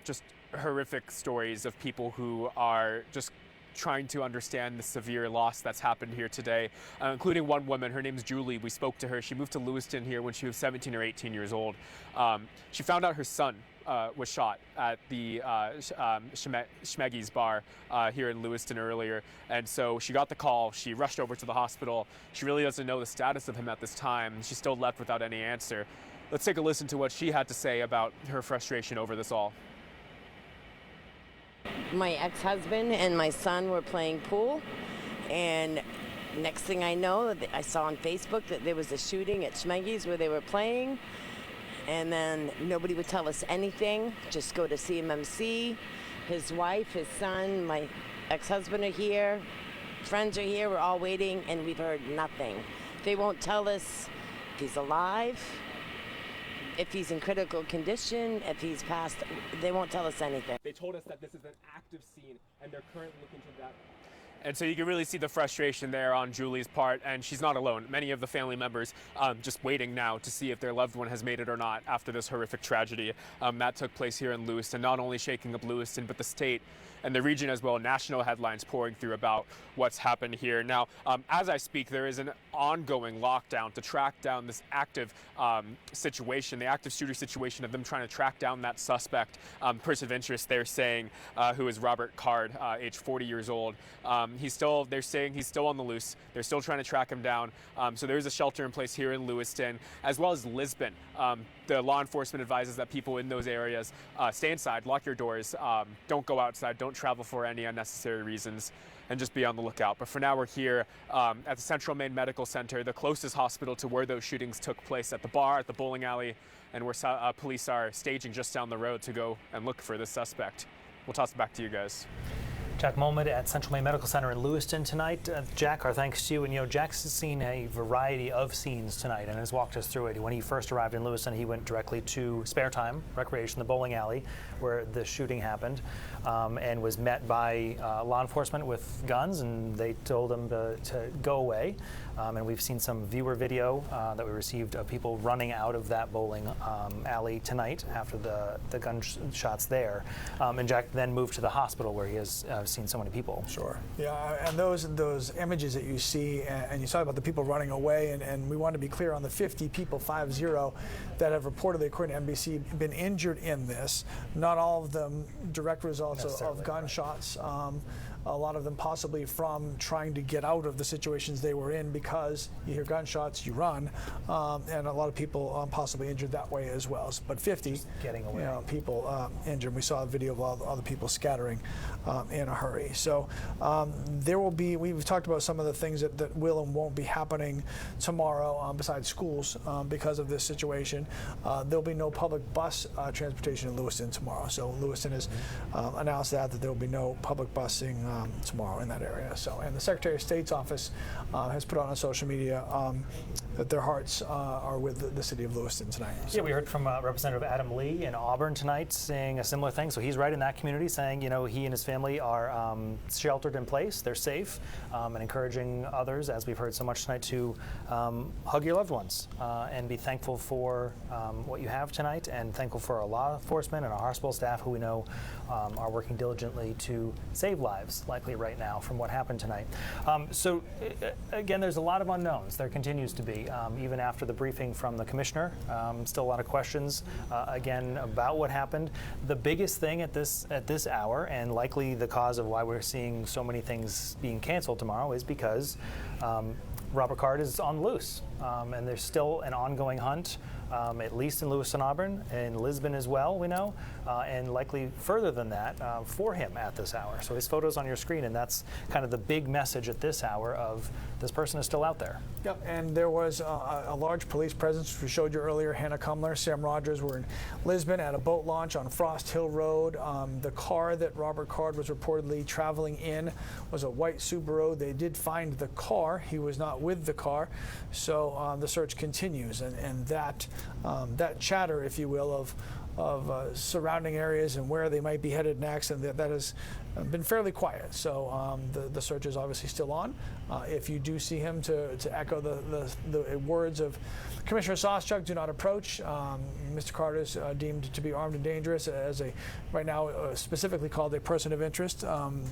just horrific stories of people who are just trying to understand the severe loss that's happened here today, including one woman. Her name's Julie. We spoke to her. She moved to Lewiston here when she was 17 or 18 years old. She found out her son was shot at the Schmeggy's bar here in Lewiston earlier. And so she got the call. She rushed over to the hospital. She really doesn't know the status of him at this time. She's still left without any answer. Let's take a listen to what she had to say about her frustration over this all. My ex-husband and my son were playing pool, and next thing I know, I saw on Facebook that there was a shooting at Schmeggy's where they were playing, and then nobody would tell us anything. Just go to CMMC. His wife, his son, my ex-husband are here. Friends are here. We're all waiting, and we've heard nothing. They won't tell us if he's alive. if he's in critical condition, if he's passed, they won't tell us anything. They told us that this is an active scene, and they're currently looking into that. And so you can really see the frustration there on Julie's part, and she's not alone. Many of the family members just waiting now to see if their loved one has made it or not after this horrific tragedy that took place here in Lewiston, not only shaking up Lewiston, but the state and the region as well. National headlines pouring through about what's happened here. Now, as I speak, there is an ongoing lockdown to track down this active situation, the active shooter situation of them trying to track down that suspect, person of interest, they're saying, who is Robert Card, age 40 years old. They're saying he's still on the loose. They're still trying to track him down. So there is a shelter in place here in Lewiston, as well as Lisbon. The law enforcement advises that people in those areas stay inside, lock your doors, don't go outside, don't travel for any unnecessary reasons, and just be on the lookout. But for now, we're here at the Central Maine Medical Center, the closest hospital to where those shootings took place, at the bar, at the bowling alley, and where police are staging just down the road to go and look for the suspect. We'll toss it back to you guys. Jack Mohammed at Central Maine Medical Center in Lewiston tonight. Jack, our thanks to you. And you know, Jack's seen a variety of scenes tonight and has walked us through it. When he first arrived in Lewiston, he went directly to Spare Time Recreation, the bowling alley, where the shooting happened, and was met by law enforcement with guns, and they told him to go away. And we've seen some viewer video that we received of people running out of that bowling alley tonight after the gunshots there. And Jack then moved to the hospital where he has seen so many people. Sure. Yeah, and those images that you see, and you saw about the people running away, and we want to be clear on the 50 people, 50, that have reportedly, according to NBC, been injured in this. Not all of them direct results of gunshots. A lot of them possibly from trying to get out of the situations they were in, because you hear gunshots, you run, and a lot of people possibly injured that way as well. But 50 getting away. People injured. We saw a video of all the people scattering in a hurry. So there will be, we've talked about some of the things that will and won't be happening tomorrow besides schools because of this situation. There'll be no public bus transportation in Lewiston tomorrow. So Lewiston has announced that there will be no public busing tomorrow in that area. So, and the Secretary of State's office has put on social media that their hearts are with the city of Lewiston tonight. So. Yeah, we heard from Representative Adam Lee in Auburn tonight saying a similar thing. So he's right in that community, saying, you know, he and his family are sheltered in place, they're safe, and encouraging others, as we've heard so much tonight, to hug your loved ones and be thankful for what you have tonight, and thankful for our law enforcement and our hospital staff, who we know are working diligently to save lives, likely right now, from what happened tonight. So again, there's a lot of unknowns. There continues to be, even after the briefing from the commissioner. Still a lot of questions again about what happened. The biggest thing at this hour, and likely the cause of why we're seeing so many things being canceled tomorrow, is because Robert Card is on the loose, and there's still an ongoing hunt, at least in Lewiston, Auburn, and Lisbon as well, we know, and likely further than that for him at this hour. So his photo's on your screen, and that's kind of the big message at this hour of this person is still out there. Yep, and there was a large police presence, which we showed you earlier. Hannah Cumler, Sam Rogers were in Lisbon at a boat launch on Frost Hill Road. The car that Robert Card was reportedly traveling in was a white Subaru. They did find the car. He was not with the car, so the search continues, and that chatter, if you will, of surrounding areas and where they might be headed next, and that has been fairly quiet. So the search is obviously still on. If you do see him, to echo the words of Commissioner Soschuk, do not approach. Mr. Card is deemed to be armed and dangerous as right now specifically called a person of interest.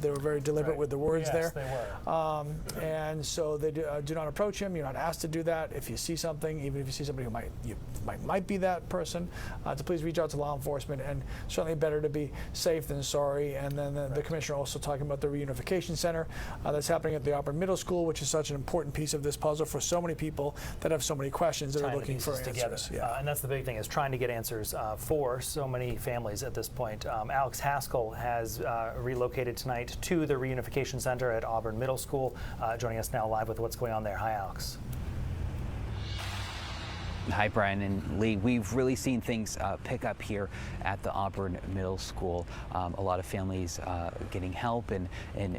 They were very deliberate with the words there. Yes, they were. And so they do not approach him. You're not asked to do that. If you see something, even if you see somebody who might be that person, to please reach out to law enforcement. And certainly better to be safe than sorry. And then the commissioner also talking about the reunification center that's happening at the Auburn Middle School, which is such an important piece of this puzzle for so many people that have so many questions that are looking for answers. Yeah. And that's the big thing, is trying to get answers for so many families at this point. Alex Haskell has relocated tonight to the reunification center at Auburn Middle School, joining us now live with what's going on there. Hi, Alex. Hi, Brian and Lee. We've really seen things pick up here at the Auburn Middle School. A lot of families getting help and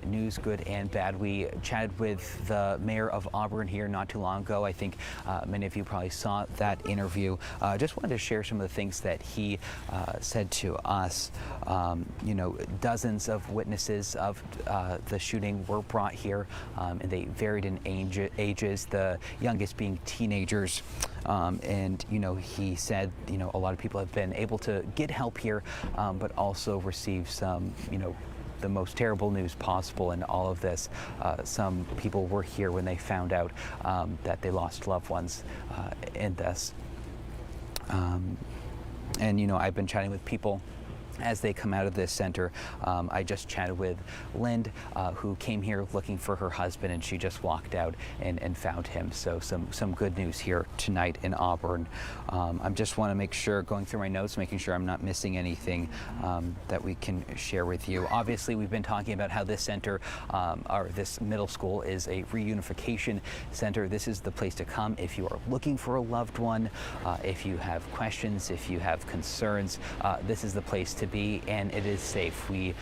news, good and bad. We chatted with the mayor of Auburn here not too long ago. I think many of you probably saw that interview. Just wanted to share some of the things that he said to us. You know, dozens of witnesses of the shooting were brought here, and they varied in ages, the youngest being teenagers. And, you know, he said, you know, a lot of people have been able to get help here, but also receive some, you know, the most terrible news possible in all of this. Some people were here when they found out that they lost loved ones in this. And, you know, I've been chatting with people as they come out of this center. I just chatted with Lind, who came here looking for her husband, and she just walked out and found him. So some good news here tonight in Auburn. I just want to make sure, going through my notes, making sure I'm not missing anything that we can share with you. Obviously, we've been talking about how this center, or this middle school, is a reunification center. This is the place to come if you are looking for a loved one, if you have questions, if you have concerns. This is the place to be, and it is safe. We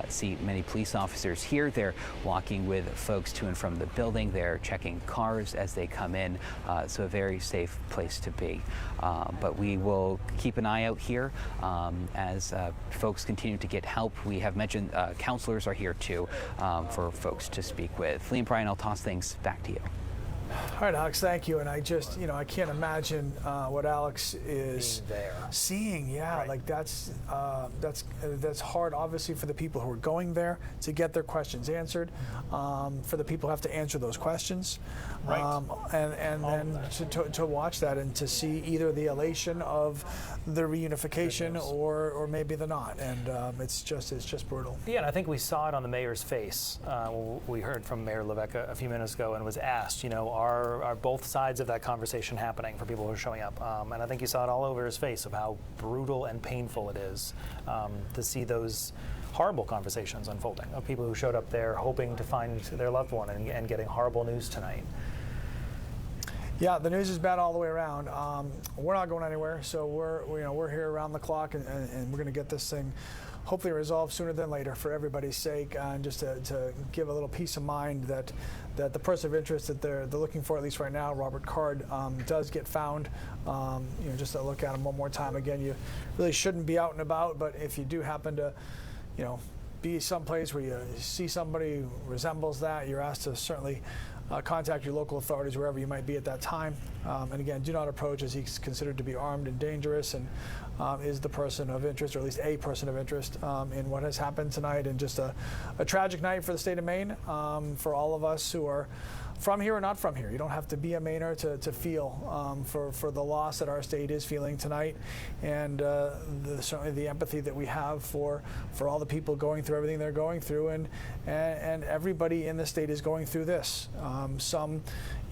see many police officers here. They're walking with folks to and from the building. They're checking cars as they come in, so a very safe place to be. But we will keep an eye out here as folks continue to get help. We have mentioned counselors are here too for folks to speak with. Lee and Brian, I'll toss things back to you. All right, Alex, thank you. And I just, you know, I can't imagine what Alex is seeing. Yeah, right. Like that's hard, obviously, for the people who are going there to get their questions answered, for the people who have to answer those questions, right. And then to watch that and to see either the elation of the reunification or maybe the not. And it's just brutal. Yeah, and I think we saw it on the mayor's face. We heard from Mayor Levesque a few minutes ago and was asked, you know, are both sides of that conversation happening for people who are showing up? And I think you saw it all over his face of how brutal and painful it is to see those horrible conversations unfolding of people who showed up there hoping to find their loved one and getting horrible news tonight. Yeah, the news is bad all the way around. We're not going anywhere, so we're here around the clock, and we're going to get this thing hopefully resolved sooner than later for everybody's sake, and just to give a little peace of mind that the person of interest that they're looking for, at least right now, Robert Card, does get found. You know, just to look at him one more time. Again, you really shouldn't be out and about, but if you do happen to, you know, be someplace where you see somebody who resembles that, you're asked to certainly contact your local authorities wherever you might be at that time. And again, do not approach, as he's considered to be armed and dangerous, and is the person of interest, or at least a person of interest, in what has happened tonight. And just a tragic night for the state of Maine, for all of us who are from here or not from here. You don't have to be a Mainer to feel for the loss that our state is feeling tonight, and certainly the empathy that we have for all the people going through everything they're going through, and everybody in the state is going through this. Some,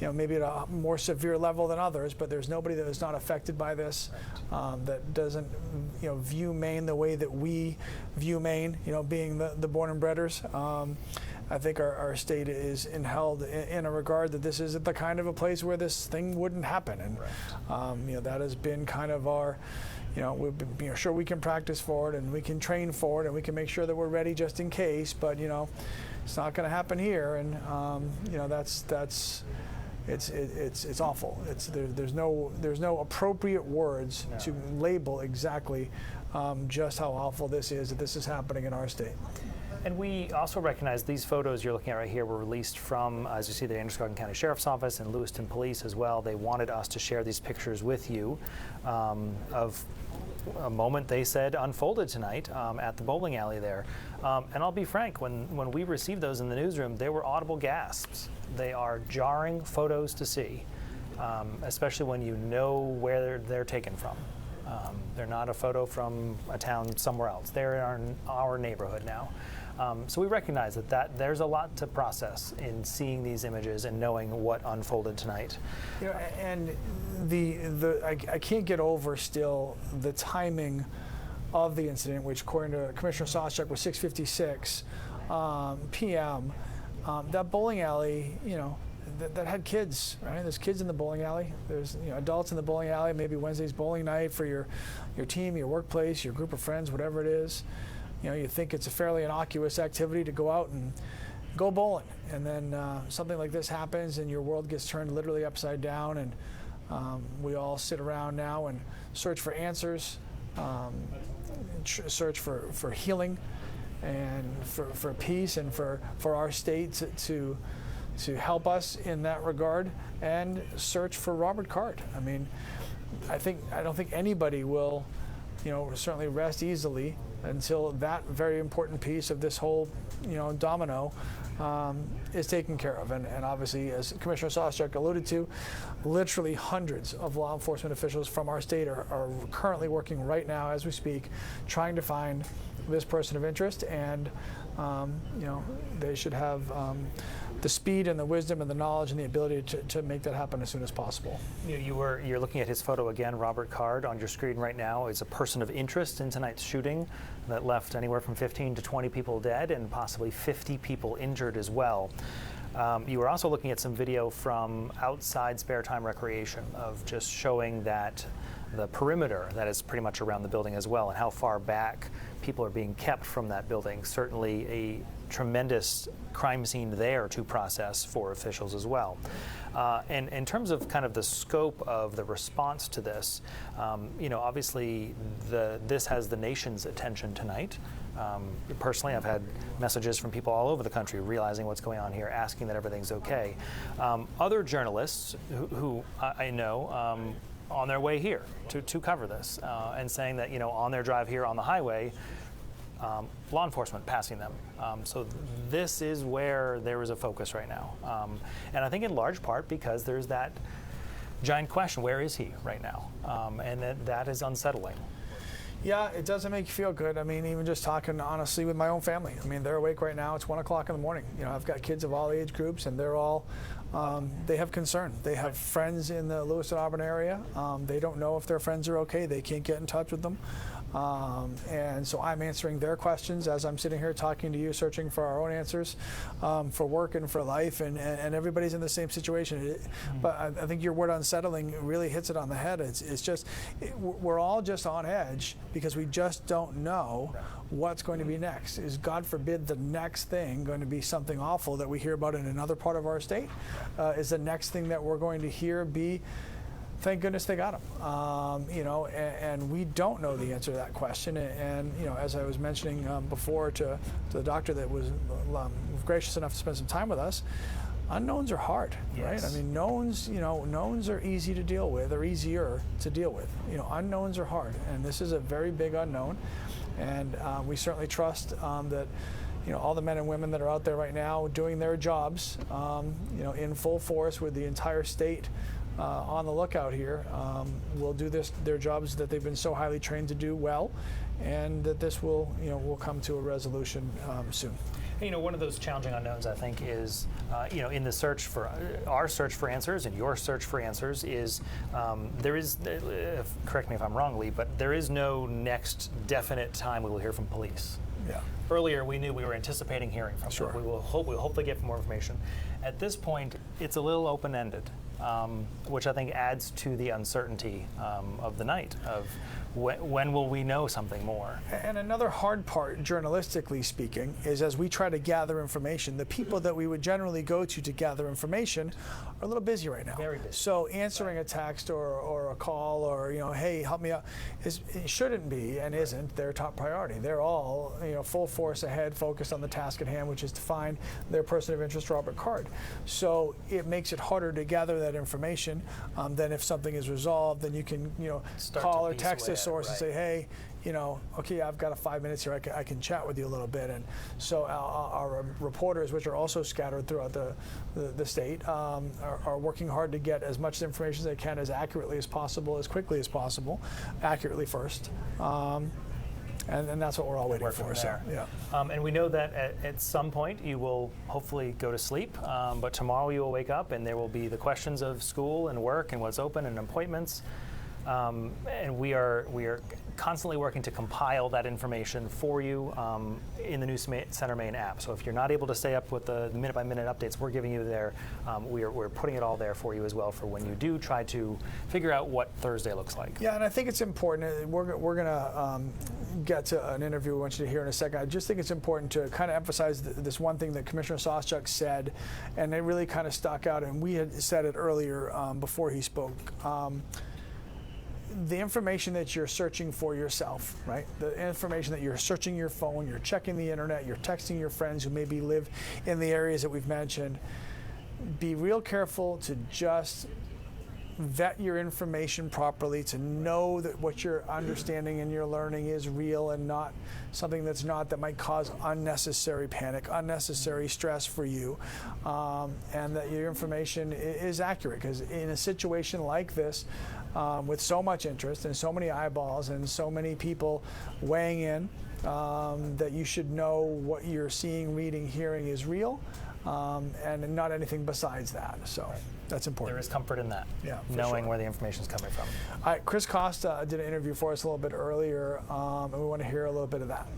you know, maybe at a more severe level than others, but there's nobody that is not affected by this, that doesn't, you know, view Maine the way that we view Maine, you know, being the born and breeders. I think our state is held in a regard that this isn't the kind of a place where this thing wouldn't happen, and you know, that has been kind of our, you know, we've been, you know, sure, we can practice for it and we can train for it and we can make sure that we're ready just in case, but you know, it's not going to happen here, and you know, it's awful. There's no appropriate words to label exactly just how awful this is, that this is happening in our state. And we also recognize these photos you're looking at right here were released from, as you see, the Androscoggin County Sheriff's Office and Lewiston Police as well. They wanted us to share these pictures with you of a moment they said unfolded tonight at the bowling alley there. And I'll be frank, when we received those in the newsroom, they were audible gasps. They are jarring photos to see, especially when you know where they're taken from. They're not a photo from a town somewhere else. They're in our neighborhood now. So we recognize that there's a lot to process in seeing these images and knowing what unfolded tonight. You know, and I can't get over still the timing of the incident, which according to Commissioner Soschek was 6:56 p.m. That bowling alley, you know, that had kids, right? There's kids in the bowling alley. There's adults in the bowling alley. Maybe Wednesday's bowling night for your team, your workplace, your group of friends, whatever it is. You think it's a fairly innocuous activity to go out and go bowling, and then something like this happens, and your world gets turned literally upside down, and we all sit around now and search for answers, search for healing, and for peace, and for our state to help us in that regard, and search for Robert Card. I mean, I don't think anybody will, certainly rest easily until that very important piece of this whole, domino is taken care of. And obviously, as Commissioner Sawchuk alluded to, literally hundreds of law enforcement officials from our state are currently working right now as we speak, trying to find this person of interest, and they should have the speed and the wisdom and the knowledge and the ability to make that happen as soon as possible. You're looking at his photo again. Robert Card on your screen right now is a person of interest in tonight's shooting that left anywhere from 15 to 20 people dead and possibly 50 people injured as well. You were also looking at some video from outside Spare Time Recreation of just showing that the perimeter that is pretty much around the building as well, and how far back people are being kept from that building. Certainly a tremendous crime scene there to process for officials as well. And in terms of kind of the scope of the response to this, obviously this has the nation's attention tonight. Personally, I've had messages from people all over the country realizing what's going on here, asking that everything's okay. Other journalists who I know on their way here to cover this, and saying that, on their drive here on the highway, law enforcement passing them. So this is where there is a focus right now. And I think in large part because there's that giant question, where is he right now? And that is unsettling. Yeah, it doesn't make you feel good. I mean, even just talking honestly with my own family. I mean, they're awake right now. It's 1 o'clock in the morning. I've got kids of all age groups, and they're all, they have concern. They have friends in the Lewiston, Auburn area. They don't know if their friends are okay. They can't get in touch with them. And so I'm answering their questions as I'm sitting here talking to you, searching for our own answers for work and for life, and everybody's in the same situation. But I think your word unsettling really hits it on the head. It's just, we're all just on edge because we just don't know what's going to be next. Is, God forbid, the next thing going to be something awful that we hear about in another part of our state? Is the next thing that we're going to hear be, thank goodness they got him, and we don't know the answer to that question. And as I was mentioning before to the doctor that was gracious enough to spend some time with us, unknowns are hard, right? I mean, knowns are easy to deal with, or easier to deal with. Unknowns are hard, and this is a very big unknown. And we certainly trust that all the men and women that are out there right now doing their jobs, in full force with the entire state on the lookout here, will do their jobs that they've been so highly trained to do well, and that this will come to a resolution soon. One of those challenging unknowns, I think, is in the search for our search for answers and your search for answers is there is, correct me if I'm wrong, Lee, but there is no next definite time we will hear from police. Yeah. Earlier, we knew we were anticipating hearing from them. We'll hopefully get more information. At this point, it's a little open-ended, which I think adds to the uncertainty of the night of when will we know something more. And another hard part, journalistically speaking, is as we try to gather information, the people that we would generally go to gather information are a little busy right now. Very busy. So answering a text or a call or, hey, help me out, it shouldn't be and isn't their top priority. They're all, full force ahead, focused on the task at hand, which is to find their person of interest, Robert Card. So it makes it harder to gather that information than if something is resolved, then you can, call or text a source and say, hey, okay, I've got 5 minutes here, I can chat with you a little bit. And so our reporters, which are also scattered throughout the state, are working hard to get as much information as they can, as accurately as possible, as quickly as possible, accurately first. And that's what we're all waiting for. So, yeah. And we know that at some point you will hopefully go to sleep, but tomorrow you will wake up and there will be the questions of school and work and what's open and appointments. And we are constantly working to compile that information for you in the News Center Maine app. So if you're not able to stay up with the minute-by-minute updates we're giving you there, we're putting it all there for you as well for when you do try to figure out what Thursday looks like. Yeah, and I think it's important. We're going to get to an interview we want you to hear in a second. I just think it's important to kind of emphasize this one thing that Commissioner Sawchuk said, and it really kind of stuck out, and we had said it earlier before he spoke. The information that you're searching for yourself, right? The information that you're searching your phone, you're checking the internet, you're texting your friends who maybe live in the areas that we've mentioned. Be real careful to just vet your information properly, to know that what you're understanding and you're learning is real and not something that's not, that might cause unnecessary panic, unnecessary stress for you, and that your information is accurate. Because in a situation like this, with so much interest and so many eyeballs and so many people weighing in, that you should know what you're seeing, reading, hearing is real, and not anything besides that. So that's important. There is comfort in that, yeah, knowing sure. where the information is coming from. All right, Chris Costa did an interview for us a little bit earlier, and we want to hear a little bit of that.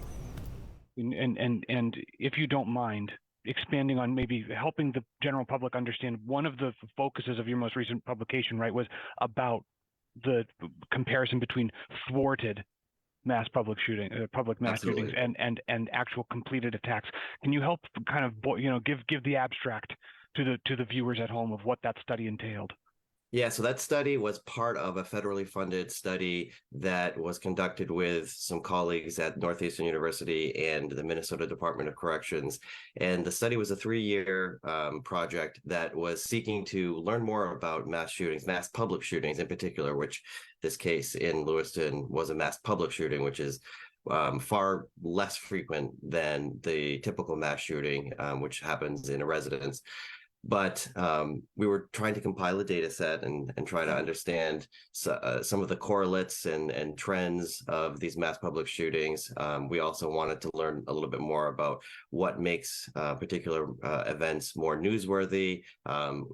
And if you don't mind, expanding on maybe helping the general public understand, one of the focuses of your most recent publication, right, was about the comparison between thwarted public mass shootings and actual completed attacks. Can you help kind of give the abstract to the viewers at home of what that study entailed? Yeah, so that study was part of a federally funded study that was conducted with some colleagues at Northeastern University and the Minnesota Department of Corrections. And the study was a 3-year project that was seeking to learn more about mass shootings, mass public shootings in particular, which this case in Lewiston was a mass public shooting, which is far less frequent than the typical mass shooting, which happens in a residence. But we were trying to compile a data set and try to understand some of the correlates and trends of these mass public shootings. We also wanted to learn a little bit more about what makes particular events more newsworthy.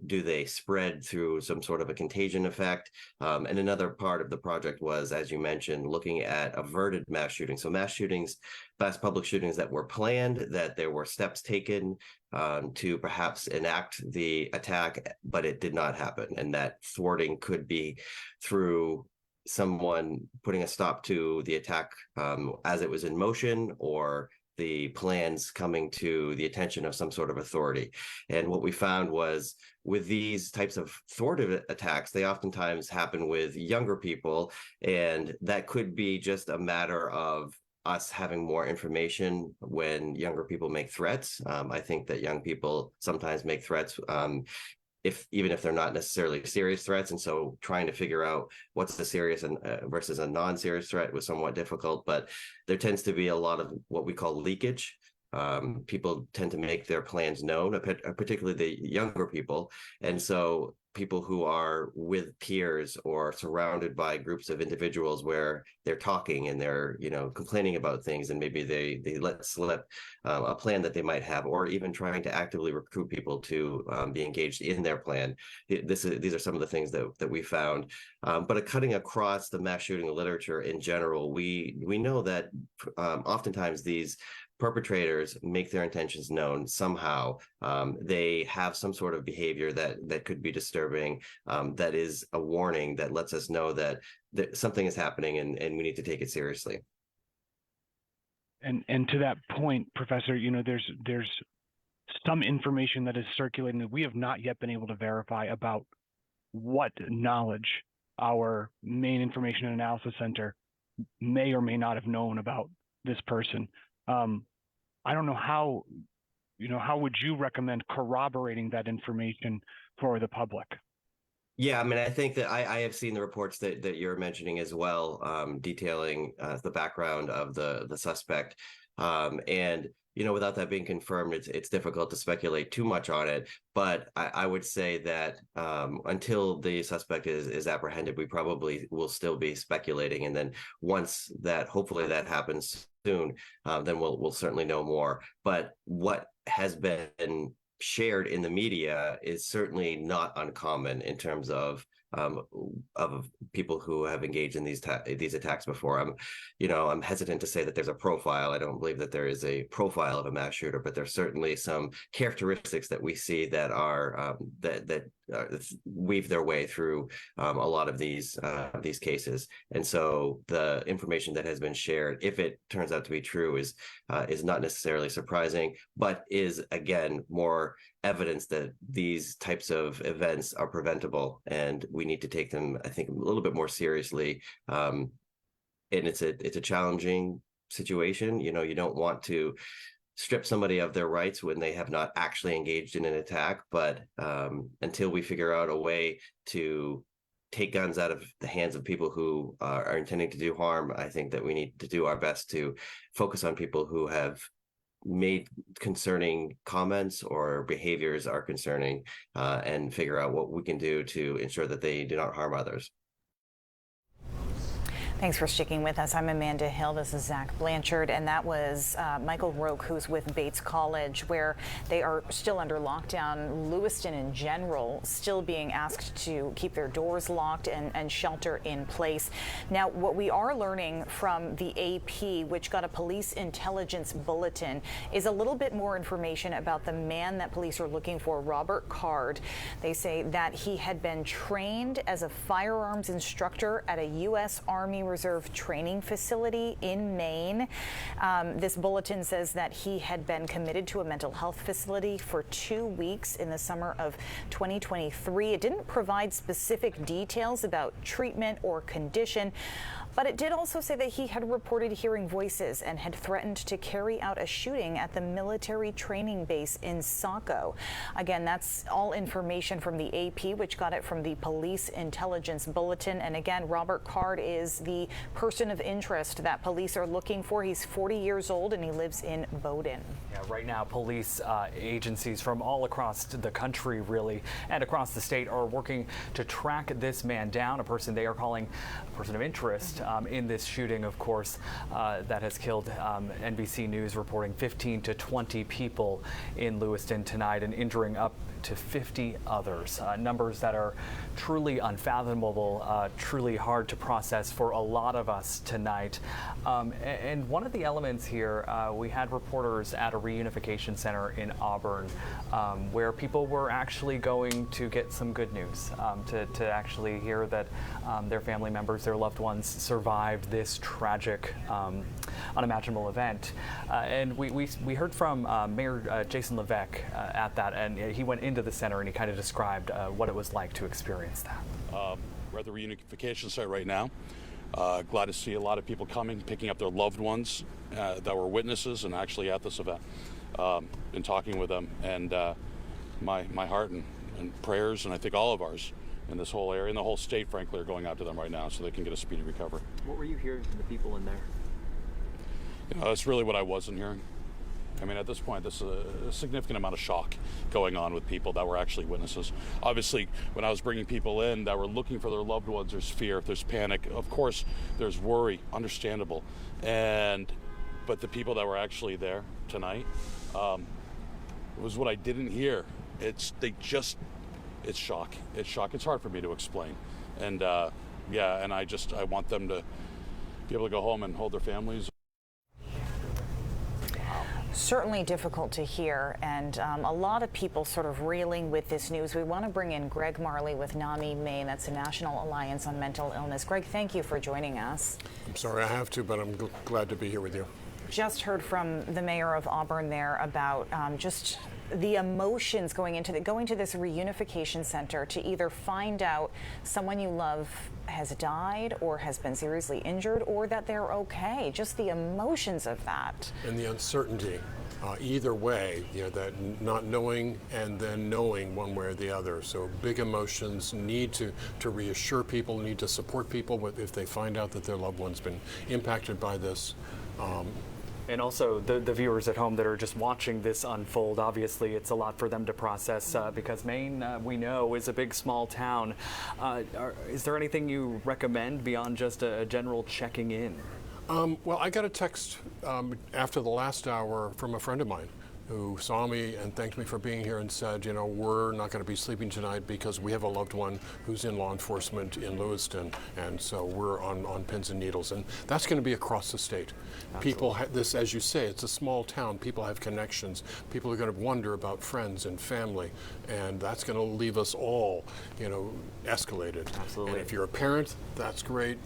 Do they spread through some sort of a contagion effect? And another part of the project was, as you mentioned, looking at averted mass shootings. So mass public shootings that were planned, that there were steps taken to perhaps enact the attack, but it did not happen. And that thwarting could be through someone putting a stop to the attack as it was in motion, or the plans coming to the attention of some sort of authority. And what we found was, with these types of thwarted attacks, they oftentimes happen with younger people, and that could be just a matter of us having more information when younger people make threats. I think that young people sometimes make threats even if they're not necessarily serious threats. And so trying to figure out what's the serious and versus a non-serious threat was somewhat difficult, but there tends to be a lot of what we call leakage. People tend to make their plans known, particularly the younger people. And so people who are with peers or surrounded by groups of individuals where they're talking and they're complaining about things, and maybe they let slip a plan that they might have, or even trying to actively recruit people to be engaged in their plan. These are some of the things that we found. But cutting across the mass shooting literature in general, we know that oftentimes these perpetrators make their intentions known somehow. They have some sort of behavior that could be disturbing, that is a warning that lets us know that something is happening and we need to take it seriously. And to that point, Professor, there's some information that is circulating that we have not yet been able to verify about what knowledge our Maine Information and Analysis Center may or may not have known about this person. I don't know how would you recommend corroborating that information for the public? Yeah, I mean, I think that I have seen the reports that you're mentioning as well, detailing the background of the suspect. And without that being confirmed, it's difficult to speculate too much on it. But I would say that until the suspect is apprehended, we probably will still be speculating. And then once hopefully that happens soon, then we'll certainly know more. But what has been shared in the media is certainly not uncommon in terms of people who have engaged in these attacks before. I'm hesitant to say that there's a profile. I don't believe that there is a profile of a mass shooter, but there's certainly some characteristics that we see that are that weave their way through a lot of these cases. And so the information that has been shared, if it turns out to be true, is not necessarily surprising, but is again more evidence that these types of events are preventable, and we need to take them, I think, a little bit more seriously. And it's a challenging situation. You don't want to strip somebody of their rights when they have not actually engaged in an attack, but until we figure out a way to take guns out of the hands of people who are intending to do harm, I think that we need to do our best to focus on people who have made concerning comments or behaviors are concerning, and figure out what we can do to ensure that they do not harm others. Thanks for sticking with us. I'm Amanda Hill. This is Zach Blanchard, and that was Michael Roque, who's with Bates College, where they are still under lockdown. Lewiston in general still being asked to keep their doors locked and shelter in place. Now, what we are learning from the AP, which got a police intelligence bulletin, is a little bit more information about the man that police are looking for, Robert Card. They say that he had been trained as a firearms instructor at a U.S. Army Reserve training facility in Maine. This bulletin says that he had been committed to a mental health facility for 2 weeks in the summer of 2023. It didn't provide specific details about treatment or condition, but it did also say that he had reported hearing voices and had threatened to carry out a shooting at the military training base in Saco. Again, that's all information from the AP, which got it from the Police Intelligence Bulletin. And again, Robert Card is the person of interest that police are looking for. He's 40 years old and he lives in Bowdoin. Yeah, right now, police agencies from all across the country, really, and across the state are working to track this man down, a person they are calling a person of interest in this shooting, of course, that has killed. NBC News reporting 15 to 20 people in Lewiston tonight and injuring up to 50 others. Numbers that are truly unfathomable, truly hard to process for a lot of us tonight. And one of the elements here, we had reporters at a reunification center in Auburn where people were actually going to get some good news, to actually hear that their family members, their loved ones survived this tragic, unimaginable event. And we heard from Mayor Jason Levesque at that, and he went into the center and he kind of described what it was like to experience that. We're at the reunification site right now. Glad to see a lot of people coming, picking up their loved ones that were witnesses and actually at this event, and talking with them. And my heart and prayers, and I think all of ours in this whole area, and the whole state, frankly, are going out to them right now so they can get a speedy recovery. What were you hearing from the people in there? That's really what I wasn't hearing. I mean, at this point, there's a significant amount of shock going on with people that were actually witnesses. Obviously, when I was bringing people in that were looking for their loved ones, there's fear, there's panic. Of course, there's worry, understandable. But the people that were actually there tonight, was what I didn't hear. It's shock. It's shock. It's hard for me to explain. And and I want them to be able to go home and hold their families. Certainly difficult to hear, and a lot of people sort of reeling with this news. We want to bring in Greg Marley with NAMI Maine. That's the National Alliance on Mental Illness. Greg, thank you for joining us. I'm sorry I have to, but I'm glad to be here with you. Just heard from the mayor of Auburn there about just the emotions going to this reunification center to either find out someone you love has died or has been seriously injured, or that they're okay. Just the emotions of that. And the uncertainty. Either way, that not knowing and then knowing one way or the other. So big emotions, need to reassure people, need to support people if they find out that their loved one's been impacted by this. And also the viewers at home that are just watching this unfold, obviously it's a lot for them to process because Maine, we know, is a big, small town. Is there anything you recommend beyond just a general checking in? Well, I got a text after the last hour from a friend of mine who saw me and thanked me for being here and said, you know, we're not going to be sleeping tonight because we have a loved one who's in law enforcement in Lewiston, and so we're on pins and needles. And that's going to be across the state. Absolutely. People, this, as you say, it's a small town. People have connections. People are going to wonder about friends and family, and that's going to leave us all, you know, escalated. Absolutely. And if you're a parent, that's great,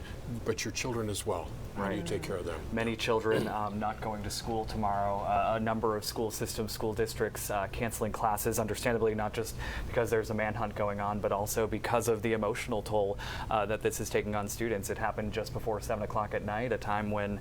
but your children as well. How do you take care of them? Many children not going to school tomorrow. A number of school systems, school districts canceling classes, understandably not just because there's a manhunt going on, but also because of the emotional toll that this is taking on students. It happened just before 7 o'clock at night, a time when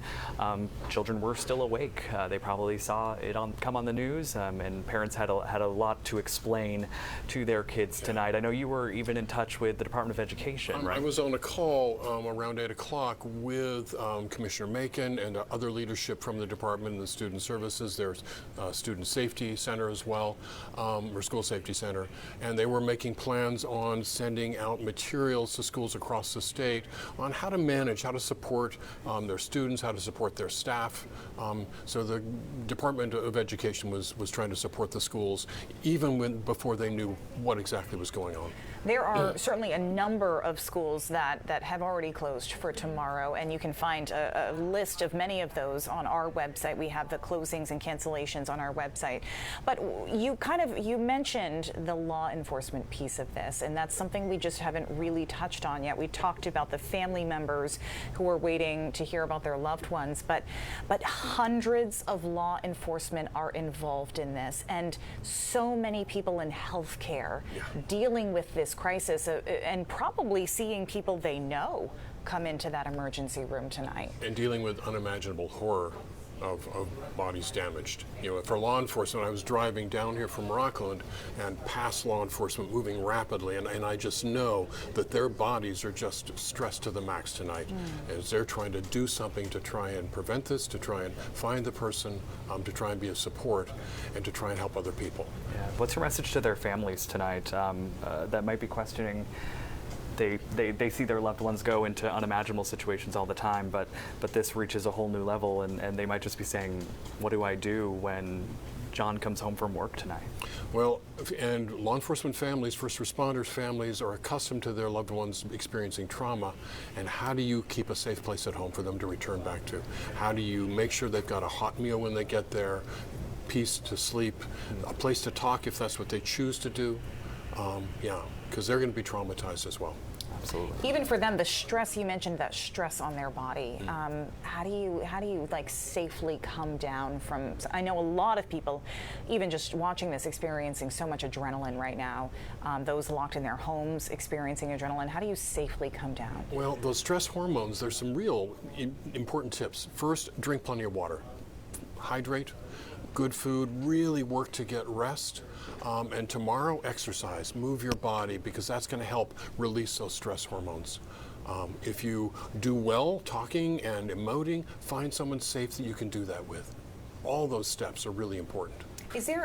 children were still awake. They probably saw it come on the news, and parents had a lot to explain to their kids tonight. I know you were even in touch with the Department of Education, right? I was on a call around 8 o'clock with Commissioner Macon and other leadership from the department and the student services. There's student safety center as well, or school safety center, and they were making plans on sending out materials to schools across the state on how to manage, how to support their students, how to support their staff. So the Department of Education was trying to support the schools even before they knew what exactly was going on. There are certainly a number of schools that have already closed for tomorrow, and you can find a list of many of those on our website. We have the closings and cancellations on our website. But you mentioned the law enforcement piece of this, and that's something we just haven't really touched on yet. We talked about the family members who are waiting to hear about their loved ones, but hundreds of law enforcement are involved in this, and so many people in healthcare dealing with this crisis and probably seeing people they know come into that emergency room tonight. And dealing with unimaginable horror of bodies damaged. You know, for law enforcement, I was driving down here from Rockland and past law enforcement moving rapidly, and I just know that their bodies are just stressed to the max tonight as they're trying to do something to try and prevent this, to try and find the person, to try and be a support, and to try and help other people. Yeah. What's your message to their families tonight that might be questioning? They see their loved ones go into unimaginable situations all the time, but this reaches a whole new level, and they might just be saying, what do I do when John comes home from work tonight? Well, and law enforcement families, first responders families are accustomed to their loved ones experiencing trauma, and how do you keep a safe place at home for them to return back to? How do you make sure they've got a hot meal when they get there, peace to sleep, a place to talk if that's what they choose to do? Yeah, because they're going to be traumatized as well. Absolutely. Even for them, the stress, you mentioned that stress on their body. How do you like safely come down from? I know a lot of people, even just watching this, experiencing so much adrenaline right now. Those locked in their homes experiencing adrenaline. How do you safely come down? Well, those stress hormones. There's some real important tips. First, drink plenty of water. Hydrate. Good food. Really work to get rest. And tomorrow, exercise, move your body, because that's going to help release those stress hormones. If you do well talking and emoting, find someone safe that you can do that with. All those steps are really important.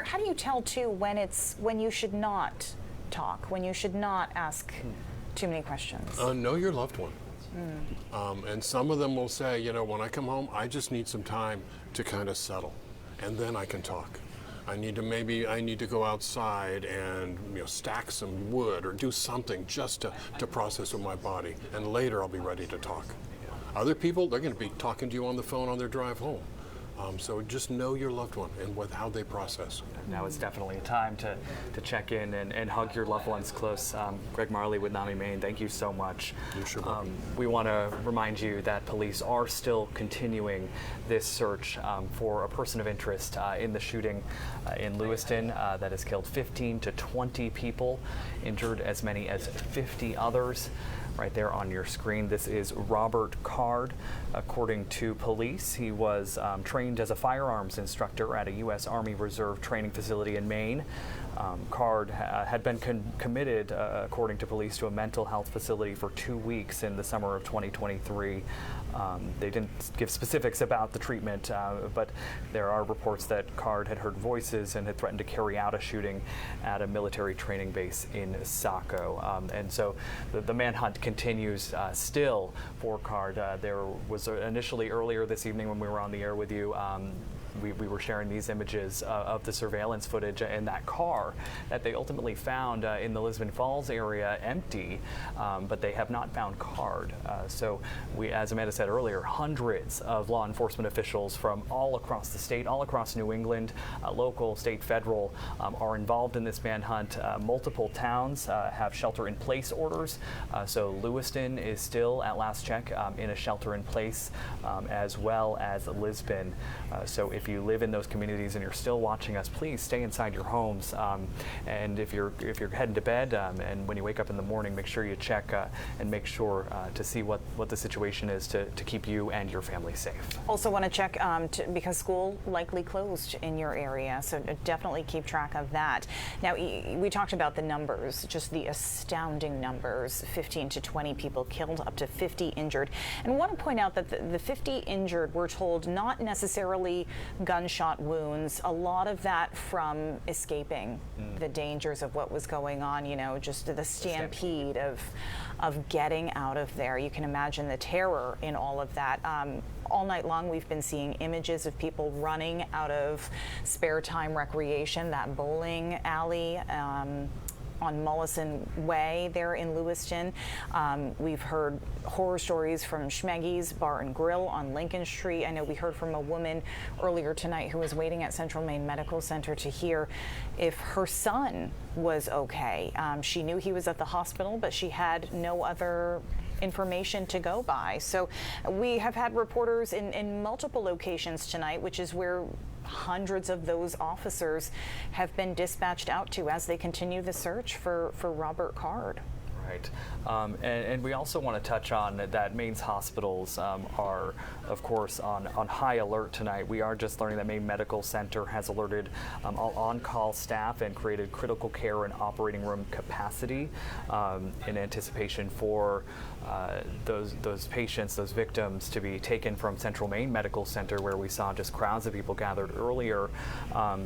How do you tell too when you should not talk, when you should not ask too many questions? Know your loved one. And some of them will say, you know, when I come home, I just need some time to kind of settle, and then I can talk. I need to go outside and, you know, stack some wood or do something just to process with my body, and later I'll be ready to talk. Other people, they're going to be talking to you on the phone on their drive home. So just know your loved one and how they process. Now is definitely a time to check in and hug your loved ones close. Greg Marley with NAMI Maine, thank you so much. You're sure welcome. We want to remind you that police are still continuing this search for a person of interest in the shooting in Lewiston that has killed 15 to 20 people, injured as many as 50 others. Right there on your screen, this is Robert Card. According to police, he was trained as a firearms instructor at a U.S. Army Reserve training facility in Maine. Card had been committed, according to police, to a mental health facility for 2 weeks in the summer of 2023. They didn't give specifics about the treatment, but there are reports that Card had heard voices and had threatened to carry out a shooting at a military training base in Saco. And so the manhunt continues still for Card. There was initially earlier this evening when we were on the air with you, we were sharing these images of the surveillance footage in that car that they ultimately found in the Lisbon Falls area empty, but they have not found Card. So we, as Amanda said earlier, hundreds of law enforcement officials from all across the state, all across New England, local, state, federal, are involved in this manhunt. Multiple towns have shelter-in-place orders. So Lewiston is still, at last check, in a shelter-in-place, as well as Lisbon. So if you live in those communities and you're still watching us, please stay inside your homes. And if you're heading to bed, and when you wake up in the morning, make sure you check and make sure to see what the situation is to keep you and your family safe. Also want to check because school likely closed in your area, so definitely keep track of that. Now, we talked about the numbers, just the astounding numbers, 15 to 20 people killed, up to 50 injured. And I want to point out that the 50 injured, we're told, not necessarily gunshot wounds, a lot of that from escaping the dangers of what was going on, you know, just the stampede of getting out of there. You can imagine the terror in all of that. All night long, we've been seeing images of people running out of Spare Time Recreation, that bowling alley on Mollison Way there in Lewiston. We've heard horror stories from Schmeggy's Bar and Grill on Lincoln Street. I know we heard from a woman earlier tonight who was waiting at Central Maine Medical Center to hear if her son was okay. She knew he was at the hospital, but she had no other information to go by. So we have had reporters in multiple locations tonight, which is where hundreds of those officers have been dispatched out to as they continue the search for Robert Card. Right. And we also want to touch on that Maine's hospitals are, of course, on high alert tonight. We are just learning that Maine Medical Center has alerted all on-call staff and created critical care and operating room capacity in anticipation for those patients, those victims, to be taken from Central Maine Medical Center, where we saw just crowds of people gathered earlier,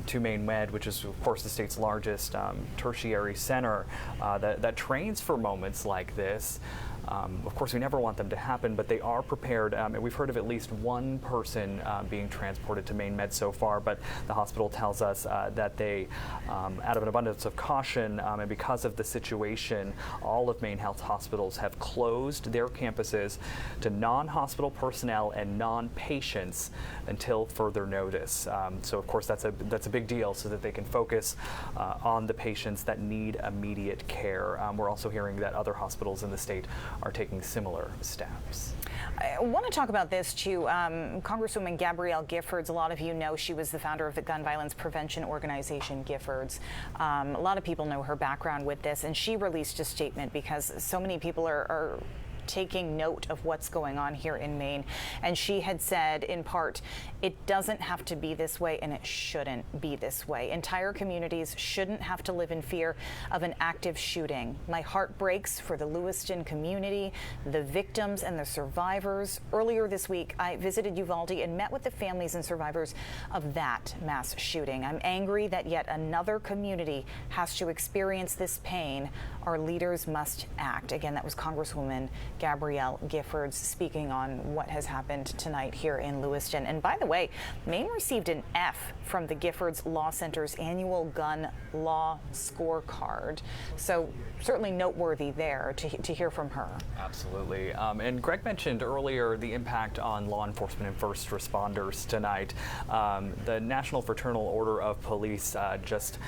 to Maine Med, which is, of course, the state's largest tertiary center that trains for moments like this. Of course, we never want them to happen, but they are prepared. And we've heard of at least one person being transported to Maine Med so far, but the hospital tells us that they, out of an abundance of caution and because of the situation, all of Maine Health hospitals have closed their campuses to non-hospital personnel and non-patients until further notice. So, of course, that's a big deal, so that they can focus on the patients that need immediate care. We're also hearing that other hospitals in the state are taking similar steps. I want to talk about this too. Congresswoman Gabrielle Giffords, a lot of you know she was the founder of the gun violence prevention organization Giffords. A lot of people know her background with this, and she released a statement because so many people are taking note of what's going on here in Maine. And she had said, in part, it doesn't have to be this way and it shouldn't be this way. Entire communities shouldn't have to live in fear of an active shooting. My heart breaks for the Lewiston community, the victims and the survivors. Earlier this week, I visited Uvalde and met with the families and survivors of that mass shooting. I'm angry that yet another community has to experience this pain. Our leaders must act. Again, that was Congresswoman Gabrielle Giffords speaking on what has happened tonight here in Lewiston. And by the way, Maine received an F from the Giffords Law Center's annual gun law scorecard. So certainly noteworthy there to hear from her. Absolutely. And Greg mentioned earlier the impact on law enforcement and first responders tonight. The National Fraternal Order of Police just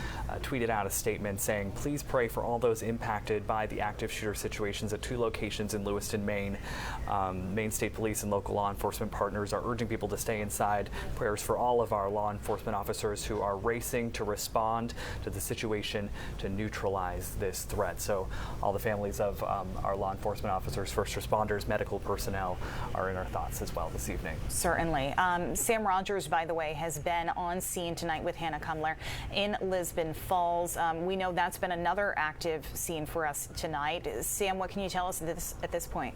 tweeted out a statement saying, please pray for all those impacted by the active shooter situations at 2 locations in Lewiston, Maine. Maine State Police and local law enforcement partners are urging people to stay inside. Prayers for all of our law enforcement officers who are racing to respond to the situation to neutralize this threat. So all the families of our law enforcement officers, first responders, medical personnel are in our thoughts as well this evening. Certainly. Sam Rogers, by the way, has been on scene tonight with Hannah Kumler in Lisbon Falls. We know that's been another active scene for us tonight. Sam, what can you tell us at this point?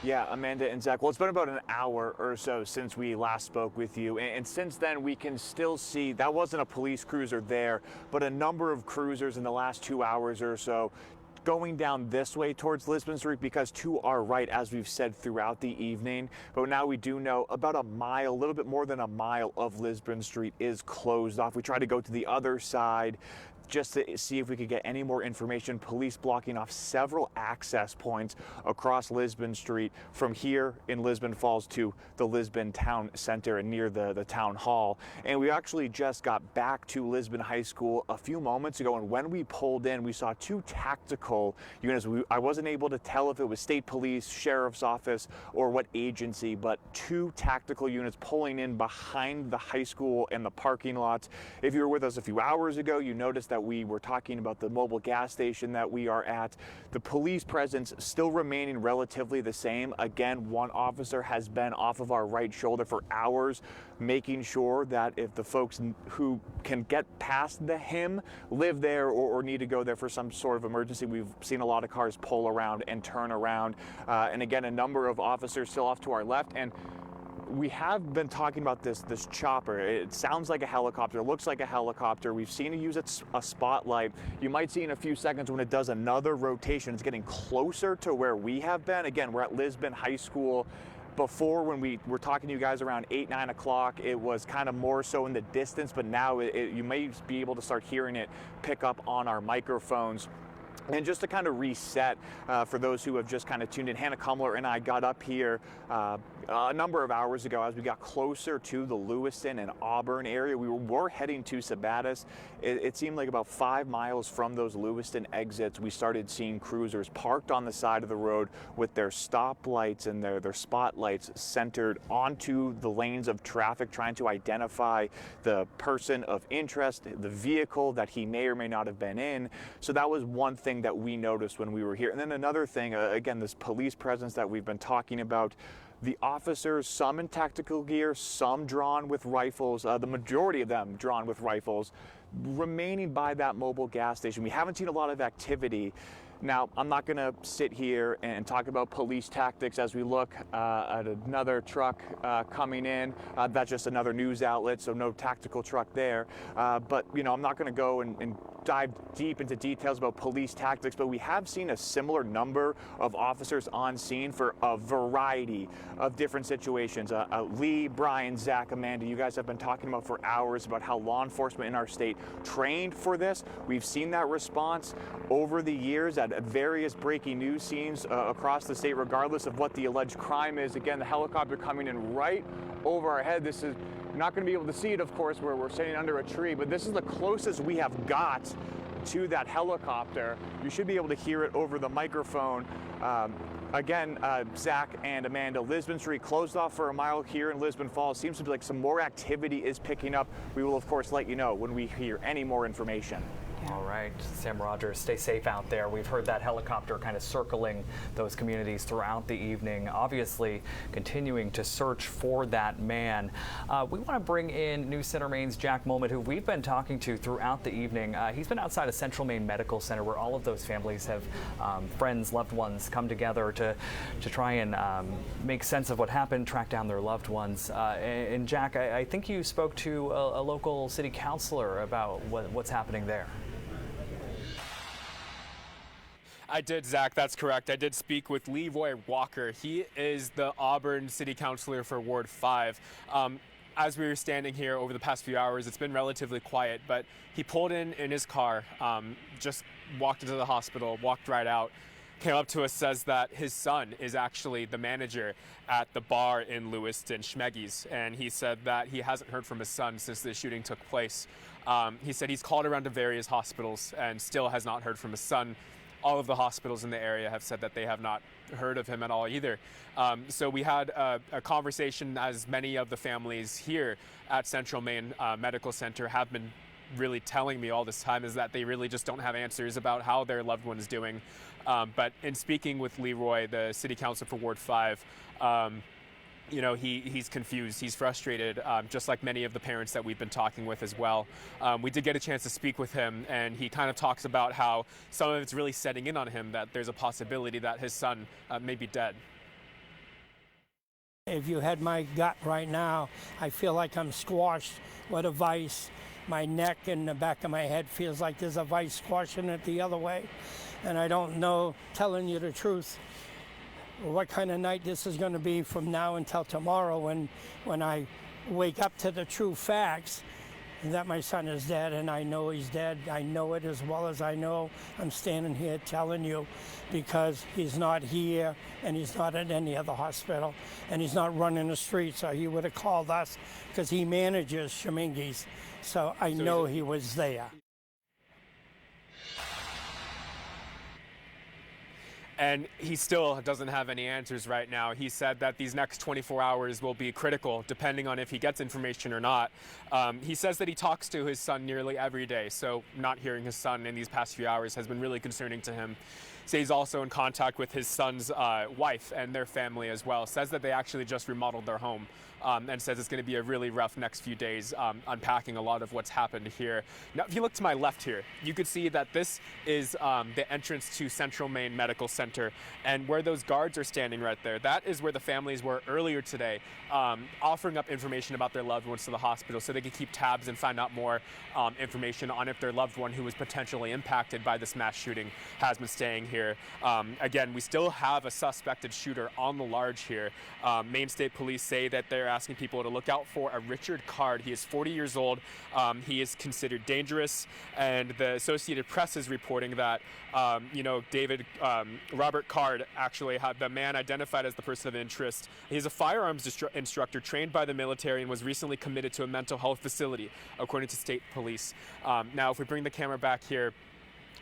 Yeah, Amanda and Zach, well, it's been about an hour or so since we last spoke with you. And since then, we can still see that wasn't a police cruiser there, but a number of cruisers in the last 2 hours or so going down this way towards Lisbon Street because to our right, as we've said throughout the evening, but now we do know about a mile, a little bit more than a mile of Lisbon Street is closed off. We tried to go to the other side just to see if we could get any more information. Police blocking off several access points across Lisbon Street from here in Lisbon Falls to the Lisbon Town Center and near the town hall. And we actually just got back to Lisbon High School a few moments ago, and when we pulled in, we saw two tactical units. I wasn't able to tell if it was state police, sheriff's office, or what agency, but two tactical units pulling in behind the high school and the parking lots. If you were with us a few hours ago, you noticed that we were talking about the mobile gas station that we are at. The police presence still remaining relatively the same. Again, one officer has been off of our right shoulder for hours, making sure that if the folks who can get past the HIM live there or need to go there for some sort of emergency, we've seen a lot of cars pull around and turn around. And again, a number of officers still off to our left. And we have been talking about this chopper. It sounds like a helicopter, looks like a helicopter. We've seen it use a spotlight. You might see in a few seconds when it does another rotation, it's getting closer to where we have been. Again, we're at Lisbon High School. Before, when we were talking to you guys around 8, 9 o'clock, it was kind of more so in the distance, but now you may be able to start hearing it pick up on our microphones. And just to kind of reset for those who have just kind of tuned in, Hannah Kumler and I got up here a number of hours ago as we got closer to the Lewiston and Auburn area. We were heading to Sabattis. It seemed like about 5 miles from those Lewiston exits, we started seeing cruisers parked on the side of the road with their stoplights and their spotlights centered onto the lanes of traffic, trying to identify the person of interest, the vehicle that he may or may not have been in. So that was one thing that we noticed when we were here. And then another thing, again, this police presence that we've been talking about. The officers, some in tactical gear, some drawn with rifles, the majority of them drawn with rifles, remaining by that mobile gas station. We haven't seen a lot of activity. Now, I'm not going to sit here and talk about police tactics as we look at another truck coming in. That's just another news outlet, so no tactical truck there. But, you know, I'm not going to go and dive deep into details about police tactics, but we have seen a similar number of officers on scene for a variety of different situations. Lee, Brian, Zach, Amanda, you guys have been talking about for hours about how law enforcement in our state trained for this. We've seen that response over the years at various breaking news scenes across the state, regardless of what the alleged crime is. Again, the helicopter coming in right over our head. This is, you're not going to be able to see it, of course, where we're sitting under a tree, but this is the closest we have got to that helicopter. You should be able to hear it over the microphone. Again, Zach and Amanda, Lisbon Street closed off for a mile here in Lisbon Falls. Seems to be like some more activity is picking up. We will, of course, let you know when we hear any more information. All right, Sam Rogers, stay safe out there. We've heard that helicopter kind of circling those communities throughout the evening, obviously continuing to search for that man. We want to bring in News Center Maine's Jack Moment, who we've been talking to throughout the evening. He's been outside of Central Maine Medical Center, where all of those families have friends, loved ones come together to try and make sense of what happened, track down their loved ones. And Jack, I think you spoke to a local city councilor about what's happening there. I did, Zach. That's correct. I did speak with Leroy Walker. He is the Auburn City Councilor for Ward 5. As we were standing here over the past few hours, it's been relatively quiet, but he pulled in his car, just walked into the hospital, walked right out, came up to us, says that his son is actually the manager at the bar in Lewiston, Ch, and he said that he hasn't heard from his son since the shooting took place. He said he's called around to various hospitals and still has not heard from his son. All of the hospitals in the area have said that they have not heard of him at all either. So we had a conversation, as many of the families here at Central Maine Medical Center have been really telling me all this time, is that they really just don't have answers about how their loved one is doing. But in speaking with Leroy, the city council for Ward 5, you know, he's confused, he's frustrated, just like many of the parents that we've been talking with as well. We did get a chance to speak with him, and he kind of talks about how some of it's really setting in on him, that there's a possibility that his son may be dead. If you had my gut right now, I feel like I'm squashed with a vice, My neck and the back of my head feels like there's a vice squashing it the other way. And I don't know, telling you the truth, what kind of night this is going to be from now until tomorrow when I wake up to the true facts that my son is dead, and I know he's dead. I know it as well as I know. I'm standing here telling you because he's not here and he's not at any other hospital and he's not running the streets, so he would have called us because he manages Schemengees. So I know he was there. And he still doesn't have any answers right now. He said that these next 24 hours will be critical depending on if he gets information or not. He says that he talks to his son nearly every day, so not hearing his son in these past few hours has been really concerning to him. So he's also in contact with his son's wife and their family as well. Says that they actually just remodeled their home. And says it's going to be a really rough next few days unpacking a lot of what's happened here. Now, if you look to my left here, you could see that this is the entrance to Central Maine Medical Center, and where those guards are standing right there, that is where the families were earlier today, offering up information about their loved ones to the hospital so they could keep tabs and find out more information on if their loved one who was potentially impacted by this mass shooting has been staying here. Again, we still have a suspected shooter on the large here. Maine State Police say that they're asking people to look out for a Richard Card. He is 40 years old. He is considered dangerous, and the Associated Press is reporting that, Robert Card actually had the man identified as the person of interest. He's a firearms instructor trained by the military and was recently committed to a mental health facility, according to state police. Now, if we bring the camera back here,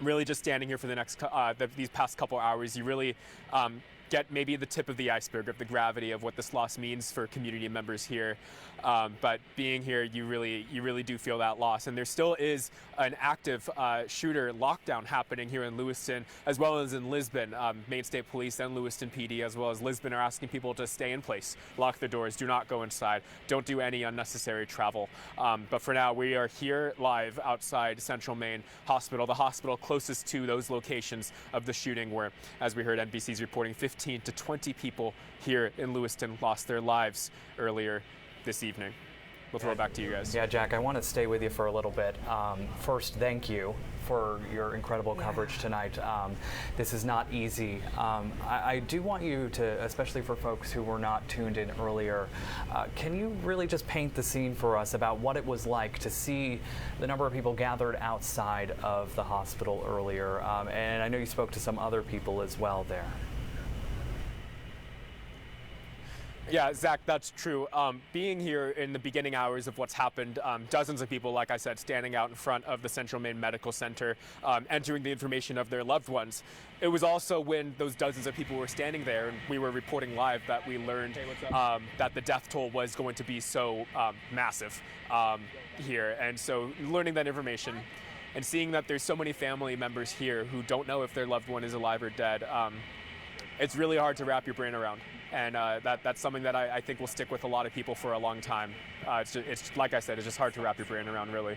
really just standing here for the next these past couple hours, you really get maybe the tip of the iceberg of the gravity of what this loss means for community members here. But being here, you really do feel that loss. And there still is an active shooter lockdown happening here in Lewiston, as well as in Lisbon. Maine State Police and Lewiston PD, as well as Lisbon, are asking people to stay in place, lock their doors, do not go inside, don't do any unnecessary travel. But for now, we are here live outside Central Maine Hospital, the hospital closest to those locations of the shooting, where, as we heard NBC's reporting, 15 to 20 people here in Lewiston lost their lives earlier this evening. We'll throw it back to you guys. Yeah, Jack, I want to stay with you for a little bit. First, thank you for your incredible coverage tonight. This is not easy. I do want you to, especially for folks who were not tuned in earlier, can you really just paint the scene for us about what it was like to see the number of people gathered outside of the hospital earlier? And I know you spoke to some other people as well there. Yeah, Zach, that's true. Being here in the beginning hours of what's happened, dozens of people, like I said, standing out in front of the Central Maine Medical Center, entering the information of their loved ones. It was also when those dozens of people were standing there and we were reporting live that we learned that the death toll was going to be so massive here. And so learning that information and seeing that there's so many family members here who don't know if their loved one is alive or dead, it's really hard to wrap your brain around. And that's something that I think will stick with a lot of people for a long time. It's like I said, it's just hard to wrap your brain around, really.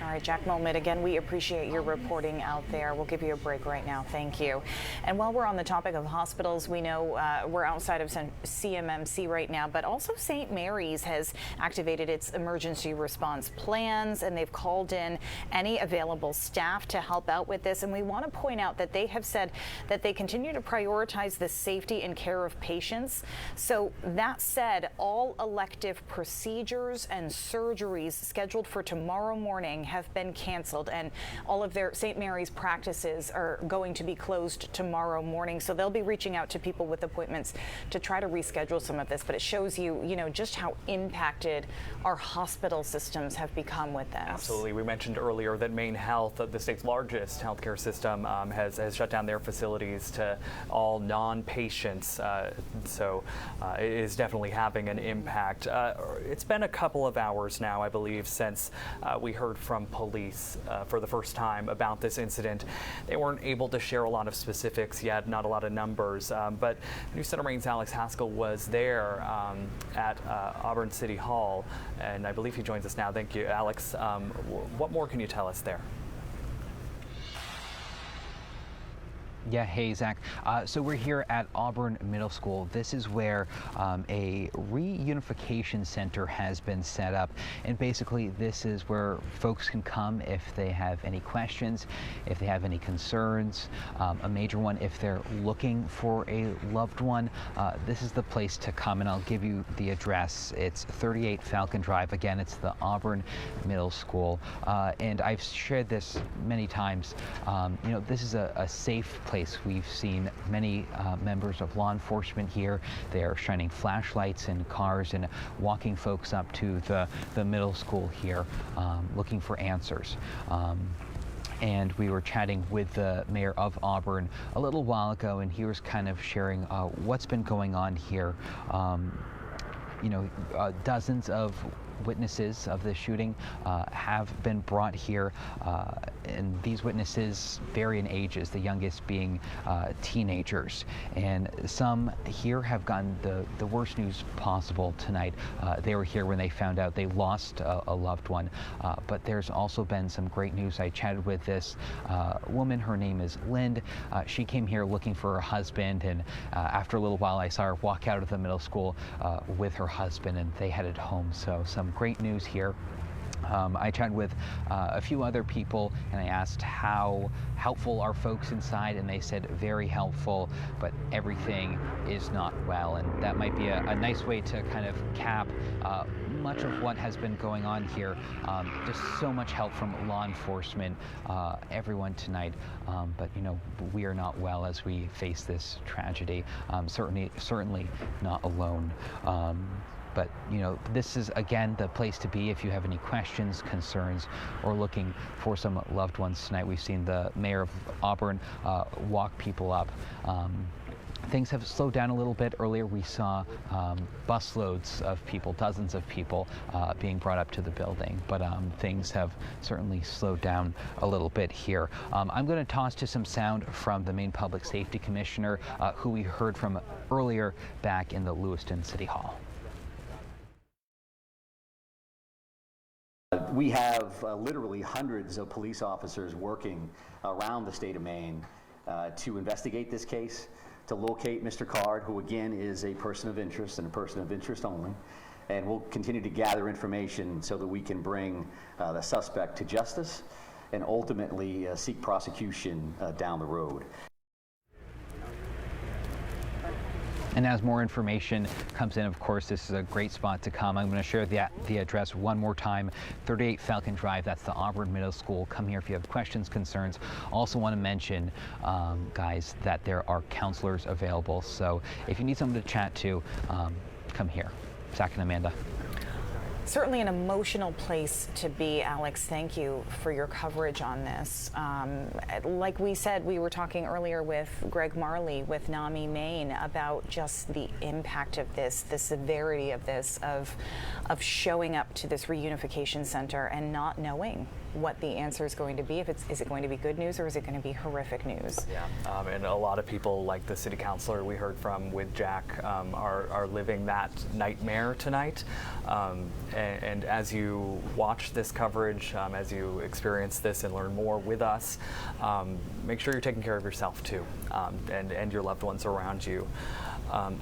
All right, Jack Molmid, again, we appreciate your reporting out there. We'll give you a break right now. Thank you. And while we're on the topic of hospitals, we know we're outside of CMMC right now, but also St. Mary's has activated its emergency response plans, and they've called in any available staff to help out with this. And we want to point out that they have said that they continue to prioritize the safety and care of patients. So that said, all elective procedures and surgeries scheduled for tomorrow morning have been canceled, and all of their St. Mary's practices are going to be closed tomorrow morning. So they'll be reaching out to people with appointments to try to reschedule some of this. But it shows you, just how impacted our hospital systems have become with this. Absolutely. We mentioned earlier that Maine Health, the state's largest healthcare system, has shut down their facilities to all non-patients. So it is definitely having an impact. It's been a couple of hours now, I believe, since we heard from police for the first time about this incident. They weren't able to share a lot of specifics yet, not a lot of numbers, but News Center Maine's Alex Haskell was there at Auburn City Hall, and I believe he joins us now. Thank you, Alex. What more can you tell us there? Yeah, hey, Zach. So we're here at Auburn Middle School. This is where a reunification center has been set up. And basically, this is where folks can come if they have any questions, if they have any concerns. A major one, if they're looking for a loved one, this is the place to come. And I'll give you the address. It's 38 Falcon Drive. Again, it's the Auburn Middle School. And I've shared this many times. You know, this is a safe place. We've seen many members of law enforcement here. They are shining flashlights in cars and walking folks up to the middle school here, looking for answers. And we were chatting with the mayor of Auburn a little while ago, and he was kind of sharing what's been going on here. You know, dozens of witnesses of the shooting have been brought here, and these witnesses vary in ages, the youngest being teenagers. And some here have gotten the worst news possible tonight. They were here when they found out they lost a loved one, but there's also been some great news. I chatted with this woman, her name is Lind. She came here looking for her husband, and after a little while I saw her walk out of the middle school with her husband, and they headed home. So some great news here. I chatted with a few other people, and I asked how helpful are folks inside, and they said very helpful, but everything is not well. And that might be a nice way to kind of cap much of what has been going on here. Just so much help from law enforcement, everyone tonight. But you know, we are not well as we face this tragedy. Certainly not alone. But, you know, this is, again, the place to be if you have any questions, concerns, or looking for some loved ones tonight. We've seen the mayor of Auburn walk people up. Things have slowed down a little bit. Earlier we saw busloads of people, dozens of people being brought up to the building, but things have certainly slowed down a little bit here. I'm going to toss to some sound from the Maine Public Safety Commissioner, who we heard from earlier back in the Lewiston City Hall. We have literally hundreds of police officers working around the state of Maine to investigate this case, to locate Mr. Card, who again is a person of interest and a person of interest only. And we'll continue to gather information so that we can bring the suspect to justice and ultimately seek prosecution down the road. And as more information comes in, of course, this is a great spot to come. I'm going to share the address one more time, 38 Falcon Drive. That's the Auburn Middle School. Come here if you have questions, concerns. Also want to mention, guys, that there are counselors available. So if you need someone to chat to, come here. Zach and Amanda. Certainly an emotional place to be, Alex. Thank you for your coverage on this. Like we said, we were talking earlier with Greg Marley with NAMI Maine about just the impact of this, the severity of this, of showing up to this reunification center and not knowing what the answer is going to be. Is it going to be good news or is it going to be horrific news? Yeah, and a lot of people, like the city councilor we heard from with Jack, are living that nightmare tonight. And as you watch this coverage, as you experience this and learn more with us, make sure you're taking care of yourself too, and your loved ones around you.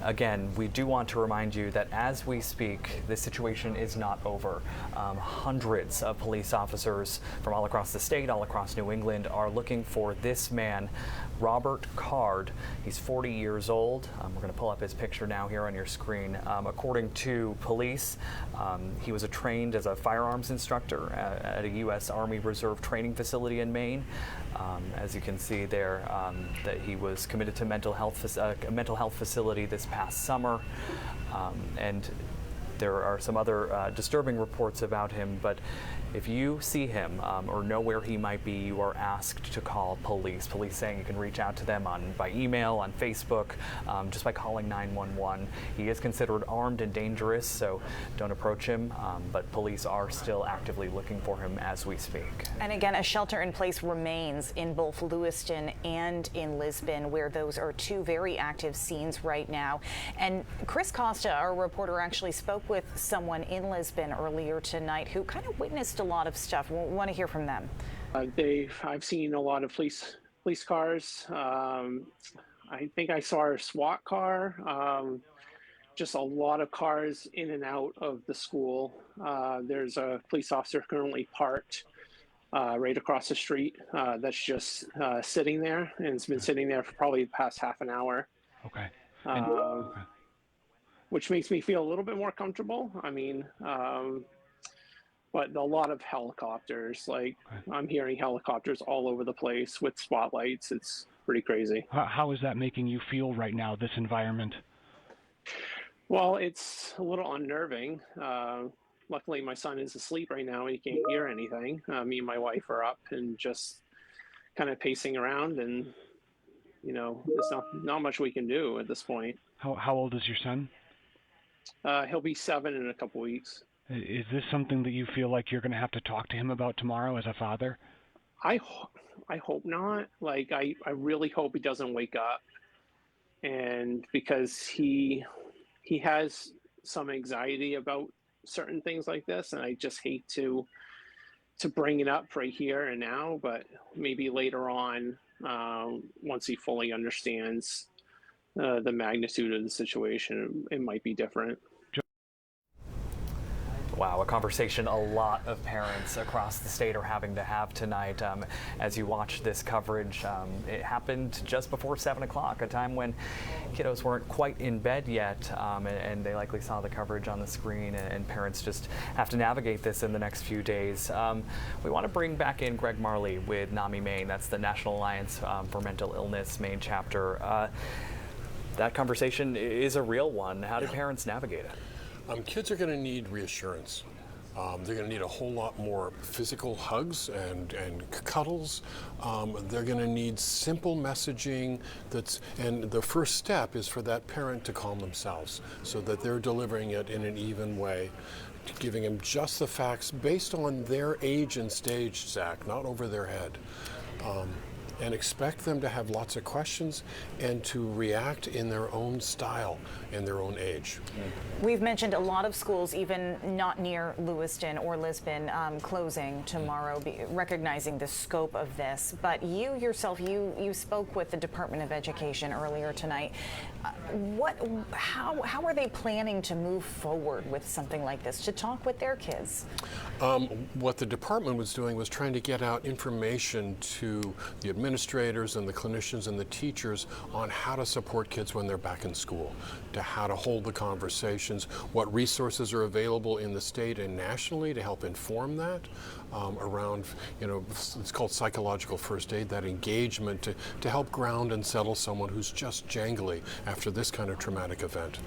Again, we do want to remind you that as we speak, this situation is not over. Hundreds of police officers from all across the state, all across New England, are looking for this man, Robert Card. He's 40 years old. We're going to pull up his picture now here on your screen. According to police, he was trained as a firearms instructor at a U.S. Army Reserve training facility in Maine. As you can see there, that he was committed to a mental health facility this past summer, and there are some other disturbing reports about him, but if you see him or know where he might be, you are asked to call police. Police saying you can reach out to them by email, on Facebook, just by calling 911. He is considered armed and dangerous, so don't approach him, but police are still actively looking for him as we speak. And again, a shelter in place remains in both Lewiston and in Lisbon, where those are two very active scenes right now. And Chris Costa, our reporter, actually spoke with someone in Lisbon earlier tonight who kind of witnessed a lot of stuff. We want to hear from them. I've seen a lot of police police cars. I think I saw a SWAT car. Just a lot of cars in and out of the school. There's a police officer currently parked right across the street that's just sitting there, and it's been sitting there for probably the past half an hour. Okay. Which makes me feel a little bit more comfortable. I mean, but a lot of helicopters, like I'm hearing helicopters all over the place with spotlights. It's pretty crazy. How is that making you feel right now, this environment? Well, it's a little unnerving. Luckily, my son is asleep right now and he can't hear anything. Me and my wife are up and just kind of pacing around, and there's not much we can do at this point. How old is your son? He'll be 7 in a couple weeks. Is this something that you feel like you're going to have to talk to him about tomorrow as a father? I hope not. Like, I really hope he doesn't wake up, and because he has some anxiety about certain things like this, and I just hate to bring it up right here and now, but maybe later on, once he fully understands the magnitude of the situation, it might be different. Wow, a conversation a lot of parents across the state are having to have tonight. As you watch this coverage, it happened just before 7 o'clock, a time when kiddos weren't quite in bed yet, and they likely saw the coverage on the screen, and parents just have to navigate this in the next few days. We want to bring back in Greg Marley with NAMI Maine. That's the National Alliance for Mental Illness Maine chapter. That conversation is a real one. How do parents navigate it? Kids are going to need reassurance. They're going to need a whole lot more physical hugs and cuddles. They're going to need simple messaging and the first step is for that parent to calm themselves so that they're delivering it in an even way, giving them just the facts based on their age and stage, Zach, not over their head. And expect them to have lots of questions and to react in their own style and their own age. We've mentioned a lot of schools, even not near Lewiston or Lisbon, closing tomorrow, recognizing the scope of this. But you yourself, you spoke with the Department of Education earlier tonight. How are they planning to move forward with something like this, to talk with their kids? What the department was doing was trying to get out information to the administrators and the clinicians and the teachers on how to support kids when they're back in school, to how to hold the conversations, what resources are available in the state and nationally to help inform that around, it's called psychological first aid, that engagement to help ground and settle someone who's just jangly after this kind of traumatic event.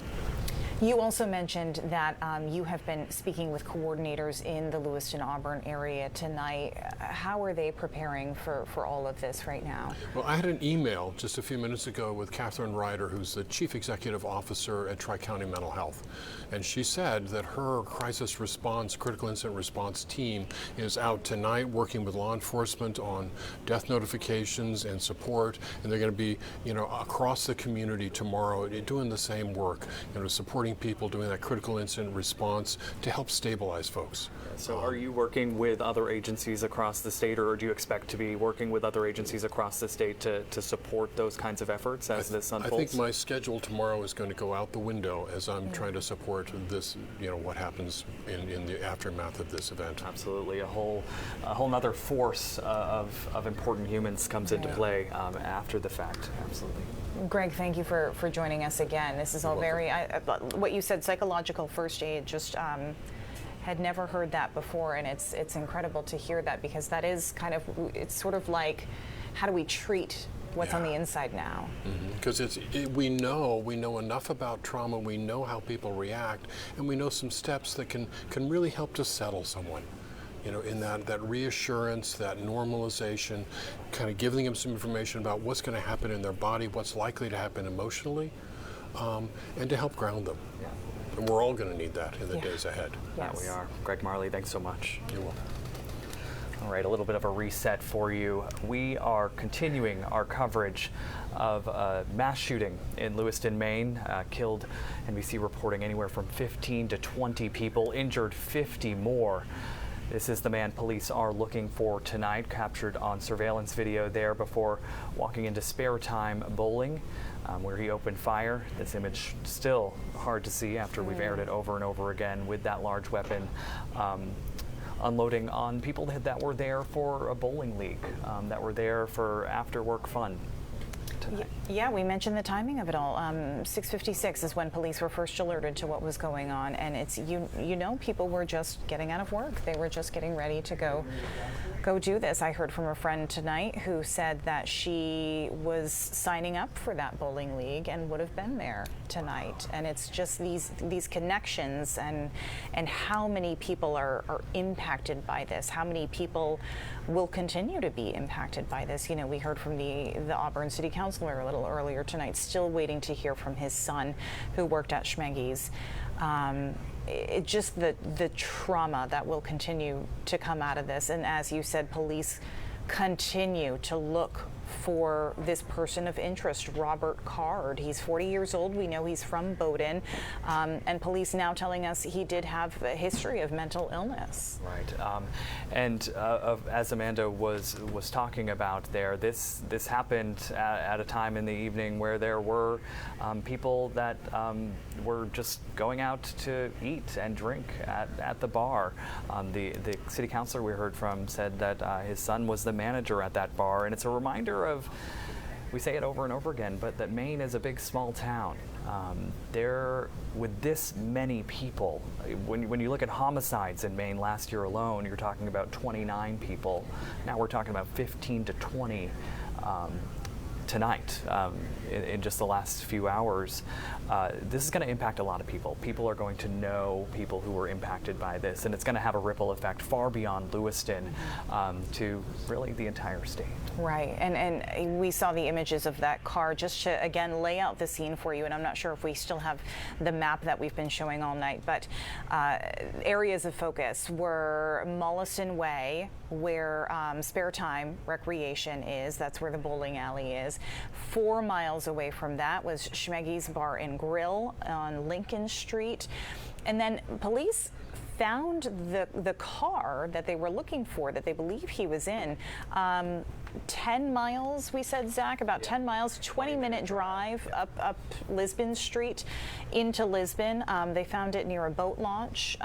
You also mentioned that you have been speaking with coordinators in the Lewiston-Auburn area tonight. How are they preparing for all of this right now? Well, I had an email just a few minutes ago with Catherine Ryder, who's the Chief Executive Officer at Tri-County Mental Health. And she said that her crisis response, critical incident response team is out tonight working with law enforcement on death notifications and support. And they're going to be, across the community tomorrow doing the same work, supporting people doing that critical incident response to help stabilize folks. So are you working with other agencies across the state, or do you expect to be working with other agencies across the state to support those kinds of efforts as this unfolds? I think my schedule tomorrow is going to go out the window as I'm trying to support this, what happens in the aftermath of this event. Absolutely. A whole nother force of important humans comes into play after the fact. Absolutely. Greg, thank you for joining us again. This is all very, what you said, psychological first aid, just had never heard that before, and it's incredible to hear that, because that is it's sort of like, how do we treat what's on the inside now? Because we know enough about trauma, we know how people react, and we know some steps that can really help to settle someone. In that reassurance, that normalization, kind of giving them some information about what's going to happen in their body, what's likely to happen emotionally, and to help ground them. Yeah. And we're all going to need that in the days ahead. Yes. We are. Greg Marley, thanks so much. You're welcome. All right, a little bit of a reset for you. We are continuing our coverage of a mass shooting in Lewiston, Maine. Killed, NBC reporting, anywhere from 15 to 20 people, injured 50 more. This is the man police are looking for tonight, captured on surveillance video there before walking into Spare Time Bowling, where he opened fire. This image still hard to see after we've aired it over and over again with that large weapon. Unloading on people that were there for a bowling league, that were there for after-work fun tonight. Yeah, we mentioned the timing of it all. 6:56 is when police were first alerted to what was going on, and it's people were just getting out of work. They were just getting ready to go do this. I heard from a friend tonight who said that she was signing up for that bowling league and would have been there tonight. And it's just these connections and how many people are impacted by this. How many people will continue to be impacted by this? You know, we heard from the Auburn City Councilor a little earlier tonight, still waiting to hear from his son who worked at Schmeggy's. It just the trauma that will continue to come out of this. And as you said, police continue to look for this person of interest, Robert Card. He's 40 years old. We know he's from Bowdoin. And police now telling us he did have a history of mental illness. Right. As Amanda was talking about there, this happened at a time in the evening where there were people that were just going out to eat and drink at the bar. The city councilor we heard from said that his son was the manager at that bar, and it's a reminder of, we say it over and over again, but that Maine is a big small town. There, with this many people, when you look at homicides in Maine last year alone, you're talking about 29 people. Now we're talking about 15 to 20 tonight, in just the last few hours. This is going to impact a lot of people. People are going to know people who were impacted by this, and it's going to have a ripple effect far beyond Lewiston to really the entire state. Right, and we saw the images of that car just to, again, lay out the scene for you, and I'm not sure if we still have the map that we've been showing all night, but areas of focus were Molliston Way, where Spare Time Recreation is. That's where the bowling alley is. 4 miles away from that was Schmeggy's Bar and Grill on Lincoln Street. And then police found the car that they were looking for, that they believe he was in. 10 miles, we said, Zach, about 10 miles, 20-minute drive up Lisbon Street into Lisbon. They found it near a boat launch.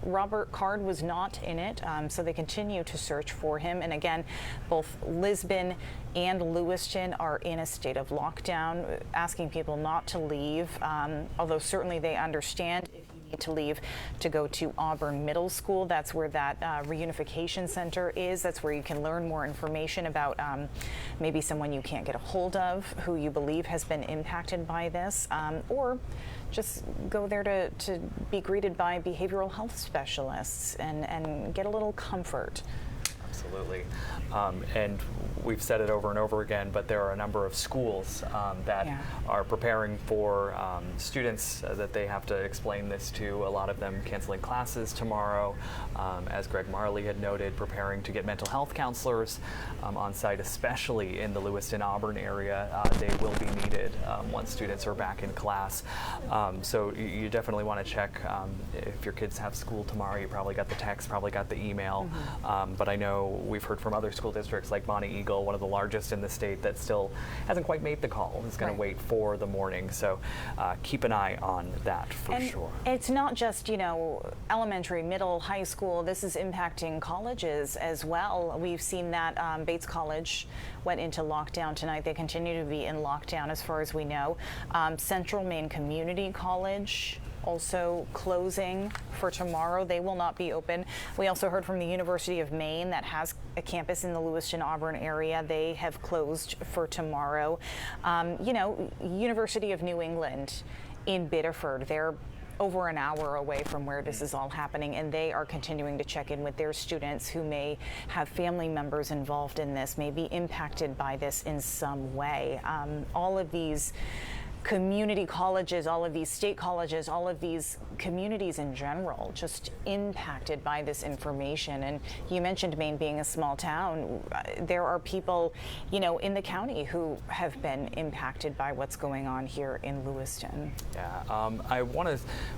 Robert Card was not in it, so they continue to search for him. And again, both Lisbon and Lewiston are in a state of lockdown, asking people not to leave, although certainly they understand if you need to leave to go to Auburn Middle School. That's where that reunification center is. That's where you can learn more information about maybe someone you can't get a hold of who you believe has been impacted by this, or just go there to be greeted by behavioral health specialists and get a little comfort. Absolutely. And we've said it over and over again, but there are a number of schools that are preparing for students that they have to explain this to. A lot of them canceling classes tomorrow. As Greg Marley had noted, preparing to get mental health counselors on site, especially in the Lewiston-Auburn area. They will be needed once students are back in class. So you definitely want to check if your kids have school tomorrow. You probably got the text, probably got the email. But I know we've heard from other school districts like Bonnie Eagle, one of the largest in the state, that still hasn't quite made the call. Is going to wait for the morning. So keep an eye on that for sure. It's not just, elementary, middle, high school. This is impacting colleges as well. We've seen that Bates College went into lockdown tonight. They continue to be in lockdown as far as we know. Central Maine Community College also closing for tomorrow. They will not be open. We also heard from the University of Maine that has a campus in the Lewiston-Auburn area. They have closed for tomorrow. University of New England in Biddeford, they're over an hour away from where this is all happening, and they are continuing to check in with their students who may have family members involved in this, may be impacted by this in some way. All of these community colleges, all of these state colleges, all of these communities in general just impacted by this information. And you mentioned Maine being a small town. There are people, you know, in the county who have been impacted by what's going on here in Lewiston. Yeah,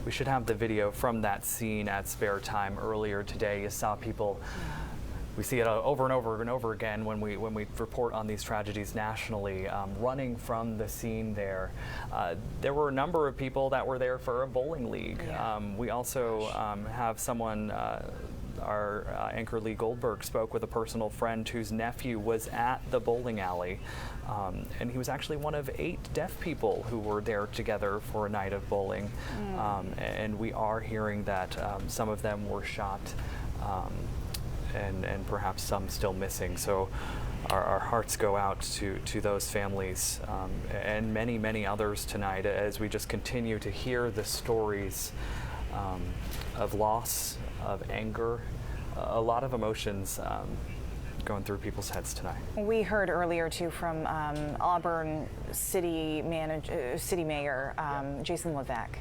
we should have the video from that scene at Spare Time earlier today. You saw people. We see it over and over and over again when we report on these tragedies nationally, running from the scene there. There were a number of people that were there for a bowling league. Yeah. We also have someone, our anchor Lee Goldberg spoke with a personal friend whose nephew was at the bowling alley. And he was actually one of 8 deaf people who were there together for a night of bowling. And we are hearing that some of them were shot. And perhaps some still missing. So our hearts go out to those families and many, many others tonight as we just continue to hear the stories of loss, of anger, a lot of emotions going through people's heads tonight. We heard earlier too from Auburn City Mayor Jason Levesque,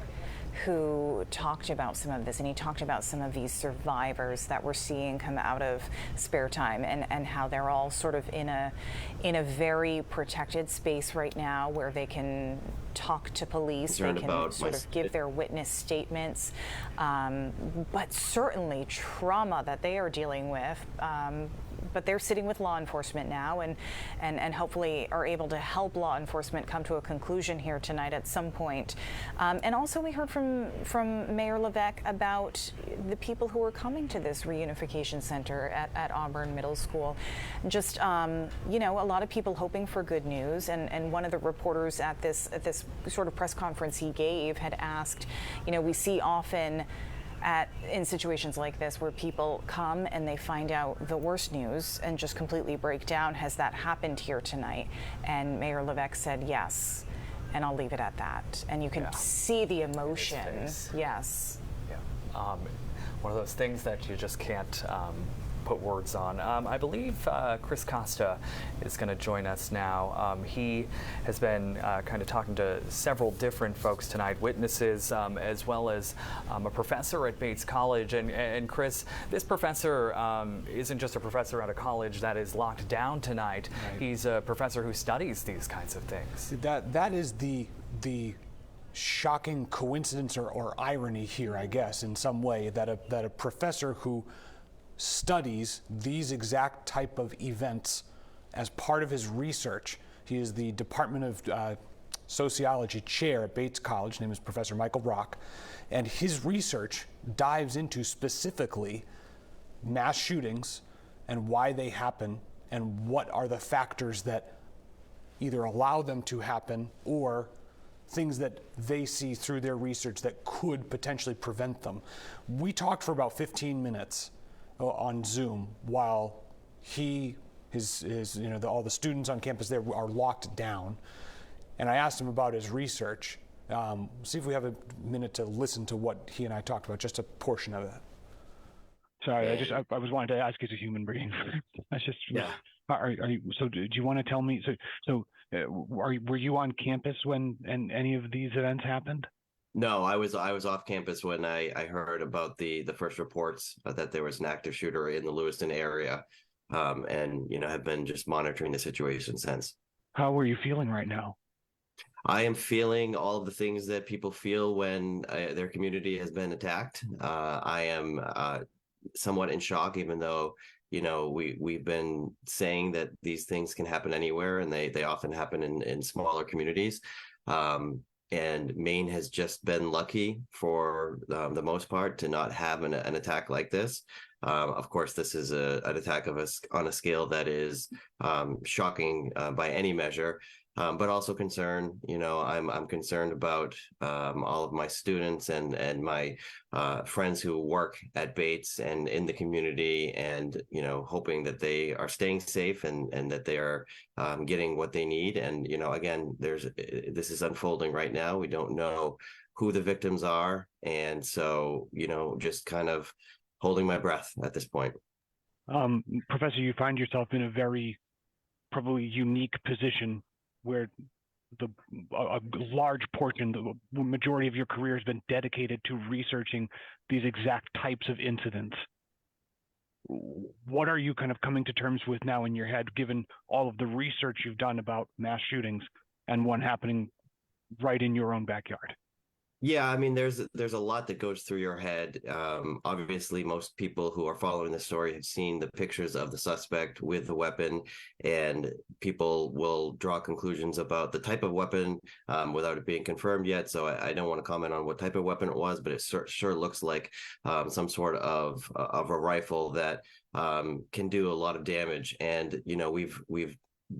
who talked about some of this, and he talked about some of these survivors that we're seeing come out of Spare Time, and how they're all sort of in a very protected space right now where they can talk to police, they can sort of give their witness statements, but certainly trauma that they are dealing with. But they're sitting with law enforcement now, and hopefully are able to help law enforcement come to a conclusion here tonight at some point. And also we heard from Mayor Levesque about the people who are coming to this reunification center at Auburn Middle School. Just, you know, a lot of people hoping for good news, and one of the reporters at this sort of press conference he gave had asked, you know, we see often in situations like this where people come and they find out the worst news and just completely break down. Has that happened here tonight? And Mayor Levesque said yes, and I'll leave it at that. And you can see the emotion. Yes. Yeah. One of those things that you just can't put words on. I believe Chris Costa is going to join us now. He has been kind of talking to several different folks tonight, witnesses, as well as a professor at Bates College. And Chris, this professor isn't just a professor at a college that is locked down tonight. Right. He's a professor who studies these kinds of things. That is the shocking coincidence or irony here, I guess, in some way, that a professor who studies these exact type of events as part of his research. He is the Department of Sociology chair at Bates College. His name is Professor Michael Rock, and his research dives into specifically mass shootings and why they happen and what are the factors that either allow them to happen or things that they see through their research that could potentially prevent them. We talked for about 15 minutes on Zoom while all the students on campus there are locked down, and I asked him about his research. See if we have a minute to listen to what he and I talked about, just a portion of it. Sorry, I was wanting to ask as a human being. That's just Are you? So do you want to tell me? Were you on campus when any of these events happened? No, I was off campus when I heard about the first reports that there was an active shooter in the Lewiston area, and have been just monitoring the situation since. How are you feeling right now? I am feeling all of the things that people feel when their community has been attacked. I am somewhat in shock, even though we've been saying that these things can happen anywhere, and they often happen in smaller communities. And Maine has just been lucky for the most part to not have an attack like this. Of course, this is an attack on a scale that is shocking by any measure, but also concerned. I'm concerned about all of my students and my friends who work at Bates and in the community, and hoping that they are staying safe and that they are getting what they need. And again, this is unfolding right now. We don't know who the victims are, and so just kind of holding my breath at this point. Professor, you find yourself in a very probably unique position where a large portion, the majority of your career has been dedicated to researching these exact types of incidents. What are you kind of coming to terms with now in your head, given all of the research you've done about mass shootings and one happening right in your own backyard? Yeah, I mean, there's a lot that goes through your head. Obviously, most people who are following the story have seen the pictures of the suspect with the weapon, and people will draw conclusions about the type of weapon without it being confirmed yet. So I don't want to comment on what type of weapon it was, but it sure looks like some sort of a rifle that can do a lot of damage. And you know, we've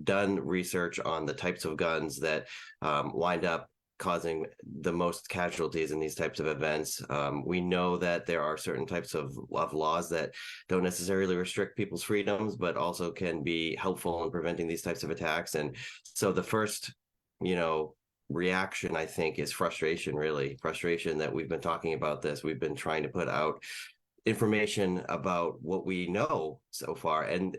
done research on the types of guns that wind up causing the most casualties in these types of events. We know that there are certain types of laws that don't necessarily restrict people's freedoms, but also can be helpful in preventing these types of attacks. And so the first, reaction, I think, is frustration, really. Frustration that we've been talking about this. We've been trying to put out information about what we know so far, and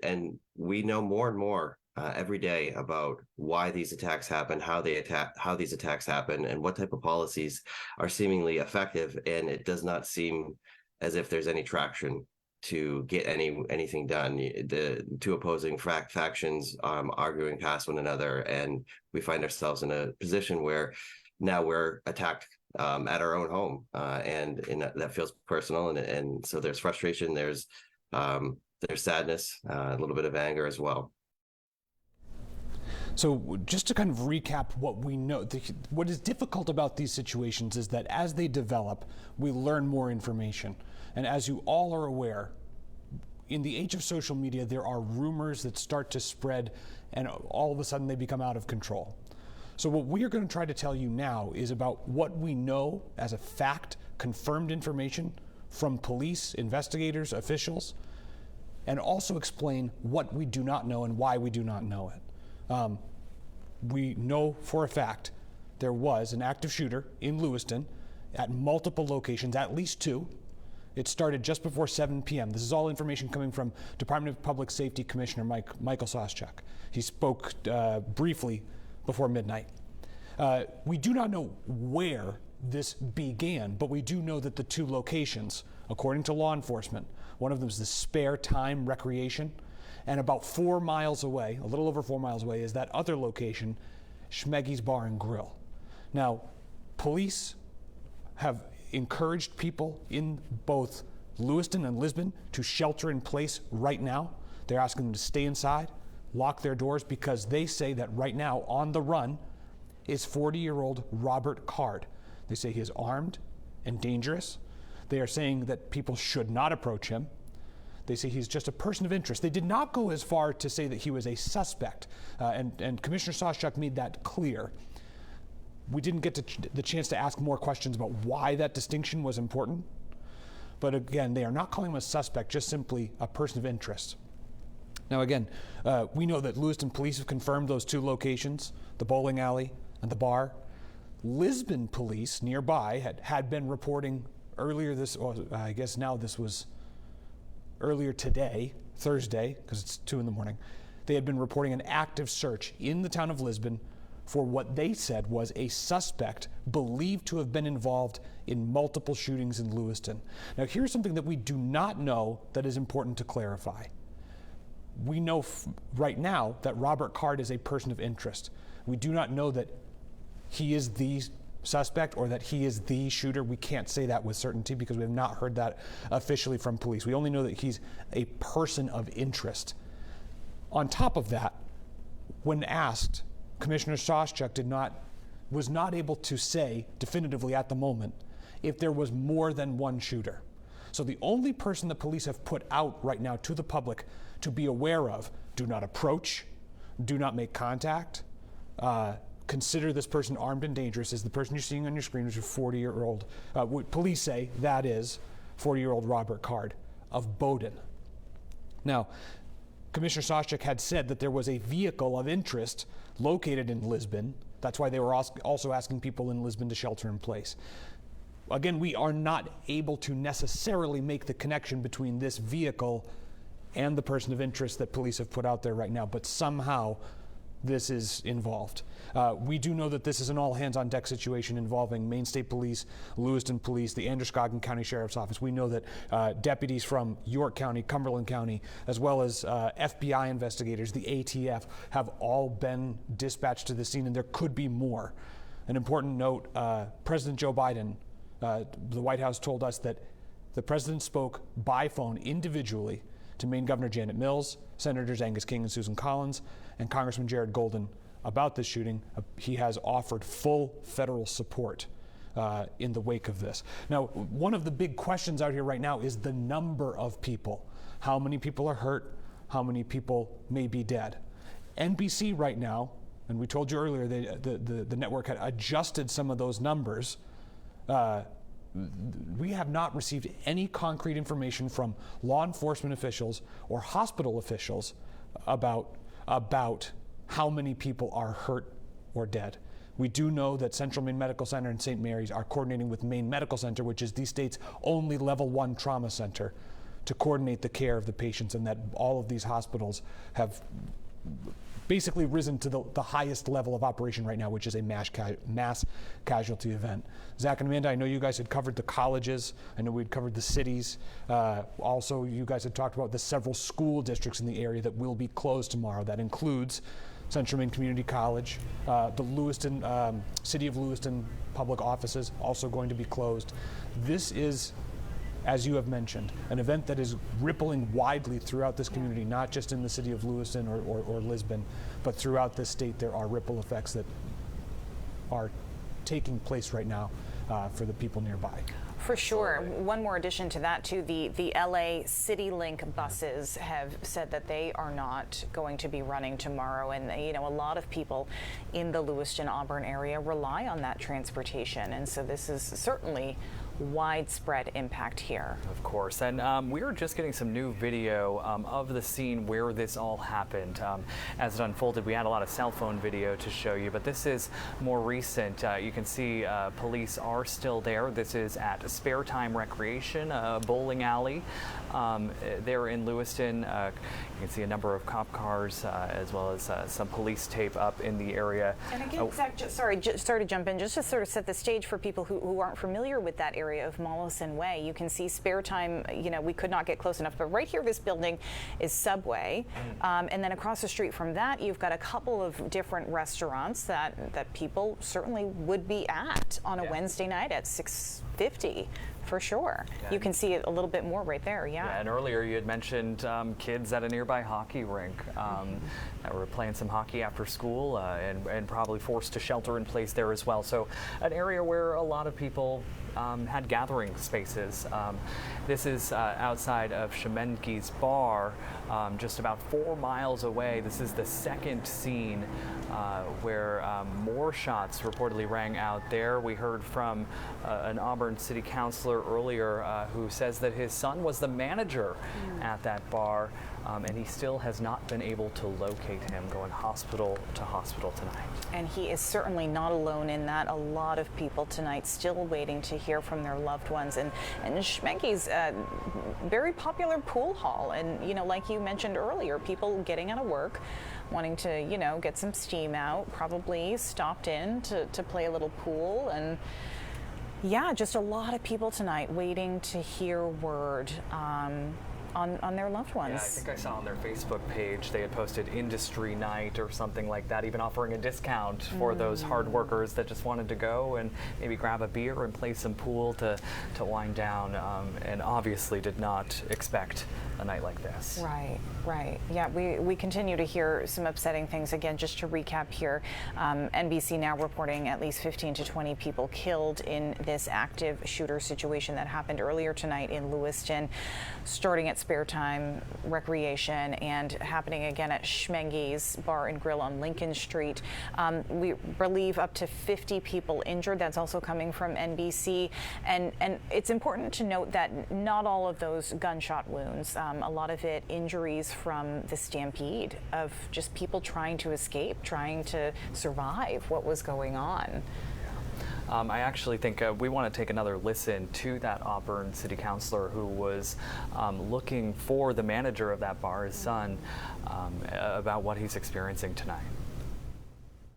we know more and more every day about why these attacks happen, how these attacks happen, and what type of policies are seemingly effective. And it does not seem as if there's any traction to get anything done. The two opposing factions arguing past one another, and we find ourselves in a position where now we're attacked at our own home, and that feels personal. And so there's frustration, there's sadness, a little bit of anger as well. So just to kind of recap what we know, what is difficult about these situations is that as they develop, we learn more information. And as you all are aware, in the age of social media, there are rumors that start to spread, and all of a sudden they become out of control. So what we are going to try to tell you now is about what we know as a fact, confirmed information from police, investigators, officials, and also explain what we do not know and why we do not know it. We know for a fact there was an active shooter in Lewiston at multiple locations, at least two. It started just before 7 p.m. This is all information coming from Department of Public Safety Commissioner Michael Soschuk. He spoke briefly before midnight. We do not know where this began, but we do know that the two locations, according to law enforcement, one of them is the Spare Time Recreation, and about 4 miles away, a little over 4 miles away, is that other location, Schmeggy's Bar and Grill. Now, police have encouraged people in both Lewiston and Lisbon to shelter in place right now. They're asking them to stay inside, lock their doors, because they say that right now on the run is 40-year-old Robert Card. They say he is armed and dangerous. They are saying that people should not approach him. They say he's just a person of interest. They did not go as far to say that he was a suspect, and Commissioner Soschuk made that clear. We didn't get the chance to ask more questions about why that distinction was important. But again, they are not calling him a suspect, just simply a person of interest. Now again, we know that Lewiston police have confirmed those two locations, the bowling alley and the bar. Lisbon police nearby had been reporting earlier earlier today, Thursday, because it's 2 in the morning, they had been reporting an active search in the town of Lisbon for what they said was a suspect believed to have been involved in multiple shootings in Lewiston. Now, here's something that we do not know that is important to clarify. We know right now that Robert Card is a person of interest. We do not know that he is the suspect or that he is the shooter. We can't say that with certainty because we have not heard that officially from police. We only know that he's a person of interest. On top of that, when asked, Commissioner Soschuk was not able to say definitively at the moment if there was more than one shooter. So the only person the police have put out right now to the public to be aware of, do not approach, do not make contact, consider this person armed and dangerous, is the person you're seeing on your screen, which is a 40-year-old, police say that is 40-year-old Robert Card of Bowdoin. Now, Commissioner Soschuk had said that there was a vehicle of interest located in Lisbon. That's why they were also asking people in Lisbon to shelter in place. Again, we are not able to necessarily make the connection between this vehicle and the person of interest that police have put out there right now, but somehow this is involved. We do know that this is an all-hands-on-deck situation involving Maine State Police, Lewiston Police, the Androscoggin County Sheriff's Office. We know that deputies from York County, Cumberland County, as well as FBI investigators, the ATF, have all been dispatched to the scene, and there could be more. An important note, President Joe Biden, the White House told us that the president spoke by phone individually to Maine Governor Janet Mills, Senators Angus King and Susan Collins, and Congressman Jared Golden about this shooting. He has offered full federal support in the wake of this. Now, one of the big questions out here right now is the number of people. How many people are hurt? How many people may be dead? NBC right now, and we told you earlier, the network had adjusted some of those numbers. We have not received any concrete information from law enforcement officials or hospital officials about how many people are hurt or dead. We do know that Central Maine Medical Center and St. Mary's are coordinating with Maine Medical Center, which is the state's only level 1 trauma center, to coordinate the care of the patients, and that all of these hospitals have basically risen to the highest level of operation right now, which is a mass casualty event. Zach and Amanda, I know you guys had covered the colleges. I know we'd covered the cities. Also, you guys had talked about the several school districts in the area that will be closed tomorrow. That includes Central Maine Community College, the Lewiston, City of Lewiston public offices also going to be closed. This is, as you have mentioned, an event that is rippling widely throughout this community, not just in the city of Lewiston or Lisbon, but throughout this state. There are ripple effects that are taking place right now for the people nearby. For sure. One more addition to that, too, the LA CityLink buses have said that they are not going to be running tomorrow. And, you know, a lot of people in the Lewiston, Auburn area rely on that transportation. And so this is certainly widespread impact here. Of course, and we were just getting some new video of the scene where this all happened. As it unfolded, we had a lot of cell phone video to show you, but this is more recent. You can see police are still there. This is at Spare Time Recreation, bowling alley there in Lewiston. You can see a number of cop cars as well as some police tape up in the area. And again, Zach, sorry to jump in, just to sort of set the stage for people who aren't familiar with that area of Mollison Way. You can see Spare Time, you know, we could not get close enough, but right here, this building is Subway. And then across the street from that, you've got a couple of different restaurants that people certainly would be at on a Wednesday night at 6:50. For sure. You can see it a little bit more right there, yeah. And earlier you had mentioned kids at a nearby hockey rink that were playing some hockey after school and probably forced to shelter in place there as well. So an area where a lot of people had gathering spaces. This is outside of Schemenge's bar, just about 4 miles away. This is the second scene where more shots reportedly rang out there. We heard from an Auburn city councilor earlier who says that his son was the manager at that bar, and he still has not been able to locate him, going hospital to hospital tonight. And he is certainly not alone in that. A lot of people tonight still waiting to hear from their loved ones. And Schemenge's very popular pool hall. And, you know, like you mentioned earlier, people getting out of work, wanting to, you know, get some steam out, probably stopped in to play a little pool. And yeah, just a lot of people tonight waiting to hear word on their loved ones. Yeah, I think I saw on their Facebook page they had posted industry night or something like that, even offering a discount for those hard workers that just wanted to go and maybe grab a beer and play some pool to wind down, and obviously did not expect a night like this. Right, right. Yeah, we continue to hear some upsetting things. Again, just to recap here, NBC now reporting at least 15 to 20 people killed in this active shooter situation that happened earlier tonight in Lewiston, starting at Spare Time Recreation and happening again at Schemenge's Bar and Grill on Lincoln Street. We believe up to 50 people injured. That's also coming from NBC. And it's important to note that not all of those gunshot wounds, a lot of it injuries from the stampede of just people trying to escape, trying to survive what was going on. I actually think we want to take another listen to that Auburn city councilor who was looking for the manager of that bar, his son, about what he's experiencing tonight.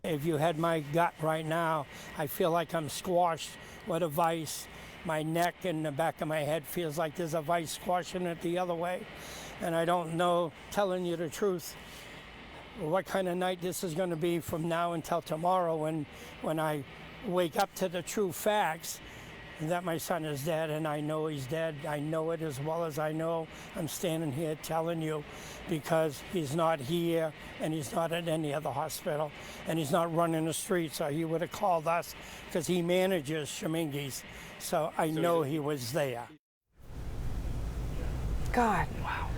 If you had my gut right now, I feel like I'm squashed with a vice. My neck and the back of my head feels like there's a vice squashing it the other way. And I don't know, telling you the truth, what kind of night this is going to be from now until tomorrow when I wake up to the true facts that my son is dead, and I know he's dead. I know it as well as I know I'm standing here telling you, because he's not here and he's not at any other hospital and he's not running the streets, or he would have called us because he manages Schmingi's. So I know he was there. God, wow.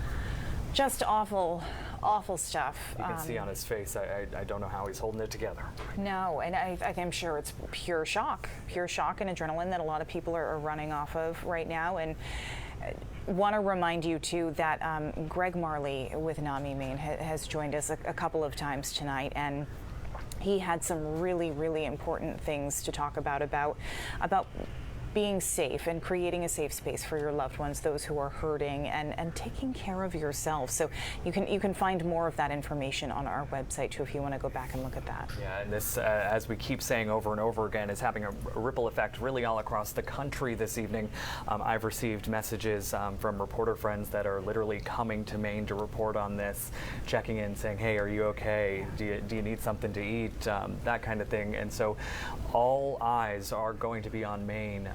Just awful, awful stuff. You can see on his face, I don't know how he's holding it together. No, and I'm sure it's pure shock and adrenaline that a lot of people are running off of right now. And want to remind you too that Greg Marley with NAMI Maine has joined us a couple of times tonight, and he had some really, really important things to talk about being safe and creating a safe space for your loved ones, those who are hurting, and taking care of yourself. So you can find more of that information on our website too if you want to go back and look at that. Yeah, and this, as we keep saying over and over again, is having a ripple effect really all across the country this evening. I've received messages from reporter friends that are literally coming to Maine to report on this, checking in, saying, hey, are you okay? Do you need something to eat? That kind of thing. And so all eyes are going to be on Maine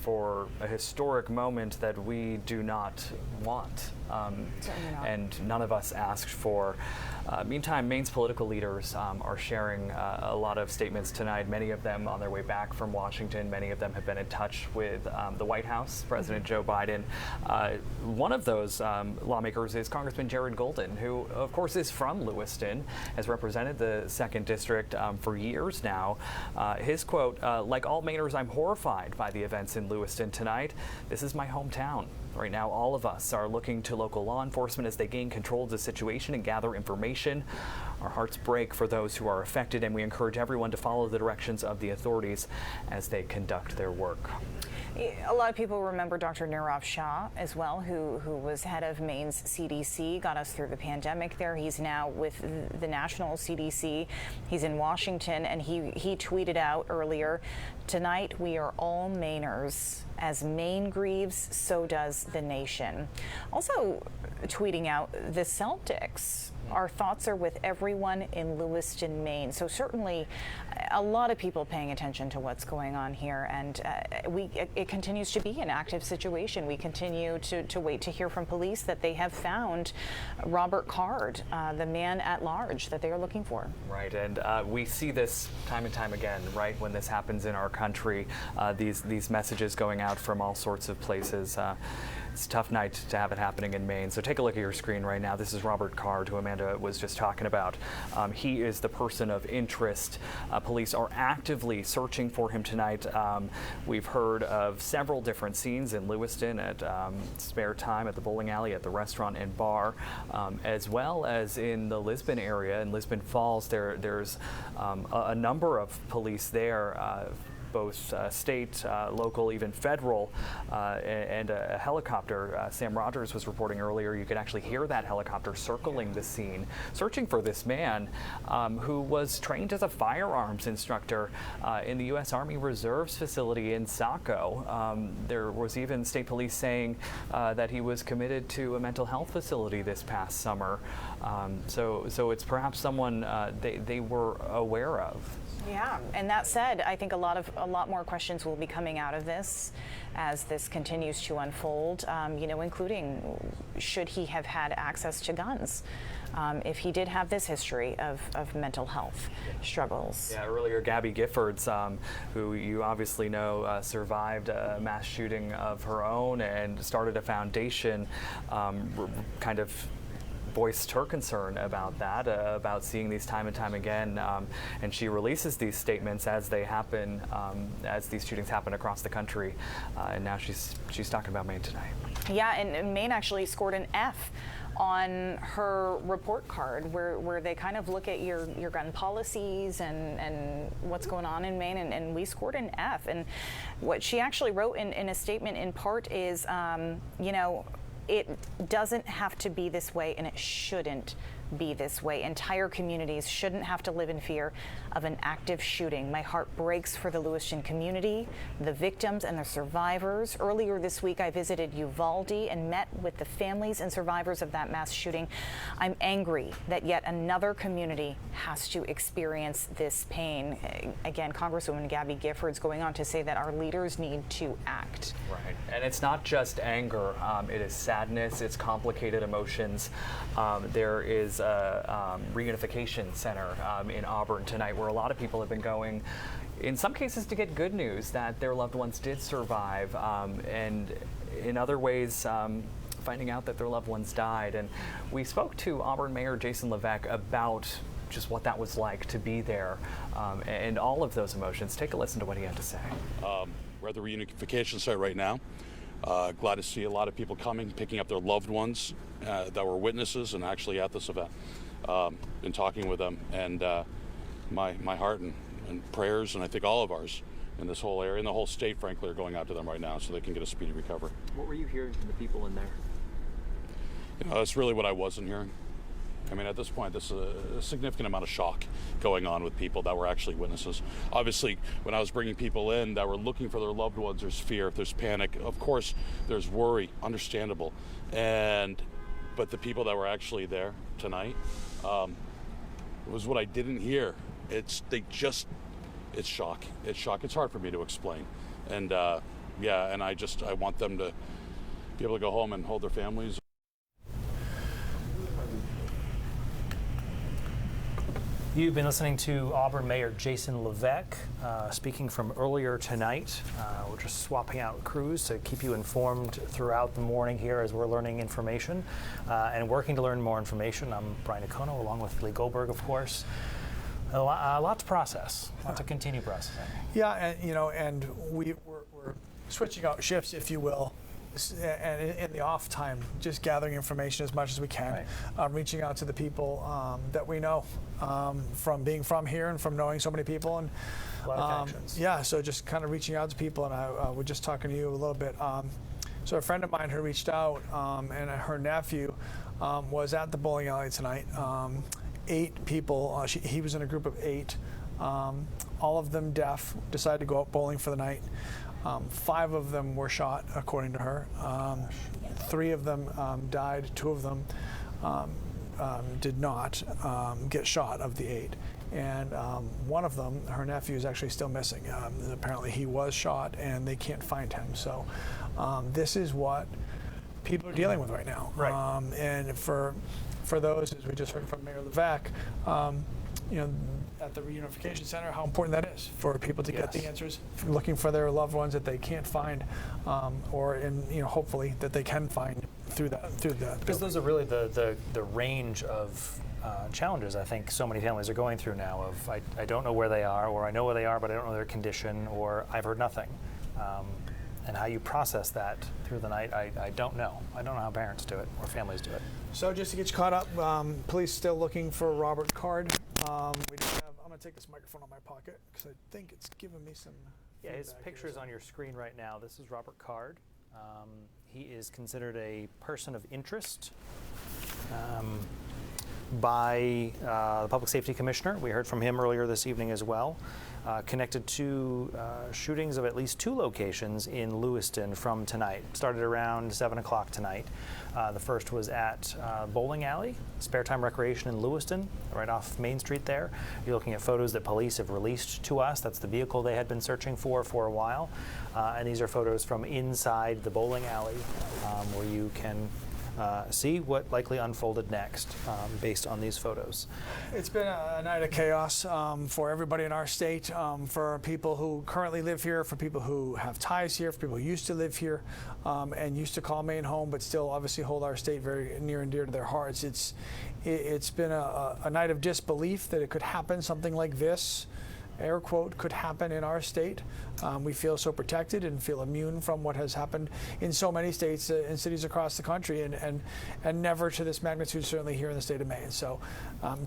for a historic moment that we do not want. And none of us asked for. Meantime, Maine's political leaders are sharing a lot of statements tonight, many of them on their way back from Washington. Many of them have been in touch with the White House, President Joe Biden. One of those lawmakers is Congressman Jared Golden, who, of course, is from Lewiston, has represented the 2nd District for years now. His quote, like all Mainers, I'm horrified by the events in Lewiston tonight. This is my hometown. Right now, all of us are looking to local law enforcement as they gain control of the situation and gather information. Our hearts break for those who are affected, and we encourage everyone to follow the directions of the authorities as they conduct their work. A lot of people remember Dr. Nirav Shah as well, who was head of Maine's CDC, got us through the pandemic there. He's now with the national CDC. He's in Washington, and he tweeted out earlier, tonight we are all Mainers. As Maine grieves, so does the nation. Also tweeting out, the Celtics, our thoughts are with everyone in Lewiston, Maine. So certainly a lot of people paying attention to what's going on here, and it continues to be an active situation. We continue to wait to hear from police that they have found Robert Card, the man at large that they are looking for. Right, and we see this time and time again, right, when this happens in our country, these messages going out from all sorts of places. It's a tough night to have it happening in Maine. So take a look at your screen right now. This is Robert Card, who Amanda was just talking about. He is the person of interest. Police are actively searching for him tonight. We've heard of several different scenes in Lewiston at Spare Time, at the bowling alley, at the restaurant and bar, as well as in the Lisbon area. In Lisbon Falls, there's a number of police there, both state, local, even federal, and a helicopter. Sam Rogers was reporting earlier, you could actually hear that helicopter circling the scene, searching for this man who was trained as a firearms instructor in the U.S. Army Reserves facility in Saco. There was even state police saying that he was committed to a mental health facility this past summer. So it's perhaps someone they were aware of. Yeah, and that said, I think a lot more questions will be coming out of this as this continues to unfold, including should he have had access to guns if he did have this history of mental health struggles. Yeah, earlier Gabby Giffords, who you obviously know survived a mass shooting of her own and started a foundation kind of voiced her concern about that, about seeing these time and time again, and she releases these statements as they happen, as these shootings happen across the country, and now she's talking about Maine tonight. Yeah, and Maine actually scored an F on her report card, where they kind of look at your gun policies and what's going on in Maine, and we scored an F. And what she actually wrote in a statement in part is, it doesn't have to be this way, and it shouldn't be this way. Entire communities shouldn't have to live in fear of an active shooting. My heart breaks for the Lewiston community, the victims and the survivors. Earlier this week, I visited Uvalde and met with the families and survivors of that mass shooting. I'm angry that yet another community has to experience this pain. Again, Congresswoman Gabby Giffords going on to say that our leaders need to act. Right, and it's not just anger, it is sadness, it's complicated emotions. There is a reunification center in Auburn tonight where a lot of people have been going, in some cases to get good news that their loved ones did survive, and in other ways finding out that their loved ones died. And we spoke to Auburn Mayor Jason Levesque about just what that was like to be there, and all of those emotions. Take a listen to what he had to say. We're at the reunification site right now. Glad to see a lot of people coming, picking up their loved ones that were witnesses and actually at this event. Been talking with them, and my heart and prayers, and I think all of ours in this whole area, and the whole state, frankly, are going out to them right now so they can get a speedy recovery. What were you hearing from the people in there? That's really what I wasn't hearing. I mean, at this point, there's a significant amount of shock going on with people that were actually witnesses. Obviously, when I was bringing people in that were looking for their loved ones, there's fear, there's panic. Of course, there's worry, understandable. But the people that were actually there tonight, was what I didn't hear. It's shock. It's shock. It's hard for me to explain. And I want them to be able to go home and hold their families. You've been listening to Auburn Mayor Jason Levesque speaking from earlier tonight. We're just swapping out crews to keep you informed throughout the morning here as we're learning information and working to learn more information. I'm Brian Econo, along with Lee Goldberg, of course. A lot to process, a lot to continue processing. Yeah, and we're switching out shifts, if you will, and in the off time, just gathering information as much as we can, right. Reaching out to the people that we know from being from here and from knowing so many people, and a lot of connections. Yeah, so just kind of reaching out to people, and I was just talking to you a little bit. So a friend of mine who reached out, and her nephew was at the bowling alley tonight. 8 people. He was in a group of 8. All of them deaf. Decided to go out bowling for the night. 5 of them were shot, according to her. 3 of them died. 2 of them did not get shot of the 8. And one of them, her nephew, is actually still missing. Apparently he was shot and they can't find him. So this is what people are dealing with right now. Right. And for those, as we just heard from Mayor Levesque, at the reunification center, how important that is for people to get the answers, looking for their loved ones that they can't find, or hopefully that they can find through that. Because those are really the range of challenges I think so many families are going through now. Of I don't know where they are, or I know where they are, but I don't know their condition, or I've heard nothing. And how you process that through the night, I don't know. I don't know how parents do it or families do it. So just to get you caught up, police still looking for Robert Card. We just have, I'm going to take this microphone out of my pocket because I think it's giving me some. Yeah, his picture is on your screen right now. This is Robert Card. He is considered a person of interest by the Public Safety Commissioner. We heard from him earlier this evening as well. Connected to shootings of at least 2 locations in Lewiston from tonight. Started around 7 o'clock tonight. The first was at Bowling Alley, Spare Time Recreation in Lewiston, right off Main Street there. You're looking at photos that police have released to us. That's the vehicle they had been searching for a while. And these are photos from inside the bowling alley where you can see what likely unfolded next based on these photos. It's been a night of chaos for everybody in our state, for people who currently live here, for people who have ties here, for people who used to live here and used to call Maine home, but still obviously hold our state very near and dear to their hearts. It's been a night of disbelief that it could happen, something like this, air quote, could happen in our state. We feel so protected and feel immune from what has happened in so many states and cities across the country, and never to this magnitude, certainly here in the state of Maine. So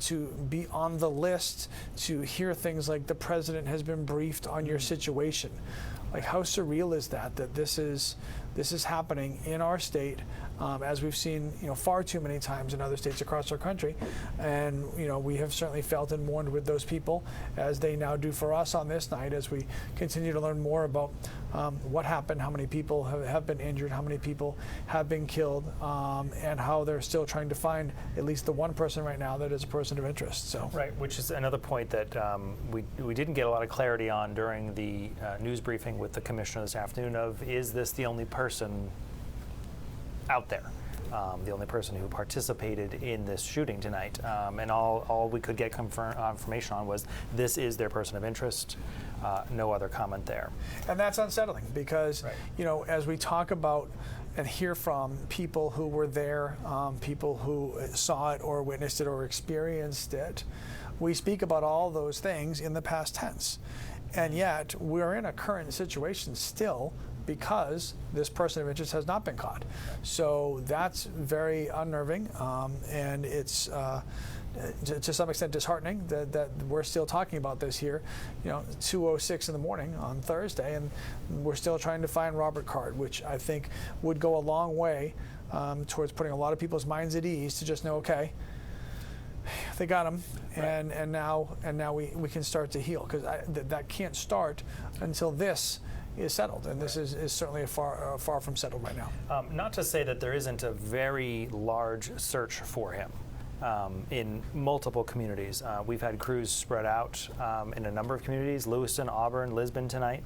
to be on the list, to hear things like the president has been briefed on your situation, like how surreal is that this is this is happening in our state, as we've seen, far too many times in other states across our country. And, we have certainly felt and mourned with those people, as they now do for us on this night, as we continue to learn more about what happened, how many people have been injured, how many people have been killed, and how they're still trying to find at least the one person right now that is a person of interest. So right, which is another point that we didn't get a lot of clarity on during the news briefing with the commissioner this afternoon of, is this the only person out there? The only person who participated in this shooting tonight. And all we could get confirmation on was this is their person of interest. No other comment there. And that's unsettling because, as we talk about and hear from people who were there, people who saw it or witnessed it or experienced it, we speak about all those things in the past tense. And yet we're in a current situation still because this person of interest has not been caught. So that's very unnerving, and it's to some extent disheartening that we're still talking about this here, 2:06 in the morning on Thursday, and we're still trying to find Robert Card, which I think would go a long way towards putting a lot of people's minds at ease to just know, okay, they got him, and now we can start to heal, because that can't start until this is settled, and this is certainly far from settled right now. Not to say that there isn't a very large search for him in multiple communities. We've had crews spread out in a number of communities: Lewiston, Auburn, Lisbon tonight.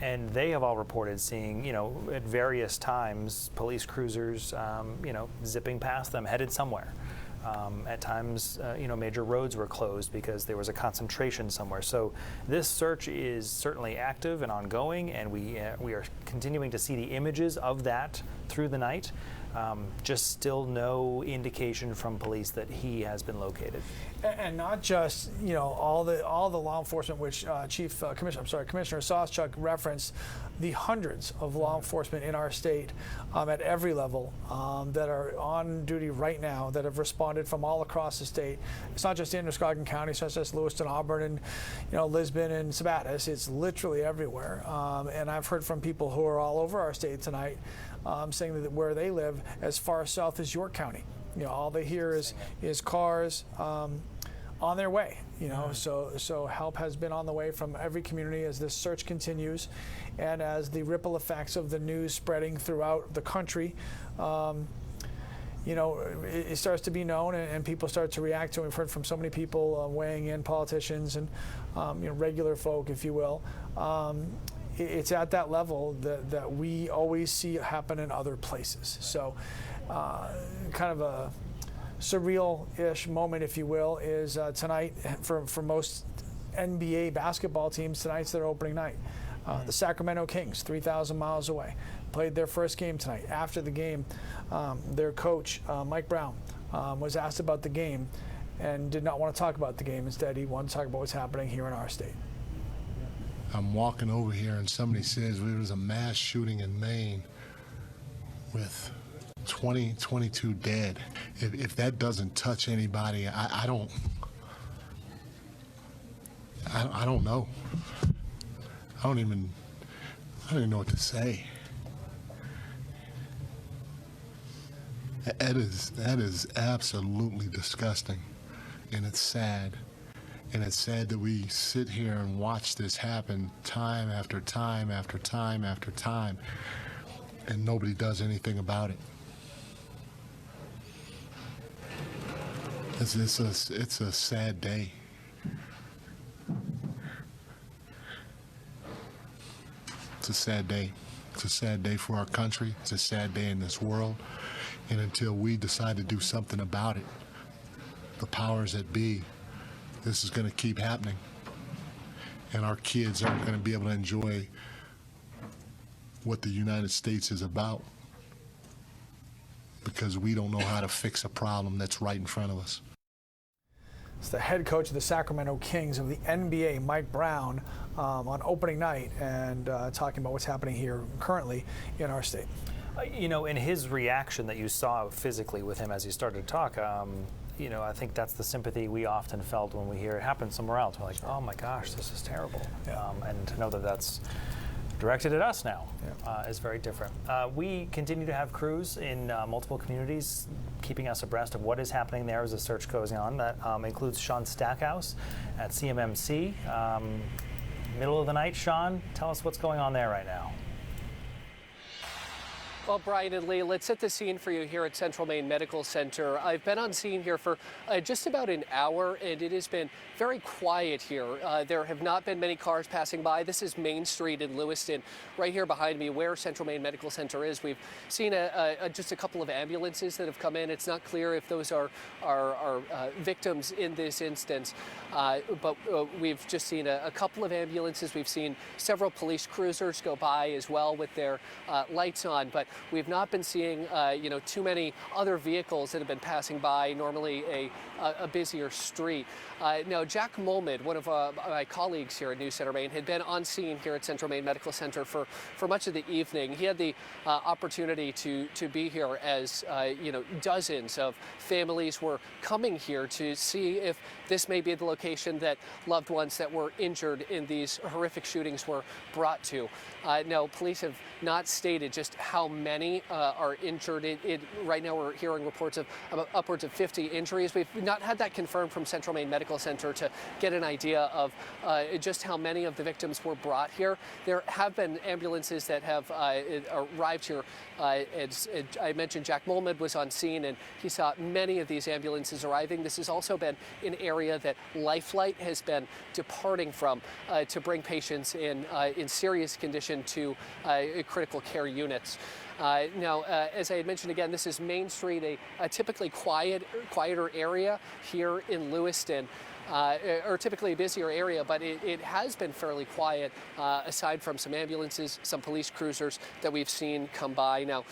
And they have all reported seeing, at various times, police cruisers, zipping past them, headed somewhere. At times, major roads were closed because there was a concentration somewhere. So this search is certainly active and ongoing, and we are continuing to see the images of that through the night. Just still no indication from police that he has been located. And not just all the law enforcement, which Commissioner Sawchuk referenced, the hundreds of law enforcement in our state at every level that are on duty right now, that have responded from all across the state. It's not just Androscoggin County, it's not just Lewiston, Auburn, and Lisbon and Sabattis. It's literally everywhere. And I've heard from people who are all over our state tonight saying that where they live, as far south as York County, all they hear is cars on their way. So help has been on the way from every community as this search continues, and as the ripple effects of the news spreading throughout the country, it starts to be known, and people start to react to it. We've heard from so many people weighing in, politicians and regular folk, if you will. It's at that level that we always see happen in other places. So kind of a surreal-ish moment, if you will, is tonight for most NBA basketball teams. Tonight's their opening night. The Sacramento Kings, 3,000 miles away, played their first game tonight. After the game, their coach, Mike Brown, was asked about the game and did not want to talk about the game. Instead, he wanted to talk about what's happening here in our state. I'm walking over here and somebody says there was a mass shooting in Maine with 22 dead. If that doesn't touch anybody, I don't know. I don't even know what to say. That is absolutely disgusting, and it's sad. And it's sad that we sit here and watch this happen time after time after time after time, and nobody does anything about it. It's a sad day. It's a sad day. It's a sad day for our country. It's a sad day in this world. And until we decide to do something about it, the powers that be, this is going to keep happening. And our kids aren't going to be able to enjoy what the United States is about because we don't know how to fix a problem that's right in front of us. It's the head coach of the Sacramento Kings of the NBA, Mike Brown, on opening night, and talking about what's happening here currently in our state. In his reaction that you saw physically with him as he started to talk, I think that's the sympathy we often felt when we hear it happen somewhere else. We're like, oh my gosh, this is terrible. And to know that that's directed at us now is very different. We continue to have crews in multiple communities keeping us abreast of what is happening there as the search goes on. That includes Sean Stackhouse at CMMC. Middle of the night, Sean, tell us what's going on there right now. Well, Brian and Lee, let's set the scene for you here at Central Maine Medical Center. I've been on scene here for just about an hour, and it has been very quiet here. There have not been many cars passing by. This is Main Street in Lewiston, right here behind me where Central Maine Medical Center is. We've seen just a couple of ambulances that have come in. It's not clear if those are victims in this instance, but we've just seen a couple of ambulances. We've seen several police cruisers go by as well with their lights on, but we've not been seeing, too many other vehicles that have been passing by, normally a busier street. Now, Jack Molmud, one of my colleagues here at News Center Maine, had been on scene here at Central Maine Medical Center for much of the evening. He had the opportunity to be here as, dozens of families were coming here to see if this may be the location that loved ones that were injured in these horrific shootings were brought to. Now, police have not stated just how many are injured. Right now we're hearing reports of upwards of 50 injuries. We've not had that confirmed from Central Maine Medical Center to get an idea of just how many of the victims were brought here. There have been ambulances that have arrived here. As I mentioned, Jack Molmud was on scene, and he saw many of these ambulances arriving. This has also been an area that Lifelight has been departing from to bring patients in serious condition to critical care units. Now, as I had mentioned again, this is Main Street, a typically quieter area here in Lewiston. Or typically a busier area, but it has been fairly quiet aside from some ambulances, some police cruisers that we've seen come by. Now,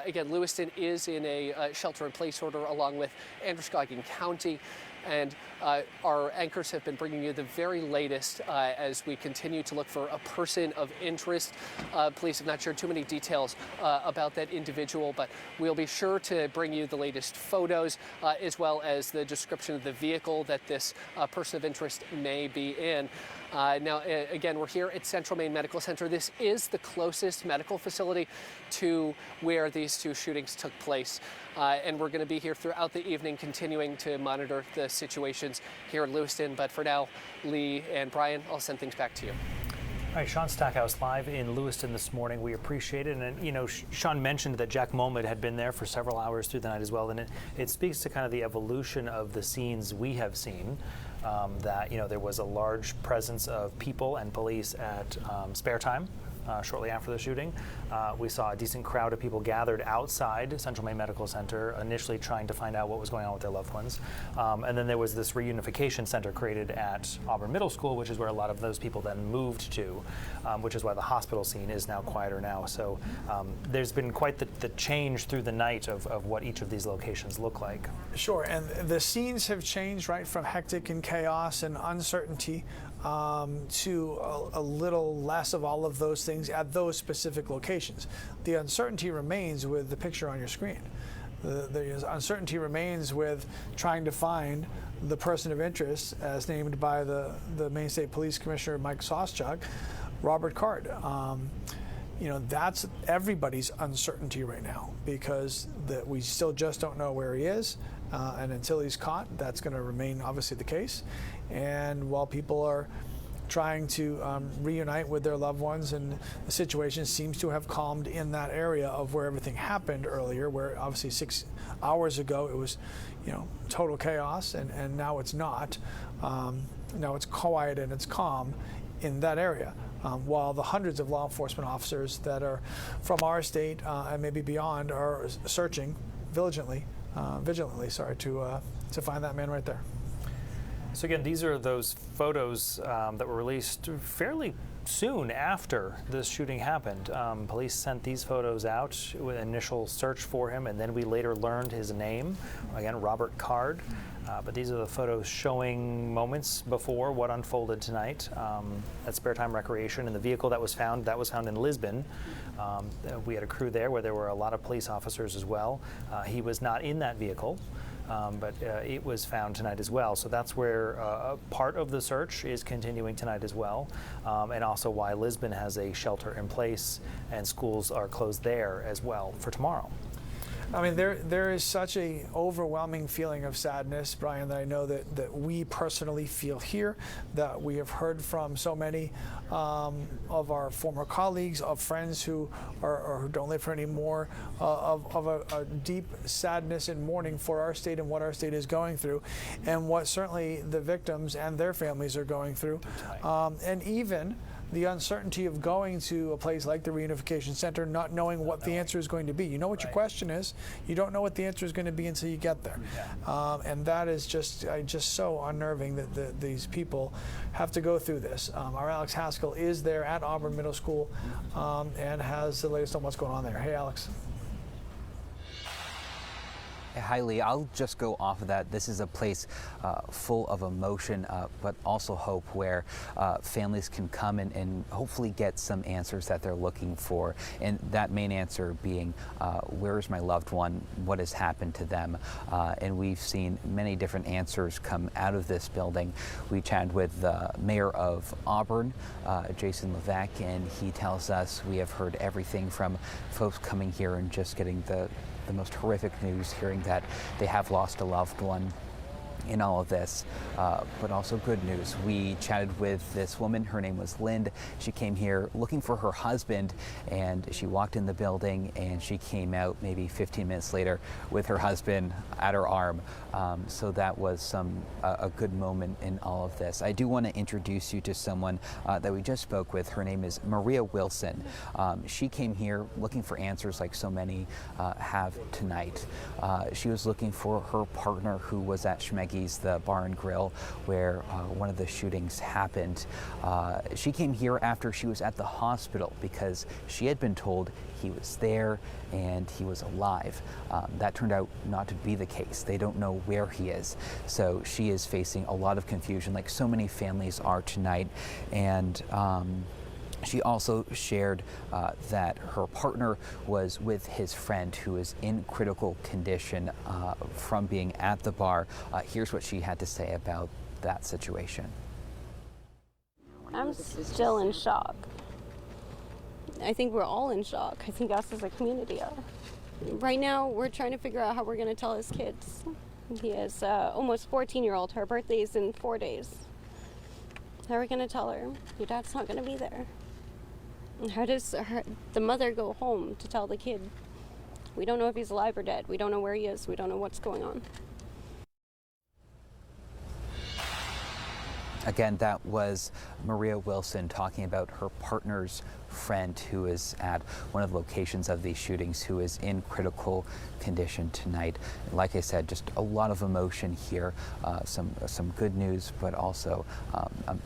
again, Lewiston is in a shelter-in-place order along with Androscoggin County. And our anchors have been bringing you the very latest as we continue to look for a person of interest. Police have not shared too many details about that individual, but we'll be sure to bring you the latest photos as well as the description of the vehicle that this person of interest may be in. Now, again, we're here at Central Maine Medical Center. This is the closest medical facility to where these two shootings took place. And we're going to be here throughout the evening continuing to monitor the situations here in Lewiston. But for now, Lee and Brian, I'll send things back to you. All right, Sean Stackhouse live in Lewiston this morning. We appreciate it. And, Sean mentioned that Jack Molmud had been there for several hours through the night as well. And it speaks to kind of the evolution of the scenes we have seen. That, there was a large presence of people and police at Spare Time shortly after the shooting. We saw a decent crowd of people gathered outside Central Maine Medical Center, initially trying to find out what was going on with their loved ones. And then there was this reunification center created at Auburn Middle School, which is where a lot of those people then moved to, which is why the hospital scene is now quieter now. So there's been quite the change through the night of what each of these locations look like. Sure, and the scenes have changed, right, from hectic and chaos and uncertainty to a little less of all of those things at those specific locations. The uncertainty remains with the picture on your screen. The uncertainty remains with trying to find the person of interest, as named by the Maine State Police Commissioner Mike Soschuk, Robert Card. That's everybody's uncertainty right now, because we still just don't know where he is, and until he's caught, that's going to remain obviously the case. And while people are trying to reunite with their loved ones, and the situation seems to have calmed in that area of where everything happened earlier, where obviously 6 hours ago it was, total chaos, and now it's not. Now it's quiet and it's calm in that area. While the hundreds of law enforcement officers that are from our state and maybe beyond are searching vigilantly, to find that man right there. So again, these are those photos that were released fairly soon after this shooting happened. Police sent these photos out with an initial search for him, and then we later learned his name, again, Robert Card. But these are the photos showing moments before what unfolded tonight at Spare Time Recreation. And the vehicle that was found in Lisbon. We had a crew there where there were a lot of police officers as well. He was not in that vehicle. but it was found tonight as well. So that's where part of the search is continuing tonight as well, and also why Lisbon has a shelter in place and schools are closed there as well for tomorrow. I mean, there is such a overwhelming feeling of sadness, Brian, that I know that we personally feel here, that we have heard from so many of our former colleagues, of friends who don't live here anymore, of a deep sadness and mourning for our state and what our state is going through, and what certainly the victims and their families are going through, and even the uncertainty of going to a place like the Reunification Center, not knowing what the answer is going to be. You know what your question is. You don't know what the answer is going to be until you get there. And that is just so unnerving that these people have to go through this. Our Alex Haskell is there at Auburn Middle School and has the latest on what's going on there. Hey, Alex. Hi, Lee. I'll just go off of that. This is a place full of emotion, but also hope, where families can come and hopefully get some answers that they're looking for. And that main answer being, where is my loved one? What has happened to them? And we've seen many different answers come out of this building. We chatted with the mayor of Auburn, Jason Levesque, and he tells us we have heard everything from folks coming here and just getting the most horrific news, hearing that they have lost a loved one in all of this, but also good news. We chatted with this woman. Her name was Lind. She came here looking for her husband, and she walked in the building and she came out maybe 15 minutes later with her husband at her arm. So that was a good moment in all of this. I do want to introduce you to someone that we just spoke with. Her name is Maria Wilson. She came here looking for answers like so many have tonight. She was looking for her partner who was at Schmeggy's, the bar and grill where one of the shootings happened. She came here after she was at the hospital because she had been told he was there and he was alive. That turned out not to be the case. They don't know where he is. So she is facing a lot of confusion, like so many families are tonight. And she also shared that her partner was with his friend who is in critical condition from being at the bar. Here's what she had to say about that situation. I'm still in shock. I think we're all in shock. I think us as a community are. Right now, we're trying to figure out how we're going to tell his kids. He is almost 14-year-old. Her birthday is in 4 days. How are we going to tell her? Your dad's not going to be there. How does the mother go home to tell the kid? We don't know if he's alive or dead. We don't know where he is. We don't know what's going on. Again, that was Maria Wilson talking about her partner's friend who is at one of the locations of these shootings, who is in critical condition tonight. Like I said, just a lot of emotion here, some good news, but also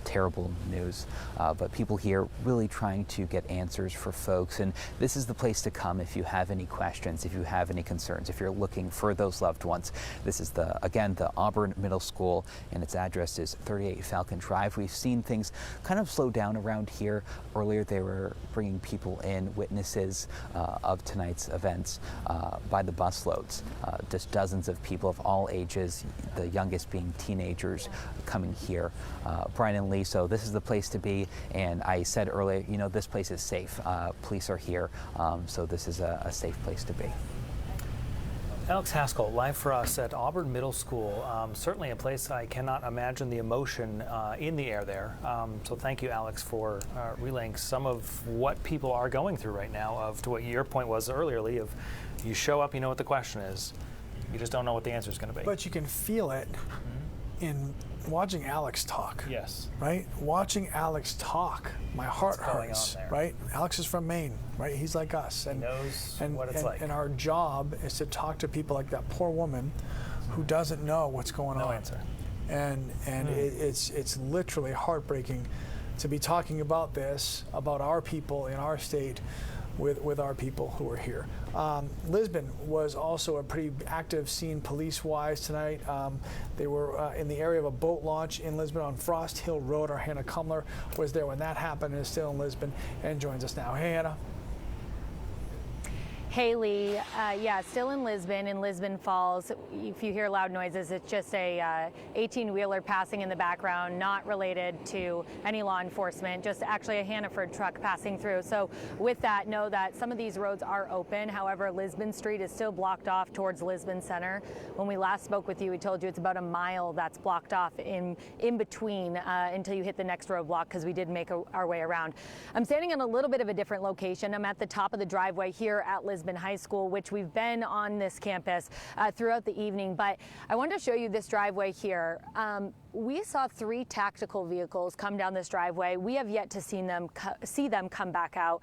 terrible news. But people here really trying to get answers for folks, and this is the place to come if you have any questions, if you have any concerns, if you're looking for those loved ones. This is again the Auburn Middle School, and its address is 38 Falcon Drive. We've seen things kind of slow down around here. Earlier they were bringing people in, witnesses of tonight's events by the busloads. Just dozens of people of all ages, the youngest being teenagers, coming here. Brian and Lee, so this is the place to be, and I said earlier, you know, this place is safe. Police are here, so this is a safe place to be. Alex Haskell, live for us at Auburn Middle School. Certainly a place I cannot imagine the emotion in the air there. So thank you, Alex, for relaying some of what people are going through right now, to what your point was earlier, Lee, of you show up, you know what the question is. You just don't know what the answer is going to be. But you can feel it in watching Alex talk. Yes. Right? Watching Alex talk, my heart hurts. Right? Alex is from Maine. Right? He's like us. And he knows what it's like. And our job is to talk to people like that poor woman who doesn't know what's going on. No answer. And it's literally heartbreaking to be talking about this, about our people in our state, with our people who are here. Lisbon was also a pretty active scene police-wise tonight. They were in the area of a boat launch in Lisbon on Frost Hill Road. Our Hannah Kumler was there when that happened and is still in Lisbon and joins us now. Hey, Hannah. Haley, yeah, still in Lisbon Falls. If you hear loud noises, it's just a 18-wheeler passing in the background, not related to any law enforcement, just actually a Hannaford truck passing through. So with that, know that some of these roads are open. However, Lisbon Street is still blocked off towards Lisbon Center. When we last spoke with you, we told you it's about a mile that's blocked off in between until you hit the next roadblock, because we did make our way around. I'm standing in a little bit of a different location. I'm at the top of the driveway here at Lisbon High School, which we've been on this campus throughout the evening, but I wanted to show you this driveway here. We saw 3 tactical vehicles come down this driveway. We have yet to see them come back out.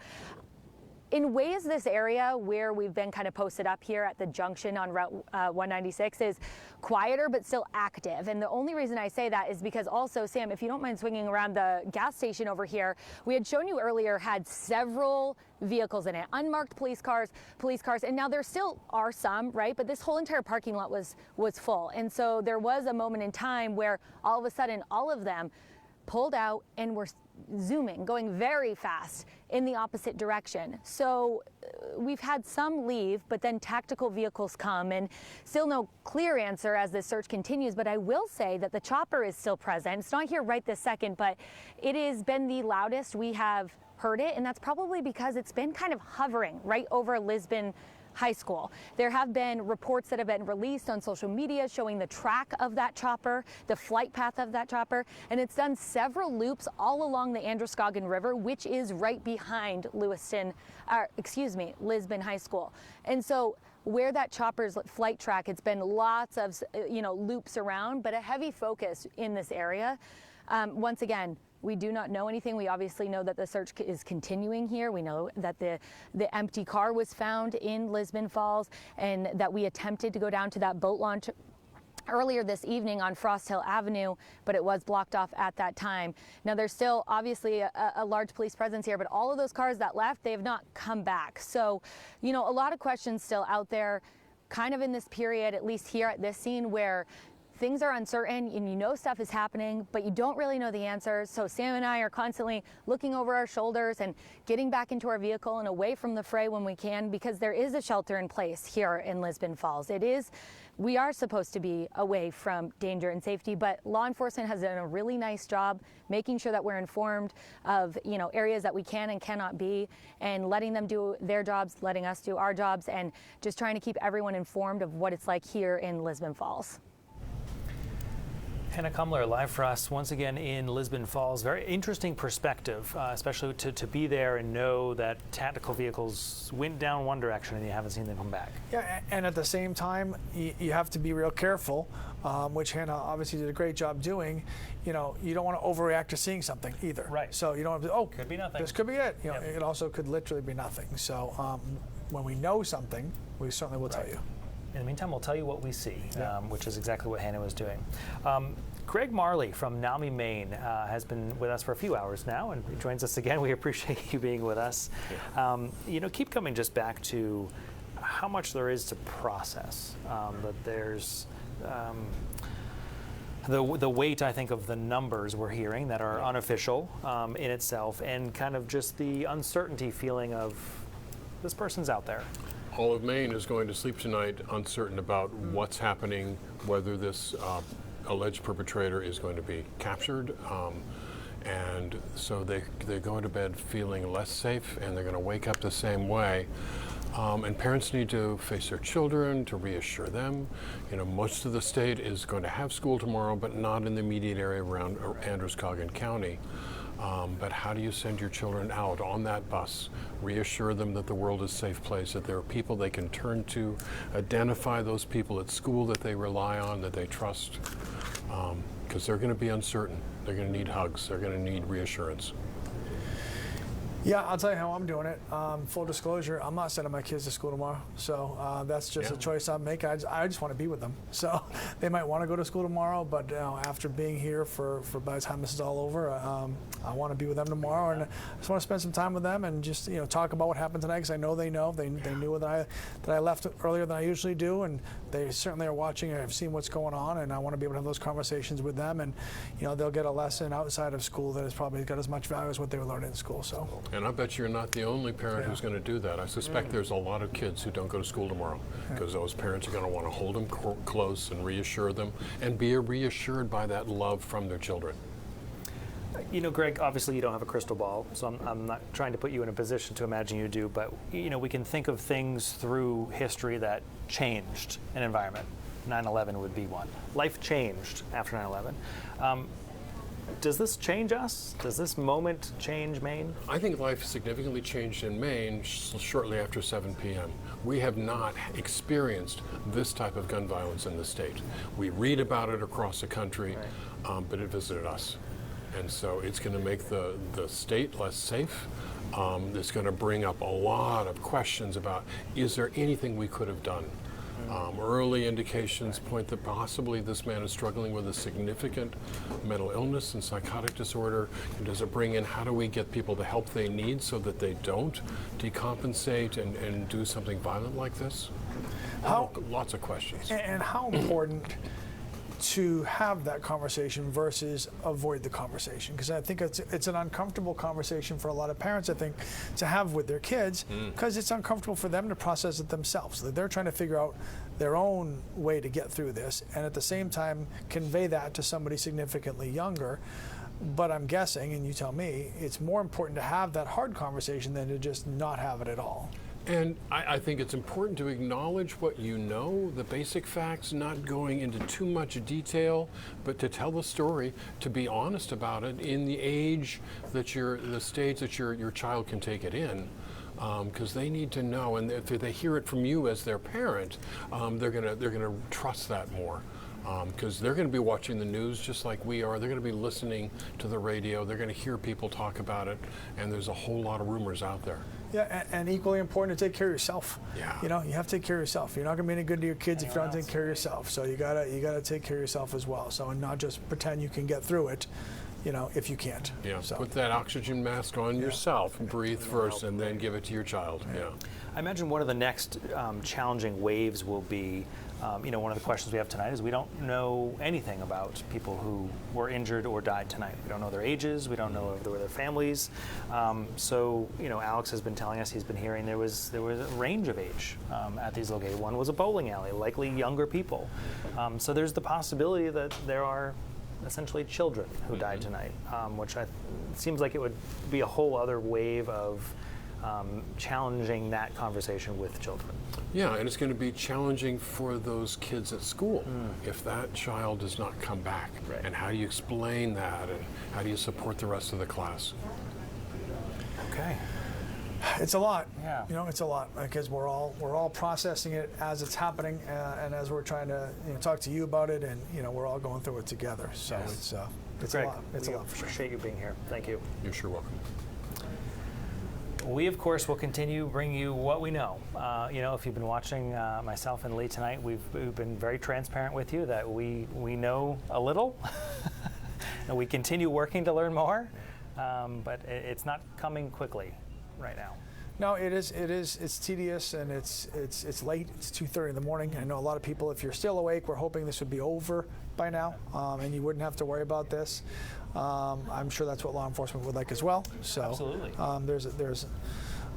In ways, this area where we've been kind of posted up here at the junction on Route 196 is quieter but still active. And the only reason I say that is because also, Sam, if you don't mind swinging around, the gas station over here, we had shown you earlier, had several vehicles in it, unmarked police cars, and now there still are some, right? But this whole entire parking lot was full. And so there was a moment in time where all of a sudden all of them pulled out and were zooming, going very fast in the opposite direction. So we've had some leave, but then tactical vehicles come, and still no clear answer as the search continues. But I will say that the chopper is still present. It's not here right this second, but it has been the loudest we have heard it, and that's probably because it's been kind of hovering right over Lisbon High School. There have been reports that have been released on social media showing the track of that chopper, the flight path of that chopper, and it's done several loops all along the Androscoggin River, which is right behind Lisbon High School. And so where that chopper's flight track, it's been lots of loops around, but a heavy focus in this area. Once again, we do not know anything. We obviously know that the search is continuing here. We know that the empty car was found in Lisbon Falls, and that we attempted to go down to that boat launch earlier this evening on Frost Hill Avenue, but it was blocked off at that time. Now, there's still obviously a large police presence here, but all of those cars that left, they have not come back. So, a lot of questions still out there, kind of in this period, at least here at this scene, where things are uncertain and stuff is happening, but you don't really know the answers. So Sam and I are constantly looking over our shoulders and getting back into our vehicle and away from the fray when we can, because there is a shelter in place here in Lisbon Falls. We are supposed to be away from danger and safety, but law enforcement has done a really nice job making sure that we're informed of areas that we can and cannot be, and letting them do their jobs, letting us do our jobs, and just trying to keep everyone informed of what it's like here in Lisbon Falls. Hannah Kumler, live for us once again in Lisbon Falls. Very interesting perspective, especially to be there and know that tactical vehicles went down one direction and you haven't seen them come back. Yeah, and at the same time, you have to be real careful, which Hannah obviously did a great job doing. You don't want to overreact to seeing something either. Right. So you don't have to, could be nothing. This could be it. It also could literally be nothing. So when we know something, we certainly will tell you. In the meantime, we'll tell you what we see, which is exactly what Hannah was doing. Greg Marley from NAMI, Maine has been with us for a few hours now, and he joins us again. We appreciate you being with us. Keep coming just back to how much there is to process. That there's the weight, I think, of the numbers we're hearing that are unofficial in itself, and kind of just the uncertainty feeling of this person's out there. All of Maine is going to sleep tonight uncertain about what's happening, whether this alleged perpetrator is going to be captured. And so they're going to bed feeling less safe, and they're going to wake up the same way. And parents need to face their children, to reassure them. Most of the state is going to have school tomorrow, but not in the immediate area around Androscoggin County. But how do you send your children out on that bus, reassure them that the world is a safe place, that there are people they can turn to, identify those people at school that they rely on, that they trust, because they're going to be uncertain. They're going to need hugs. They're going to need reassurance. Yeah, I'll tell you how I'm doing it. Full disclosure, I'm not sending my kids to school tomorrow. So that's just a choice I'm making. I just want to be with them. So they might want to go to school tomorrow, but after being here for by the time this is all over, I want to be with them tomorrow. And I just want to spend some time with them and just talk about what happened tonight, because I know they know. They knew that I left earlier than I usually do, and they certainly are watching and have seen what's going on, and I want to be able to have those conversations with them, and they'll get a lesson outside of school that has probably got as much value as what they were learning in school. So And I bet you're not the only parent who's going to do that. I suspect there's a lot of kids who don't go to school tomorrow because those parents are going to want to hold them close and reassure them and be reassured by that love from their children. You know, Greg, obviously you don't have a crystal ball, so I'm not trying to put you in a position to imagine you do, but, you know, we can think of things through history that changed an environment. 9/11 would be one. Life changed after 9/11. Does this change us? Does this moment change Maine? I think life significantly changed in Maine shortly after 7 p.m. We have not experienced this type of gun violence in the state. We read about it across the country, but it visited us. And so it's going to make the state less safe. It's going to bring up a lot of questions about, is there anything we could have done? Early indications point that possibly this man is struggling with a significant mental illness and psychotic disorder. And does it bring in, how do we get people the help they need so that they don't decompensate and do something violent like this? Lots of questions. And how important to have that conversation versus avoid the conversation, because I think it's an uncomfortable conversation for a lot of parents, I think, to have with their kids, because it's uncomfortable for them to process it themselves. They're trying to figure out their own way to get through this, and at the same time convey that to somebody significantly younger. But I'm guessing, and you tell me, it's more important to have that hard conversation than to just not have it at all. And I think it's important to acknowledge what you know, the basic facts, not going into too much detail, but to tell the story, to be honest about it in the age that the stage that your child can take it in. Because they need to know, and if they hear it from you as their parent, they're gonna trust that more. Because they're going to be watching the news just like we are. They're going to be listening to the radio. They're going to hear people talk about it, and there's a whole lot of rumors out there. Yeah, and equally important to take care of yourself. Yeah. You know, you have to take care of yourself. You're not going to be any good to your kids if you don't take care of yourself. So you gotta take care of yourself as well. So, and not just pretend you can get through it, you know, if you can't. Yeah. So. Put that oxygen mask on yourself. Breathe first, and then give it to your child. Yeah. I imagine one of the next challenging waves will be, you know, one of the questions we have tonight is we don't know anything about people who were injured or died tonight. We don't know their ages. We don't know if they were their families. So, you know, Alex has been telling us, he's been hearing there was a range of age at these locations. One was a bowling alley, likely younger people. So there's the possibility that there are essentially children who died tonight, which seems like it would be a whole other wave of challenging that conversation with children. Yeah, and it's going to be challenging for those kids at school if that child does not come back. Right. And how do you explain that, and how do you support the rest of the class? Okay. It's a lot. Yeah. You know, it's a lot because we're all processing it as it's happening, and as we're trying to talk to you about it, and we're all going through it together. So it's Greg, a lot. It's a lot for sure. Appreciate you being here. Thank you. You're sure welcome. We, of course, will continue bringing you what we know. You know, if you've been watching myself and Lee tonight, we've been very transparent with you that we know a little, and we continue working to learn more, but it's not coming quickly right now. No, it is. It's tedious, and it's late. It's 2:30 in the morning. I know a lot of people, if you're still awake, we're hoping this would be over by now, and you wouldn't have to worry about this. I'm sure that's what law enforcement would like as well. So absolutely. There's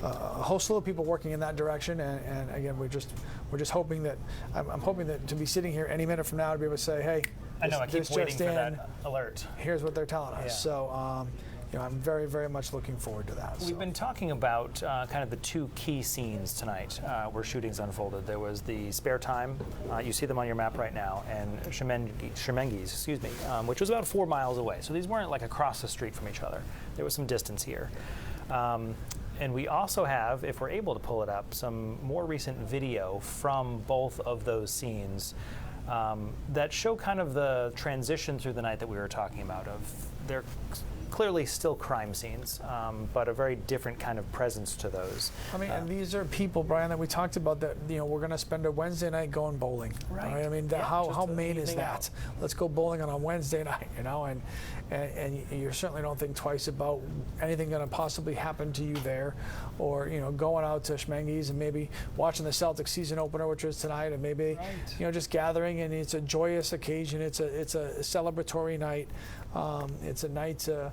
a whole slew of people working in that direction, and again, we're just hoping that I'm hoping that to be sitting here any minute from now to be able to say, hey, I know I keep waiting for in, that alert. Here's what they're telling us. Yeah. So. I'm very, very much looking forward to that. We've been talking about kind of the two key scenes tonight where shootings unfolded. There was the Spare Time, you see them on your map right now, and Shemenges, which was about 4 miles away. So these weren't like across the street from each other. There was some distance here. And we also have, if we're able to pull it up, some more recent video from both of those scenes that show kind of the transition through the night that we were talking about. They're clearly still crime scenes, but a very different kind of presence to those. I mean, and these are people, Brian, that we talked about that, we're going to spend a Wednesday night going bowling. Right. I mean, how Maine is that? Let's go bowling on a Wednesday night, and you certainly don't think twice about anything going to possibly happen to you there, or, going out to Shemenges and maybe watching the Celtics season opener, which is tonight, and maybe, just gathering, and it's a joyous occasion. It's a celebratory night. It's a night to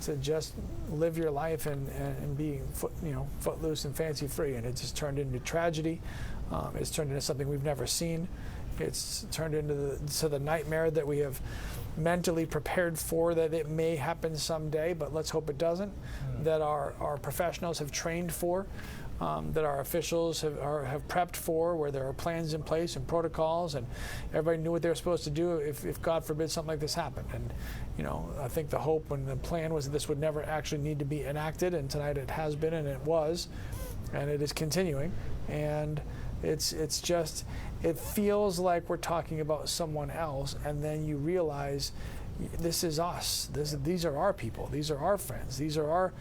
to just live your life and be footloose and fancy free, and it just turned into tragedy. It's turned into something we've never seen. It's turned into the nightmare that we have mentally prepared for, that it may happen someday, but let's hope it doesn't. That our professionals have trained for, that our officials have prepped for, where there are plans in place and protocols, and everybody knew what they were supposed to do if God forbid something like this happened. And I think the hope and the plan was that this would never actually need to be enacted, and tonight it has been, and it was, and it is continuing. And it's just, it feels like we're talking about someone else, and then you realize this is us. These are our people. These are our friends. These are our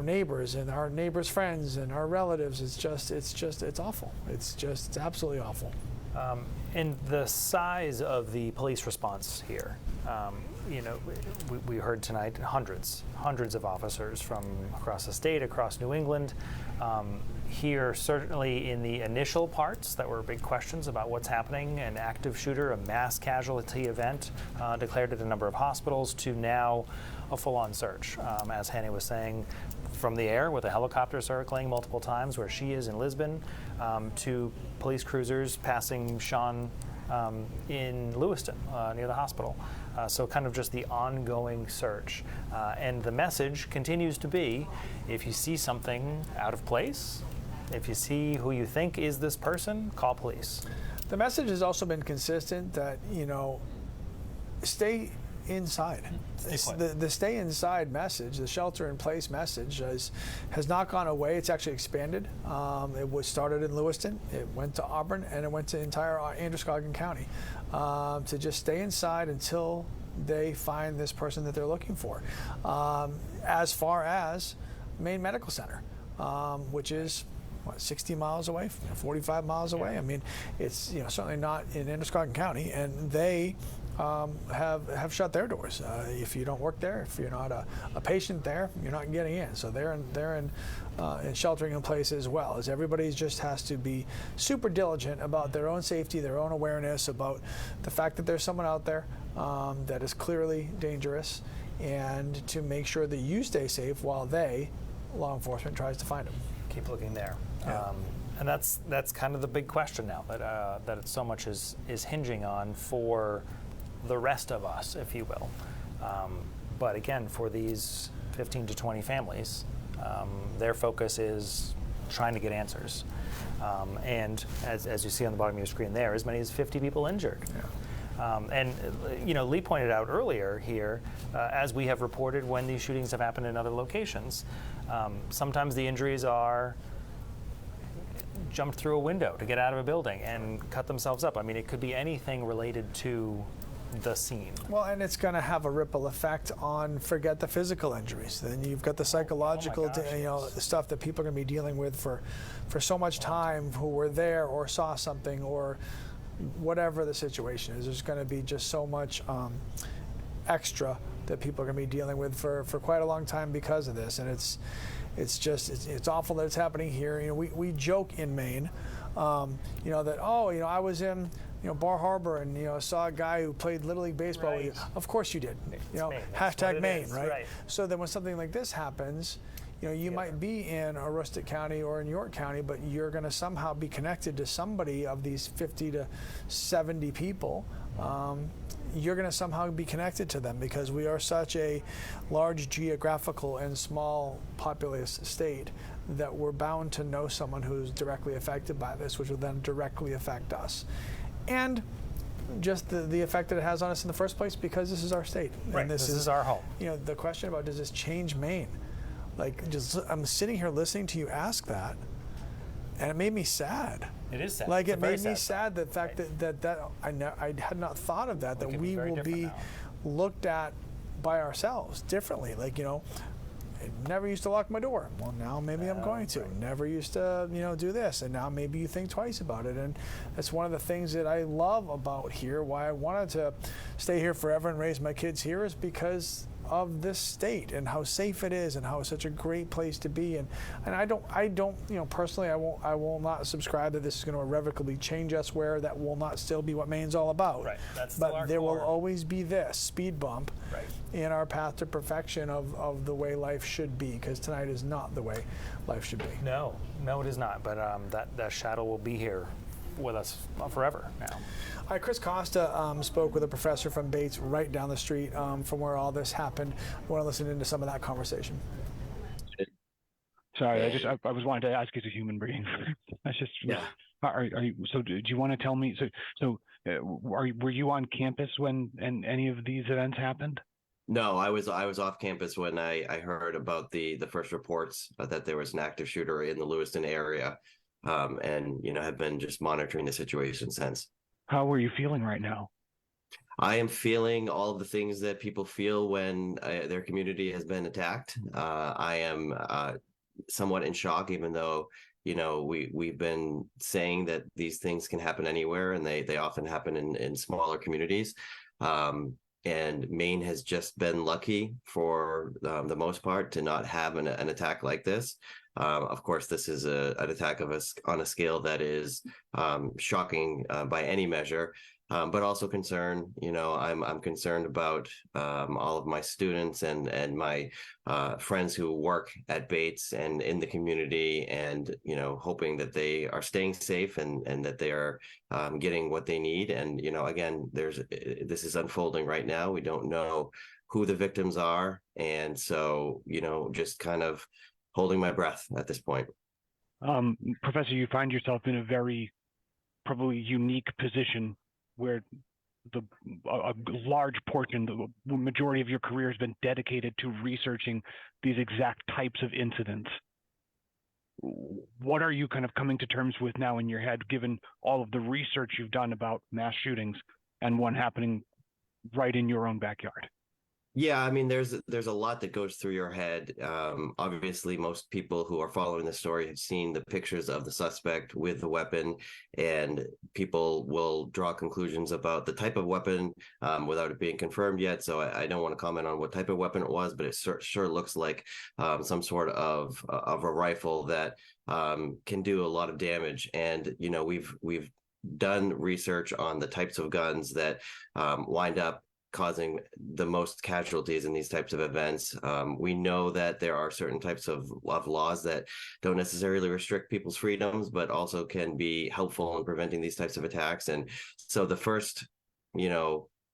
neighbors and our neighbors' friends and our relatives. It's awful. It's absolutely awful. And the size of the police response here, we heard tonight hundreds of officers from across the state, across New England. Here, certainly in the initial parts, that were big questions about what's happening, an active shooter, a mass casualty event declared at a number of hospitals, to now a full-on search, as Hanny was saying, from the air with a helicopter circling multiple times where she is in Lisbon, to police cruisers passing Sean in Lewiston near the hospital. So kind of just the ongoing search. And the message continues to be, if you see something out of place, if you see who you think is this person, call police. The message has also been consistent that, stay inside. The stay inside message, the shelter in place message, has not gone away. It's actually expanded. It was started in Lewiston, it went to Auburn, and it went to entire Androscoggin County, to just stay inside until they find this person that they're looking for. As far as Maine Medical Center, which is 60 miles away, 45 miles away. I mean, it's certainly not in Androscoggin County, and they have shut their doors. If you don't work there, if you're not a patient there, you're not getting in. So they're in sheltering in place as well. As everybody just has to be super diligent about their own safety, their own awareness about the fact that there's someone out there that is clearly dangerous, and to make sure that you stay safe while law enforcement, tries to find them. Keep looking there. Yeah. And that's kind of the big question now that so much is hinging on for the rest of us, if you will. But again, for these 15 to 20 families, their focus is trying to get answers. And as you see on the bottom of your screen there, as many as 50 people injured. Yeah. And Lee pointed out earlier here, as we have reported when these shootings have happened in other locations, sometimes the injuries are jumped through a window to get out of a building and cut themselves up. I mean, it could be anything related to the scene. Well, and it's going to have a ripple effect on, forget the physical injuries. Then you've got the psychological, stuff that people are going to be dealing with for so much time, who were there or saw something or whatever the situation is. There's going to be just so much extra that people are going to be dealing with for quite a long time because of this. And it's awful that it's happening here. We joke in Maine, that I was in Bar Harbor and saw a guy who played Little League baseball with you. Of course you did. Hashtag Maine, right? So then when something like this happens, you might be in Aroostook County or in York County, but you're going to somehow be connected to somebody of these 50 to 70 people. You're going to somehow be connected to them because we are such a large geographical and small populous state that we're bound to know someone who's directly affected by this, which will then directly affect us. And just the effect that it has on us in the first place, because this is our state. Right, and this is our home. The question about, does this change Maine? I'm sitting here listening to you ask that, and it made me sad. It is sad. It made me sad, the fact that I had not thought of that we will be looked at by ourselves differently. I never used to lock my door. Well, now maybe I'm going to. Right. Never used to, do this, and now maybe you think twice about it. And that's one of the things that I love about here. Why I wanted to stay here forever and raise my kids here is because of this state and how safe it is and how it's such a great place to be. And I don't, personally, I will not subscribe that this is going to irrevocably change us where that will not still be what Maine's all about. Right. That's still our but there core. will always be this speed bump in our path to perfection of the way life should be, because tonight is not the way life should be. No, it is not. But that shadow will be here with us forever now. All right, Chris Costa spoke with a professor from Bates right down the street from where all this happened. I want to listen into some of that conversation. Sorry, I was wanting to ask as a human being. That's just Are you, so do you want to tell me? Were you on campus when any of these events happened? No, I was off campus when I heard about the first reports that there was an active shooter in the Lewiston area, and have been just monitoring the situation since. How are you feeling right now? I am feeling all of the things that people feel when their community has been attacked. I am somewhat in shock, even though we've been saying that these things can happen anywhere, and they often happen in smaller communities. And Maine has just been lucky for the most part to not have an attack like this. Of course, this is an attack on a scale that is shocking by any measure, but also concerned. I'm concerned about all of my students and my friends who work at Bates and in the community, and hoping that they are staying safe and that they are getting what they need. And again, this is unfolding right now. We don't know who the victims are, and so just kind of holding my breath at this point. Professor, you find yourself in a very probably unique position where a large portion, the majority of your career has been dedicated to researching these exact types of incidents. What are you kind of coming to terms with now in your head, given all of the research you've done about mass shootings and one happening right in your own backyard? Yeah, I mean, there's a lot that goes through your head. Obviously, most people who are following the story have seen the pictures of the suspect with the weapon, and people will draw conclusions about the type of weapon without it being confirmed yet. So I don't want to comment on what type of weapon it was, but it sure looks like some sort of a rifle that can do a lot of damage. And we've done research on the types of guns that wind up causing the most casualties in these types of events. We know that there are certain types of laws that don't necessarily restrict people's freedoms, but also can be helpful in preventing these types of attacks. And so the first,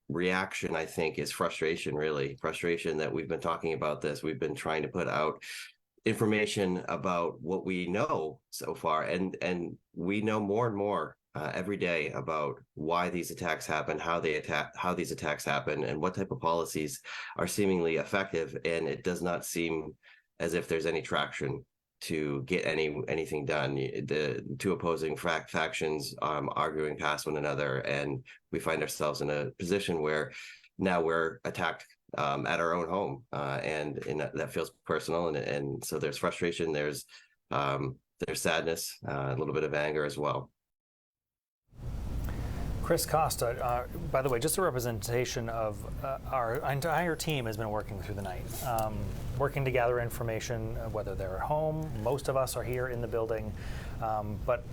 reaction, I think, is frustration, really. Frustration that we've been talking about this. We've been trying to put out information about what we know so far, and we know more and more every day about why these attacks happen, how these attacks happen, and what type of policies are seemingly effective. And it does not seem as if there's any traction to get anything done. The two opposing factions arguing past one another, and we find ourselves in a position where now we're attacked at our own home, and that feels personal. And so there's frustration, there's sadness, a little bit of anger as well. Chris Costa, by the way, just a representation of our entire team has been working through the night, working to gather information, whether they're at home. Most of us are here in the building, but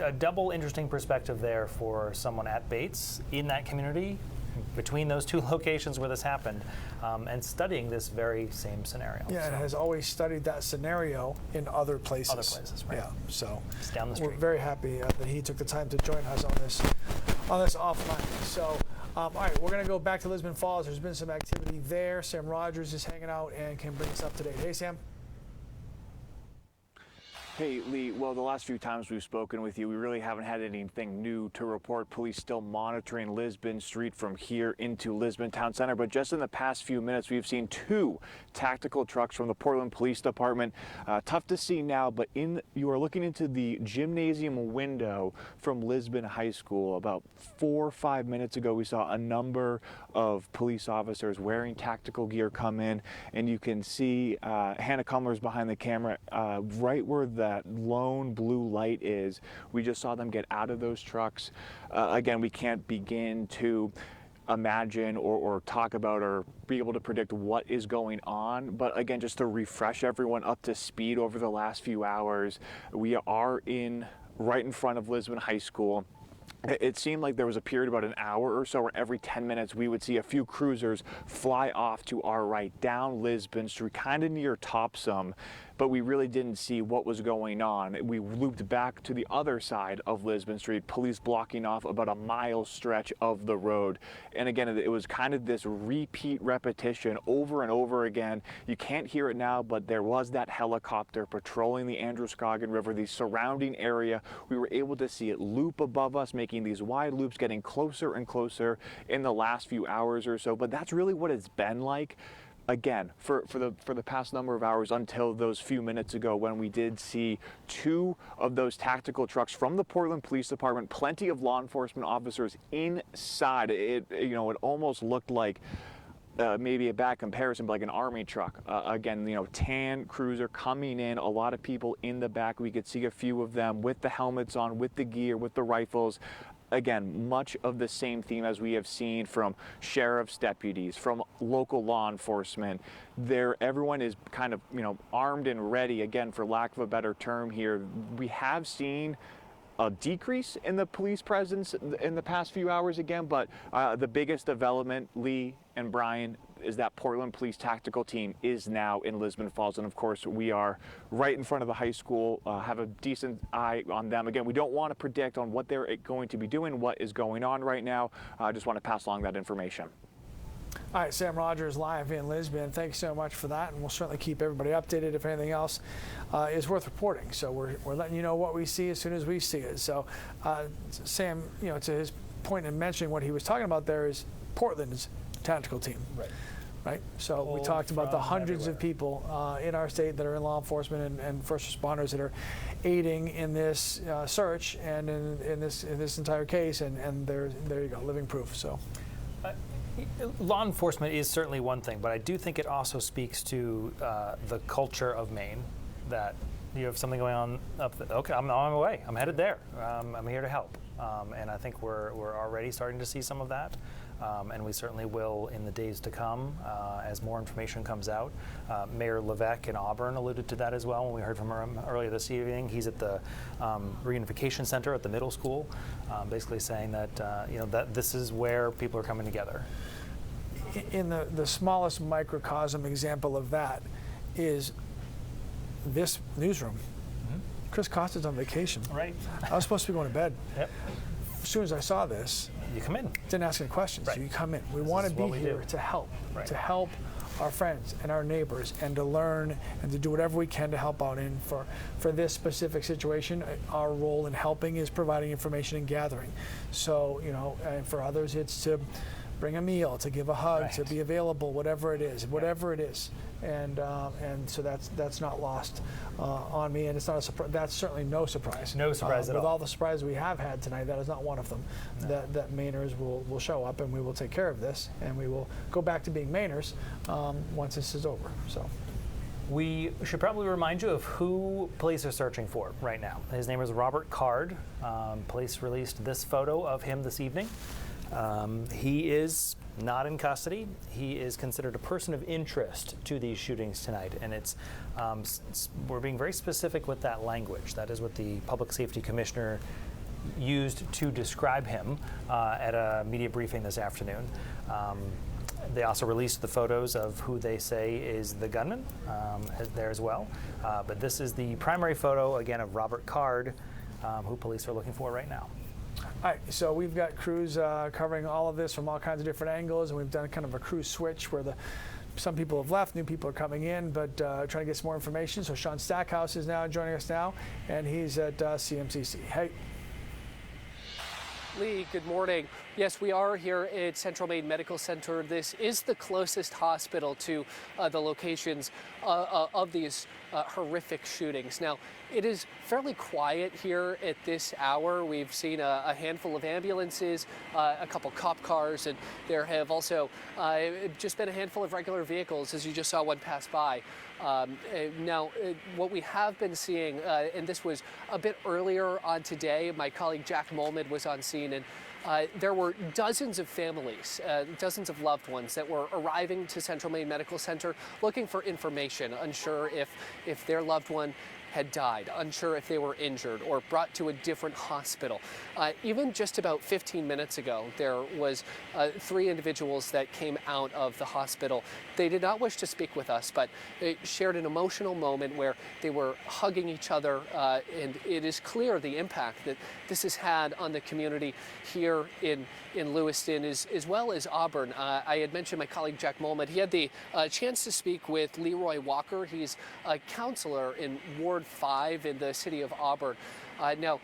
a double interesting perspective there for someone at Bates in that community, between those two locations where this happened, and studying this very same scenario. Yeah, and has always studied that scenario in other places. Other places, right. Yeah, so it's down the street. We're very happy that he took the time to join us on this offline. So, all right, we're going to go back to Lisbon Falls. There's been some activity there. Sam Rogers is hanging out and can bring us up to date. Hey, Sam. Hey, Lee, well, the last few times we've spoken with you, we really haven't had anything new to report. Police still monitoring Lisbon Street from here into Lisbon Town Center. But just in the past few minutes, we've seen 2 tactical trucks from the Portland Police Department. Tough to see now, but you are looking into the gymnasium window from Lisbon High School. About 4 or 5 minutes ago, we saw a number of police officers wearing tactical gear come in, and you can see Hannah Kumler's behind the camera right where that lone blue light is. We just saw them get out of those trucks. Again, we can't begin to imagine or talk about or be able to predict what is going on. But again, just to refresh everyone up to speed over the last few hours, we are right in front of Lisbon High School. It seemed like there was a period about an hour or so where every 10 minutes we would see a few cruisers fly off to our right down Lisbon Street, kind of near Topsom, but we really didn't see what was going on. We looped back to the other side of Lisbon Street, police blocking off about a mile stretch of the road. And again, it was kind of this repeat repetition over and over again. You can't hear it now, but there was that helicopter patrolling the Androscoggin River, the surrounding area. We were able to see it loop above us, making these wide loops, getting closer and closer in the last few hours or so. But that's really what it's been like. Again, for the past number of hours until those few minutes ago when we did see 2 of those tactical trucks from the Portland Police Department, plenty of law enforcement officers inside. It almost looked like maybe a bad comparison, but like an army truck. Again, tan cruiser coming in, a lot of people in the back. We could see a few of them with the helmets on, with the gear, with the rifles. Again, much of the same theme as we have seen from sheriff's deputies, from local law enforcement. Everyone is kind of, armed and ready, again, for lack of a better term here. We have seen a decrease in the police presence in the past few hours again, but the biggest development, Lee and Brian, is that Portland Police Tactical Team is now in Lisbon Falls. And of course, we are right in front of the high school, have a decent eye on them. Again, we don't want to predict on what they're going to be doing, what is going on right now. I just want to pass along that information. All right, Sam Rogers live in Lisbon. Thanks so much for that, and we'll certainly keep everybody updated if anything else is worth reporting. So we're letting you know what we see as soon as we see it. So Sam, to his point in mentioning what he was talking about there is Portland's tactical team. Right. So we talked about the hundreds of people in our state that are in law enforcement and first responders that are aiding in this search and in this entire case, and there you go, living proof. So. Law enforcement is certainly one thing, but I do think it also speaks to the culture of Maine, that you have something going on okay, I'm on my way. I'm headed there. I'm here to help. And I think we're already starting to see some of that. And we certainly will in the days to come as more information comes out. Mayor Levesque in Auburn alluded to that as well when we heard from him earlier this evening. He's at the reunification center at the middle school, basically saying that that this is where people are coming together. In the smallest microcosm example of that is this newsroom. Chris Costa's on vacation. Right. I was supposed to be going to bed. Yep. As soon as I saw this, you come in. Didn't ask any questions. Right. So you come in. We want to be here to help, to help our friends and our neighbors, and to learn and to do whatever we can to help out in for this specific situation. Our role in helping is providing information and gathering. So and for others, it's to bring a meal, to give a hug, to be available, whatever it is, and so that's not lost on me, and it's not a surprise. That's certainly no surprise. No surprise at all. With all the surprises we have had tonight, that is not one of them. No. That Mainers will show up, and we will take care of this, and we will go back to being Mainers once this is over. So. We should probably remind you of who police are searching for right now. His name is Robert Card. Police released this photo of him this evening. He is not in custody. He is considered a person of interest to these shootings tonight, and we're being very specific with that language. That is what the Public Safety Commissioner used to describe him at a media briefing this afternoon. They also released the photos of who they say is the gunman there as well. But this is the primary photo, again, of Robert Card, who police are looking for right now. All right, so we've got crews covering all of this from all kinds of different angles, and we've done kind of a crew switch where some people have left, new people are coming in, but trying to get some more information. So Sean Stackhouse is now joining us now, and he's at CMCC. Hey. Lee, good morning. Yes, we are here at Central Maine Medical Center. This is the closest hospital to the locations of these horrific shootings. Now, it is fairly quiet here at this hour. We've seen a handful of ambulances, a couple cop cars, and there have also just been a handful of regular vehicles, as you just saw one pass by. Now, what we have been seeing, and this was a bit earlier on today, my colleague Jack Molmid was on scene, and there were dozens of families, dozens of loved ones that were arriving to Central Maine Medical Center looking for information, unsure if their loved one had died, unsure if they were injured or brought to a different hospital. Even just about 15 minutes ago, there was 3 individuals that came out of the hospital. They did not wish to speak with us, but they shared an emotional moment where they were hugging each other, and it is clear the impact that this has had on the community here in Lewiston as well as Auburn. I had mentioned my colleague Jack Molmid. He had the chance to speak with Leroy Walker. He's a counselor in Ward 5 in the city of Auburn. Now,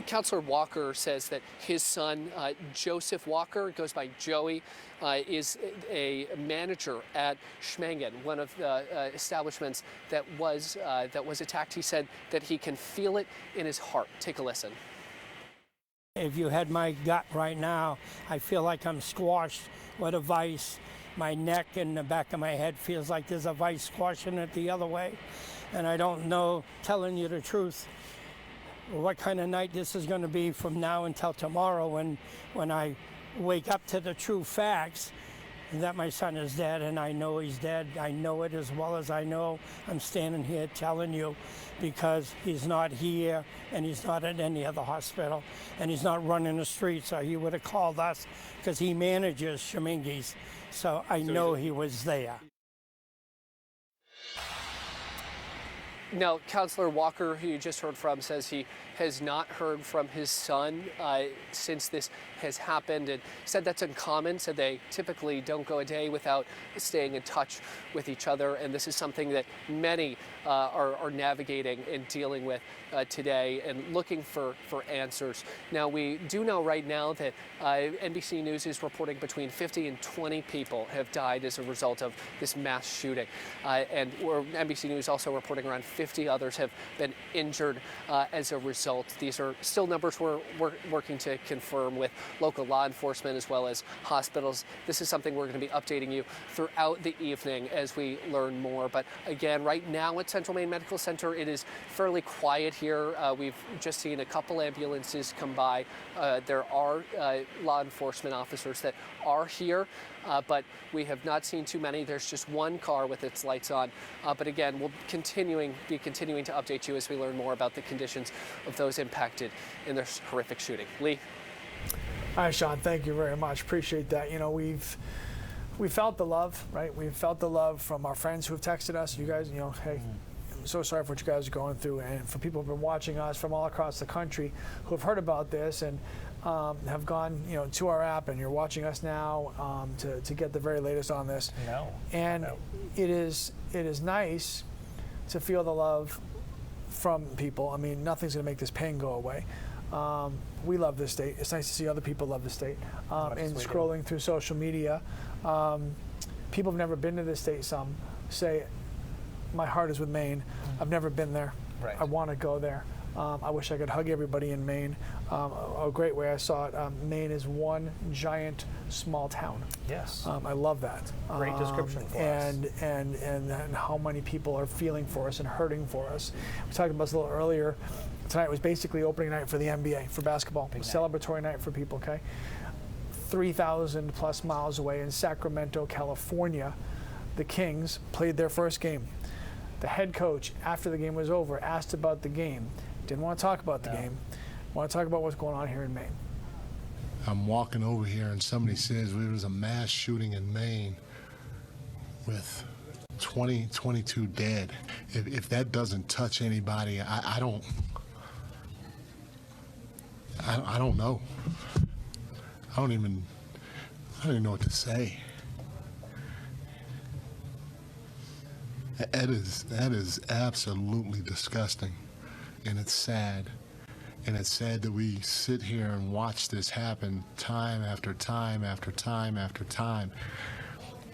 Counselor Walker says that his son, Joseph Walker, goes by Joey, is a manager at Schmengen, one of the establishments that was attacked. He said that he can feel it in his heart. Take a listen. If you had my gut right now, I feel like I'm squashed with a vice. My neck and the back of my head feels like there's a vice squashing it the other way. And I don't know, telling you the truth, what kind of night this is going to be from now until tomorrow when I wake up to the true facts that my son is dead, and I know he's dead. I know it as well as I know I'm standing here telling you, because he's not here and he's not at any other hospital and he's not running the streets, or he would have called us, because he manages Schemengees. So I know he was there. Now, Counselor Walker, who you just heard from, says he has not heard from his son since this has happened, and said that's uncommon, said they typically don't go a day without staying in touch with each other, and this is something that many are navigating and dealing with today and looking for answers. Now, we do know right now that NBC News is reporting between 50 and 20 people have died as a result of this mass shooting, and NBC News also reporting around 50 others have been injured as a result. These are still numbers we're working to confirm with local law enforcement as well as hospitals. This is something we're going to be updating you throughout the evening as we learn more. But again, right now at Central Maine Medical Center, it is fairly quiet here. We've just seen a couple ambulances come by. There are law enforcement officers that are here, but we have not seen too many. There's just one car with its lights on. But again, we'll be continuing to update you as we learn more about the conditions of those impacted in this horrific shooting. Lee? All right, Sean, thank you very much. Appreciate that. You know, we felt the love, right? We felt the love from our friends who have texted us. You guys, you know, hey, I'm so sorry for what you guys are going through, and for people who have been watching us from all across the country who have heard about this and have gone, you know, to our app, and you're watching us now to get the very latest on this. And it is nice to feel the love from people. I mean, nothing's going to make this pain go away. We love this state. It's nice to see other people love the state. And scrolling through social media, people have never been to this state. Some say, my heart is with Maine. I've never been there. Right. I want to go there. I wish I could hug everybody in Maine. A great way I saw it, Maine is one giant small town. Yes. I love that. Great description for us. And how many people are feeling for us and hurting for us. We talked about this a little earlier. Tonight was basically opening night for the NBA, for basketball. A celebratory night for people, okay? 3,000 plus miles away in Sacramento, California, the Kings played their first game. The head coach, after the game was over, asked about the game. Didn't want to talk about the game. Want to talk about what's going on here in Maine. I'm walking over here and somebody says there was a mass shooting in Maine with 22 dead. If that doesn't touch anybody, I don't know. I don't even know what to say. That is absolutely disgusting, and it's sad. And it's sad that we sit here and watch this happen time after time after time after time,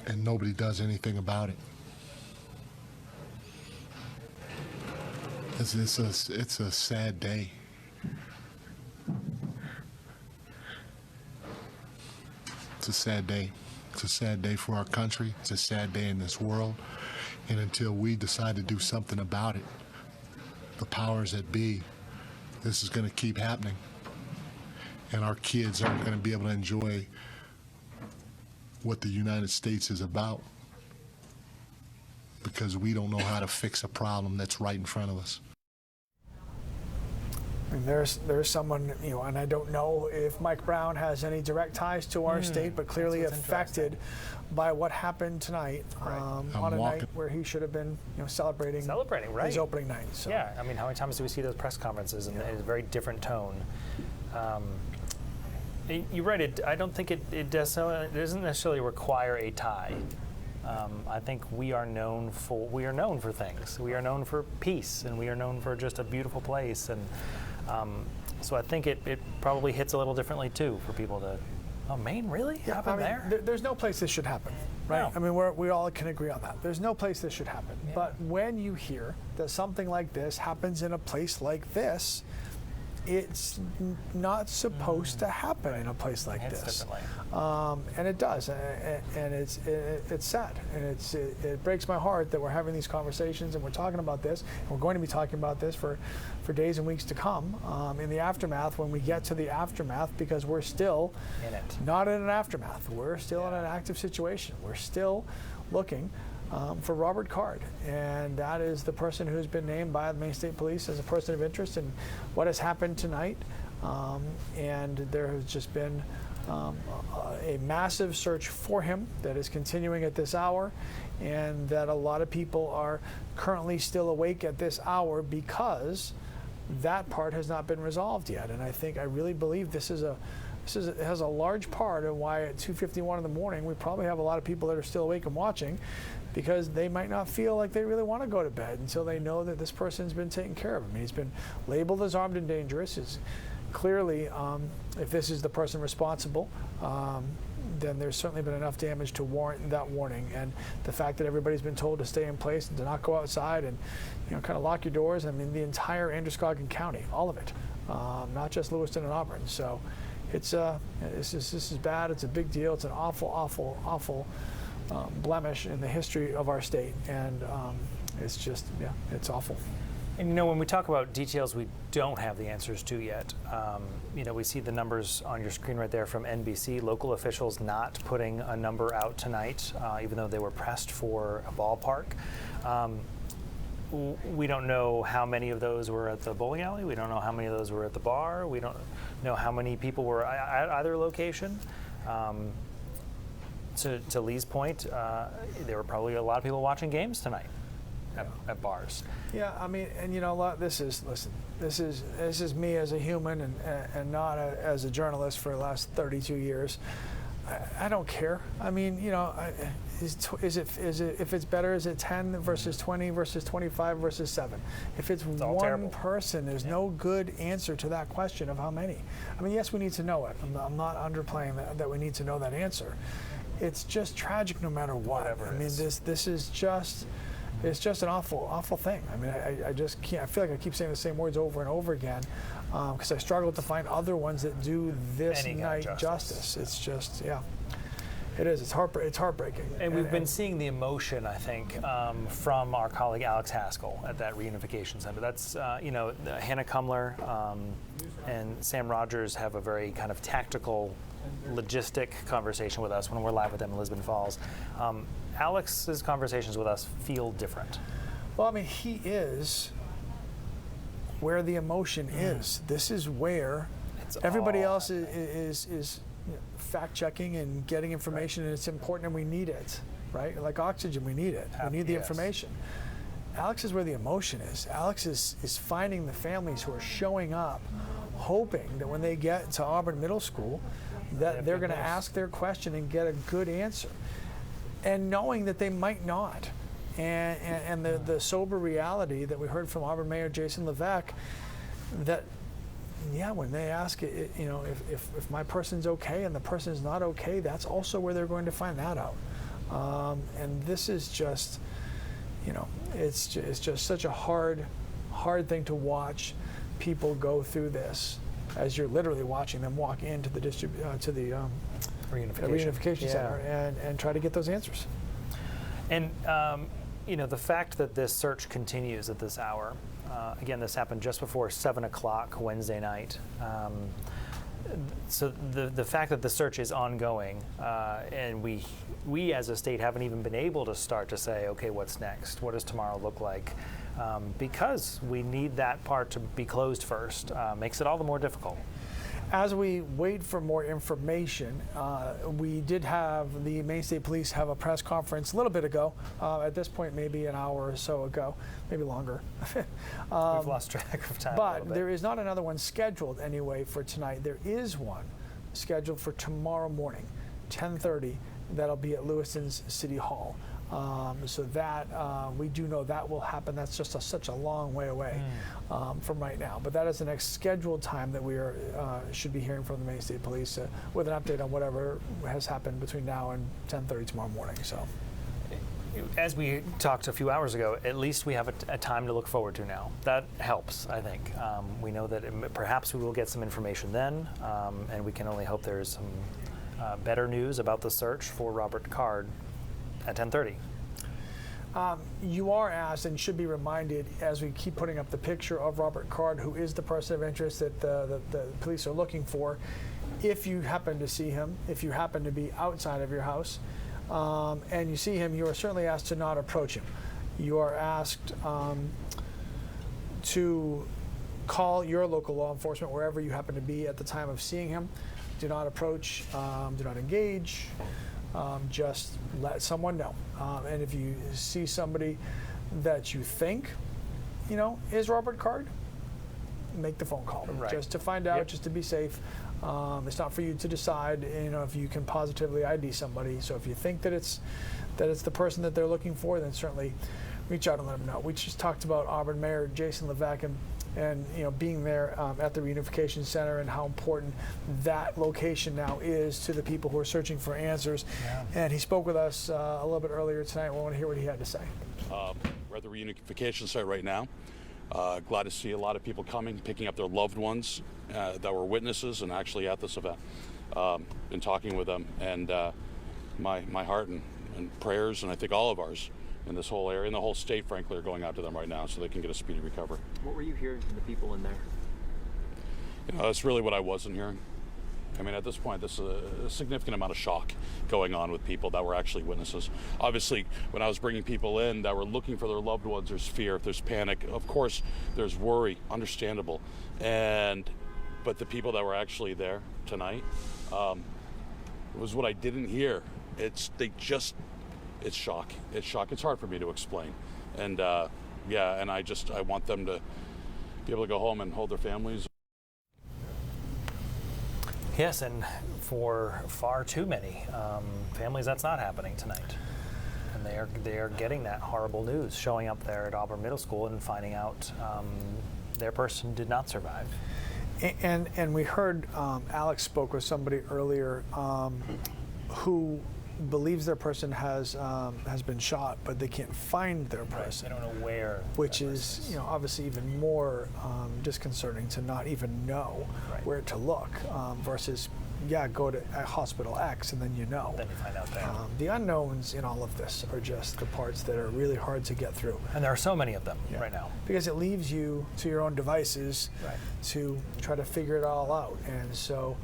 and nobody does anything about it. It's a sad day. It's a sad day. It's a sad day for our country. It's a sad day in this world. And until we decide to do something about it, the powers that be, this is going to keep happening. And our kids aren't going to be able to enjoy what the United States is about because we don't know how to fix a problem that's right in front of us. I mean, there's someone, and I don't know if Mike Brown has any direct ties to our state, but clearly affected by what happened tonight on a night where he should have been, celebrating right. his opening night. So. Yeah, I mean, how many times do we see those press conferences in a very different tone? You're right. I don't think it doesn't necessarily require a tie. I think we are known for things. We are known for peace, and we are known for just a beautiful place. And so I think it probably hits a little differently too for people to. Oh, Maine, really? Yeah, Happened there? There's no place this should happen, right? No. I mean, we all can agree on that. There's no place this should happen. Yeah. But when you hear that something like this happens in a place like this, it's not supposed to happen in a place like this. And it does, and it's sad, and it breaks my heart that we're having these conversations and we're talking about this, and we're going to be talking about this for days and weeks to come in the aftermath, when we get to the aftermath, because we're still not in an aftermath. We're still in an active situation. We're still looking for Robert Card, and that is the person who's been named by the Maine State Police as a person of interest in what has happened tonight. And there has just been a massive search for him that is continuing at this hour, and that a lot of people are currently still awake at this hour because that part has not been resolved yet. And I really believe this has a large part of why at 2:51 in the morning we probably have a lot of people that are still awake and watching, because they might not feel like they really want to go to bed until they know that this person's been taken care of. I mean, he's been labeled as armed and dangerous. It's clearly, if this is the person responsible, then there's certainly been enough damage to warrant that warning. And the fact that everybody's been told to stay in place and to not go outside and kind of lock your doors. I mean, the entire Androscoggin County, all of it, not just Lewiston and Auburn. So this is bad. It's a big deal. It's an awful blemish in the history of our state, and it's just, it's awful. And when we talk about details we don't have the answers to yet, we see the numbers on your screen right there from NBC. Local officials not putting a number out tonight, even though they were pressed for a ballpark. We don't know how many of those were at the bowling alley. We don't know how many of those were at the bar. We don't know how many people were at either location. To Lee's point, there were probably a lot of people watching games tonight at bars. Yeah, I mean, and this is me as a human and not as a journalist for the last 32 years. I don't care. I mean, is it if it's better, is it 10 versus 20 versus 25 versus 7? If it's one terrible person, there's no good answer to that question of how many. I mean, yes, we need to know it. I'm not underplaying that we need to know that answer. It's just tragic no matter what. I mean, this is just. It's just an awful thing. I mean, I just can't. I feel like I keep saying the same words over and over again because I struggle to find other ones that do this night justice. It's just, it is. It's heartbreaking. And we've been seeing the emotion, I think, from our colleague Alex Haskell at that reunification center. That's, Hannah Cumler and Sam Rogers have a very kind of tactical, logistic conversation with us when we're live with them in Lisbon Falls. Alex's conversations with us feel different. Well, I mean, he is where the emotion is. This is where everybody else is fact-checking and getting information, and it's important, and we need it, right? Like oxygen, we need it. We need the information. Alex is where the emotion is. Alex is finding the families who are showing up, hoping that when they get to Auburn Middle School, that they're going to ask their question and get a good answer. And knowing that they might not. And the sober reality that we heard from Auburn Mayor Jason Levesque, that, when they ask, if my person's okay and the person's not okay, that's also where they're going to find that out. And this is just, it's just such a hard hard thing to watch people go through this as you're literally watching them walk into the reunification center and try to get those answers. And you know, the fact that this search continues at this hour, again, this happened just before 7 o'clock Wednesday night. So the fact that the search is ongoing, and we as a state haven't even been able to start to say, okay, what's next? What does tomorrow look like? Because we need that part to be closed first, makes it all the more difficult. As we wait for more information, we did have the Maine State Police have a press conference a little bit ago. At this point, maybe an hour or so ago, maybe longer. We've lost track of time. But there is not another one scheduled anyway for tonight. There is one scheduled for tomorrow morning, 10:30. That'll be at Lewiston's City Hall. So that we do know that will happen. That's just such a long way away from right now. But that is the next scheduled time that we are should be hearing from the Maine State Police with an update on whatever has happened between now and 10:30 tomorrow morning. So, as we talked a few hours ago, at least we have a time to look forward to now. That helps, I think. We know that perhaps we will get some information then, and we can only hope there is some better news about the search for Robert Card at 10:30. You are asked and should be reminded as we keep putting up the picture of Robert Card, who is the person of interest that the police are looking for. If you happen to see him, if you happen to be outside of your house and you see him, you are certainly asked to not approach him. You are asked to call your local law enforcement wherever you happen to be at the time of seeing him. Do not approach, do not engage. Just let someone know. And if you see somebody that you think, you know, is Robert Card, make the phone call. Right. Just to find out, just to be safe. It's not for you to decide, you know, if you can positively ID somebody. So if you think that it's the person that they're looking for, then certainly reach out and let them know. We just talked about Auburn Mayor Jason Levesque and you know, being there at the reunification center and how important that location now is to the people who are searching for answers. Yeah. And he spoke with us a little bit earlier tonight. We want to hear what he had to say. We're at the reunification site right now. Glad to see a lot of people coming, picking up their loved ones that were witnesses and actually at this event. Been talking with them, and my heart and prayers, and I think all of ours, in this whole area, and the whole state, frankly, are going out to them right now so they can get a speedy recovery. What were you hearing from the people in there? You know, that's really what I wasn't hearing. I mean, at this point, there's a significant amount of shock going on with people that were actually witnesses. Obviously, when I was bringing people in that were looking for their loved ones, there's fear, there's panic. Of course, there's worry, understandable. But the people that were actually there tonight was what I didn't hear. It's shock. It's shock. It's hard for me to explain. And yeah, and I want them to be able to go home and hold their families. Yes, and for far too many families, that's not happening tonight. And they are getting that horrible news, showing up there at Auburn Middle School and finding out their person did not survive. And we heard Alex spoke with somebody earlier who believes their person has been shot, but they can't find their person. Right. They don't know where. Which is, you know, obviously even more disconcerting to not even know where to look versus, go to hospital X and then you know. Then you find out there. The unknowns in all of this are just the parts that are really hard to get through. And there are so many of them right now. Because it leaves you to your own devices to try to figure it all out. And so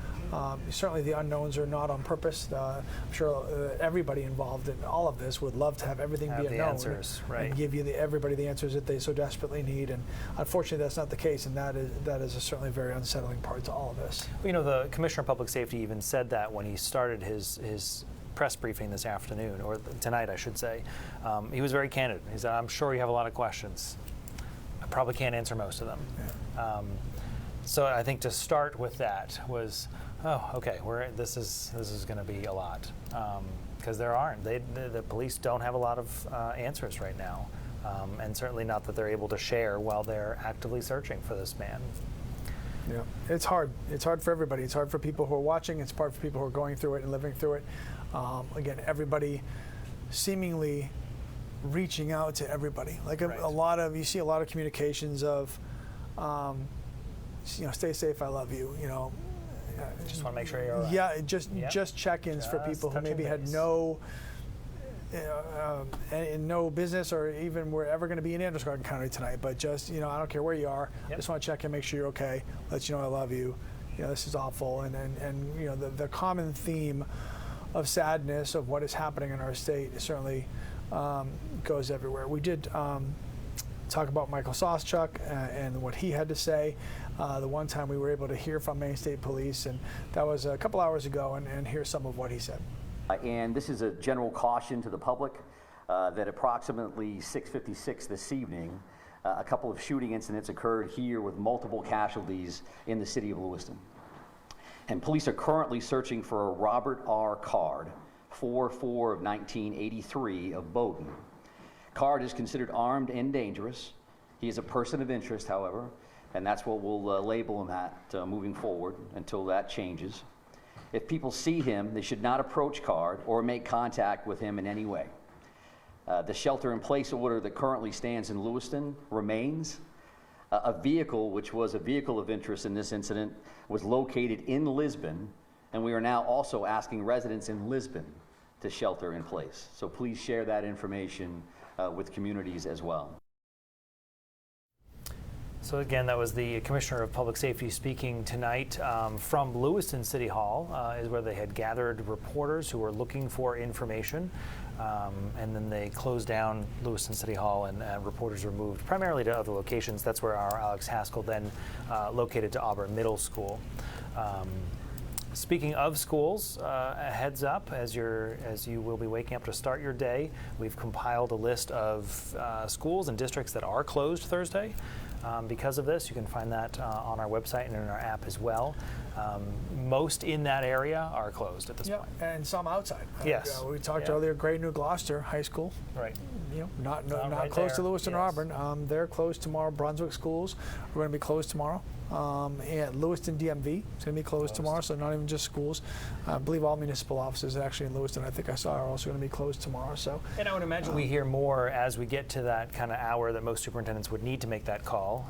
certainly the unknowns are not on purpose. I'm sure everybody involved in all of this would love to have everything be unknown answers, and give you everybody the answers that they so desperately need. And unfortunately, that's not the case, and that is certainly a very unsettling part to all of this. Well, you know, the Commissioner of Public Safety even said that when he started his press briefing this afternoon, or tonight, I should say. He was very candid. He said, "I'm sure you have a lot of questions. I probably can't answer most of them." Yeah. So I think to start with that was, oh, okay, this is going to be a lot, because there aren't. The police don't have a lot of answers right now, and certainly not that they're able to share while they're actively searching for this man. Yeah, it's hard. It's hard for everybody. It's hard for people who are watching. It's hard for people who are going through it and living through it. Again, everybody seemingly reaching out to everybody. Like you see a lot of communications of, stay safe, I love you. Just want to make sure you're all right. Yeah, just check-ins for people who maybe had no business or even were ever going to be in Androscoggin County tonight, but just, I don't care where you are, just want to check in, make sure you're okay, let you know I love you, this is awful, and the common theme of sadness of what is happening in our state certainly goes everywhere. We did talk about Michael Soschuk and what he had to say. The one time we were able to hear from Maine State Police, and that was a couple hours ago, and here's some of what he said. And this is a general caution to the public that approximately 6:56 this evening, a couple of shooting incidents occurred here with multiple casualties in the city of Lewiston. And police are currently searching for a Robert R. Card, 4/4 of 1983 of Bowdoin. Card is considered armed and dangerous. He is a person of interest, however, and that's what we'll label him at moving forward until that changes. If people see him, they should not approach Card or make contact with him in any way. The shelter-in-place order that currently stands in Lewiston remains. A vehicle, which was a vehicle of interest in this incident, was located in Lisbon, and we are now also asking residents in Lisbon to shelter in place. So please share that information with communities as well. So again, that was the Commissioner of Public Safety speaking tonight from Lewiston City Hall, is where they had gathered reporters who were looking for information. And then they closed down Lewiston City Hall, and reporters were moved primarily to other locations. That's where our Alex Haskell then located to Auburn Middle School. Speaking of schools, a heads up as you will be waking up to start your day. We've compiled a list of schools and districts that are closed Thursday. Because of this, you can find that on our website and in our app as well. Most in that area are closed at this point. And some outside. Yes. We talked earlier, Great New Gloucester High School. Right. Not right close there. to Lewiston or Yes. Auburn. They're closed tomorrow. Brunswick schools are going to be closed tomorrow. And Lewiston DMV is going to be closed tomorrow, so not even just schools. I believe all municipal offices actually in Lewiston, I think I saw, are also going to be closed tomorrow. So. And I would imagine we hear more as we get to that kind of hour that most superintendents would need to make that call.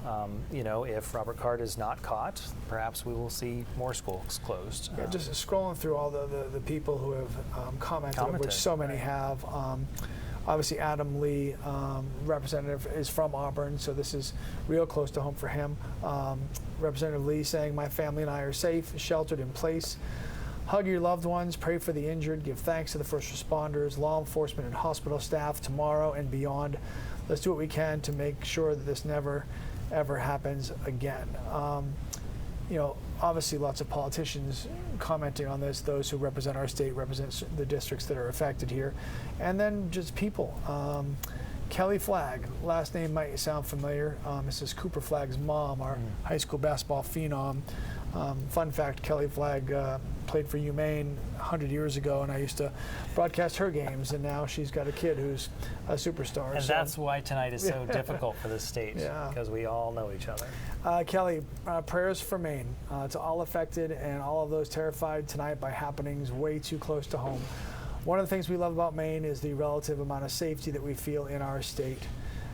If Robert Card is not caught, perhaps we will see more schools closed. Yeah, just scrolling through all the people who have commented, which so many have. Obviously, Adam Lee, representative, is from Auburn, so this is real close to home for him. Representative Lee saying, my family and I are safe, sheltered in place. Hug your loved ones, pray for the injured, give thanks to the first responders, law enforcement, and hospital staff tomorrow and beyond. Let's do what we can to make sure that this never, ever happens again. Obviously lots of politicians commenting on this, those who represent our state, represent the districts that are affected here, and then just people. Kelly Flagg, last name might sound familiar, Mrs. Cooper Flagg's mom, our high school basketball phenom. Fun fact, Kelly Flagg played for UMaine 100 years ago, and I used to broadcast her games, and now she's got a kid who's a superstar. And that's why tonight is so difficult for the state, because we all know each other. Kelly, prayers for Maine, to all affected and all of those terrified tonight by happenings way too close to home. One of the things we love about Maine is the relative amount of safety that we feel in our state.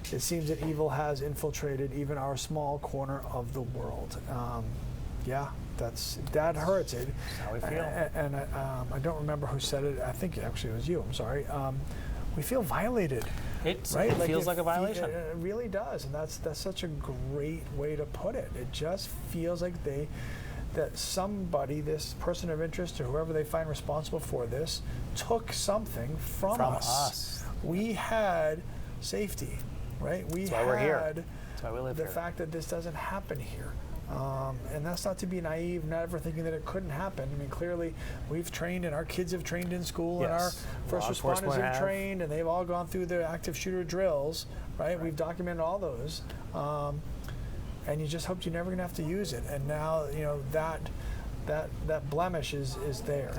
It seems that evil has infiltrated even our small corner of the world. That hurts it. That's how we feel. And I don't remember who said it. I think actually it was you. I'm sorry. We feel violated. It feels like a violation. It really does, and that's such a great way to put it. It just feels like that somebody, this person of interest or whoever they find responsible for this, took something from us. We had safety, right? That's why we're here. That's why we live the here. fact that this doesn't happen here. And that's not to be naive, never thinking that it couldn't happen. I mean, clearly, we've trained, and our kids have trained in school, and our first responders have trained, and they've all gone through their active shooter drills, right? We've documented all those. And you just hoped you're never going to have to use it. And now, that blemish is there.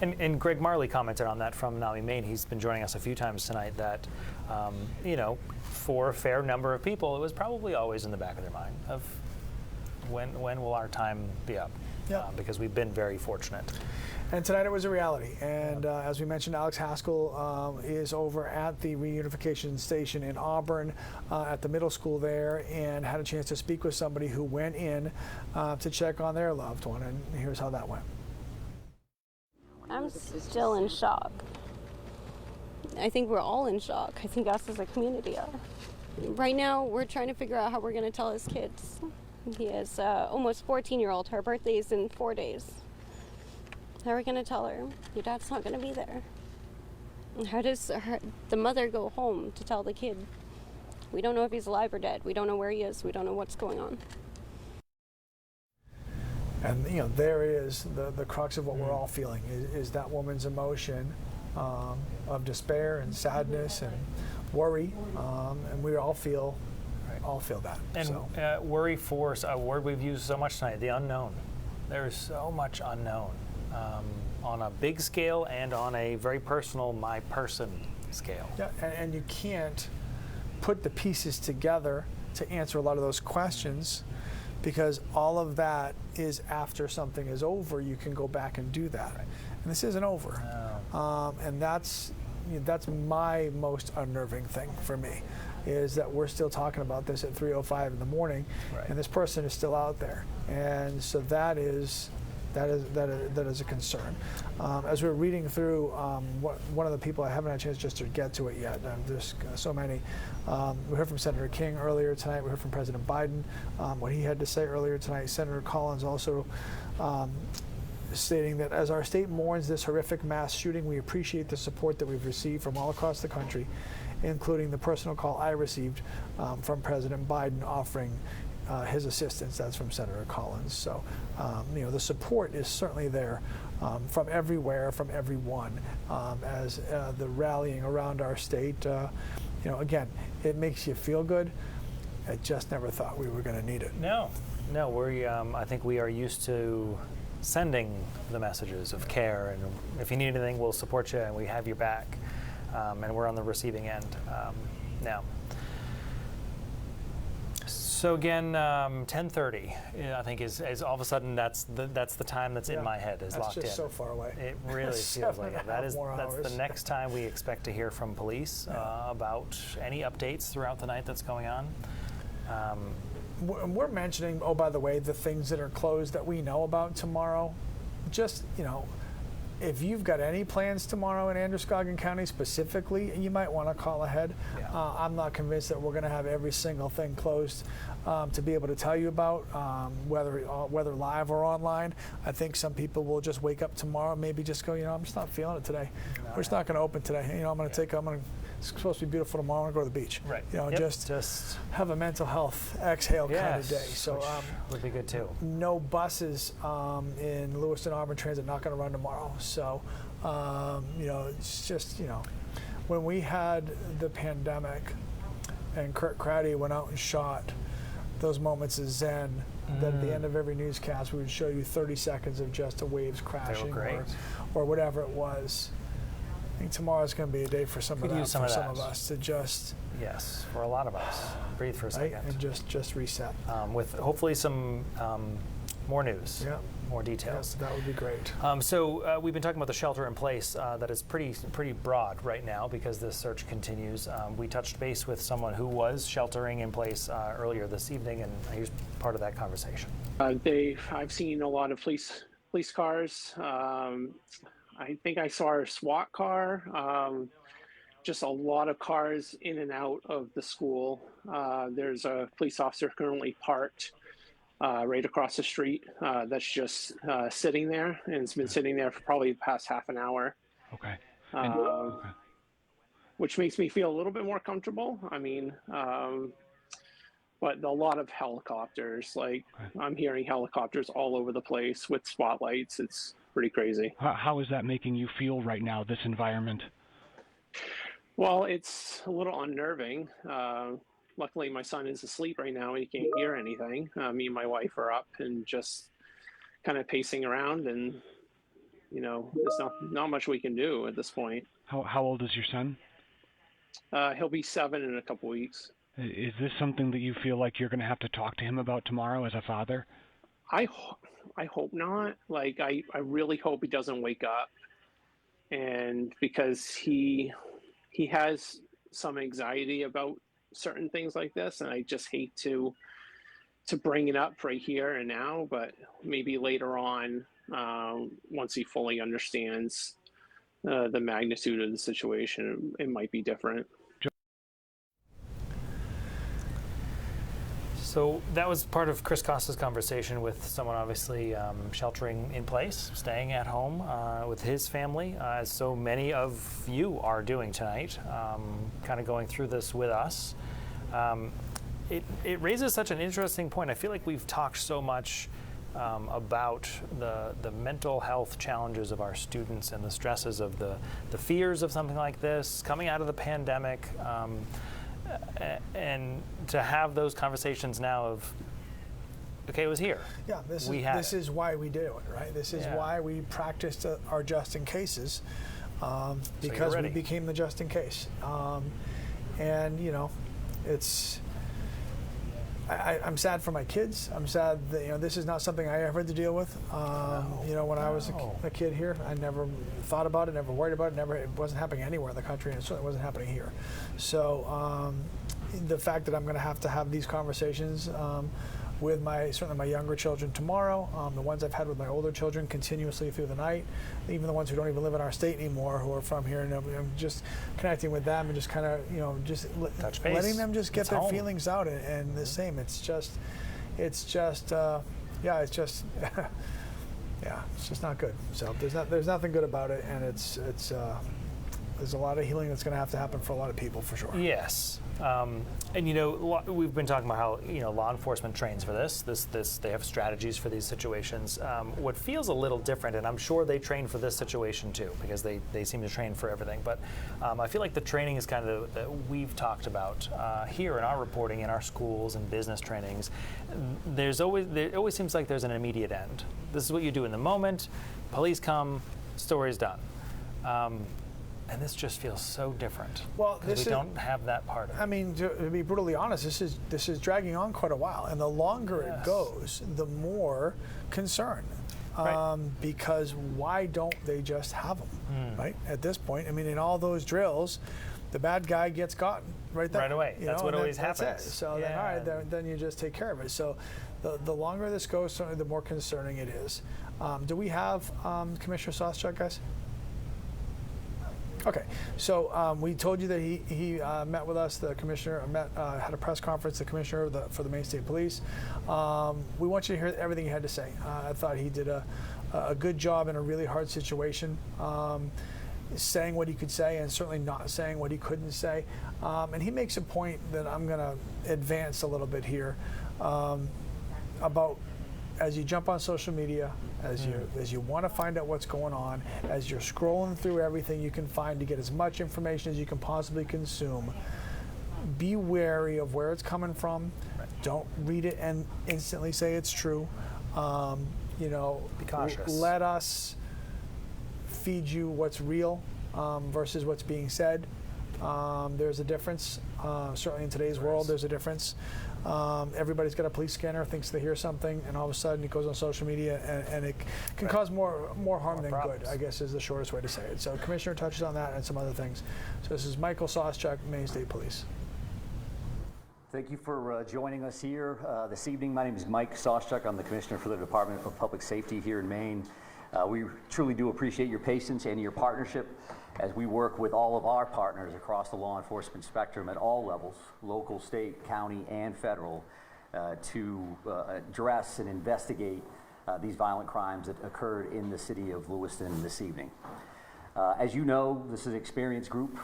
And Greg Marley commented on that from Maui, Maine. He's been joining us a few times tonight that, for a fair number of people, it was probably always in the back of their mind of when will our time be up? because we've been very fortunate. And tonight it was a reality. And as we mentioned, Alex Haskell is over at the reunification station in Auburn at the middle school there, and had a chance to speak with somebody who went in to check on their loved one. And here's how that went. I'm still in shock. I think we're all in shock. I think us as a community are. Right now, we're trying to figure out how we're going to tell his kids. He has almost 14-year-old. Her birthday is in 4 days. How are we going to tell her? Your dad's not going to be there. How does the mother go home to tell the kid? We don't know if he's alive or dead. We don't know where he is. We don't know what's going on. And there is the crux of what we're all feeling is that woman's emotion of despair and sadness and worry, and we all feel that. And worry for a word we've used so much tonight, the unknown. There's so much unknown on a big scale and on a very personal, my person scale. Yeah, and you can't put the pieces together to answer a lot of those questions, because all of that is after something is over. You can go back and do that, and this isn't over. And that's my most unnerving thing for me, is that we're still talking about this at 3:05 in the morning, and this person is still out there, and so that is a concern. As we're reading through one of the people, I haven't had a chance just to get to it yet. There's so many. We heard from Senator King earlier tonight. We heard from President Biden, what he had to say earlier tonight. Senator Collins also stating that as our state mourns this horrific mass shooting, we appreciate the support that we've received from all across the country, including the personal call I received from President Biden offering his assistance. That's from Senator Collins. So, the support is certainly there from everywhere, from everyone, as the rallying around our state. Again, it makes you feel good. I just never thought we were going to need it. No, I think we are used to sending the messages of care, and if you need anything, we'll support you, and we have your back, and we're on the receiving end now. So again, 10:30, I think is all of a sudden that's the time that's in my head is locked in. That's just so far away. It really feels like it. That's the next time we expect to hear from police about any updates throughout the night that's going on. We're mentioning, oh, by the way, the things that are closed that we know about tomorrow. Just, if you've got any plans tomorrow in Androscoggin County specifically, you might want to call ahead. I'm not convinced that we're going to have every single thing closed to be able to tell you about, whether live or online. I think some people will just wake up tomorrow, maybe just go, I'm just not feeling it today. We're just not going to open today. It's supposed to be beautiful tomorrow. I'm going to go to the beach. Right. Just have a mental health exhale kind of day. So would be good too. No buses in Lewiston Auburn Transit, not going to run tomorrow. So it's just when we had the pandemic and Kurt Crowdy went out and shot those moments of zen. That at the end of every newscast we would show you 30 seconds of just a waves crashing or whatever it was. I think tomorrow's going to be a day for some of us to just for a lot of us, breathe for a second and just reset. With hopefully some more news, more details. Yes, that would be great. So we've been talking about the shelter in place that is pretty broad right now because this search continues. We touched base with someone who was sheltering in place earlier this evening, and here's part of that conversation. I've seen a lot of police cars. I think I saw a SWAT car, just a lot of cars in and out of the school. There's a police officer currently parked right across the street that's just sitting there, and it's been sitting there for probably the past half an hour. Okay. Which makes me feel a little bit more comfortable. But a lot of helicopters, I'm hearing helicopters all over the place with spotlights. It's pretty crazy. How is that making you feel right now, this environment? Well, it's a little unnerving. Luckily, my son is asleep right now. He can't hear anything. Me and my wife are up and just kind of pacing around, and there's not much we can do at this point. How old is your son? He'll be 7 in a couple weeks. Is this something that you feel like you're going to have to talk to him about tomorrow as a father? I hope not. Like I really hope he doesn't wake up, and because he has some anxiety about certain things like this, and I just hate to bring it up right here and now, but maybe later on, once he fully understands the magnitude of the situation, it might be different. So that was part of Chris Costa's conversation with someone obviously sheltering in place, staying at home with his family, as so many of you are doing tonight, kind of going through this with us. It raises such an interesting point. I feel like we've talked so much about the mental health challenges of our students and the stresses of the fears of something like this, coming out of the pandemic, and to have those conversations now of, okay, it was here. Yeah, this is why we do it, right? This is why we practiced our just in cases, because we became the just in case. And you know, I'm sad for my kids. I'm sad that this is not something I ever had to deal with. When I was a kid here, I never thought about it, never worried about it. It wasn't happening anywhere in the country, and it certainly wasn't happening here. So the fact that I'm going to have these conversations with certainly my younger children tomorrow, the ones I've had with my older children continuously through the night, even the ones who don't even live in our state anymore, who are from here, and I'm just connecting with them and just kind of letting them just get their feelings out and the same. It's just yeah, it's just not good. So there's nothing good about it, and it's there's a lot of healing that's going to have to happen for a lot of people, for sure. Yes. And we've been talking about how law enforcement trains for this. They have strategies for these situations. What feels a little different, and I'm sure they train for this situation too, because they seem to train for everything. But I feel like the training is kind of that we've talked about here in our reporting, in our schools and business trainings. There always seems like there's an immediate end. This is what you do in the moment. Police come, story's done. And this just feels so different. Well, we don't have that part of it. I mean, to be brutally honest, this is dragging on quite a while, and the longer it goes, the more concern. Because why don't they just have them? Right at this point, I mean, in all those drills, the bad guy gets gotten right there. Right away. That's what always happens. So then, all right, then you just take care of it. So the longer this goes, certainly the more concerning it is. Do we have Commissioner Sawchuk, guys? Okay, so we told you that he met with us. The commissioner had a press conference. The commissioner for the Maine State Police. We want you to hear everything he had to say. I thought he did a good job in a really hard situation, saying what he could say and certainly not saying what he couldn't say. And he makes a point that I'm going to advance a little bit here about as you jump on social media, as you want to find out what's going on, as you're scrolling through everything you can find to get as much information as you can possibly consume, be wary of where it's coming from. Don't read it and instantly say it's true. Be cautious. Let us feed you what's real versus what's being said. There's a difference. Certainly in today's world, there's a difference. Everybody's got a police scanner, thinks they hear something, and all of a sudden it goes on social media, and it can cause more harm than good, I guess is the shortest way to say it. So Commissioner touches on that and some other things. So this is Michael Sawchuk, Maine State Police. Thank you for joining us here this evening. My name is Mike Sawchuk. I'm the Commissioner for the Department of Public Safety here in Maine. We truly do appreciate your patience and your partnership as we work with all of our partners across the law enforcement spectrum at all levels, local, state, county, and federal, to address and investigate these violent crimes that occurred in the city of Lewiston this evening. As you know, this is an experienced group.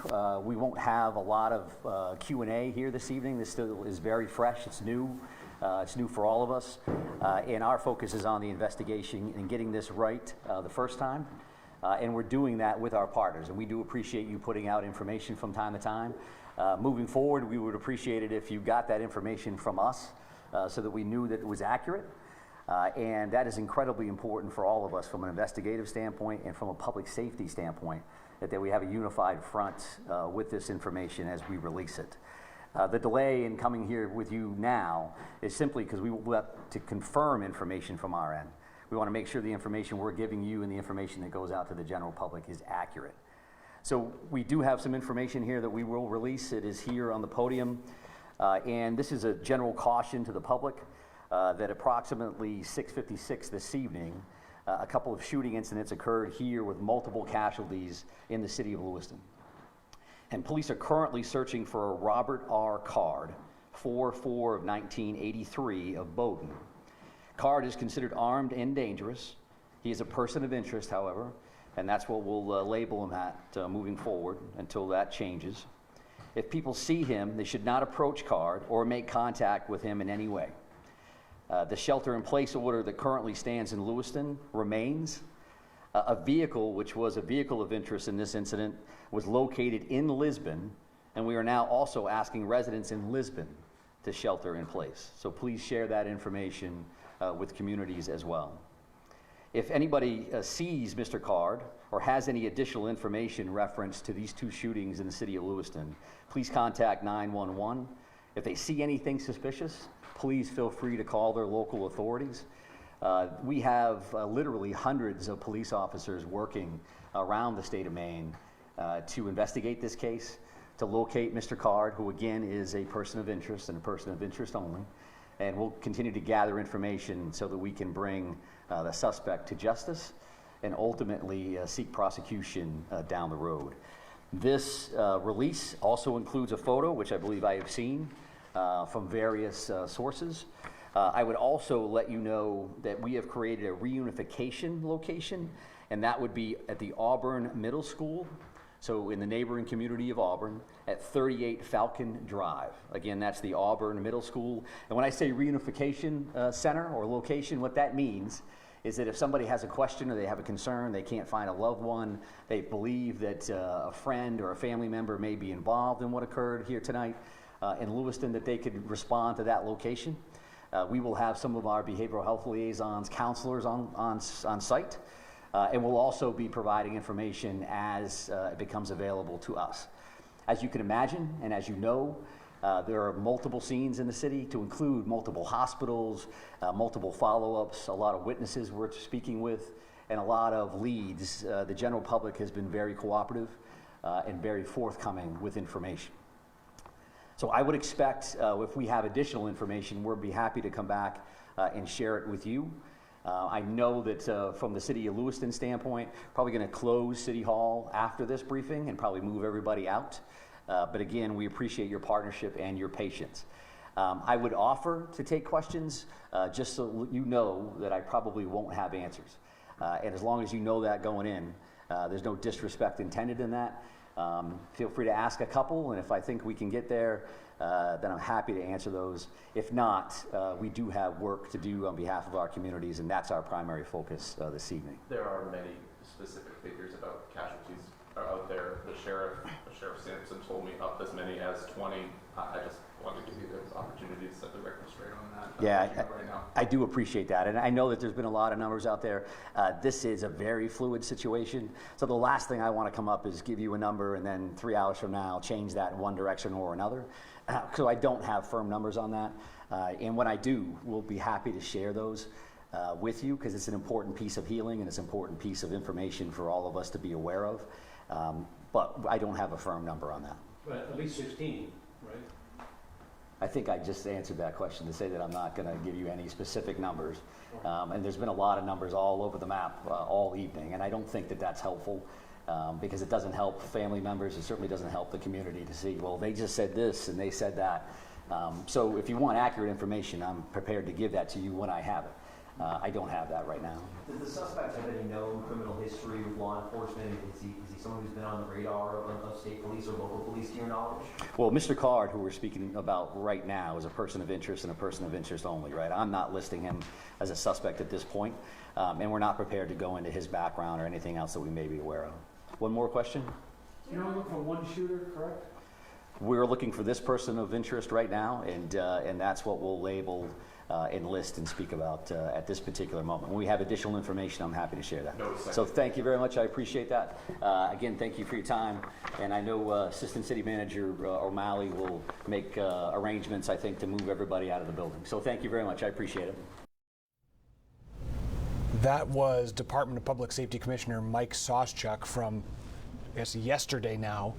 We won't have a lot of Q&A here this evening. This still is very fresh. It's new. It's new for all of us. And our focus is on the investigation and getting this right the first time. And we're doing that with our partners. And we do appreciate you putting out information from time to time. Moving forward, we would appreciate it if you got that information from us so that we knew that it was accurate. And that is incredibly important for all of us from an investigative standpoint and from a public safety standpoint, that we have a unified front with this information as we release it. The delay in coming here with you now is simply because we want to confirm information from our end. We want to make sure the information we're giving you and the information that goes out to the general public is accurate. So we do have some information here that we will release. It is here on the podium. And this is a general caution to the public that approximately 6:56 this evening, a couple of shooting incidents occurred here with multiple casualties in the city of Lewiston. And police are currently searching for a Robert R. Card, 4/4 of 1983 of Bowdoin. Card is considered armed and dangerous. He is a person of interest, however, and that's what we'll label him at moving forward until that changes. If people see him, they should not approach Card or make contact with him in any way. The shelter-in-place order that currently stands in Lewiston remains. A vehicle, which was a vehicle of interest in this incident, was located in Lisbon, and we are now also asking residents in Lisbon to shelter in place. So please share that information with communities as well. If anybody sees Mr. Card or has any additional information reference to these two shootings in the city of Lewiston, please contact 911. If they see anything suspicious, please feel free to call their local authorities. We have literally hundreds of police officers working around the state of Maine to investigate this case, to locate Mr. Card, who again is a person of interest and a person of interest only. And we'll continue to gather information so that we can bring the suspect to justice and ultimately seek prosecution down the road. This release also includes a photo, which I believe I have seen from various sources. I would also let you know that we have created a reunification location, and that would be at the Auburn Middle School, so in the neighboring community of Auburn, at 38 Falcon Drive. Again, that's the Auburn Middle School. And when I say reunification center or location, what that means is that if somebody has a question or they have a concern, they can't find a loved one, they believe that a friend or a family member may be involved in what occurred here tonight in Lewiston, that they could respond to that location. We will have some of our behavioral health liaisons, counselors on site, and we'll also be providing information as it becomes available to us. As you can imagine, and as you know, there are multiple scenes in the city to include multiple hospitals, multiple follow-ups, a lot of witnesses we're speaking with, and a lot of leads. The general public has been very cooperative and very forthcoming with information. So I would expect if we have additional information, we'll be happy to come back and share it with you. I know that from the city of Lewiston standpoint, probably going to close City Hall after this briefing and probably move everybody out. But again, we appreciate your partnership and your patience. I would offer to take questions just so you know that I probably won't have answers. And as long as you know that going in, there's no disrespect intended in that. Feel free to ask a couple, and if I think we can get there, then I'm happy to answer those. If not, we do have work to do on behalf of our communities, and that's our primary focus this evening. There are many specific figures about casualties out there. The Sheriff Sampson told me up as many as 20. I just wanted to give you the opportunity to set the record straight on that. Yeah, I do appreciate that, and I know that there's been a lot of numbers out there. This is a very fluid situation, so the last thing I want to come up is give you a number and then 3 hours from now change that in one direction or another. So I don't have firm numbers on that, and when I do, we'll be happy to share those with you, because it's an important piece of healing and it's an important piece of information for all of us to be aware of. But I don't have a firm number on that. But at least 16, right? I think I just answered that question to say that I'm not going to give you any specific numbers. And there's been a lot of numbers all over the map all evening, and I don't think that that's helpful because it doesn't help family members. It certainly doesn't help the community to see, well, they just said this and they said that. So if you want accurate information, I'm prepared to give that to you when I have it. I don't have that right now. Does the suspect have any known criminal history with law enforcement? Is he someone who's been on the radar of state police or local police, to your knowledge? Well, Mr. Card, who we're speaking about right now, is a person of interest and a person of interest only, right? I'm not listing him as a suspect at this point, and we're not prepared to go into his background or anything else that we may be aware of. One more question? You're only looking for one shooter, correct? We're looking for this person of interest right now, and that's what we'll label enlist and speak about at this particular moment. When we have additional information, I'm happy to share that. So thank you very much. I appreciate that. Again, thank you for your time. And I know Assistant City Manager O'Malley will make arrangements, I think, to move everybody out of the building. So thank you very much. I appreciate it. That was Department of Public Safety Commissioner Mike Soschuk from, I guess, yesterday now,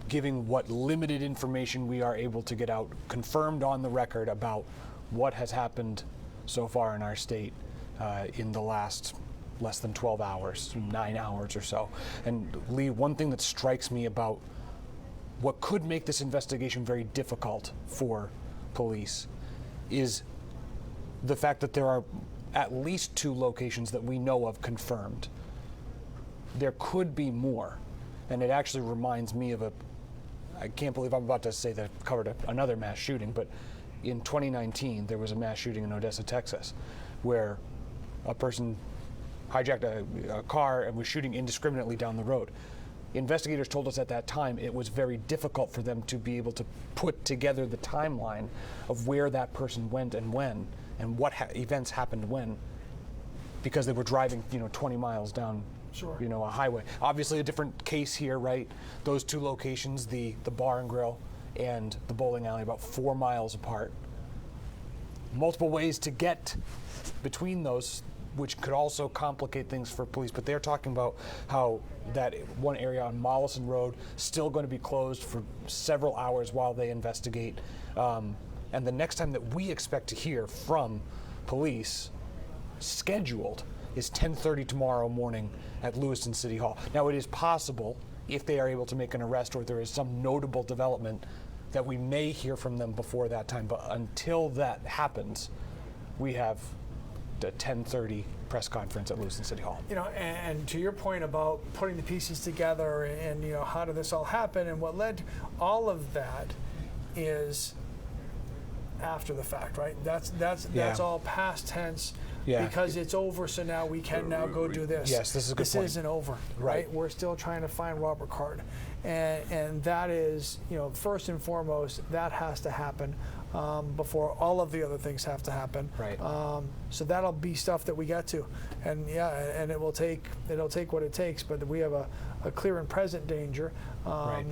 giving what limited information we are able to get out, confirmed on the record about what has happened so far in our state in the last less than 12 hours, 9 hours or so. And Lee, one thing that strikes me about what could make this investigation very difficult for police is the fact that there are at least 2 locations that we know of confirmed. There could be more. And it actually reminds me of I can't believe I'm about to say that I've covered another mass shooting, but in 2019, there was a mass shooting in Odessa, Texas, where a person hijacked a car and was shooting indiscriminately down the road. Investigators told us at that time it was very difficult for them to be able to put together the timeline of where that person went and when, and what events happened when, because they were driving, 20 miles down, a highway. Obviously, a different case here, right? Those 2 locations, the bar and grill and the bowling alley, about 4 miles apart. Multiple ways to get between those, which could also complicate things for police. But they're talking about how that one area on Mollison Road still going to be closed for several hours while they investigate. And the next time that we expect to hear from police, scheduled, is 10:30 tomorrow morning at Lewiston City Hall. Now, it is possible, if they are able to make an arrest or there is some notable development, that we may hear from them before that time. But until that happens, we have the 10:30 press conference at Lewiston City Hall. And to your point about putting the pieces together and, how did this all happen, and what led to all of that is after the fact, right? That's all past tense. Yeah. Because it's over, so now we can now go do this. Yes, this is a good point. This isn't over, right? We're still trying to find Robert Card, and that is, first and foremost, that has to happen before all of the other things have to happen. Right. So that'll be stuff that we get to, and it'll take what it takes. But we have a clear and present danger, right.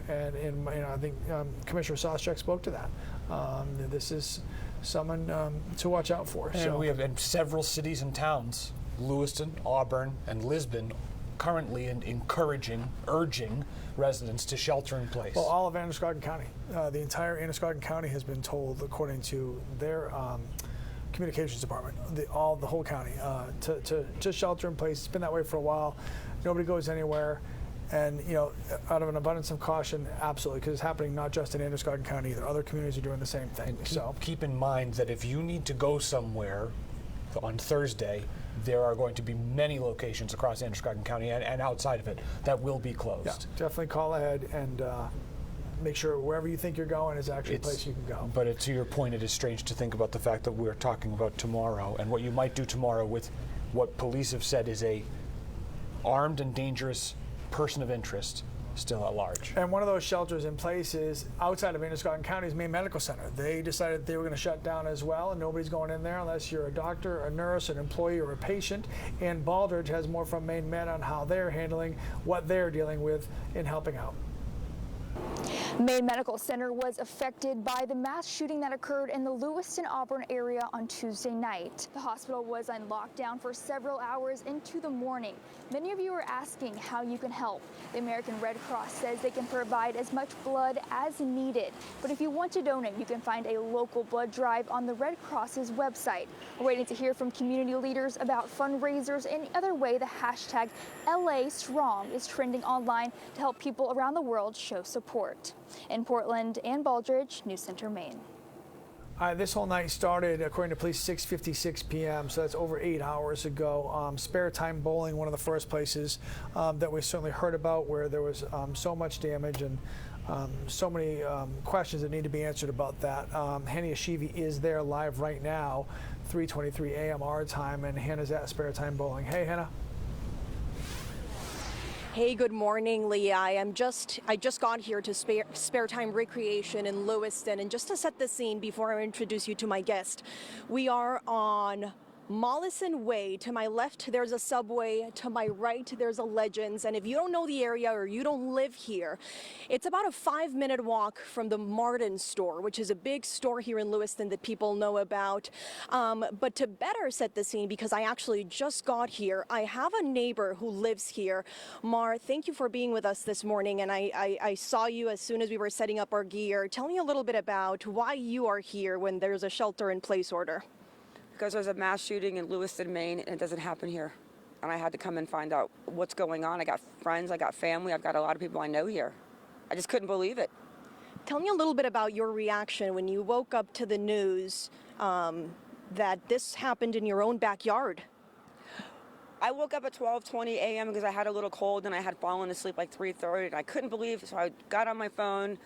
And I think Commissioner Soschuk spoke to that. This is someone to watch out for. And we have in several cities and towns, Lewiston, Auburn, and Lisbon, currently urging residents to shelter in place. Well, all of Androscoggin County, the entire Androscoggin County has been told, according to their communications department, the whole county, to shelter in place. It's been that way for a while. Nobody goes anywhere. And, out of an abundance of caution, absolutely, because it's happening not just in Androscoggin County either. Other communities are doing the same thing. And keep in mind that if you need to go somewhere on Thursday, there are going to be many locations across Androscoggin County and outside of it that will be closed. Yeah, definitely call ahead and make sure wherever you think you're going is actually a place you can go. But to your point, it is strange to think about the fact that we're talking about tomorrow and what you might do tomorrow with what police have said is a armed and dangerous person of interest still at large. And one of those shelters in place is outside of Androscoggin County's Maine Medical Center. They decided they were going to shut down as well, and nobody's going in there unless you're a doctor, a nurse, an employee, or a patient. And Baldridge has more from Maine Med on how they're handling what they're dealing with in helping out. Maine Medical Center was affected by the mass shooting that occurred in the Lewiston-Auburn area on Tuesday night. The hospital was on lockdown for several hours into the morning. Many of you are asking how you can help. The American Red Cross says they can provide as much blood as needed. But if you want to donate, you can find a local blood drive on the Red Cross's website. We're waiting to hear from community leaders about fundraisers and the other way the hashtag LAStrong is trending online to help people around the world show support. In Portland and Baldridge, News Center, Maine. This whole night started, according to police, 6:56 p.m., so that's over 8 hours ago. Spare time bowling, one of the first places that we certainly heard about where there was so much damage and so many questions that need to be answered about that. Hannah Yashivi is there live right now, 3:23 a.m. our time, and Hannah's at Spare Time Bowling. Hey, Hannah. Hey, good morning, Lee. I just got here to Spare Time Recreation in Lewiston, and just to set the scene before I introduce you to my guest, we are on Mollison Way. To my left, there's a Subway. To my right, there's a Legends. And if you don't know the area or you don't live here, it's about a 5-minute walk from the Martin store, which is a big store here in Lewiston that people know about. But to better set the scene, because I actually just got here, I have a neighbor who lives here. Mar, thank you for being with us this morning. And I saw you as soon as we were setting up our gear. Tell me a little bit about why you are here when there's a shelter-in-place order. Because there's a mass shooting in Lewiston, Maine, and it doesn't happen here. And I had to come and find out what's going on. I got friends, I got family, I've got a lot of people I know here. I just couldn't believe it. Tell me a little bit about your reaction when you woke up to the news that this happened in your own backyard. I woke up at 12:20 a.m. because I had a little cold and I had fallen asleep like 3:30 and I couldn't believe it. So I got on my phone.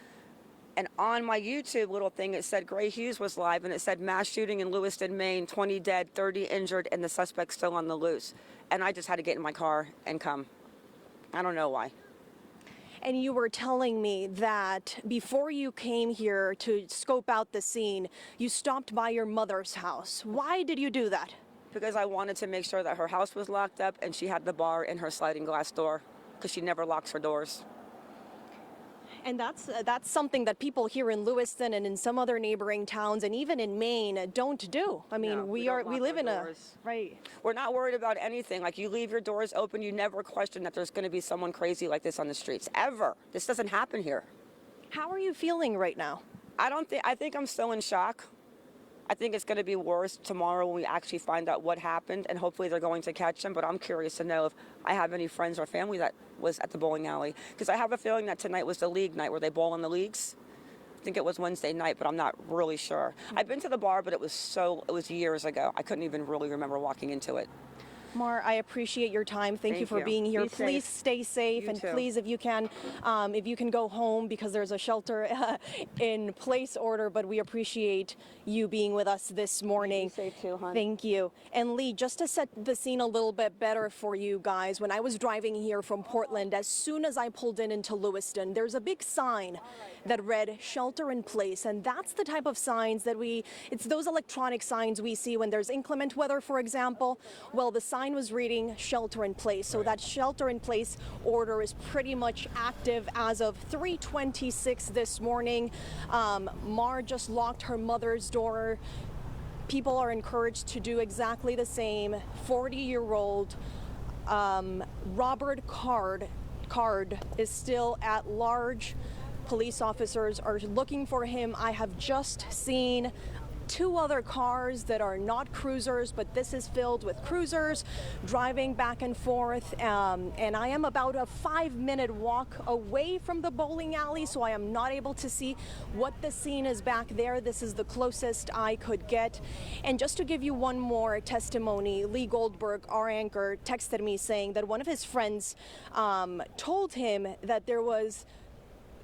And on my YouTube little thing, it said Gray Hughes was live, and it said mass shooting in Lewiston, Maine, 20 dead, 30 injured, and the suspect still on the loose. And I just had to get in my car and come. I don't know why. And you were telling me that before you came here to scope out the scene, you stopped by your mother's house. Why did you do that? Because I wanted to make sure that her house was locked up and she had the bar in her sliding glass door, because she never locks her doors. And that's something that people here in Lewiston and in some other neighboring towns and even in Maine don't do. I mean, No, we live in right. We're not worried about anything. Like, you leave your doors open, you never question that there's going to be someone crazy like this on the streets, ever. This doesn't happen here. How are you feeling right now? I think I'm still in shock. I think it's going to be worse tomorrow when we actually find out what happened, and hopefully they're going to catch them. But I'm curious to know if I have any friends or family that was at the bowling alley, because I have a feeling that tonight was the league night where they bowl in the leagues. I think it was Wednesday night, but I'm not really sure. I've been to the bar, but it was years ago. I couldn't even really remember walking into it. Mar, I appreciate your time. Thank you for being here. Please stay safe, and please, if you can go home, because there's a shelter in place order. But we appreciate you being with us this morning. Be safe too, hon. Thank you. And Lee, just to set the scene a little bit better for you guys, when I was driving here from Portland, as soon as I pulled into Lewiston, there's a big sign that read "Shelter in Place," and that's the type of signs that it's those electronic signs we see when there's inclement weather, for example. Well, the sign was reading "Shelter in Place," so that shelter in place order is pretty much active as of 3:26 this morning. Mar just locked her mother's door. People are encouraged to do exactly the same. 40-year-old Robert Card is still at large. Police officers are looking for him. I have just seen 2 other cars that are not cruisers, but this is filled with cruisers driving back and forth. And I am about a 5-minute walk away from the bowling alley, so I am not able to see what the scene is back there. This is the closest I could get. And just to give you one more testimony, Lee Goldberg, our anchor, texted me saying that one of his friends told him that there was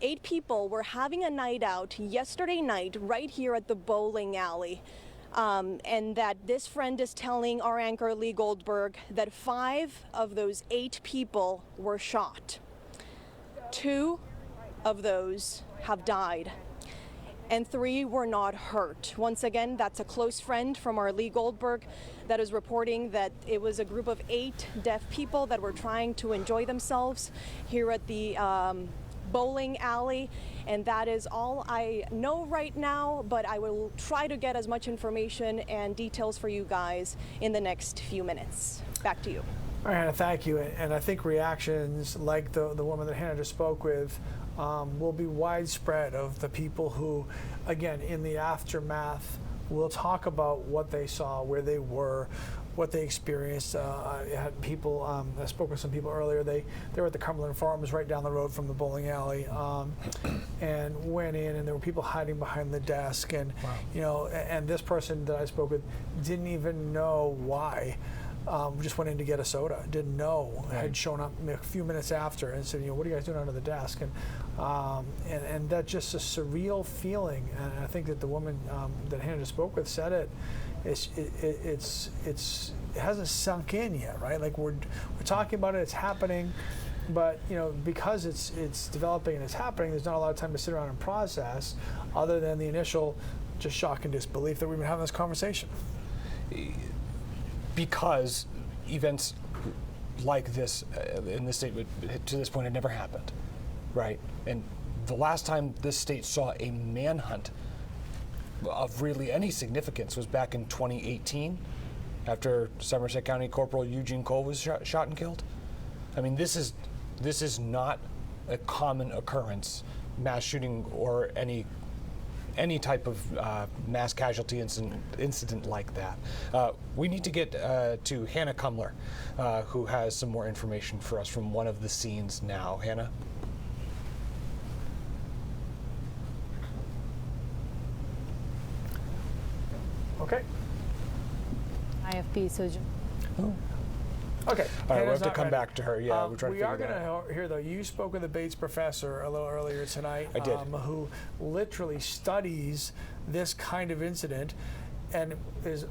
8 people were having a night out yesterday night right here at the bowling alley. And that this friend is telling our anchor, Lee Goldberg, that 5 of those 8 people were shot. 2 of those have died, and 3 were not hurt. Once again, that's a close friend from our Lee Goldberg that is reporting that it was a group of 8 deaf people that were trying to enjoy themselves here at the bowling alley, and that is all I know right now, but I will try to get as much information and details for you guys in the next few minutes. Back to you. All right, Hannah, thank you. And I think reactions like the woman that Hannah just spoke with will be widespread of the people who, again, in the aftermath, will talk about what they saw, where they were, what they experienced. I had people, I spoke with some people earlier, they were at the Cumberland Farms right down the road from the bowling alley, and went in, and there were people hiding behind the desk, and you know, and this person that I spoke with didn't even know why. Just went in to get a soda, didn't know, had shown up a few minutes after and said, you know, what are you guys doing under the desk? And that's just a surreal feeling. And I think that the woman that Hannah just spoke with said it. It hasn't sunk in yet, right? Like we're talking about it, it's happening. But because it's developing and it's happening, there's not a lot of time to sit around and process, other than the initial just shock and disbelief that we've been having this conversation. Because events like this in this state to this point had never happened, right? And the last time this state saw a manhunt of really any significance was back in 2018, after Somerset County Corporal Eugene Cole was shot and killed. I mean, this is not a common occurrence, mass shooting or any type of mass casualty incident like that. We need to get to Hannah Kumler, who has some more information for us from one of the scenes now. Hannah? Okay. IFB, so. Okay. All right, we'll have to come back to her. Yeah, we're trying to we figure are that out. going to hear, though, you spoke with the Bates professor a little earlier tonight. I did. Who literally studies this kind of incident and is,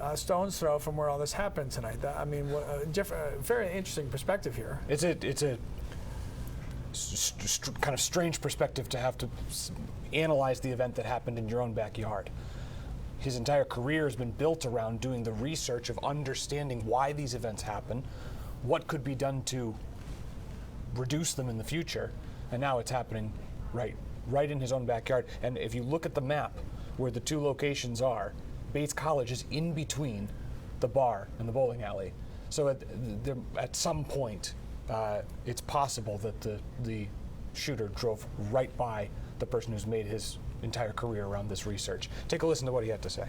a stone's throw from where all this happened tonight. I mean, very interesting perspective here. It's a kind of strange perspective to have to analyze the event that happened in your own backyard. His entire career has been built around doing the research of understanding why these events happen, what could be done to reduce them in the future, and now it's happening right in his own backyard. And if you look at the map where the two locations are, Bates College is in between the bar and the bowling alley. So at some point, it's possible that the shooter drove right by the person who's made his entire career around this research. Take a listen to what he had to say.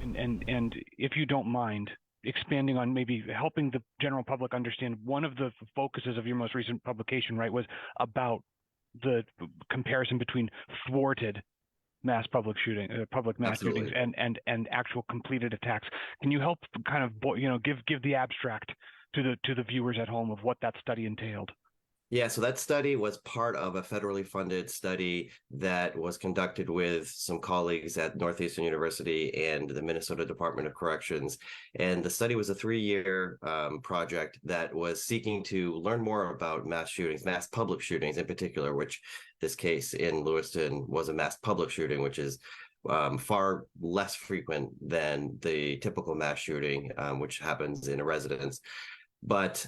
And if you don't mind expanding on maybe helping the general public understand, one of the focuses of your most recent publication, right, was about the comparison between thwarted mass public mass shootings and actual completed attacks. Can you help kind of give the abstract to the viewers at home of what that study entailed? Yeah, so that study was part of a federally funded study that was conducted with some colleagues at Northeastern University and the Minnesota Department of Corrections. And the study was a 3-year project that was seeking to learn more about mass shootings, mass public shootings in particular, which this case in Lewiston was a mass public shooting, which is far less frequent than the typical mass shooting, which happens in a residence. But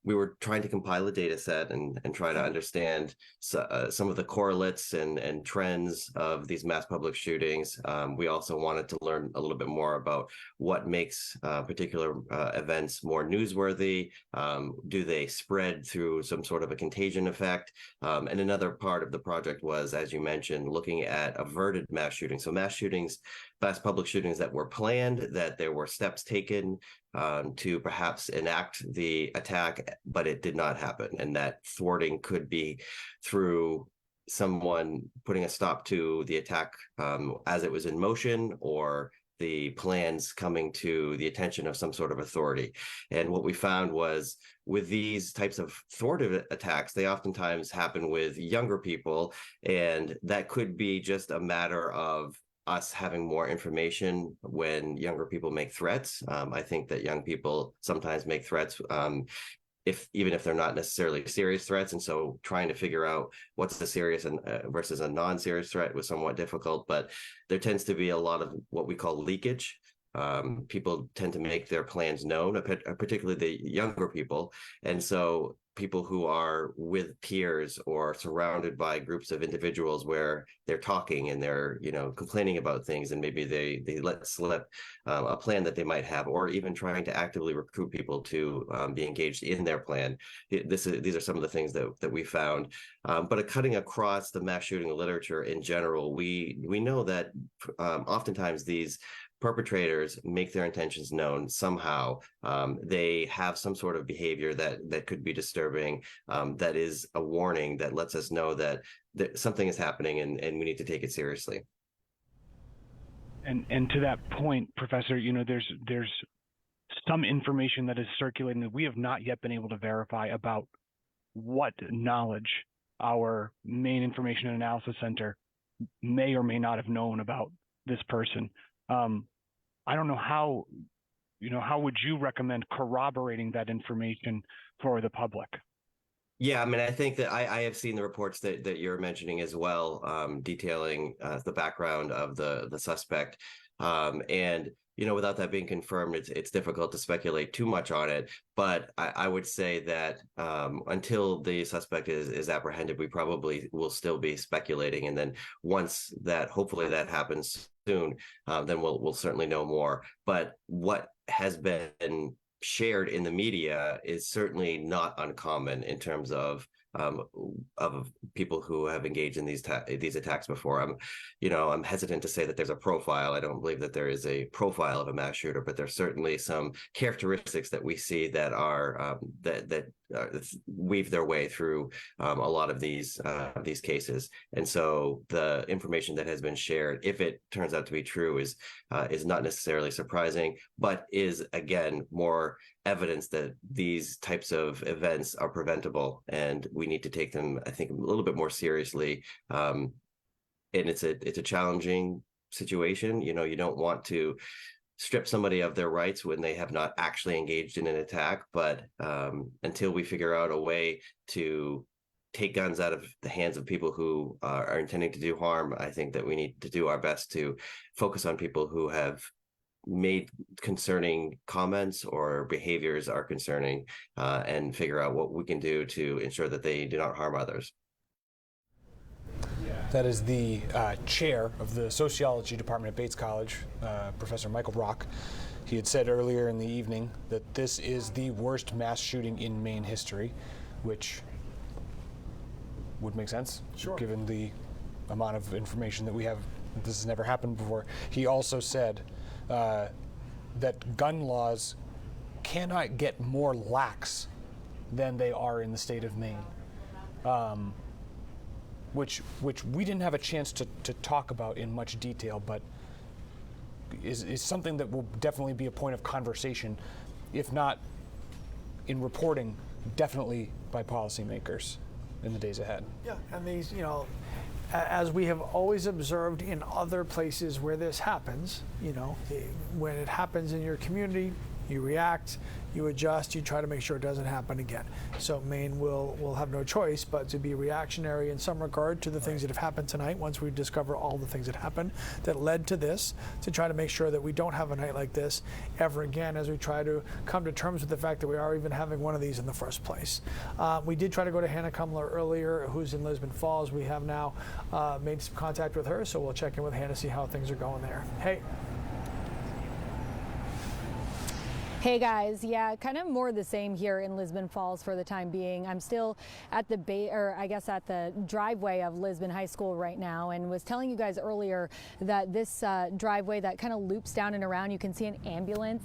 we were trying to compile a data set and try to understand some of the correlates and trends of these mass public shootings. We also wanted to learn a little bit more about what makes particular events more newsworthy. Do they spread through some sort of a contagion effect? And another part of the project was, as you mentioned, looking at averted mass shootings. So mass public shootings that were planned, that there were steps taken to perhaps enact the attack, but it did not happen. And that thwarting could be through someone putting a stop to the attack as it was in motion, or the plans coming to the attention of some sort of authority. And what we found was, with these types of thwarted attacks, they oftentimes happen with younger people, and that could be just a matter of us having more information when younger people make threats. I think that young people sometimes make threats even if they're not necessarily serious threats. And so trying to figure out what's the serious versus a non-serious threat was somewhat difficult, but there tends to be a lot of what we call leakage. People tend to make their plans known, particularly the younger people. And so people who are with peers or surrounded by groups of individuals where they're talking and they're complaining about things, and maybe they let slip a plan that they might have, or even trying to actively recruit people to be engaged in their plan. These are some of the things that we found. But cutting across the mass shooting literature in general, we know that oftentimes these perpetrators make their intentions known somehow. They have some sort of behavior that could be disturbing, that is a warning that lets us know that something is happening and we need to take it seriously. And to that point, Professor, there's some information that is circulating that we have not yet been able to verify about what knowledge our Maine Information and Analysis Center may or may not have known about this person. I don't know how how would you recommend corroborating that information for the public? Yeah, I mean, I think that I have seen the reports that you're mentioning as well, detailing the background of the suspect. And, without that being confirmed, it's difficult to speculate too much on it. But I would say that until the suspect is apprehended, we probably will still be speculating. And then once hopefully that happens soon, then we'll certainly know more. But what has been shared in the media is certainly not uncommon in terms of people who have engaged in these attacks before. I'm hesitant to say that there's a profile. I don't believe that there is a profile of a mass shooter, but there's certainly some characteristics that we see that are that weave their way through a lot of these cases. And so the information that has been shared, if it turns out to be true, is not necessarily surprising, but is again more evidence that these types of events are preventable, and we need to take them, I think, a little bit more seriously. And it's a challenging situation. You don't want to strip somebody of their rights when they have not actually engaged in an attack. But until we figure out a way to take guns out of the hands of people who are intending to do harm, I think that we need to do our best to focus on people who have made concerning comments or behaviors are concerning, and figure out what we can do to ensure that they do not harm others. That is the chair of the sociology department at Bates College, Professor Michael Brock. He had said earlier in the evening that this is the worst mass shooting in Maine history, which would make sense, given the amount of information that we have. This has never happened before. He also said that gun laws cannot get more lax than they are in the state of Maine, which we didn't have a chance to talk about in much detail, but is something that will definitely be a point of conversation, if not in reporting, definitely by policymakers in the days ahead. Yeah, and these, as we have always observed in other places where this happens, when it happens in your community, you react, you adjust, you try to make sure it doesn't happen again. So Maine will have no choice but to be reactionary in some regard to the things that have happened tonight once we discover all the things that happened that led to this, to try to make sure that we don't have a night like this ever again as we try to come to terms with the fact that we are even having one of these in the first place. We did try to go to Hannah Kumler earlier, who's in Lisbon Falls. We have now made some contact with her, so we'll check in with Hannah, see how things are going there. Hey. Hey guys, yeah, kind of more the same here in Lisbon Falls for the time being. I'm still at the at the driveway of Lisbon High School right now, and was telling you guys earlier that this driveway that kind of loops down and around, you can see an ambulance.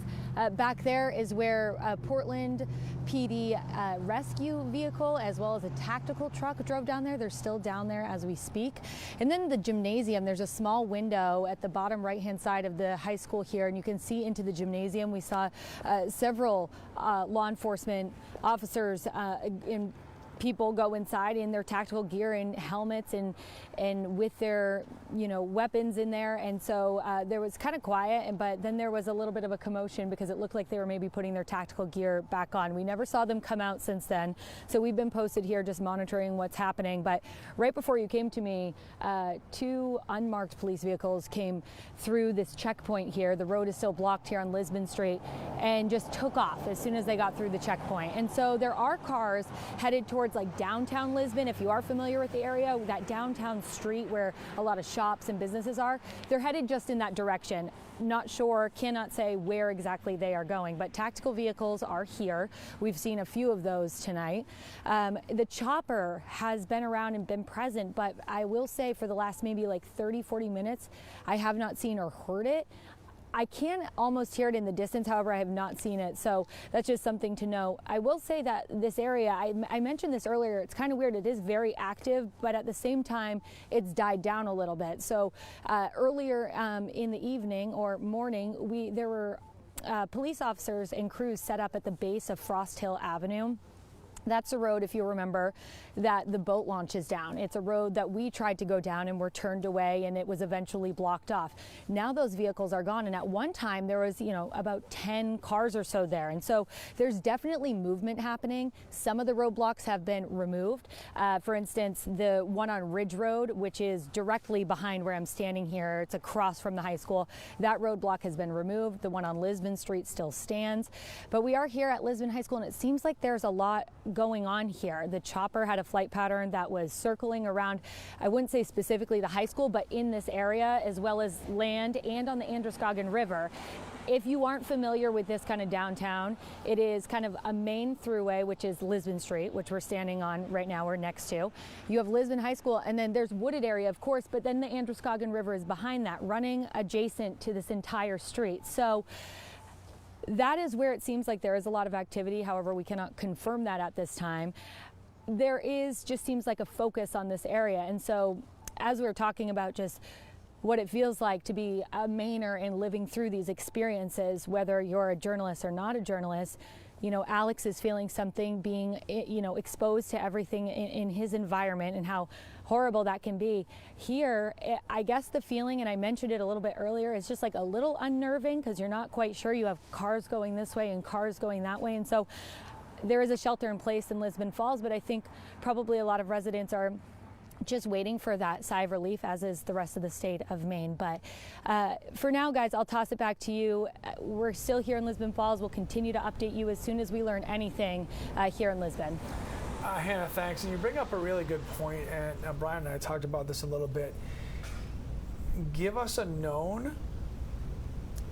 Back there is where Portland PD rescue vehicle as well as a tactical truck drove down there. They're still down there as we speak. And then the gymnasium, there's a small window at the bottom right-hand side of the high school here, and you can see into the gymnasium. We saw several law enforcement officers in people go inside in their tactical gear and helmets and with their weapons in there, and so there was kind of quiet, but then there was a little bit of a commotion because it looked like they were maybe putting their tactical gear back on. We never saw them come out since then, so we've been posted here just monitoring what's happening. But right before you came to me, two unmarked police vehicles came through this checkpoint here. The road is still blocked here on Lisbon Street, and just took off as soon as they got through the checkpoint. And so there are cars headed towards like downtown Lisbon. If you are familiar with the area, that downtown street where a lot of shops and businesses are, they're headed just in that direction. Not sure, cannot say where exactly they are going, but tactical vehicles are here. We've seen a few of those tonight. The chopper has been around and been present, but I will say for the last maybe like 30-40 minutes, I have not seen or heard it. I can almost hear it in the distance, however, I have not seen it, so that's just something to know. I will say that this area, I mentioned this earlier, it's kind of weird, it is very active, but at the same time, it's died down a little bit. So earlier in the evening or morning, there were police officers and crews set up at the base of Frost Hill Avenue. That's a road, if you remember, that the boat launch is down. It's a road that we tried to go down and were turned away, and it was eventually blocked off. Now those vehicles are gone, and at one time there was, about 10 cars or so there. And so there's definitely movement happening. Some of the roadblocks have been removed. For instance, the one on Ridge Road, which is directly behind where I'm standing here, it's across from the high school, that roadblock has been removed. The one on Lisbon Street still stands. But we are here at Lisbon High School, and it seems like there's a lot going on here. The chopper had a flight pattern that was circling around, I wouldn't say specifically the high school, but in this area, as well as land and on the Androscoggin River. If you aren't familiar with this kind of downtown, it is kind of a main throughway, which is Lisbon Street, which we're standing on right now, we're next to. You have Lisbon High School, and then there's wooded area, of course, but then the Androscoggin River is behind that, running adjacent to this entire street. So that is where it seems like there is a lot of activity. However, we cannot confirm that at this time. There just seems like a focus on this area. And so as we're talking about just what it feels like to be a Mainer and living through these experiences, whether you're a journalist or not a journalist, Alex is feeling something, being, exposed to everything in his environment and how horrible that can be. Here, I guess the feeling, and I mentioned it a little bit earlier, is just like a little unnerving because you're not quite sure. You have cars going this way and cars going that way. And so there is a shelter in place in Lisbon Falls, but I think probably a lot of residents are just waiting for that sigh of relief, as is the rest of the state of Maine. But for now, guys, I'll toss it back to you. We're still here in Lisbon Falls. We'll continue to update you as soon as we learn anything here in Lisbon. Hannah, thanks. And you bring up a really good point, and Brian and I talked about this a little bit. Give us a known.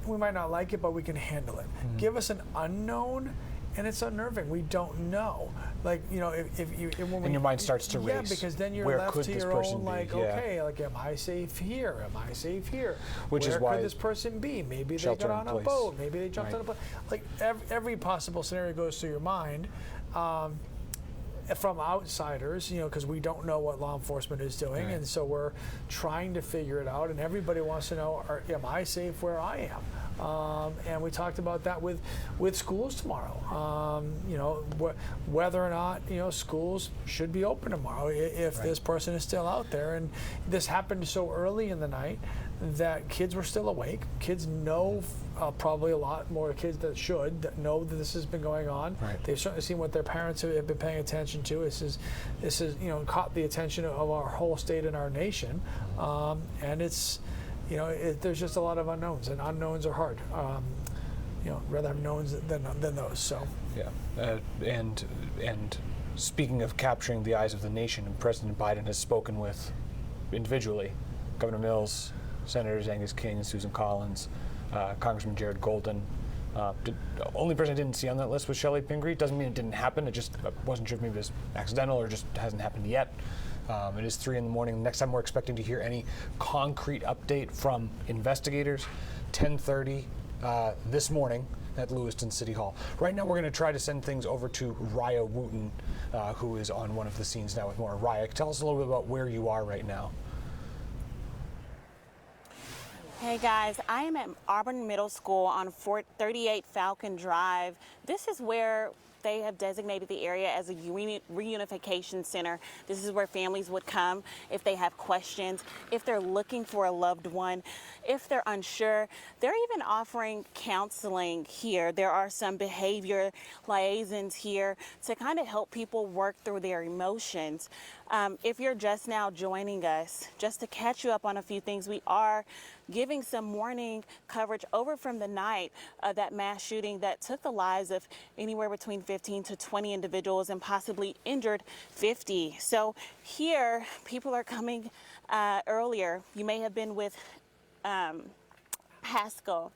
We might not like it, but we can handle it. Mm-hmm. Give us an unknown, and it's unnerving. We don't know. Like, when your mind starts to race. Yeah, because then you're left to your own, like, okay, like, am I safe here? Am I safe here? Which is why, where could this person be? Maybe they got on a boat. Maybe they jumped on a boat. Like, every possible scenario goes through your mind. From outsiders, because we don't know what law enforcement is doing, and so we're trying to figure it out, and everybody wants to know, am I safe where I am? And we talked about that with schools tomorrow. Whether or not schools should be open tomorrow if this person is still out there. And this happened so early in the night that kids were still awake. Kids know, probably a lot more kids that know that this has been going on. Right. They've certainly seen what their parents have been paying attention to. This is caught the attention of our whole state and our nation, and it's. There's just a lot of unknowns, and unknowns are hard. Rather have knowns than those. So. Yeah, and speaking of capturing the eyes of the nation, President Biden has spoken with, individually, Governor Mills, Senators Angus King and Susan Collins, Congressman Jared Golden. The only person I didn't see on that list was Shelley Pingree. Doesn't mean it didn't happen. It just wasn't sure if maybe it was accidental or just hasn't happened yet. It is 3 a.m. Next time we're expecting to hear any concrete update from investigators, 10:30 this morning at Lewiston City Hall. Right now we're going to try to send things over to Raya Wooten, who is on one of the scenes now with more. Raya, tell us a little bit about where you are right now. Hey guys, I am at Auburn Middle School on 38 Falcon Drive. This is where they have designated the area as a reunification center. This is where families would come if they have questions, if they're looking for a loved one, if they're unsure. They're even offering counseling here. There are some behavior liaisons here to kind of help people work through their emotions. If you're just now joining us, just to catch you up on a few things, we are giving some morning coverage over from the night of that mass shooting that took the lives of anywhere between 15 to 20 individuals and possibly injured 50. So here, people are coming earlier. You may have been with Haskell,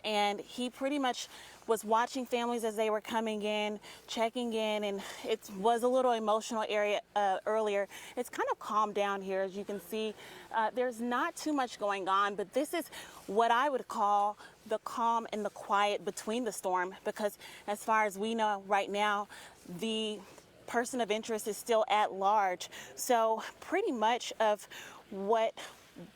and he pretty much was watching families as they were coming in, checking in, and it was a little emotional area earlier. It's kind of calmed down here, as you can see. There's not too much going on, but this is what I would call the calm and the quiet between the storm, because as far as we know right now, the person of interest is still at large. So pretty much of what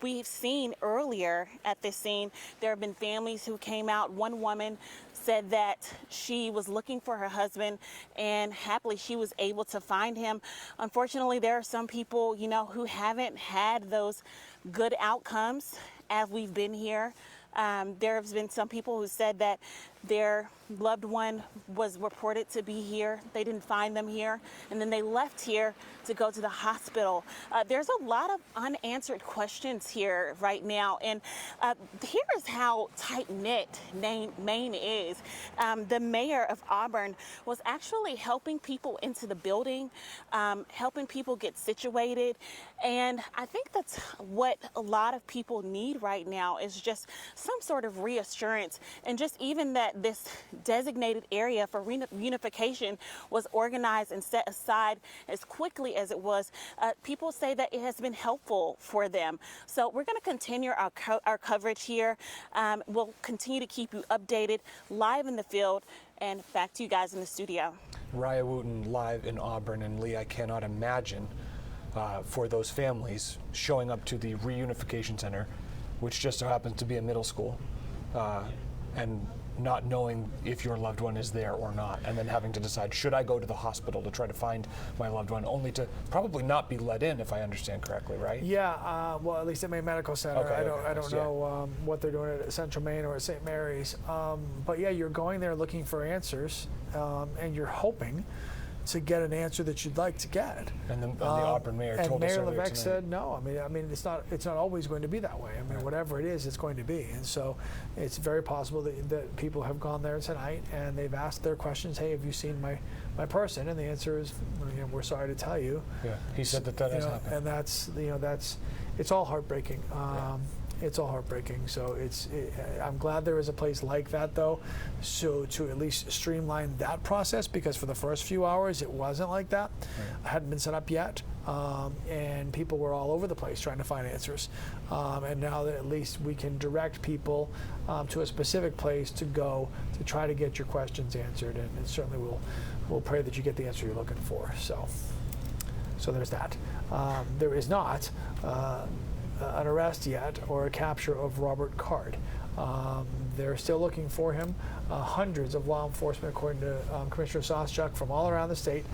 we've seen earlier at this scene, there have been families who came out. One woman said that she was looking for her husband and happily she was able to find him. Unfortunately, there are some people, you know, who haven't had those good outcomes as we've been here. There have been some people who said that their loved one was reported to be here. They didn't find them here, and then they left here to go to the hospital. There's a lot of unanswered questions here right now, and here is how tight-knit Maine is. The mayor of Auburn was actually helping people into the building, helping people get situated, and I think that's what a lot of people need right now is just some sort of reassurance, and just even that this designated area for reunification was organized and set aside as quickly as it was. People say that it has been helpful for them. So we're going to continue our coverage here. We'll continue to keep you updated live in the field, and back to you guys in the studio. Raya Wooten live in Auburn, and Lee, I cannot imagine for those families showing up to the reunification center, which just so happens to be a middle school, and not knowing if your loved one is there or not, and then having to decide, should I go to the hospital to try to find my loved one, only to probably not be let in, if I understand correctly, right? Yeah, well, at least at Maine Medical Center. Okay, I don't know what they're doing at Central Maine or at St. Mary's. But yeah, you're going there looking for answers, and you're hoping to get an answer that you'd like to get. And the Auburn mayor told us earlier Mayor Levesque tonight. said no. I mean, it's not always going to be that way. I mean, whatever it is, it's going to be. And so, it's very possible that people have gone there tonight and they've asked their questions. Hey, have you seen my person? And the answer is, you know, we're sorry to tell you. Yeah, he said that has happened. And that's it's all heartbreaking. It's all heartbreaking. So I'm glad there is a place like that, though, so to at least streamline that process, because for the first few hours it wasn't like that. It hadn't been set up yet, and people were all over the place trying to find answers. And now that at least we can direct people to a specific place to go to try to get your questions answered, and certainly we'll pray that you get the answer you're looking for. So there's that. There is not an arrest yet or a capture of Robert Card. They're still looking for him. Hundreds of law enforcement, according to Commissioner Soschuk, from all around the state.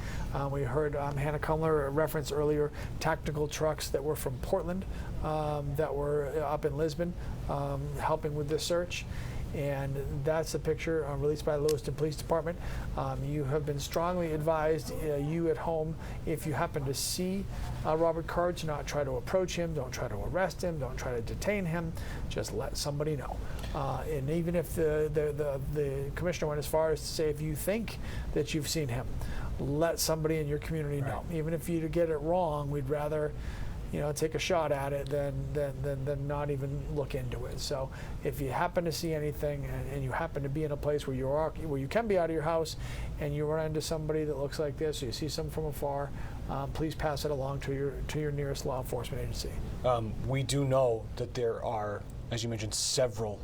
We heard Hannah Kumler reference earlier tactical trucks that were from Portland that were up in Lisbon helping with this search. And that's a picture released by the Lewiston Police Department. You have been strongly advised, you at home, if you happen to see Robert Card, to not try to approach him, don't try to arrest him, don't try to detain him, just let somebody know. And even if the commissioner went as far as to say, if you think that you've seen him, let somebody in your community know. Even if you get it wrong, we'd rather take a shot at it than not even look into it. So if you happen to see anything and you happen to be in a place where you can be out of your house and you run into somebody that looks like this, or you see someone from afar, please pass it along to your nearest law enforcement agency. We do know that there are, as you mentioned, several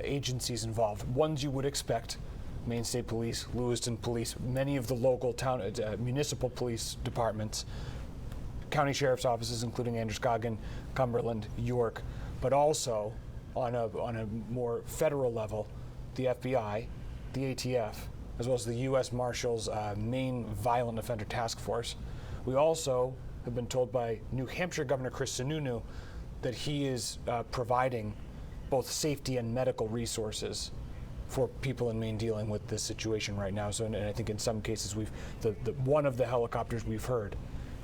agencies involved. Ones you would expect: Maine State Police, Lewiston Police, many of the local town municipal police departments, county sheriff's offices, including Androscoggin, Cumberland, York, but also on a more federal level, the FBI, the ATF, as well as the U.S. Marshals Maine Violent Offender Task Force. We also have been told by New Hampshire Governor Chris Sununu that he is providing both safety and medical resources for people in Maine dealing with this situation right now. So, and I think in some cases one of the helicopters we've heard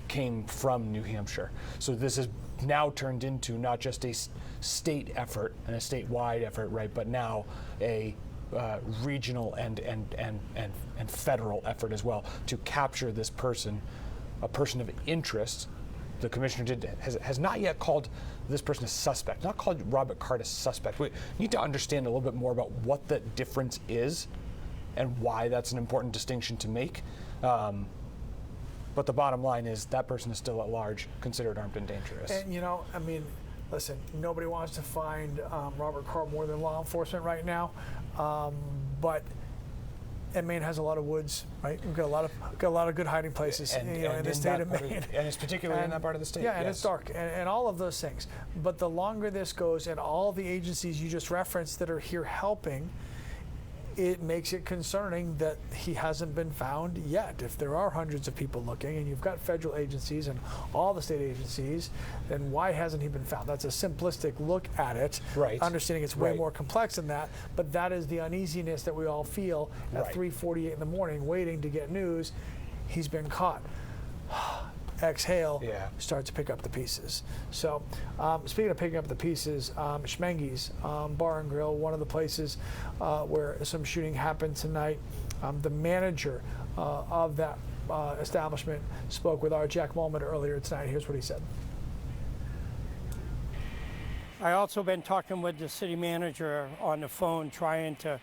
came from New Hampshire. So this has now turned into not just a state effort and a statewide effort, right, but now a regional and federal effort as well to capture this person, a person of interest. The commissioner has not yet called this person a suspect, not called Robert Card a suspect. We need to understand a little bit more about what the difference is and why that's an important distinction to make. But the bottom line is that person is still at large, considered armed and dangerous. And listen, nobody wants to find Robert Card more than law enforcement right now. But And Maine has a lot of woods, right? We've got a lot of good hiding places in the state of Maine. And it's particularly in that part of the state. Yeah, and it's dark, and all of those things. But the longer this goes, and all the agencies you just referenced that are here helping, it makes it concerning that he hasn't been found yet. If there are hundreds of people looking, and you've got federal agencies and all the state agencies, then why hasn't he been found? That's a simplistic look at it, understanding it's way more complex than that, but that is the uneasiness that we all feel at 3:48 in the morning waiting to get news. He's been caught. Exhale, start to pick up the pieces. So speaking of picking up the pieces, Schmenge's Bar and Grill, one of the places where some shooting happened tonight. The manager of that establishment spoke with our Jack Mulman earlier tonight. Here's what he said. I also been talking with the city manager on the phone, trying to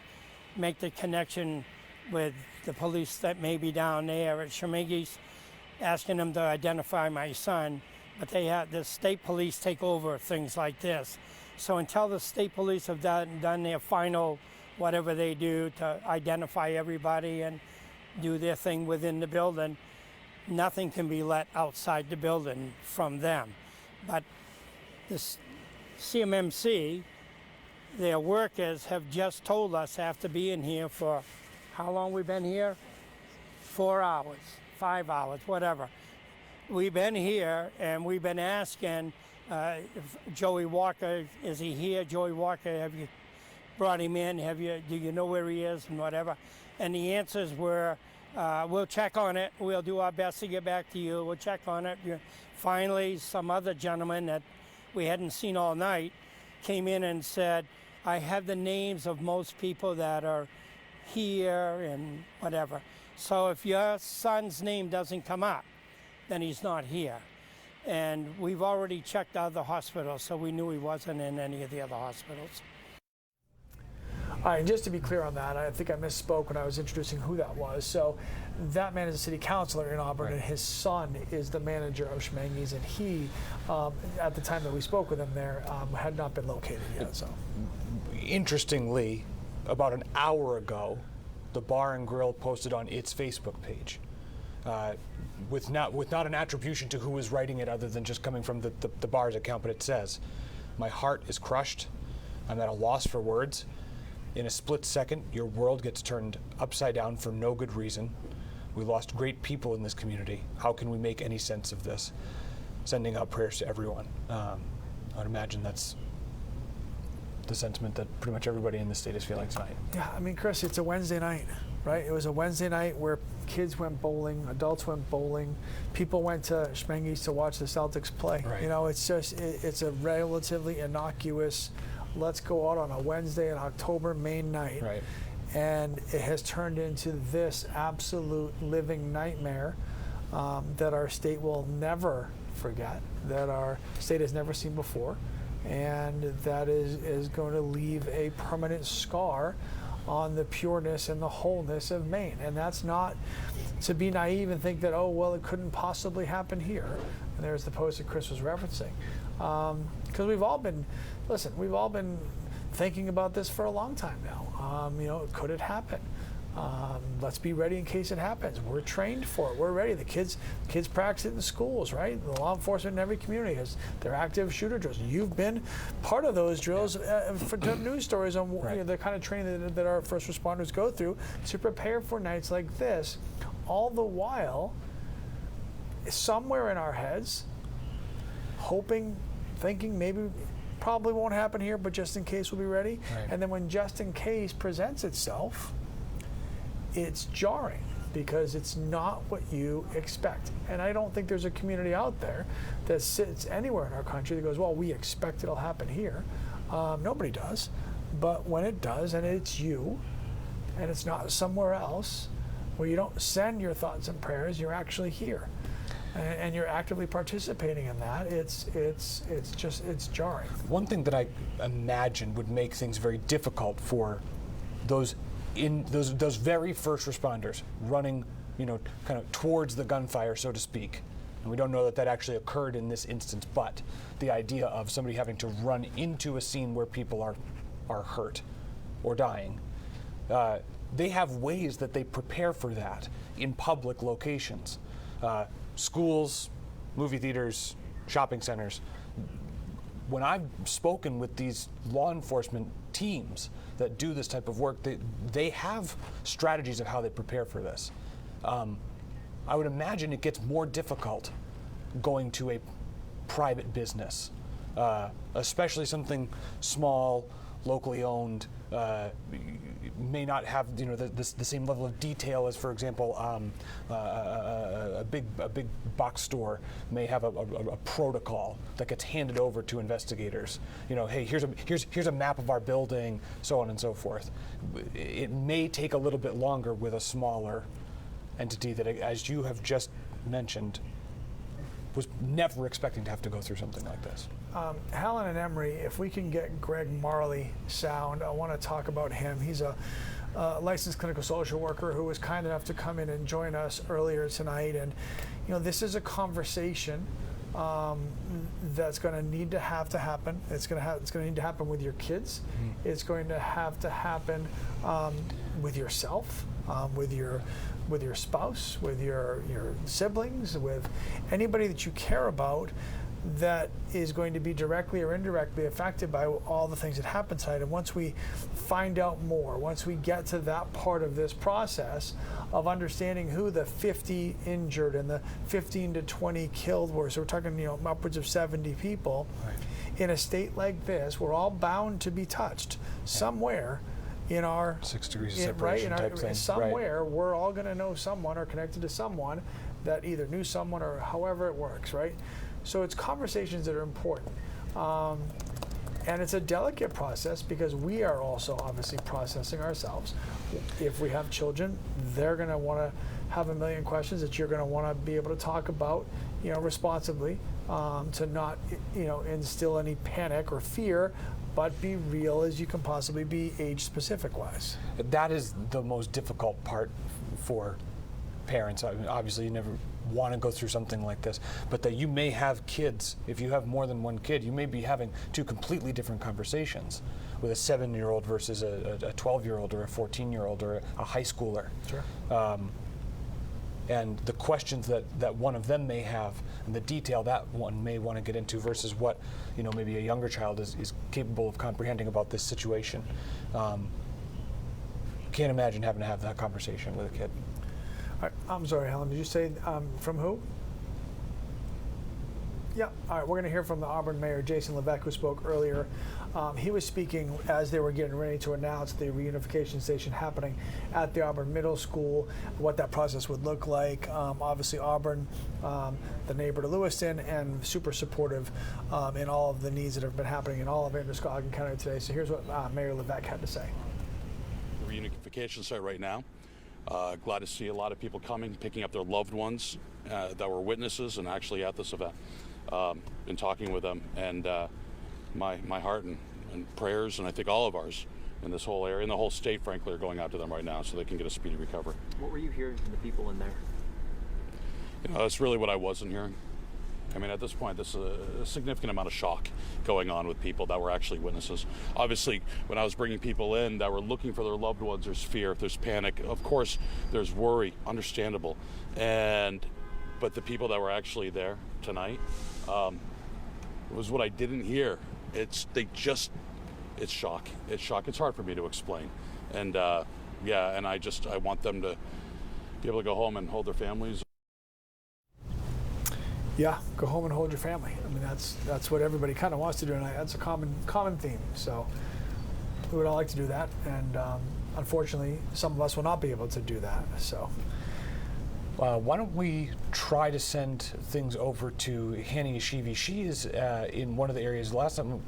make the connection with the police that may be down there at Schmenge's, asking them to identify my son, but they had the state police take over things like this. So until the state police have done their final whatever they do to identify everybody and do their thing within the building, nothing can be let outside the building from them. But this CMMC, their workers have just told us after being here for, how long we been here? 4 hours. 5 hours, whatever. We've been here and we've been asking if Joey Walker, is he here? Joey Walker, have you brought him in? Do you know where he is and whatever? And the answers were, we'll check on it. We'll do our best to get back to you. We'll check on it. Finally, some other gentleman that we hadn't seen all night came in and said, I have the names of most people that are here and whatever. So if your son's name doesn't come up, then he's not here. And we've already checked other hospitals, so we knew he wasn't in any of the other hospitals. All right, and just to be clear on that, I think I misspoke when I was introducing who that was. So that man is a city councilor in Auburn, and his son is the manager of Schmenge's, and he, at the time that we spoke with him there, had not been located yet. So, interestingly, about an hour ago, the Bar and Grill posted on its Facebook page, with not an attribution to who was writing it other than just coming from the bar's account, but it says, "My heart is crushed. I'm at a loss for words. In a split second, your world gets turned upside down for no good reason. We lost great people in this community. How can we make any sense of this? Sending out prayers to everyone." I would imagine that's the sentiment that pretty much everybody in the state is feeling tonight. Yeah, I mean, Chris, it's a Wednesday night, right? It was a Wednesday night where kids went bowling, adults went bowling, people went to Schmenge's to watch the Celtics play. Right. You know, it's just, it's a relatively innocuous, let's go out on a Wednesday in October, Maine night. Right. And it has turned into this absolute living nightmare that our state will never forget, that our state has never seen before. And that is going to leave a permanent scar on the pureness and the wholeness of Maine. And that's not to be naive and think that, oh, well, it couldn't possibly happen here. And there's the post that Chris was referencing. Because we've all been thinking about this for a long time now. You know, could it happen? Let's be ready in case it happens. We're trained for it. We're ready. The kids practice it in schools, right? The law enforcement in every community has their active shooter drills. You've been part of those drills for news stories on you know, the kind of training that our first responders go through to prepare for nights like this. All the while, somewhere in our heads, hoping, thinking maybe probably won't happen here, but just in case we'll be ready. Right. And then when just in case presents itself, it's jarring because it's not what you expect. And I don't think there's a community out there that sits anywhere in our country that goes, well, we expect it'll happen here. Nobody does. But when it does, and it's you, and it's not somewhere else, where you don't send your thoughts and prayers, you're actually here. And you're actively participating in that, it's jarring. One thing that I imagine would make things very difficult for those very first responders running, you know, kind of towards the gunfire, so to speak. And we don't know that actually occurred in this instance, but the idea of somebody having to run into a scene where people are hurt or dying they have ways that they prepare for that in public locations. Schools, movie theaters, shopping centers. When I've spoken with these law enforcement teams that do this type of work, they have strategies of how they prepare for this. I would imagine it gets more difficult going to a private business, especially something small, locally owned, may not have the same level of detail as, for example, a big box store may have a protocol that gets handed over to investigators. Hey, here's a map of our building, so on and so forth. It may take a little bit longer with a smaller entity that, as you have just mentioned, was never expecting to have to go through something like this. Helen and Emery, if we can get Greg Marley sound, I want to talk about him. He's a licensed clinical social worker who was kind enough to come in and join us earlier tonight. And this is a conversation that's going to need to happen. It's going to need to happen with your kids. Mm-hmm. It's going to have to happen with yourself, with your spouse, with your siblings, with anybody that you care about that is going to be directly or indirectly affected by all the things that happen tonight. And once we find out more, once we get to that part of this process of understanding who the 50 injured and the 15 to 20 killed were, so we're talking upwards of 70 people, right. In a state like this, we're all bound to be touched somewhere. In our 6 degrees of separation type thing. Somewhere, right. We're all going to know someone or connected to someone that either knew someone or however it works, right? So it's conversations that are important. And it's a delicate process because we are also obviously processing ourselves. If we have children, they're going to want to have a million questions that you're going to want to be able to talk about, responsibly, to not, instill any panic or fear, but be real as you can possibly be, age-specific wise. That is the most difficult part for parents. I mean, obviously, you never want to go through something like this, but that you may have kids. If you have more than one kid, you may be having two completely different conversations with a 7-year-old versus a 12-year-old or a 14-year-old or a high schooler. Sure. And the questions that one of them may have and the detail that one may want to get into versus what maybe a younger child is capable of comprehending about this situation. Can't imagine having to have that conversation with a kid. I'm sorry, Helen, did you say from who? Yeah, all right, we're going to hear from the Auburn Mayor, Jason Levesque, who spoke earlier. He was speaking as they were getting ready to announce the reunification station happening at the Auburn Middle School, what that process would look like. Obviously, Auburn, the neighbor to Lewiston, and super supportive in all of the needs that have been happening in all of Androscoggin County today. So here's what Mayor Levesque had to say. The reunification site right now. Glad to see a lot of people coming, picking up their loved ones that were witnesses and actually at this event. And talking with them, and my heart and prayers, and I think all of ours in this whole area, in the whole state, frankly, are going out to them right now so they can get a speedy recovery. What were you hearing from the people in there? That's really what I wasn't hearing. I mean, at this point, there's a significant amount of shock going on with people that were actually witnesses. Obviously, when I was bringing people in that were looking for their loved ones, there's fear, there's panic. Of course, there's worry, understandable. But the people that were actually there tonight, was what I didn't hear. It's shock. It's shock. It's hard for me to explain. And I want them to be able to go home and hold their families. Yeah, go home and hold your family. I mean, that's what everybody kind of wants to do, and that's a common theme. So we would all like to do that, and unfortunately, some of us will not be able to do that. So. Why don't we try to send things over to Hanny Yeshivi? She is in one of the areas. Last time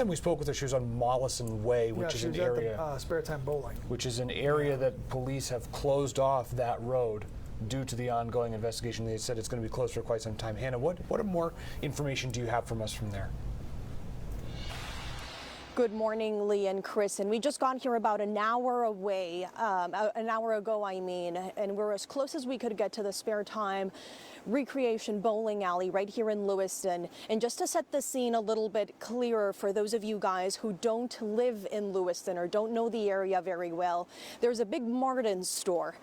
we spoke with her, she was on Mollison Way, which is an area. At the Spare Time Bowling. Which is an area that police have closed off that road due to the ongoing investigation. They said it's going to be closed for quite some time. Hannah, what more information do you have from us from there? Good morning, Lee and Chris. And we just got here about an hour away, an hour ago, I mean, and we're as close as we could get to the Spare Time Recreation Bowling Alley right here in Lewiston. And just to set the scene a little bit clearer for those of you guys who don't live in Lewiston or don't know the area very well, there's a big Martin's store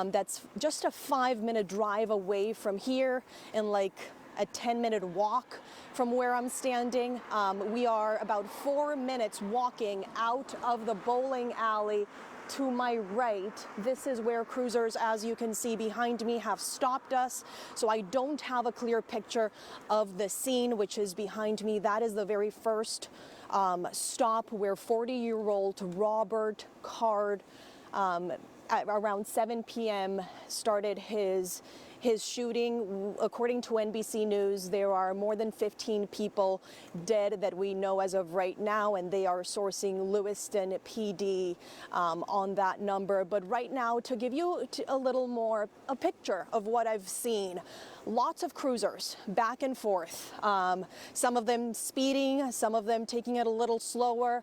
that's just a 5-minute drive away from here and like a 10-minute walk from where I'm standing. We are about 4 minutes walking out of the bowling alley. To my right, this is where cruisers, as you can see behind me, have stopped us. So I don't have a clear picture of the scene, which is behind me. That is the very first stop where 40-year-old Robert Card, at around 7 p.m., started his shooting. According to NBC News, there are more than 15 people dead that we know as of right now, and they are sourcing Lewiston PD on that number. But right now, to give you a little more a picture of what I've seen, lots of cruisers back and forth, some of them speeding, some of them taking it a little slower.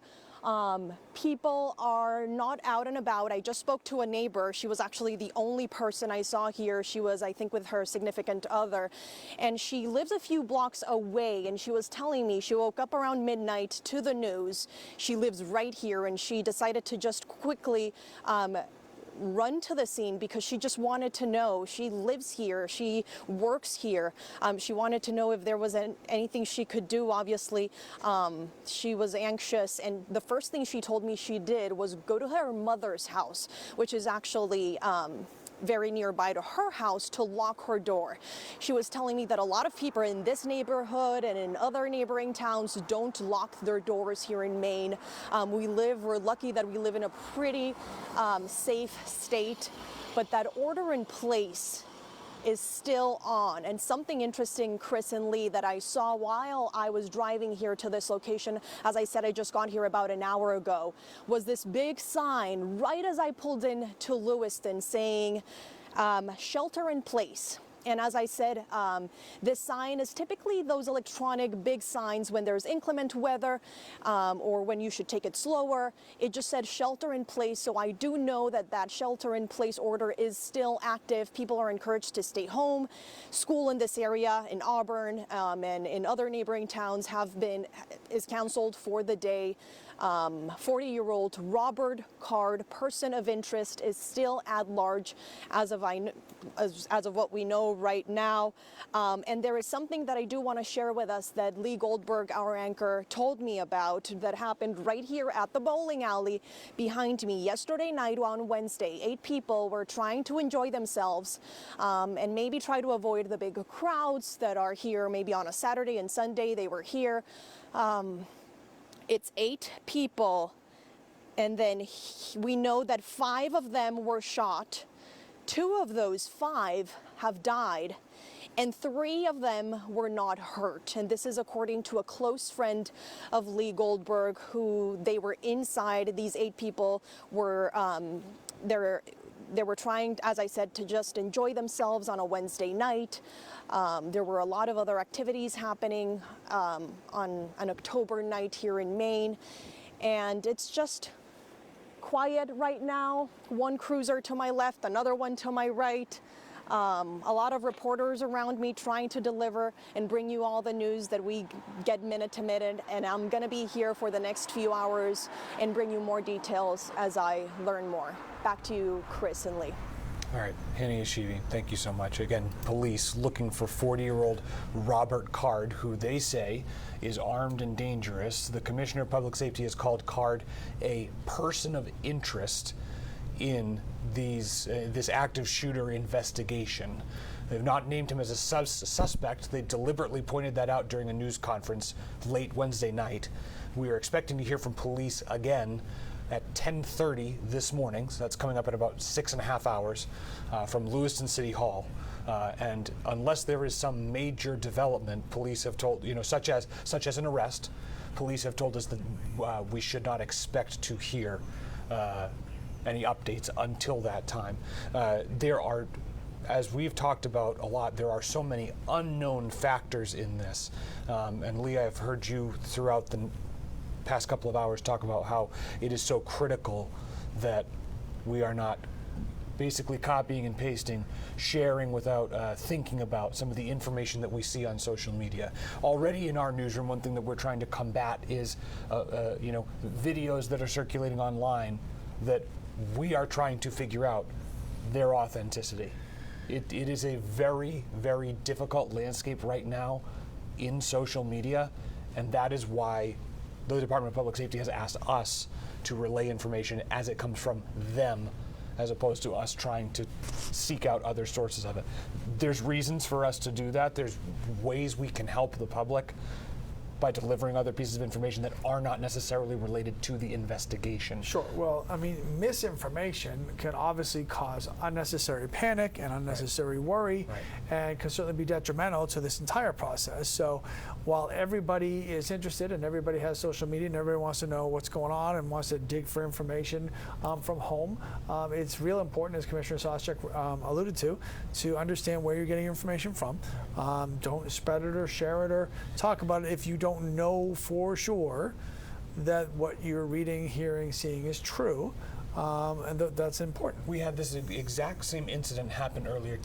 People are not out and about. I just spoke to a neighbor. She was actually the only person I saw here. She was, I think, with her significant other, and she lives a few blocks away, and she was telling me she woke up around midnight to the news. She lives right here, and she decided to just quickly run to the scene because she just wanted to know. She lives here, she works here. She wanted to know if there was anything she could do. Obviously, she was anxious, and the first thing she told me she did was go to her mother's house, which is actually very nearby to her house, to lock her door. She was telling me that a lot of people in this neighborhood and in other neighboring towns don't lock their doors here in Maine. We're lucky that we live in a pretty safe state, but that order in place is still on. And something interesting, Chris and Lee, that I saw while I was driving here to this location, as I said, I just got here about an hour ago, was this big sign right as I pulled into Lewiston saying shelter in place. And as I said, this sign is typically those electronic big signs when there's inclement weather or when you should take it slower. It just said shelter in place. So I do know that that shelter in place order is still active. People are encouraged to stay home. School in this area in Auburn and in other neighboring towns is canceled for the day. 40-year-old Robert Card, person of interest, is still at large as of what we know right now. And there is something that I do want to share with us that Lee Goldberg, our anchor, told me about that happened right here at the bowling alley behind me. Yesterday night on Wednesday, 8 people were trying to enjoy themselves and maybe try to avoid the big crowds that are here. Maybe on a Saturday and Sunday they were here. It's 8 people, and then we know that 5 of them were shot. 2 of those 5 have died, and 3 of them were not hurt. And this is according to a close friend of Lee Goldberg, who they were inside. These 8 people were they were trying, as I said, to just enjoy themselves on a Wednesday night. There were a lot of other activities happening on an October night here in Maine, and it's just quiet right now. One cruiser to my left, another one to my right. A lot of reporters around me trying to deliver and bring you all the news that we get minute to minute, and I'm going to be here for the next few hours and bring you more details as I learn more. Back to you, Chris and Lee. All right, Hani Yeshivi, thank you so much. Again, police looking for 40-year-old Robert Card, who they say is armed and dangerous. The Commissioner of Public Safety has called Card a person of interest in this active shooter investigation. They've not named him as a suspect. They deliberately pointed that out during a news conference late Wednesday night. We are expecting to hear from police again at 10:30 this morning, so that's coming up in about 6.5 hours from Lewiston City Hall. And unless there is some major development, police have told, such as an arrest, police have told us that we should not expect to hear any updates until that time. There are, as we've talked about a lot, there are so many unknown factors in this. And Lee, I've heard you throughout past couple of hours talk about how it is so critical that we are not basically copying and pasting, sharing without thinking about some of the information that we see on social media. Already in our newsroom, one thing that we're trying to combat is videos that are circulating online that we are trying to figure out their authenticity. It is a very, very difficult landscape right now in social media, and that is why the Department of Public Safety has asked us to relay information as it comes from them, as opposed to us trying to seek out other sources of it. There's reasons for us to do that. There's ways we can help the public by delivering other pieces of information that are not necessarily related to the investigation. Sure. Well, I mean, misinformation can obviously cause unnecessary panic and unnecessary worry, and can certainly be detrimental to this entire process. So while everybody is interested and everybody has social media and everybody wants to know what's going on and wants to dig for information from home, it's real important, as Commissioner Sawchuk alluded to understand where you're getting information from. Don't spread it or share it or talk about it if you don't know for sure that what you're reading, hearing, seeing is true, and that's important. We had this exact same incident happen earlier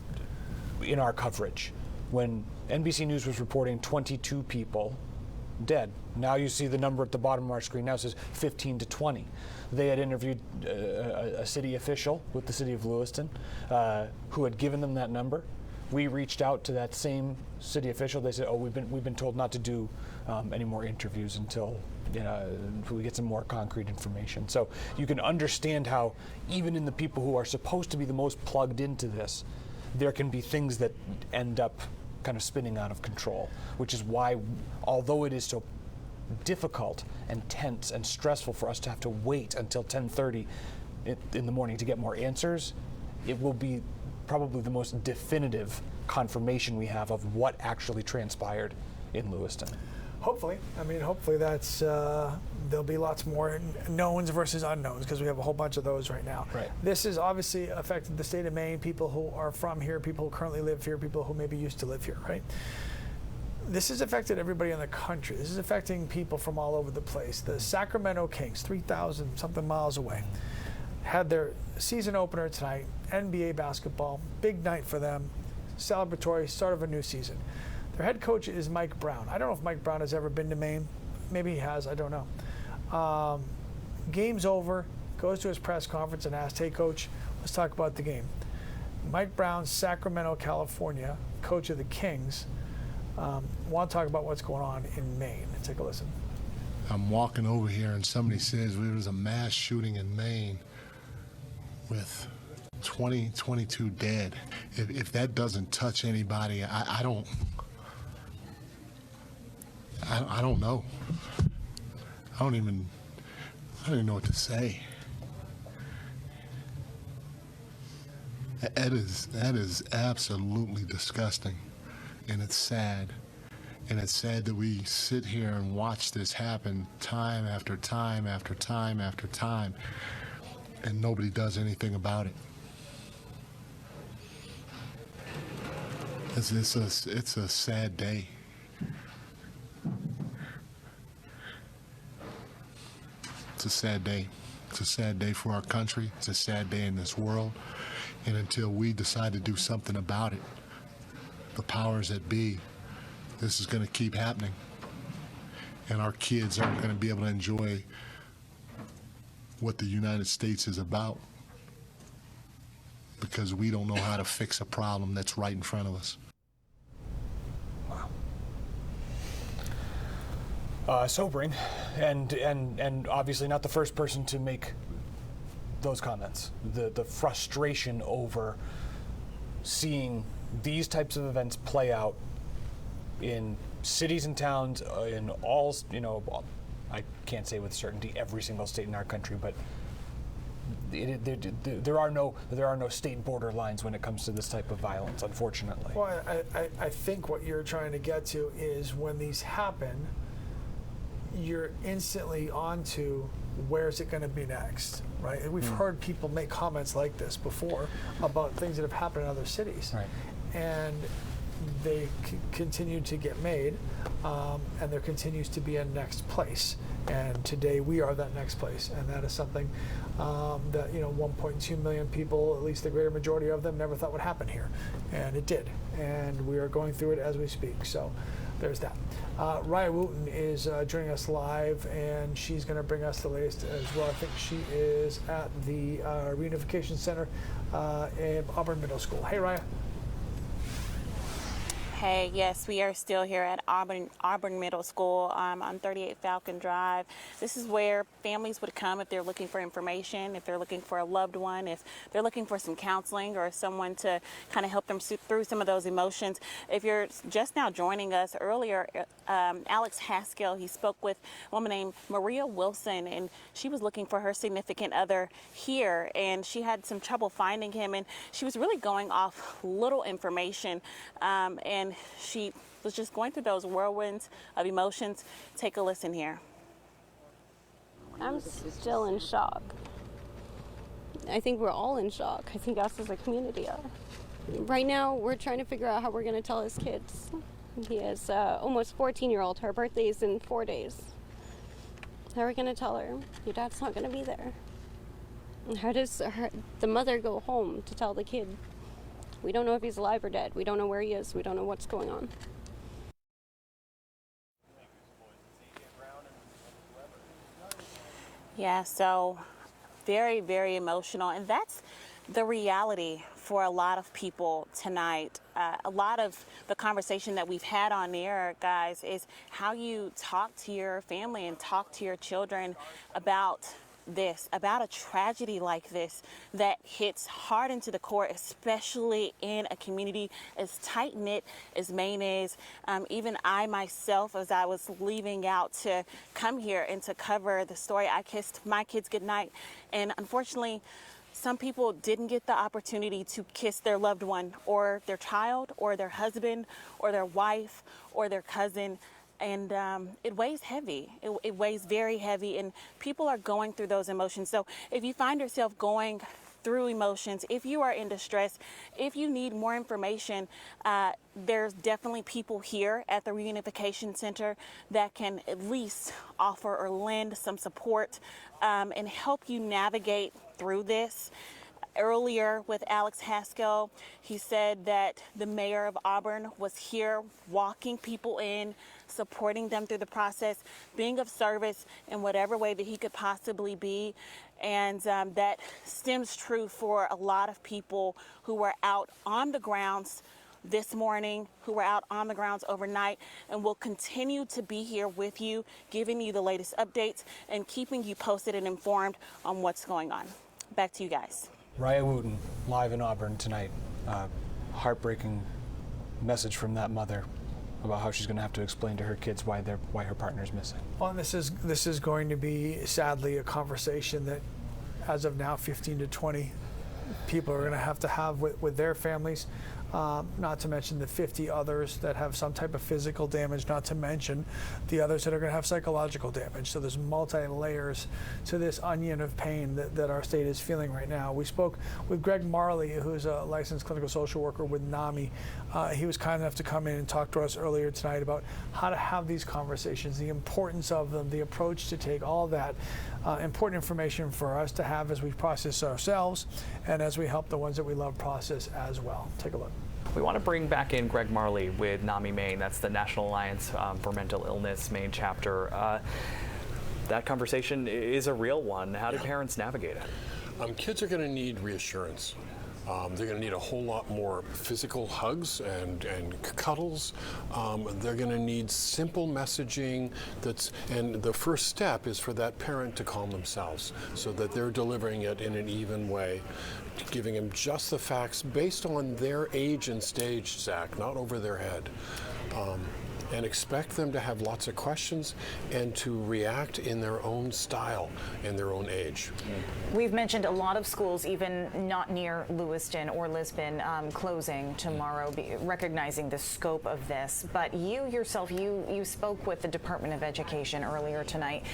in our coverage when NBC News was reporting 22 people dead. Now you see the number at the bottom of our screen now says 15 to 20. They had interviewed a city official with the city of Lewiston who had given them that number. We reached out to that same city official. They said, "Oh, we've been told not to do any more interviews until we get some more concrete information." So you can understand how even in the people who are supposed to be the most plugged into this, there can be things that end up kind of spinning out of control, which is why, although it is so difficult and tense and stressful for us to have to wait until 10:30 in the morning to get more answers, it will be probably the most definitive confirmation we have of what actually transpired in Lewiston. Hopefully. I mean, hopefully that's, there'll be lots more knowns versus unknowns, because we have a whole bunch of those right now. Right. This has obviously affected the state of Maine, people who are from here, people who currently live here, people who maybe used to live here, right? This has affected everybody in the country. This is affecting people from all over the place. The Sacramento Kings, 3,000 something miles away, had their season opener tonight, NBA basketball, big night for them, celebratory start of a new season. Their head coach is Mike Brown. I don't know if Mike Brown has ever been to Maine. Maybe he has, I don't know. Game's over, goes to his press conference and asks, "Hey coach, let's talk about the game." Mike Brown, Sacramento, California, coach of the Kings, want to talk about what's going on in Maine. Take a listen. I'm walking over here and somebody says there was a mass shooting in Maine with 22 dead. If that doesn't touch anybody, I don't know. I don't even know what to say. That is absolutely disgusting, and it's sad. And it's sad that we sit here and watch this happen time after time after time after time, and nobody does anything about it. It's a sad day. It's a sad day. It's a sad day for our country. It's a sad day in this world. And until we decide to do something about it, the powers that be, this is going to keep happening. And our kids aren't going to be able to enjoy what the United States is about, because we don't know how to fix a problem that's right in front of us. Sobering, and obviously not the first person to make those comments. The frustration over seeing these types of events play out in cities and towns, in all, I can't say with certainty every single state in our country, but there are no state border lines when it comes to this type of violence, unfortunately. Well, I think what you're trying to get to is when these happen, you're instantly on to where's it going to be next, right? And we've heard people make comments like this before about things that have happened in other cities. Right. And they continue to get made, and there continues to be a next place. And today we are that next place, and that is something that 1.2 million people, at least the greater majority of them, never thought would happen here, and it did. And we are going through it as we speak. So there's that. Raya Wooten is joining us live, and she's going to bring us the latest as well. I think she is at the Reunification Center in Auburn Middle School. Hey, Raya. Hey, yes, we are still here at Auburn Middle School on 38 Falcon Drive. This is where families would come if they're looking for information, if they're looking for a loved one, if they're looking for some counseling or someone to kind of help them through some of those emotions. If you're just now joining us, earlier, Alex Haskell, he spoke with a woman named Maria Wilson, and she was looking for her significant other here, and she had some trouble finding him, and she was really going off little information, and she was just going through those whirlwinds of emotions. Take a listen here. I'm still in shock. I think we're all in shock. I think us as a community are. Right now, we're trying to figure out how we're going to tell his kids. He has almost 14-year-old. Her birthday is in 4 days. How are we going to tell her? Your dad's not going to be there. How does the mother go home to tell the kid? We don't know if he's alive or dead. We don't know where he is. We don't know what's going on. Yeah, so very, very emotional. And that's the reality for a lot of people tonight. A lot of the conversation that we've had on air, guys, is how you talk to your family and talk to your children about this, about a tragedy like this that hits hard into the core, especially in a community as tight-knit as Maine is. Even I myself, as I was leaving out to come here and to cover the story, I kissed my kids goodnight. And unfortunately, some people didn't get the opportunity to kiss their loved one or their child or their husband or their wife or their cousin. And it weighs heavy. It weighs very heavy, and people are going through those emotions. So if you find yourself going through emotions, if you are in distress, if you need more information, there's definitely people here at the Reunification Center that can at least offer or lend some support and help you navigate through this. Earlier with Alex Haskell, he said that the mayor of Auburn was here walking people in, supporting them through the process, being of service in whatever way that he could possibly be. And that stems true for a lot of people who were out on the grounds this morning, who were out on the grounds overnight, and will continue to be here with you, giving you the latest updates and keeping you posted and informed on what's going on. Back to you guys. Raya Wooten, live in Auburn tonight. Heartbreaking message from that mother about how she's going to have to explain to her kids why her partner's missing. Well, and this is going to be, sadly, a conversation that, as of now, 15 to 20 people are going to have with their families. Not to mention the 50 others that have some type of physical damage, not to mention the others that are going to have psychological damage. So there's multi-layers to this onion of pain that our state is feeling right now. We spoke with Greg Marley, who's a licensed clinical social worker with NAMI. He was kind enough to come in and talk to us earlier tonight about how to have these conversations, the importance of them, the approach to take, all that important information for us to have as we process ourselves and as we help the ones that we love process as well. Take a look. We want to bring back in Greg Marley with NAMI Maine. That's the National Alliance for Mental Illness Maine chapter. That conversation is a real one. How do parents navigate it? Kids are going to need reassurance. They're going to need a whole lot more physical hugs and cuddles. They're going to need simple messaging. And the first step is for that parent to calm themselves so that they're delivering it in an even way, giving them just the facts based on their age and stage, Zach, not over their head. and expect them to have lots of questions and to react in their own style and their own age. We've mentioned a lot of schools, even not near Lewiston or Lisbon, closing tomorrow, recognizing the scope of this. But you yourself, you spoke with the Department of Education earlier tonight.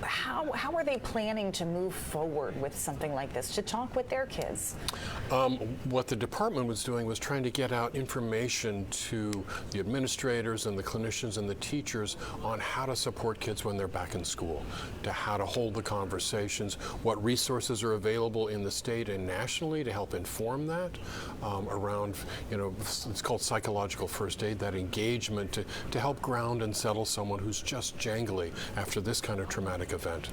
How are they planning to move forward with something like this, to talk with their kids? What the department was doing was trying to get out information to the administrators and the clinicians and the teachers on how to support kids when they're back in school, to how to hold the conversations, what resources are available in the state and nationally to help inform that around, it's called psychological first aid, that engagement to help ground and settle someone who's just jangly after this kind of traumatic event.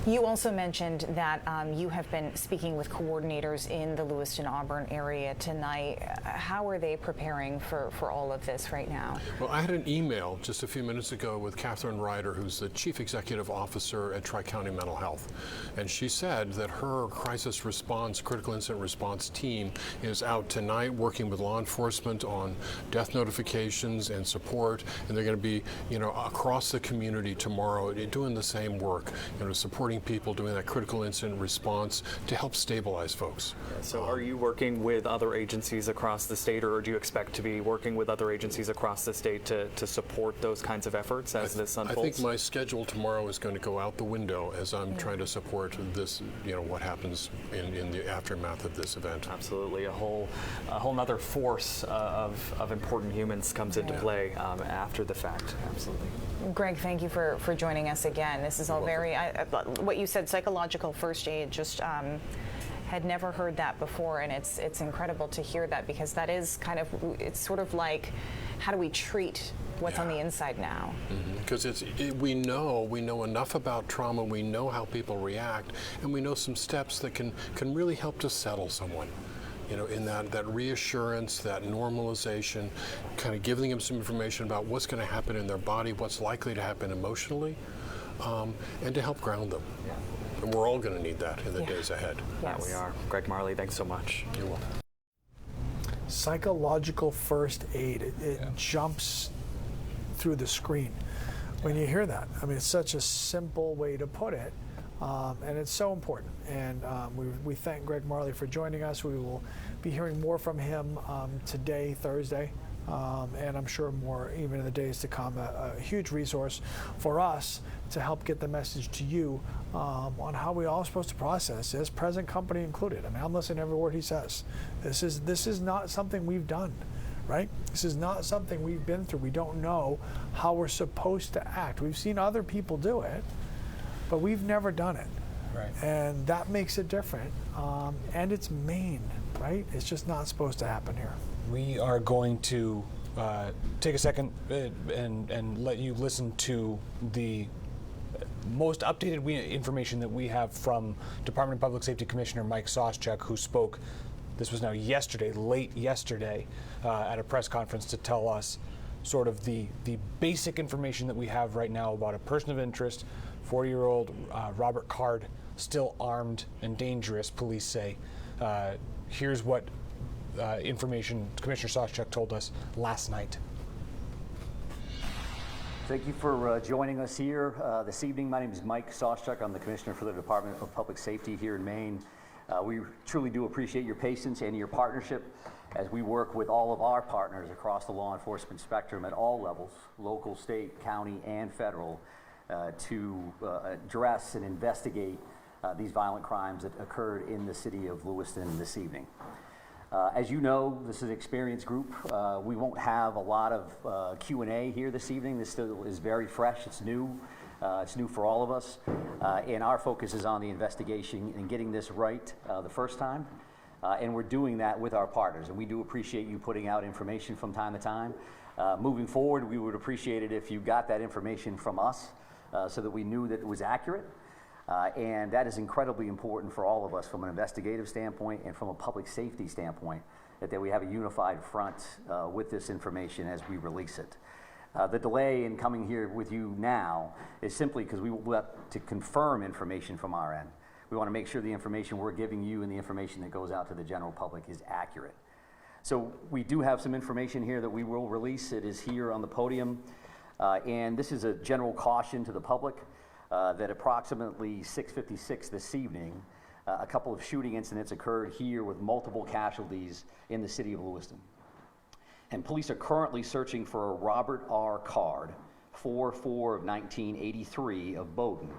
You also mentioned that you have been speaking with coordinators in the Lewiston-Auburn area tonight. How are they preparing for all of this right now? Well, I had an email just a few minutes ago with Catherine Ryder, who's the Chief Executive Officer at Tri-County Mental Health. And she said that her crisis response, critical incident response team is out tonight working with law enforcement on death notifications and support. And they're going to be, across the community tomorrow doing the same work, supporting people doing that critical incident response to help stabilize folks. So are you working with other agencies across the state, or do you expect to be working with other agencies across the state to support those kinds of efforts as this unfolds? I think my schedule tomorrow is going to go out the window as I'm trying to support this, what happens in the aftermath of this event. Absolutely. A whole nother force of important humans comes into play after the fact. Absolutely. Greg, thank you for joining us again. This is all very, what you said, psychological first aid, just had never heard that before, and it's incredible to hear that, because that is it's sort of like, how do we treat what's on the inside now? Because we know enough about trauma, we know how people react, and we know some steps that can really help to settle someone. In that reassurance, that normalization, kind of giving them some information about what's going to happen in their body, what's likely to happen emotionally, and to help ground them. And we're all going to need that in the days ahead. Yes. Yeah, we are. Greg Marley, thanks so much. You're welcome. Psychological first aid, it jumps through the screen when you hear that. I mean, it's such a simple way to put it. And it's so important. And we thank Greg Marley for joining us. We will be hearing more from him today, Thursday, and I'm sure more even in the days to come. A huge resource for us to help get the message to you on how we all are supposed to process this, present company included. I mean, I'm listening to every word he says. This is not something we've done, right? This is not something we've been through. We don't know how we're supposed to act. We've seen other people do it, but we've never done it. Right. And that makes it different. And it's Maine, right? It's just not supposed to happen here. We are going to take a second and let you listen to the most updated information that we have from Department of Public Safety Commissioner Mike Soschek, who spoke, this was now yesterday, late yesterday, at a press conference to tell us sort of the basic information that we have right now about a person of interest, 40-year-old Robert Card, still armed and dangerous, police say. Here's what information Commissioner Soschek told us last night. Thank you for joining us here this evening. My name is Mike Soschek. I'm the Commissioner for the Department of Public Safety here in Maine. We truly do appreciate your patience and your partnership as we work with all of our partners across the law enforcement spectrum at all levels, local, state, county, and federal, to address and investigate these violent crimes that occurred in the city of Lewiston this evening. As you know, this is an experienced group. We won't have a lot of Q&A here this evening. This still is very fresh. It's new. It's new for all of us. And our focus is on the investigation and getting this right the first time. And we're doing that with our partners. And we do appreciate you putting out information from time to time. Moving forward, we would appreciate it if you got that information from us so that we knew that it was accurate. And that is incredibly important for all of us from an investigative standpoint and from a public safety standpoint, that we have a unified front with this information as we release it. The delay in coming here with you now is simply because we want to confirm information from our end. We want to make sure the information we're giving you and the information that goes out to the general public is accurate. So we do have some information here that we will release. It is here on the podium. And this is a general caution to the public that approximately 6:56 this evening, a couple of shooting incidents occurred here with multiple casualties in the city of Lewiston. And police are currently searching for a Robert R. Card, 4/4 of 1983 of Bowdoin.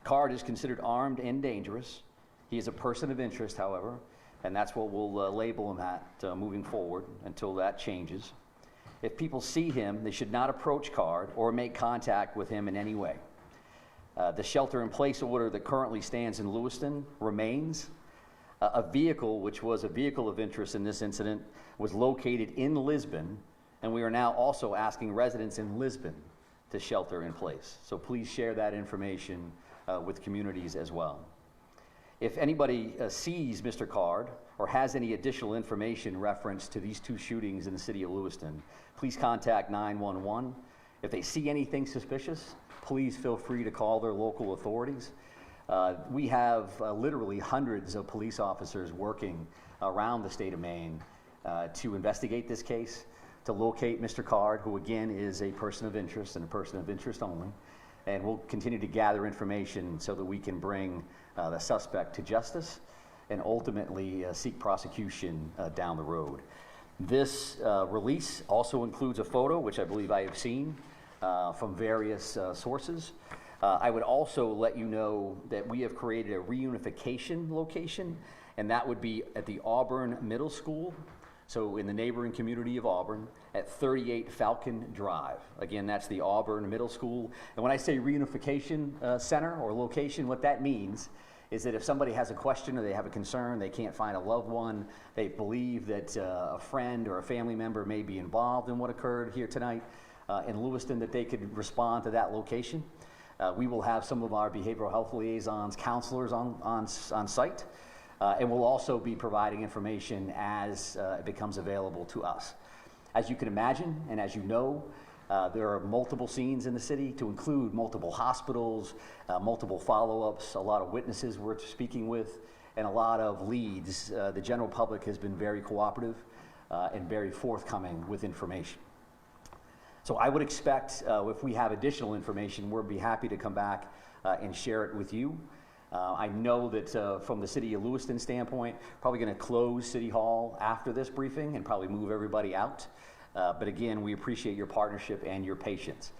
Card is considered armed and dangerous. He is a person of interest, however, and that's what we'll label him at moving forward until that changes. If people see him, they should not approach Card or make contact with him in any way. The shelter-in-place order that currently stands in Lewiston remains. A vehicle, which was a vehicle of interest in this incident, was located in Lisbon, and we are now also asking residents in Lisbon to shelter in place. So please share that information with communities as well. If anybody sees Mr. Card or has any additional information reference to these two shootings in the city of Lewiston, please contact 911. If they see anything suspicious, please feel free to call their local authorities. We have literally hundreds of police officers working around the state of Maine to investigate this case, to locate Mr. Card, who again is a person of interest and a person of interest only. And we'll continue to gather information so that we can bring the suspect to justice and ultimately seek prosecution down the road. This release also includes a photo, which I believe I have seen from various sources. I would also let you know that we have created a reunification location, and that would be at the Auburn Middle School, so in the neighboring community of Auburn, at 38 Falcon Drive. Again, that's the Auburn Middle School. And when I say reunification center or location, what that means is that if somebody has a question or they have a concern, they can't find a loved one, they believe that a friend or a family member may be involved in what occurred here tonight in Lewiston, that they could respond to that location. We will have some of our behavioral health liaisons, counselors on site, and we'll also be providing information as it becomes available to us. As you can imagine, and as you know, there are multiple scenes in the city, to include multiple hospitals, multiple follow-ups, a lot of witnesses we're speaking with, and a lot of leads. The general public has been very cooperative and very forthcoming with information. So I would expect if we have additional information, we'll be happy to come back and share it with you. I know that from the city of Lewiston standpoint, probably going to close City Hall after this briefing and probably move everybody out. But again, we appreciate your partnership and your patience.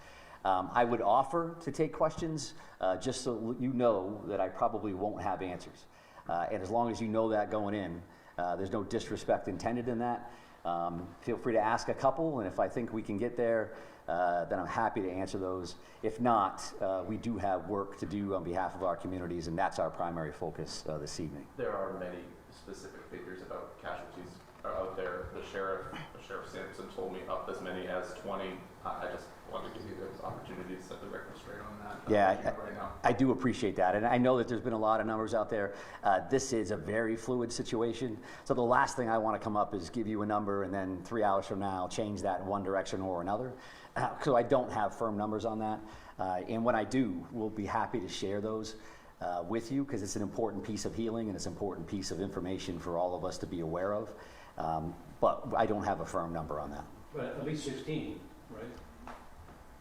I would offer to take questions just so you know that I probably won't have answers. And as long as you know that going in, there's no disrespect intended in that. Feel free to ask a couple, and if I think we can get there, then I'm happy to answer those. If not, we do have work to do on behalf of our communities, and that's our primary focus this evening. There are many specific figures about casualties out there. The sheriff Sampson told me up as many as 20. I just wanted to give you those opportunities to set the record straight on that. Yeah, right now. I do appreciate that, and I know that there's been a lot of numbers out there. This is a very fluid situation, so the last thing I want to come up is give you a number and then 3 hours from now change that in one direction or another. So I don't have firm numbers on that, and when I do, we'll be happy to share those with you, because it's an important piece of healing and it's an important piece of information for all of us to be aware of. But I don't have a firm number on that. But at least 16, right?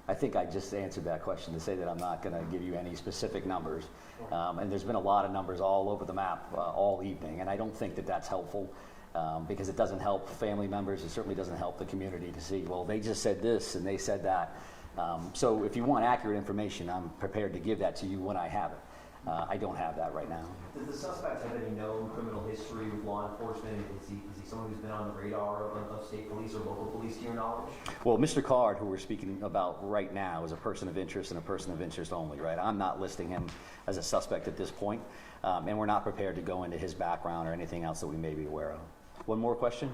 I think I just answered that question to say that I'm not going to give you any specific numbers. And there's been a lot of numbers all over the map all evening, and I don't think that that's helpful because it doesn't help family members. It certainly doesn't help the community to see, well, they just said this and they said that. So if you want accurate information, I'm prepared to give that to you when I have it. I don't have that right now. Does the suspect have any known criminal history with law enforcement? Is he someone who's been on the radar of state police or local police, to your knowledge? Well, Mr. Card, who we're speaking about right now, is a person of interest and a person of interest only, right? I'm not listing him as a suspect at this point, and we're not prepared to go into his background or anything else that we may be aware of. One more question?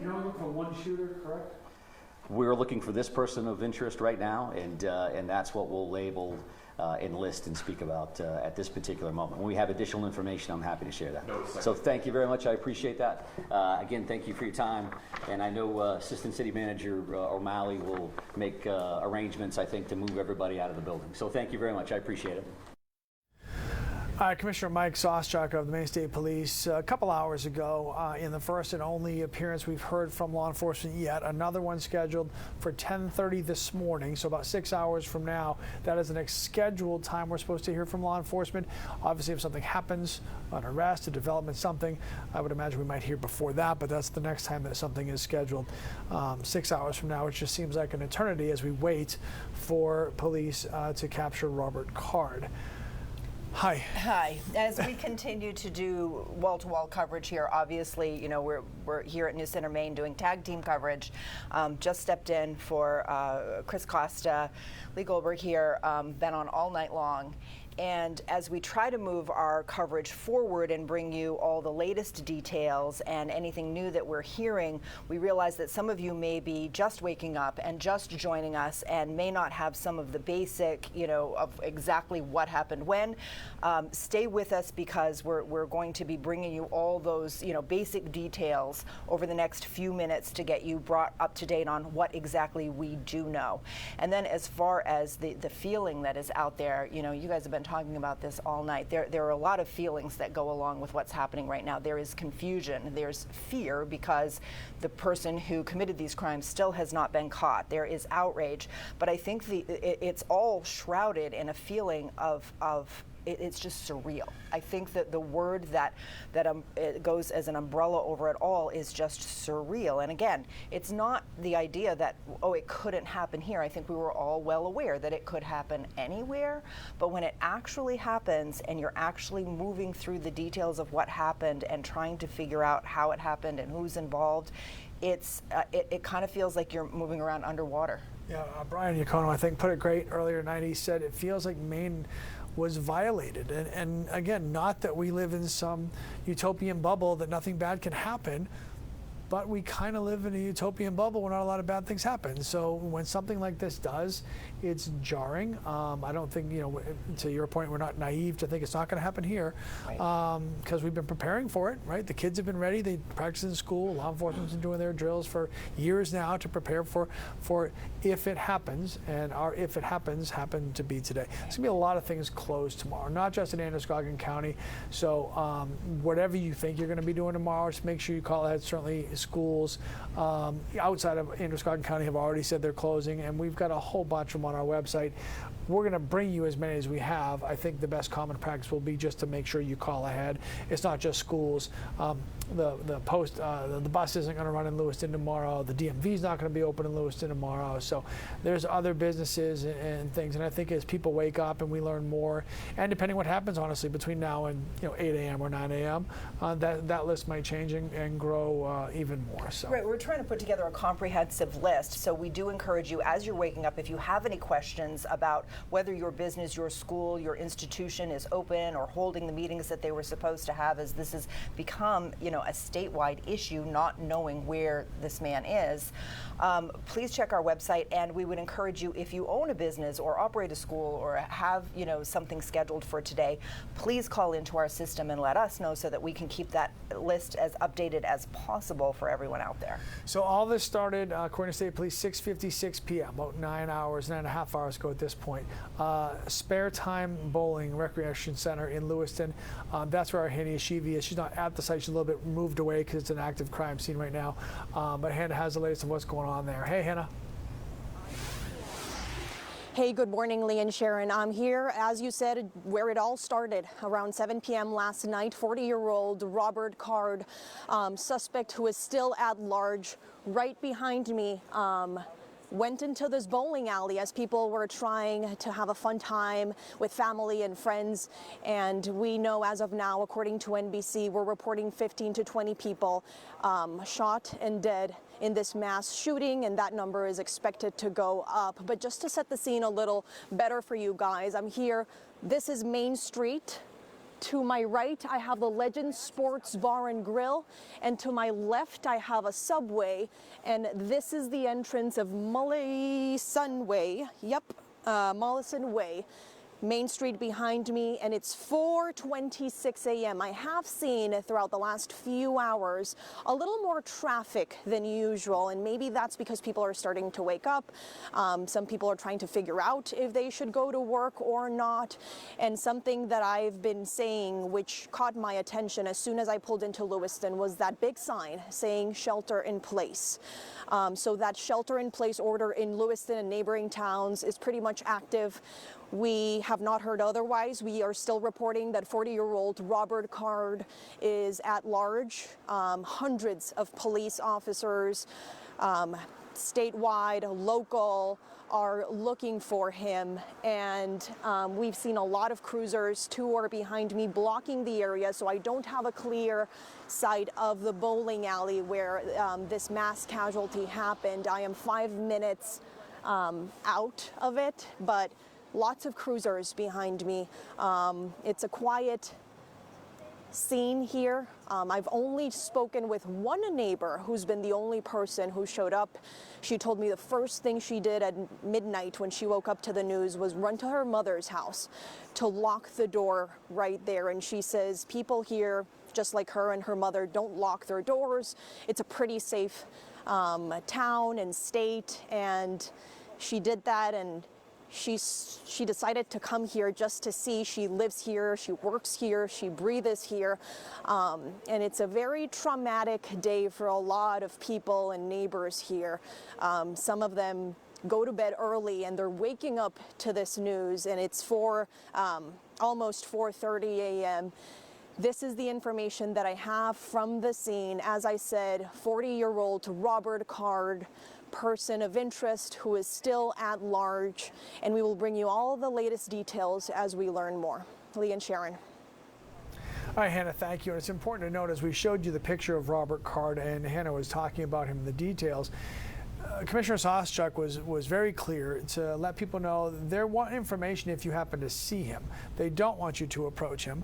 You're only looking for one shooter, correct? We're looking for this person of interest right now, and that's what we'll label and list and speak about at this particular moment. When we have additional information, I'm happy to share that. So thank you very much. I appreciate that. Again, thank you for your time. And I know Assistant City Manager O'Malley will make arrangements, I think, to move everybody out of the building. So thank you very much. I appreciate it. Commissioner Mike Soschuk of the Maine State Police. A couple hours ago, in the first and only appearance we've heard from law enforcement yet, another one scheduled for 10:30 this morning, so about 6 hours from now. That is the next scheduled time we're supposed to hear from law enforcement. Obviously, if something happens, an arrest, a development, something, I would imagine we might hear before that, but that's the next time that something is scheduled. 6 hours from now, which just seems like an eternity as we wait for police to capture Robert Card. Hi. Hi. As we continue to do wall-to-wall coverage here, obviously, you know, we're here at News Center Maine doing tag team coverage. Just stepped in for Chris Costa, Lee Goldberg here, been on all night long. And as we try to move our coverage forward and bring you all the latest details and anything new that we're hearing, we realize that some of you may be just waking up and just joining us and may not have some of the basic, you know, of exactly what happened when. Stay with us because we're going to be bringing you all those, you know, basic details over the next few minutes to get you brought up to date on what exactly we do know. And then as far as the feeling that is out there, you know, you guys have been talking about this all night. There are a lot of feelings that go along with what's happening right now. There is confusion, there's fear because the person who committed these crimes still has not been caught. There is outrage, but I think it's all shrouded in a feeling of it's just surreal. I think that the word that it goes as an umbrella over it all is just surreal. And again, it's not the idea that, oh, it couldn't happen here. I think we were all well aware that it could happen anywhere. But when it actually happens and you're actually moving through the details of what happened and trying to figure out how it happened and who's involved, it kind of feels like you're moving around underwater. Yeah, Brian Iacono, I think, put it great earlier tonight. He said it feels like Maine was violated. And again, not that we live in some utopian bubble that nothing bad can happen, but we kind of live in a utopian bubble where not a lot of bad things happen. So when something like this does, it's jarring. I don't think, you know, to your point, we're not naive to think it's not going to happen here, because we've been preparing for it, right? The kids have been ready. They practice in school. Law enforcement's been doing their drills for years now to prepare for if it happens, and our if it happens happened to be today. There's going to be a lot of things closed tomorrow, not just in Androscoggin County. So whatever you think you're going to be doing tomorrow, just make sure you call ahead. Certainly schools outside of Androscoggin County have already said they're closing, and we've got a whole bunch of them on our website. We're going to bring you as many as we have. I think the best common practice will be just to make sure you call ahead. It's not just schools. The bus isn't going to run in Lewiston tomorrow. The DMV is not going to be open in Lewiston tomorrow. So there's other businesses and things. And I think as people wake up and we learn more, and depending what happens, honestly, between now and 8 a.m. or 9 a.m., that list might change and grow even more. So. Right, we're trying to put together a comprehensive list. So we do encourage you, as you're waking up, if you have any questions about whether your business, your school, your institution is open or holding the meetings that they were supposed to have, as this has become, you know, a statewide issue, not knowing where this man is, please check our website. And we would encourage you, if you own a business or operate a school or have, you know, something scheduled for today, please call into our system and let us know so that we can keep that list as updated as possible for everyone out there. So all this started, according to State Police, 6:56 p.m., about 9.5 hours ago at this point. Spare Time Bowling Recreation Center in Lewiston. That's where our Hannah Yeshivi is. She's not at the site. She's a little bit moved away because it's an active crime scene right now. But Hannah has the latest of what's going on there. Hey, Hannah. Hey, good morning, Lee and Sharon. I'm here, as you said, where it all started around 7 p.m. last night. 40-year-old Robert Card, suspect who is still at large, right behind me. Went into this bowling alley as people were trying to have a fun time with family and friends. And we know as of now, according to NBC, we're reporting 15 to 20 people shot and dead in this mass shooting, and that number is expected to go up. But just to set the scene a little better for you guys, I'm here. This is Main Street. To my right, I have the Legend Sports Bar and Grill, and to my left, I have a Subway, and this is the entrance of Mollison Way. Yep, Mollison Way. Main Street behind me, and it's 4:26 a.m. I have seen throughout the last few hours a little more traffic than usual, and maybe that's because people are starting to wake up. Some people are trying to figure out if they should go to work or not. And something that I've been saying, which caught my attention as soon as I pulled into Lewiston, was that big sign saying shelter in place. So that shelter in place order in Lewiston and neighboring towns is pretty much active. We have not heard otherwise. We are still reporting that 40-year-old Robert Card is at large. Hundreds of police officers, statewide, local, are looking for him. And we've seen a lot of cruisers. 2 are behind me blocking the area, so I don't have a clear sight of the bowling alley where this mass casualty happened. I am 5 minutes out of it, but lots of cruisers behind me. It's a quiet scene here. I've only spoken with one neighbor who's been the only person who showed up. She told me the first thing she did at midnight when she woke up to the news was run to her mother's house to lock the door right there. And she says people here, just like her and her mother, don't lock their doors. It's a pretty safe town and state, and she did that, and she decided to come here just to see. She lives here, she works here, she breathes here, and it's a very traumatic day for a lot of people and neighbors here. Some of them go to bed early and they're waking up to this news, and it's almost 4:30 a.m. This is the information that I have from the scene. As I said, 40-year-old Robert Card, person of interest who is still at large, and we will bring you all the latest details as we learn more. Lee and Sharon. All right, Hannah, thank you. And it's important to note, as we showed you the picture of Robert Card and Hannah was talking about him in the details, Commissioner Sawchuk was very clear to let people know they want information if you happen to see him. They don't want you to approach him.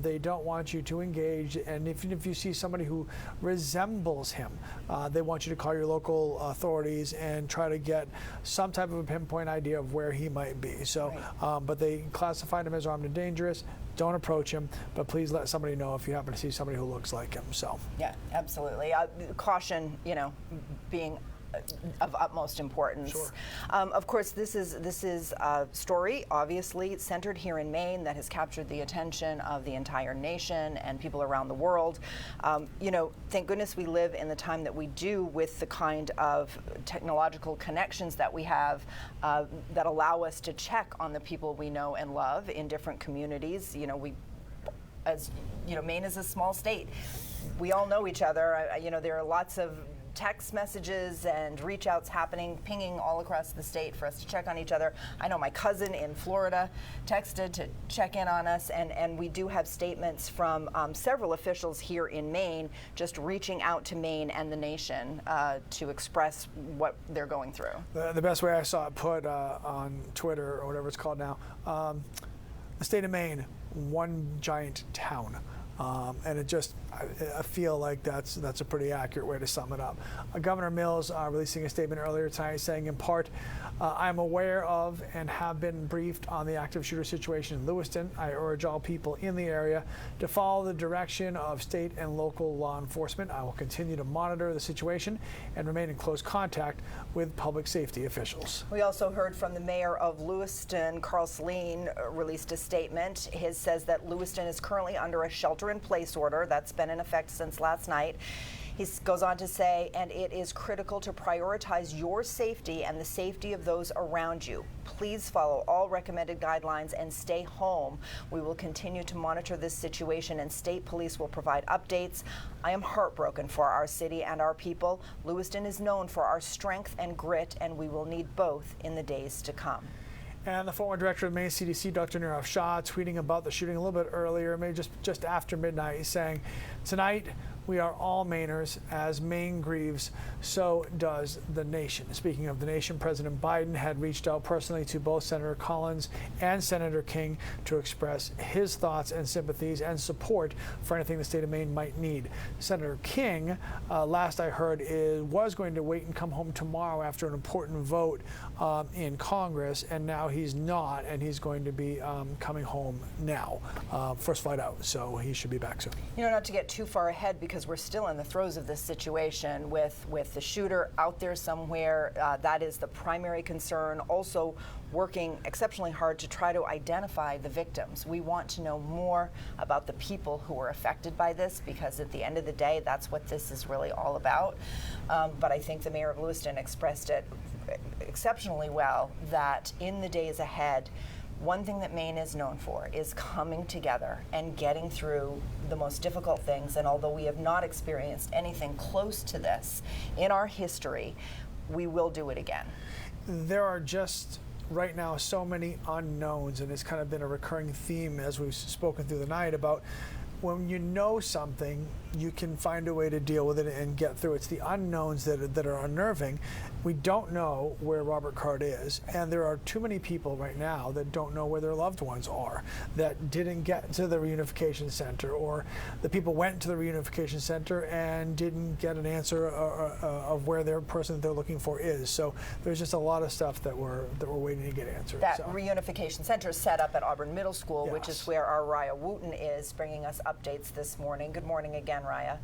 They don't want you to engage. And if you see somebody who resembles him, they want you to call your local authorities and try to get some type of a pinpoint idea of where he might be. So, but they classified him as armed and dangerous. Don't approach him, but please let somebody know if you happen to see somebody who looks like him. So, yeah, absolutely. Caution, being of utmost importance. Sure. Of course, this is a story, obviously, centered here in Maine that has captured the attention of the entire nation and people around the world. Thank goodness we live in the time that we do with the kind of technological connections that we have that allow us to check on the people we know and love in different communities. Maine is a small state. We all know each other. There are lots of text messages and reach outs happening, pinging all across the state for us to check on each other. I know my cousin in Florida texted to check in on us, and we do have statements from several officials here in Maine just reaching out to Maine and the nation to express what they're going through. The best way I saw it put on Twitter or whatever it's called now, the state of Maine, one giant town. And I feel like that's a pretty accurate way to sum it up. Governor Mills releasing a statement earlier tonight saying, in part, I am aware of and have been briefed on the active shooter situation in Lewiston. I urge all people in the area to follow the direction of state and local law enforcement. I will continue to monitor the situation and remain in close contact with public safety officials. We also heard from the mayor of Lewiston, Carl Saleen, released a statement. His says that Lewiston is currently under a shelter-in-place order that's been in effect since last night. He goes on to say, and it is critical to prioritize your safety and the safety of those around you. Please follow all recommended guidelines and stay home. We will continue to monitor this situation, and state police will provide updates. I am heartbroken for our city and our people. Lewiston is known for our strength and grit, and we will need both in the days to come. And the former director of Maine CDC, Dr. Nirav-Shah, tweeting about the shooting a little bit earlier, maybe just after midnight, he's saying, tonight We are all Mainers. As Maine grieves, so does the nation. Speaking of the nation, President Biden had reached out personally to both Senator Collins and Senator King to express his thoughts and sympathies and support for anything the state of Maine might need. Senator King, last I heard, was going to wait and come home tomorrow after an important vote in Congress, and now he's not, and he's going to be coming home now, first flight out, so he should be back soon. You know, not to get too far ahead, because we're still in the throes of this situation with the shooter out there somewhere. That is the primary concern. Also working exceptionally hard to try to identify the victims. We want to know more about the people who were affected by this, because at the end of the day, that's what this is really all about. But I think the mayor of Lewiston expressed it exceptionally well, that in the days ahead, one thing that Maine is known for is coming together and getting through the most difficult things. And although we have not experienced anything close to this in our history, we will do it again. There are just right now so many unknowns, and it's kind of been a recurring theme as we've spoken through the night about when you know something, you can find a way to deal with it and get through. It's the unknowns that are unnerving. We don't know where Robert Card is, and there are too many people right now that don't know where their loved ones are, that didn't get to the reunification center, or the people went to the reunification center and didn't get an answer of where their person that they're looking for is. So there's just a lot of stuff that we're waiting to get answered. That reunification center is set up at Auburn Middle School, Yes. which is where our Raya Wooten is, bringing us updates this morning. Good morning again, Raya.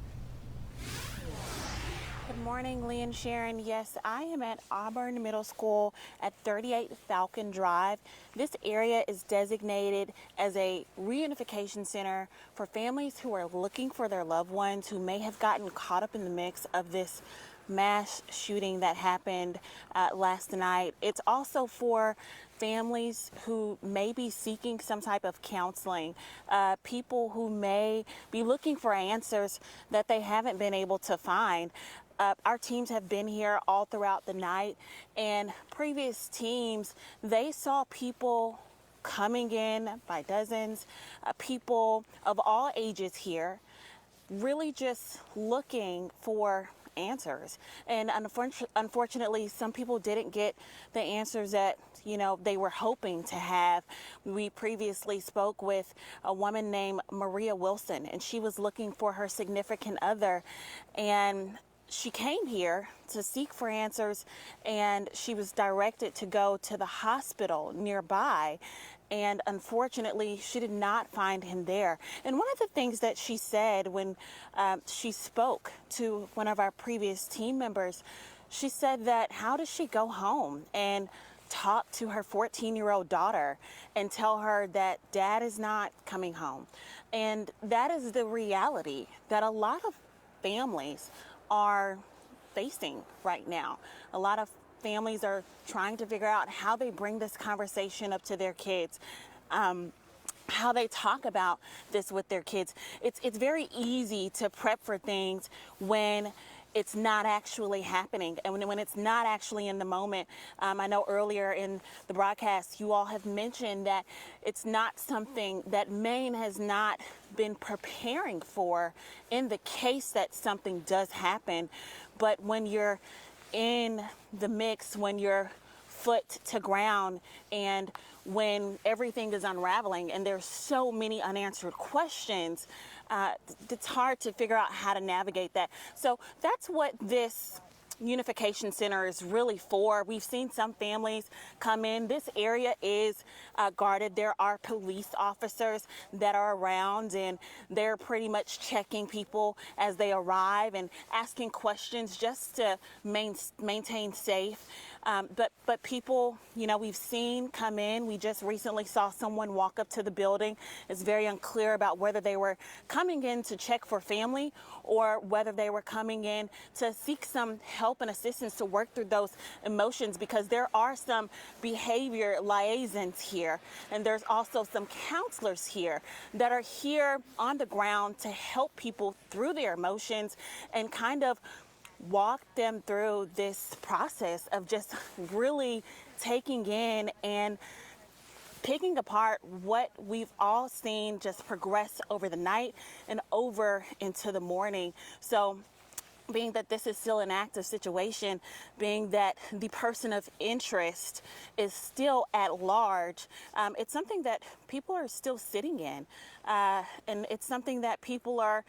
Good morning, Lee and Sharon. Yes, I am at Auburn Middle School at 38 Falcon Drive. This area is designated as a reunification center for families who are looking for their loved ones who may have gotten caught up in the mix of this mass shooting that happened last night. It's also for families who may be seeking some type of counseling, people who may be looking for answers that they haven't been able to find. Our teams have been here all throughout the night, and previous teams, they saw people coming in by dozens, people of all ages here, really just looking for answers. And unfortunately, some people didn't get the answers that they were hoping to have. We previously spoke with a woman named Maria Wilson, and she was looking for her significant other, and she came here to seek for answers, and she was directed to go to the hospital nearby. And unfortunately, she did not find him there. And one of the things that she said when she spoke to one of our previous team members, she said that how does she go home and talk to her 14-year-old daughter and tell her that dad is not coming home? And that is the reality that a lot of families are facing right now. A lot of families are trying to figure out how they bring this conversation up to their kids, how they talk about this with their kids. It's very easy to prep for things when it's not actually happening, and when it's not actually in the moment. I know earlier in the broadcast you all have mentioned that it's not something that Maine has not been preparing for in the case that something does happen. But when you're in the mix, when you're foot to ground, and when everything is unraveling and there's so many unanswered questions, it's hard to figure out how to navigate that. So that's what this Unification Center is really for. We've seen some families come in. This area is guarded. There are police officers that are around, and they're pretty much checking people as they arrive and asking questions just to maintain safe. But people, we've seen come in. We just recently saw someone walk up to the building. It's very unclear about whether they were coming in to check for family or whether they were coming in to seek some help and assistance to work through those emotions, because there are some behavior liaisons here, and there's also some counselors here that are here on the ground to help people through their emotions and kind of walk them through this process of just really taking in and picking apart what we've all seen just progress over the night and over into the morning. So being that this is still an active situation, being that the person of interest is still at large, it's something that people are still sitting in. And it's something that people are,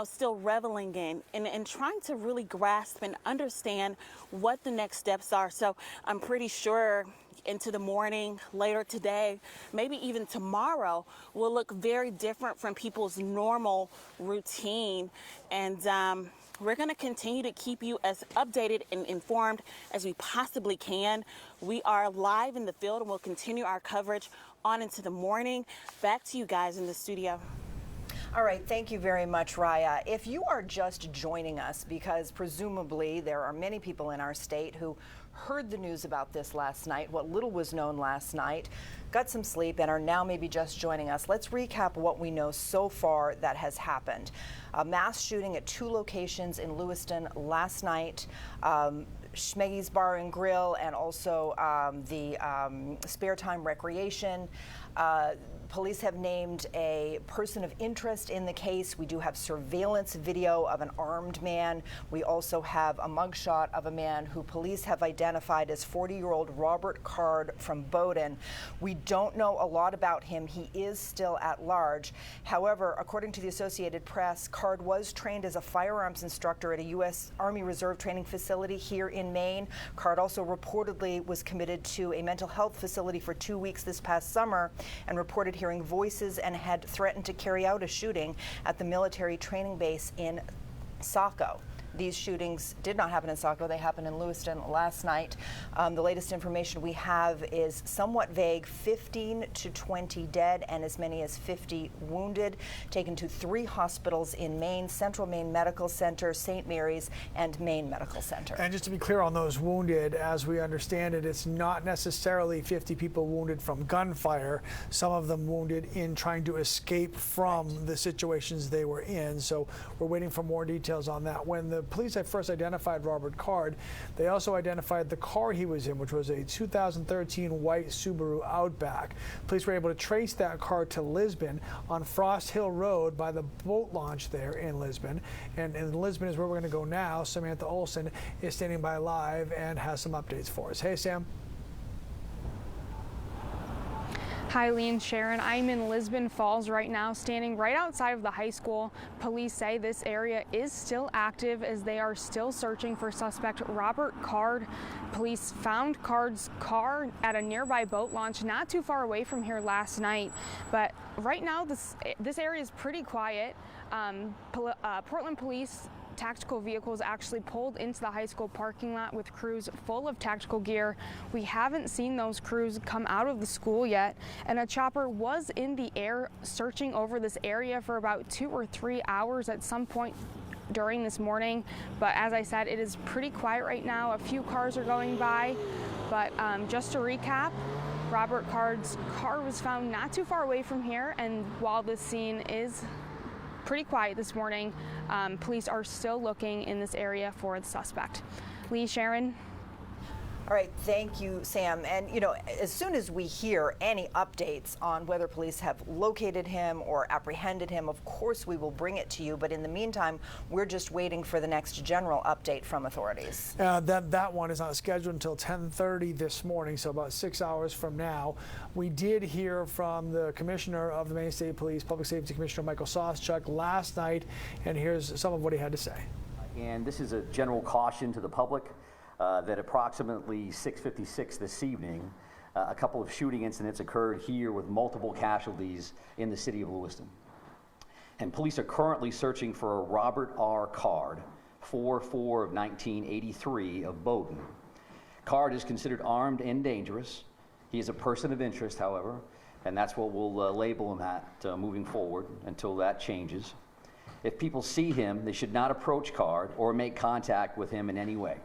still reveling in and trying to really grasp and understand what the next steps are. So I'm pretty sure into the morning, later today, maybe even tomorrow, will look very different from people's normal routine. And we're going to continue to keep you as updated and informed as we possibly can. We are live in the field and we'll continue our coverage on into the morning. Back to you guys in the studio. All right, thank you very much, Raya. If you are just joining us, because presumably there are many people in our state who heard the news about this last night, what little was known last night, got some sleep, and are now maybe just joining us, let's recap what we know so far that has happened. A mass shooting at 2 locations in Lewiston last night. Schmeggy's Bar and Grill, and also the Spare Time Recreation. Police have named a person of interest in the case. We do have surveillance video of an armed man. We also have a mugshot of a man who police have identified as 40-year-old Robert Card from Bowdoin. We don't know a lot about him. He is still at large. However, according to the Associated Press, Card was trained as a firearms instructor at a U.S. Army Reserve training facility here in Maine. Card also reportedly was committed to a mental health facility for 2 weeks this past summer and reported hearing voices and had threatened to carry out a shooting at the military training base in Saco. These shootings did not happen in Saco. They happened in Lewiston last night. The latest information we have is somewhat vague: 15 to 20 dead and as many as 50 wounded, taken to 3 hospitals in Maine: Central Maine Medical Center, St. Mary's, and Maine Medical Center. And just to be clear on those wounded, as we understand it, it's not necessarily 50 people wounded from gunfire. Some of them wounded in trying to escape from the situations they were in. So we're waiting for more details on that. When the police had first identified Robert Card, they also identified the car he was in, which was a 2013 white Subaru Outback. Police were able to trace that car to Lisbon on Frost Hill Road by the boat launch there in Lisbon. And in Lisbon is where we're going to go now. Samantha Olson is standing by live and has some updates for us. Hey, Sam. Hi, Lee and Sharon. I'm in Lisbon Falls right now, standing right outside of the high school. Police say this area is still active as they are still searching for suspect Robert Card. Police found Card's car at a nearby boat launch not too far away from here last night. But right now, this area is pretty quiet. Portland Police tactical vehicles actually pulled into the high school parking lot with crews full of tactical gear. We haven't seen those crews come out of the school yet, and a chopper was in the air searching over this area for about 2 or 3 hours at some point during this morning. But as I said, it is pretty quiet right now. A few cars are going by, but just to recap, Robert Card's car was found not too far away from here, and while this scene is pretty quiet this morning, police are still looking in this area for the suspect. Lee, Sharon. All right, thank you, Sam. And, as soon as we hear any updates on whether police have located him or apprehended him, of course we will bring it to you. But in the meantime, we're just waiting for the next general update from authorities. That one is not scheduled until 10:30 this morning, so about 6 hours from now. We did hear from the Commissioner of the Maine State Police, Public Safety Commissioner Michael Sawchuk, last night, and here's some of what he had to say. And this is a general caution to the public. That approximately 6:56 this evening, a couple of shooting incidents occurred here with multiple casualties in the city of Lewiston. And police are currently searching for a Robert R. Card, 4/4 of 1983 of Bowdoin. Card is considered armed and dangerous. He is a person of interest, however, and that's what we'll label him at moving forward until that changes. If people see him, they should not approach Card or make contact with him in any way.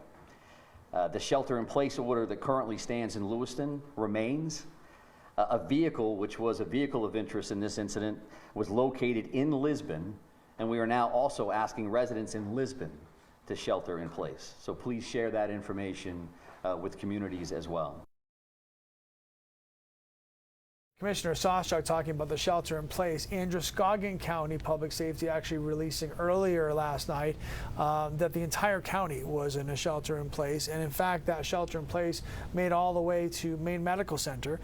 The shelter-in-place order that currently stands in Lewiston remains. A vehicle, which was a vehicle of interest in this incident, was located in Lisbon, and we are now also asking residents in Lisbon to shelter in place. So please share that information with communities as well. Commissioner Soschuk talking about the shelter in place. Androscoggin County Public Safety actually releasing earlier last night that the entire county was in a shelter in place. And in fact, that shelter in place made all the way to Maine Medical Center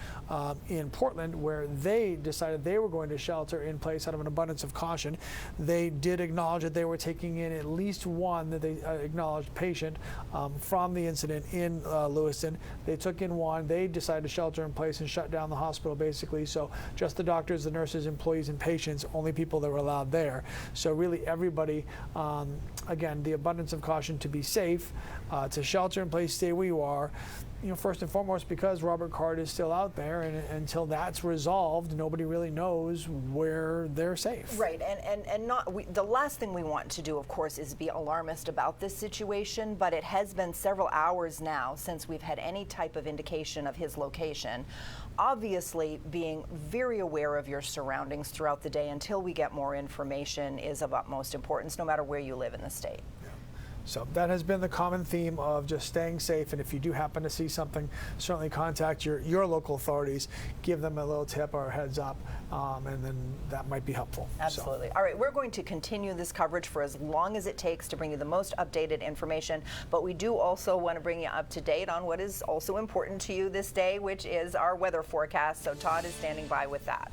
in Portland, where they decided they were going to shelter in place out of an abundance of caution. They did acknowledge that they were taking in at least one that they acknowledged patient from the incident in Lewiston. They took in one. They decided to shelter in place and shut down the hospital basically. So just the doctors, the nurses, employees, and patients, only people that were allowed there. So really everybody, again, the abundance of caution to be safe, to shelter in place, stay where you are. You know, first and foremost, because Robert Card is still out there, and until that's resolved, nobody really knows where they're safe. Right, and the last thing we want to do, of course, is be alarmist about this situation, but it has been several hours now since we've had any type of indication of his location. Obviously, being very aware of your surroundings throughout the day until we get more information is of utmost importance, no matter where you live in the state. So that has been the common theme of just staying safe, and if you do happen to see something, certainly contact your local authorities, give them a little tip or a heads up, and then that might be helpful. Absolutely. All right, we're going to continue this coverage for as long as it takes to bring you the most updated information, but we do also want to bring you up to date on what is also important to you this day, which is our weather forecast. So Todd is standing by with that.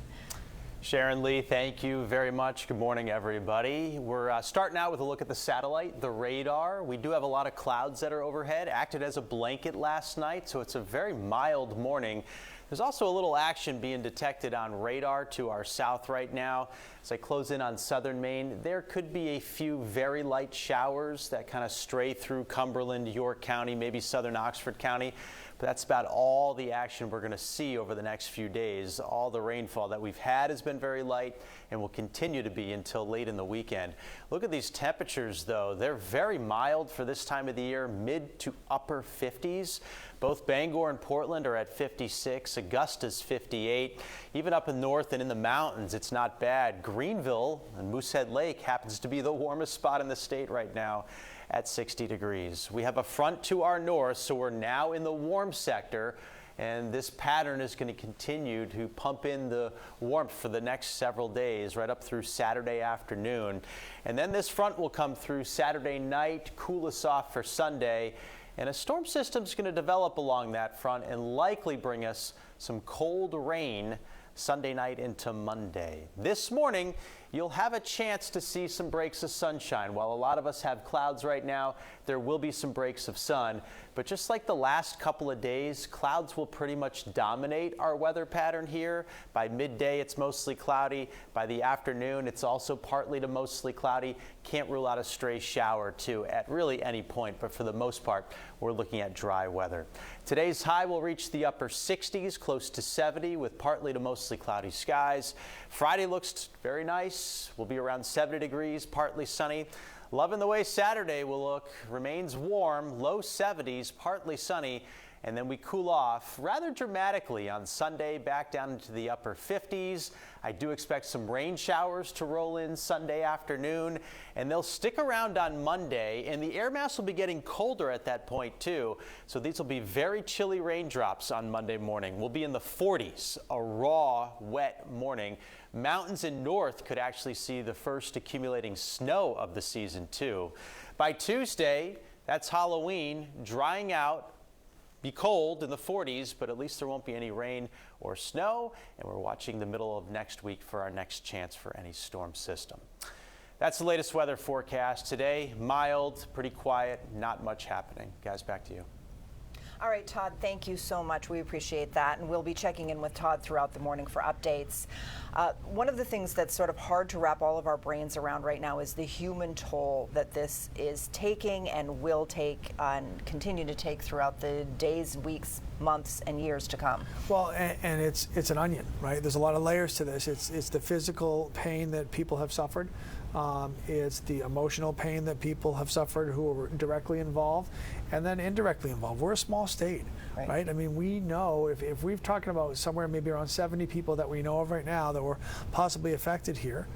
Sharon Lee, thank you very much. Good morning, everybody. We're starting out with a look at the satellite, the radar. We do have a lot of clouds that are overhead, acted as a blanket last night, so it's a very mild morning. There's also a little action being detected on radar to our south right now. As I close in on southern Maine, there could be a few very light showers that kind of stray through Cumberland, York County, maybe southern Oxford County. But that's about all the action we're going to see over the next few days. All the rainfall that we've had has been very light and will continue to be until late in the weekend. Look at these temperatures, though. They're very mild for this time of the year, mid to upper 50s. Both Bangor and Portland are at 56. Augusta's 58. Even up in north and in the mountains, it's not bad. Greenville and Moosehead Lake happens to be the warmest spot in the state right now at 60 degrees. We have a front to our north, so we're now in the warm sector, and this pattern is going to continue to pump in the warmth for the next several days, right up through Saturday afternoon. And then this front will come through Saturday night, cool us off for Sunday, and a storm system is going to develop along that front and likely bring us some cold rain Sunday night into Monday. This morning, you'll have a chance to see some breaks of sunshine. While a lot of us have clouds right now, there will be some breaks of sun. But just like the last couple of days, clouds will pretty much dominate our weather pattern here. By midday, it's mostly cloudy. By the afternoon, it's also partly to mostly cloudy. Can't rule out a stray shower, too, at really any point. But for the most part, we're looking at dry weather. Today's high will reach the upper 60s, close to 70, with partly to mostly cloudy skies. Friday looks very nice. We'll be around 70 degrees, partly sunny. Loving the way Saturday will look. Remains warm, low 70s, partly sunny, and then we cool off rather dramatically on Sunday, back down into the upper 50s. I do expect some rain showers to roll in Sunday afternoon, and they'll stick around on Monday, and the air mass will be getting colder at that point too. So these will be very chilly raindrops on Monday morning. We'll be in the 40s, a raw, wet morning. Mountains in north could actually see the first accumulating snow of the season too. By Tuesday, that's Halloween, drying out, be cold in the 40s, but at least there won't be any rain or snow, and we're watching the middle of next week for our next chance for any storm system. That's the latest weather forecast today. Mild, pretty quiet, not much happening. Guys, back to you. All right, Todd, thank you so much. We appreciate that, and we'll be checking in with Todd throughout the morning for updates. One of the things that's sort of hard to wrap all of our brains around right now is the human toll that this is taking and will take and continue to take throughout the days, weeks, months, and years to come. Well, and it's an onion, right? There's a lot of layers to this. It's the physical pain that people have suffered. It's the emotional pain that people have suffered who are directly involved and then indirectly involved. We're a small state, right? I mean, we know if we're talking about somewhere maybe around 70 people that we know of right now that were possibly affected here,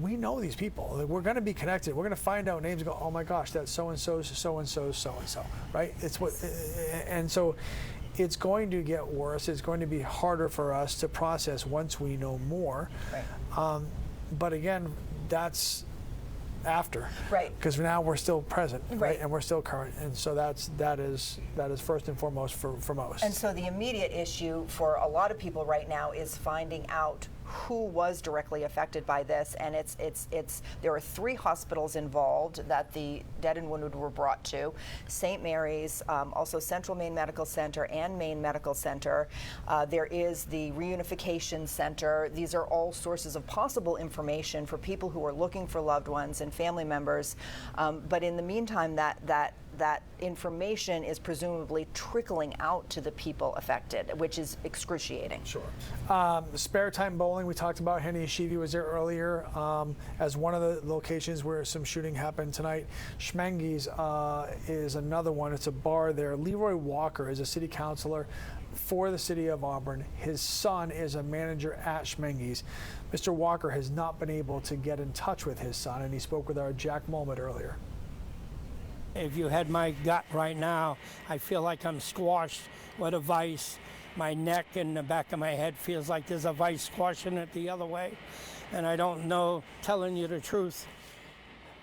we know these people. We're going to be connected. We're going to find out names and go, oh my gosh, that's so-and-so, so-and-so, so-and-so, right? It's what, and so it's going to get worse. It's going to be harder for us to process once we know more. Right. But again, that's after, right? Because now we're still present, right? And we're still current, and so that is first and foremost for most. And so the immediate issue for a lot of people right now is finding out who was directly affected by this, and there are 3 hospitals involved that the dead and wounded were brought to: St. Mary's, also Central Maine Medical Center and Maine Medical Center. There is the Reunification Center. These are all sources of possible information for people who are looking for loved ones and family members. But in the meantime, that information is presumably trickling out to the people affected, which is excruciating. Sure. Spare time bowling, we talked about. Henny Yeshivi was there earlier as one of the locations where some shooting happened tonight. Schmenge's is another one. It's a bar there. Leroy Walker is a city councilor for the city of Auburn. His son is a manager at Schmenge's. Mr. Walker has not been able to get in touch with his son, and he spoke with our Jack Mulmet earlier. If you had my gut right now, I feel like I'm squashed with a vice. My neck and the back of my head feels like there's a vice squashing it the other way. And I don't know, telling you the truth,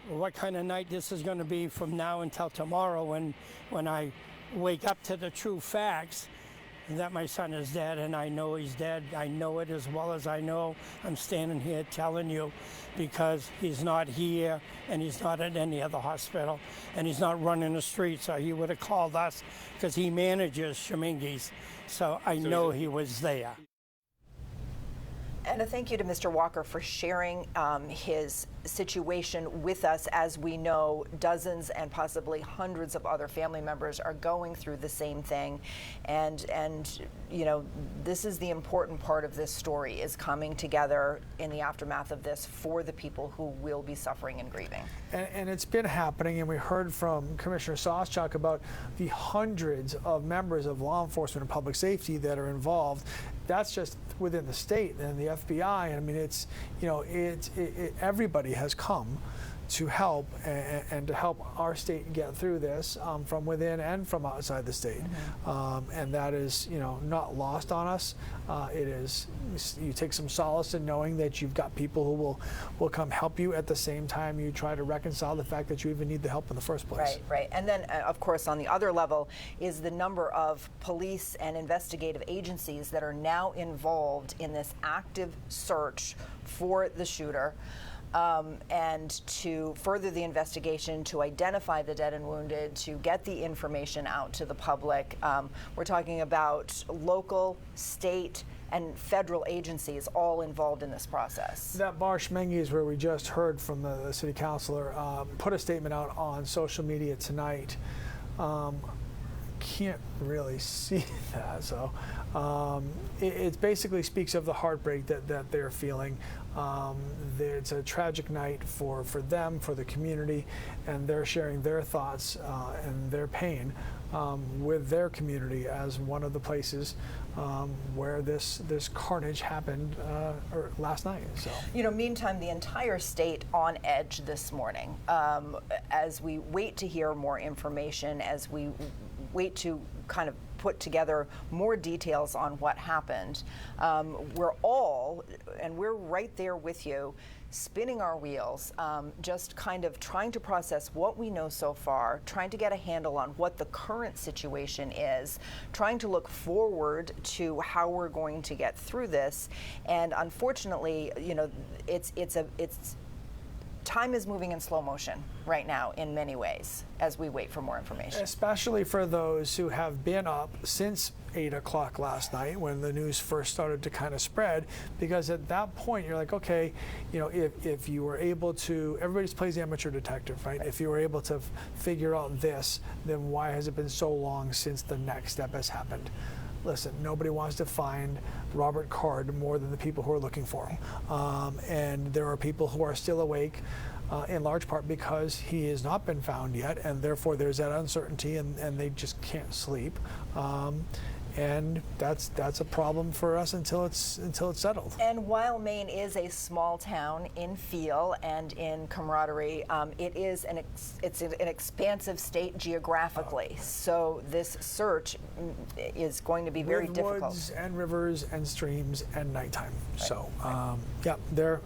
what kind of night this is going to be from now until tomorrow when I wake up to the true facts that my son is dead, and I know he's dead. I know it as well as I know. I'm standing here telling you because he's not here, and he's not at any other hospital, and he's not running the streets, so he would have called us because he manages Schmenge's, so I know he was there. And a thank you to Mr. Walker for sharing his situation with us. As we know, dozens and possibly hundreds of other family members are going through the same thing. And you know, this is the important part of this story, is coming together in the aftermath of this for the people who will be suffering and grieving. And it's been happening, and we heard from Commissioner Soschuk about the hundreds of members of law enforcement and public safety that are involved. That's just within the state and the FBI. I mean, it's, you know, everybody has come to help and to help our state get through this from within and from outside the state. And that is, you know, not lost on us. It is, you take some solace in knowing that you've got people who will come help you. At the same time, you try to reconcile the fact that you even need the help in the first place. Right, right. And then, of course, on the other level is the number of police and investigative agencies that are now involved in this active search for the shooter. And to further the investigation, to identify the dead and wounded, to get the information out to the public. We're talking about local, state, and federal agencies all involved in this process. That bar Schmenge's, where we just heard from the city councilor, put a statement out on social media tonight. Can't really see that, so it basically speaks of the heartbreak that they're feeling. It's a tragic night for them, for the community, and they're sharing their thoughts and their pain with their community as one of the places where this carnage happened last night. So, you know, meantime, the entire state on edge this morning as we wait to hear more information, as we wait to kind of put together more details on what happened. We're all, and we're right there with you, spinning our wheels, just kind of trying to process what we know so far, trying to get a handle on what the current situation is, trying to look forward to how we're going to get through this. And unfortunately, you know, it's time is moving in slow motion right now in many ways as we wait for more information. Especially for those who have been up since 8 o'clock last night when the news first started to kind of spread, because at that point you're like, okay, you know, if you were able to, everybody plays amateur detective, right? If you were able to figure out this, then why has it been so long since the next step has happened? Listen, nobody wants to find Robert Card more than the people who are looking for him. And there are people who are still awake in large part because he has not been found yet, and therefore there's that uncertainty, and they just can't sleep. and that's a problem for us until it's settled. And while Maine is a small town in feel and in camaraderie, it is an expansive state geographically. So this search is going to be very difficult. Woods and rivers and streams and nighttime. Right. So yeah,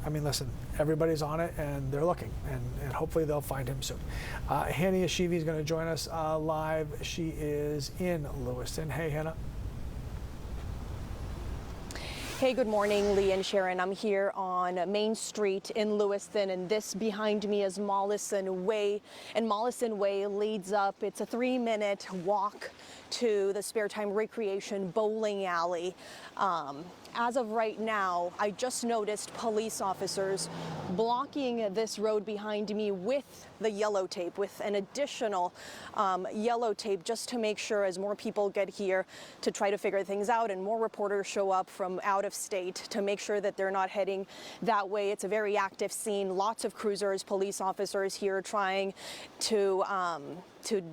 listen, everybody's on it and they're looking, and hopefully they'll find him soon. Hannah Yashivi is going to join us live. She is in Lewiston. Hey, Hannah. Hey, good morning, Lee and Sharon. I'm here on Main Street in Lewiston, and this behind me is Mollison Way. And Mollison Way leads up, it's a 3-minute walk to the Spare Time Recreation bowling alley. As of right now, I just noticed police officers blocking this road behind me with the yellow tape, with an additional yellow tape, just to make sure as more people get here to try to figure things out and more reporters show up from out of state to make sure that they're not heading that way. It's a very active scene. Lots of cruisers, police officers here trying to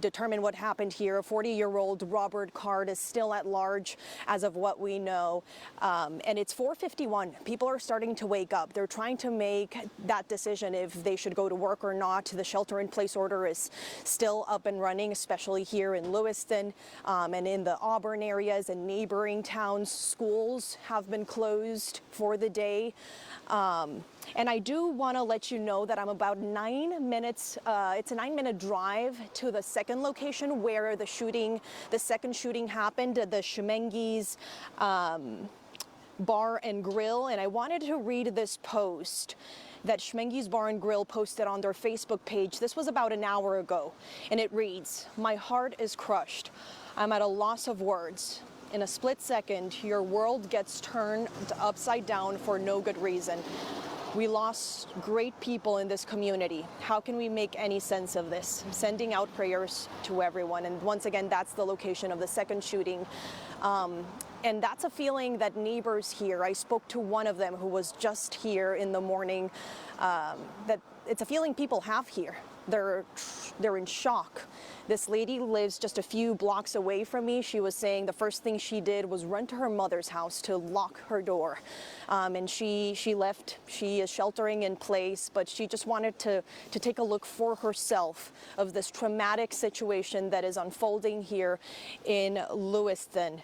determine what happened here. A 40-year-old Robert Card is still at large as of what we know. And it's 4:51. People are starting to wake up. They're trying to make that decision if they should go to work or not. The shelter-in-place order is still up and running, especially here in Lewiston and in the Auburn areas and neighboring towns. Schools have been closed for the day. And I do want to let you know that I'm about 9 minutes, it's a 9-minute drive to the second location where the second shooting happened, the Shemengi's Bar and Grill. And I wanted to read this post that Shemengi's Bar and Grill posted on their Facebook page. This was about an hour ago, and it reads, "My heart is crushed. I'm at a loss of words. In a split second, your world gets turned upside down for no good reason. We lost great people in this community. How can we make any sense of this? Sending out prayers to everyone." And once again, that's the location of the second shooting. And that's a feeling that neighbors here, I spoke to one of them who was just here in the morning, that it's a feeling people have here. They're in shock. This lady lives just a few blocks away from me. She was saying the first thing she did was run to her mother's house to lock her door. And she left. She is sheltering in place, but she just wanted to take a look for herself of this traumatic situation that is unfolding here in Lewiston.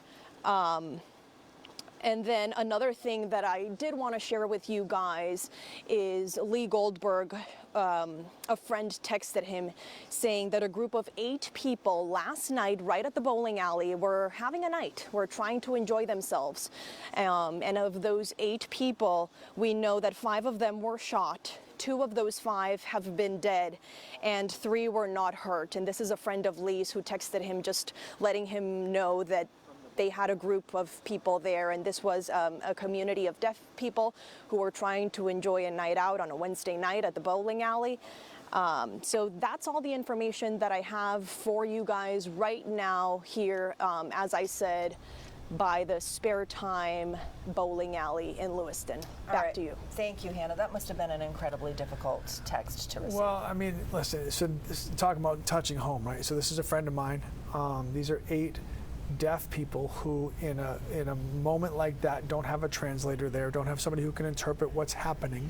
And then another thing that I did want to share with you guys is Lee Goldberg, a friend texted him saying that a group of 8 people last night right at the bowling alley were having a night, were trying to enjoy themselves. And of those 8 people, we know that 5 of them were shot. 2 of those 5 have been dead and 3 were not hurt. And this is a friend of Lee's who texted him just letting him know that they had a group of people there, and this was a community of deaf people who were trying to enjoy a night out on a Wednesday night at the bowling alley. So that's all the information that I have for you guys right now here, as I said, by the Spare Time bowling alley in Lewiston. Back to you. Thank you, Hannah. That must have been an incredibly difficult text to receive. Well, I mean, listen, so talking about touching home, right? So this is a friend of mine. These are 8 deaf people who in a moment like that don't have a translator there, don't have somebody who can interpret what's happening,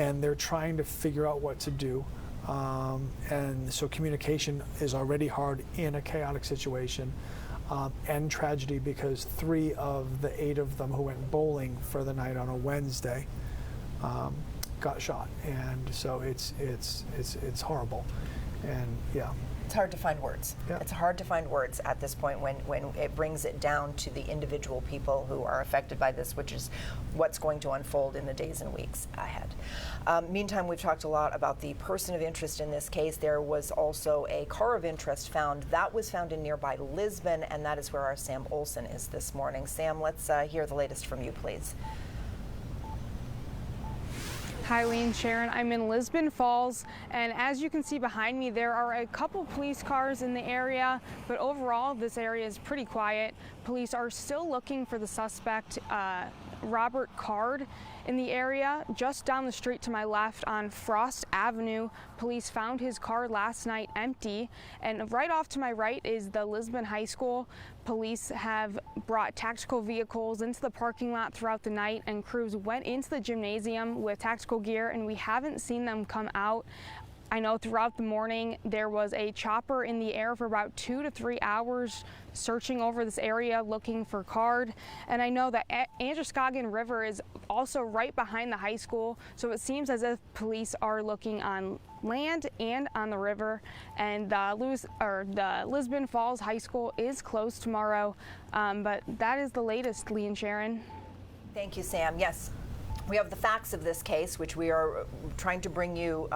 and they're trying to figure out what to do. And so communication is already hard in a chaotic situation, and tragedy because 3 of the 8 of them who went bowling for the night on a Wednesday got shot, and so it's horrible, and yeah. It's hard to find words. Yeah. It's hard to find words at this point when it brings it down to the individual people who are affected by this, which is what's going to unfold in the days and weeks ahead. Meantime, we've talked a lot about the person of interest in this case. There was also a car of interest found. That was found in nearby Lisbon, and that is where our Sam Olson is this morning. Sam, let's hear the latest from you, please. Hi, Lee and Sharon. I'm in Lisbon Falls, and as you can see behind me, there are a couple police cars in the area, but overall, this area is pretty quiet. Police are still looking for the suspect Robert Card in the area. Just down the street to my left on Frost Avenue, police found his car last night empty. And right off to my right is the Lisbon High School. Police have brought tactical vehicles into the parking lot throughout the night, and crews went into the gymnasium with tactical gear, and we haven't seen them come out. I know throughout the morning there was a chopper in the air for about 2 to 3 hours searching over this area looking for Card. And I know that Androscoggin River is also right behind the high school, so it seems as if police are looking on land and on the river. And the Lisbon Falls High School is closed tomorrow, but that is the latest, Lee and Sharon. Thank you, Sam. Yes, we have the facts of this case, which we are trying to bring you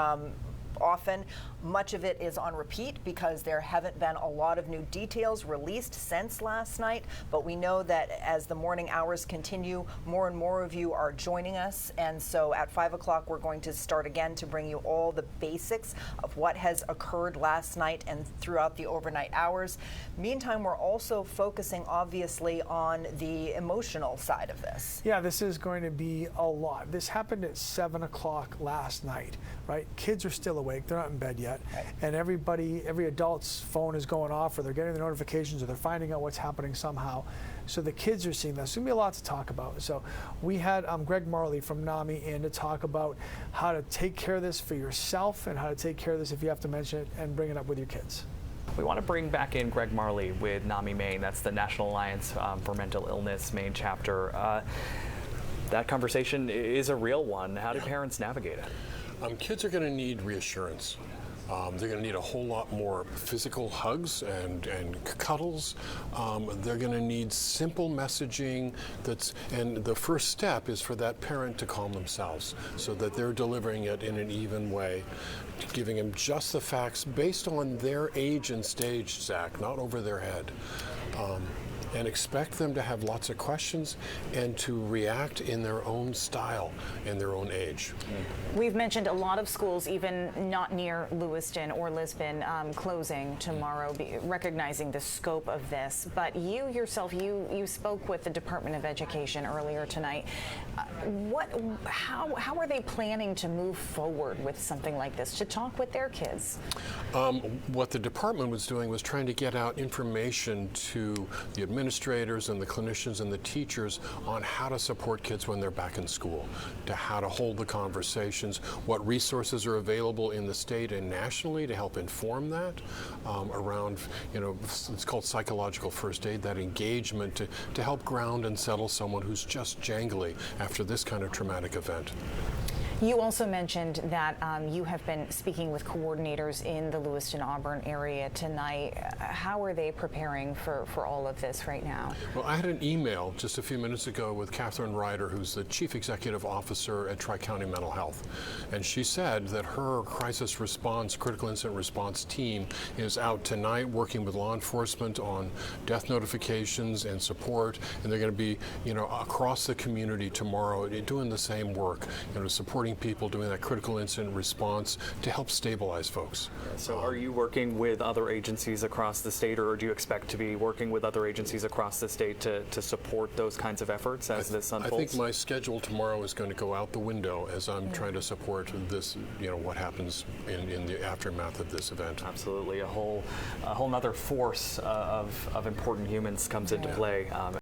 often. Much of it is on repeat because there haven't been a lot of new details released since last night, but we know that as the morning hours continue, more and more of you are joining us, and so at 5 o'clock we're going to start again to bring you all the basics of what has occurred last night and throughout the overnight hours. Meantime, we're also focusing obviously on the emotional side of this. Yeah, this is going to be a lot. This happened at 7 o'clock last night, right? Kids are still awake, they're not in bed yet. Right. And every adult's phone is going off, or they're getting the notifications, or they're finding out what's happening somehow. So the kids are seeing this. There's going to be a lot to talk about. So we had Greg Marley from NAMI in to talk about how to take care of this for yourself and how to take care of this if you have to mention it and bring it up with your kids. We want to bring back in Greg Marley with NAMI Maine. That's the National Alliance for Mental Illness Maine chapter. That conversation is a real one. How do parents navigate it? Kids are going to need reassurance. They're going to need a whole lot more physical hugs and cuddles. They're going to need simple messaging and the first step is for that parent to calm themselves so that they're delivering it in an even way, giving them just the facts based on their age and stage, Zach, not over their head. And expect them to have lots of questions and to react in their own style, in their own age. We've mentioned a lot of schools, even not near Lewiston or Lisbon, closing tomorrow, recognizing the scope of this. But you yourself, you spoke with the Department of Education earlier tonight. How are they planning to move forward with something like this, to talk with their kids? What the department was doing was trying to get out information to the administrators and the clinicians and the teachers on how to support kids when they're back in school, to how to hold the conversations, what resources are available in the state and nationally to help inform that around, it's called psychological first aid, that engagement to help ground and settle someone who's just jangly after this kind of traumatic event. You also mentioned that you have been speaking with coordinators in the Lewiston-Auburn area tonight. How are they preparing for all of this right now? Well, I had an email just a few minutes ago with Catherine Ryder, who's the Chief Executive Officer at Tri-County Mental Health. And she said that her crisis response, critical incident response team is out tonight working with law enforcement on death notifications and support. And they're going to be, across the community tomorrow doing the same work, supporting people doing that critical incident response to help stabilize folks. So are you working with other agencies across the state, or do you expect to be working with other agencies across the state to support those kinds of efforts as this unfolds? I think my schedule tomorrow is going to go out the window as I'm trying to support this, what happens in the aftermath of this event. Absolutely. A whole nother force of important humans comes into play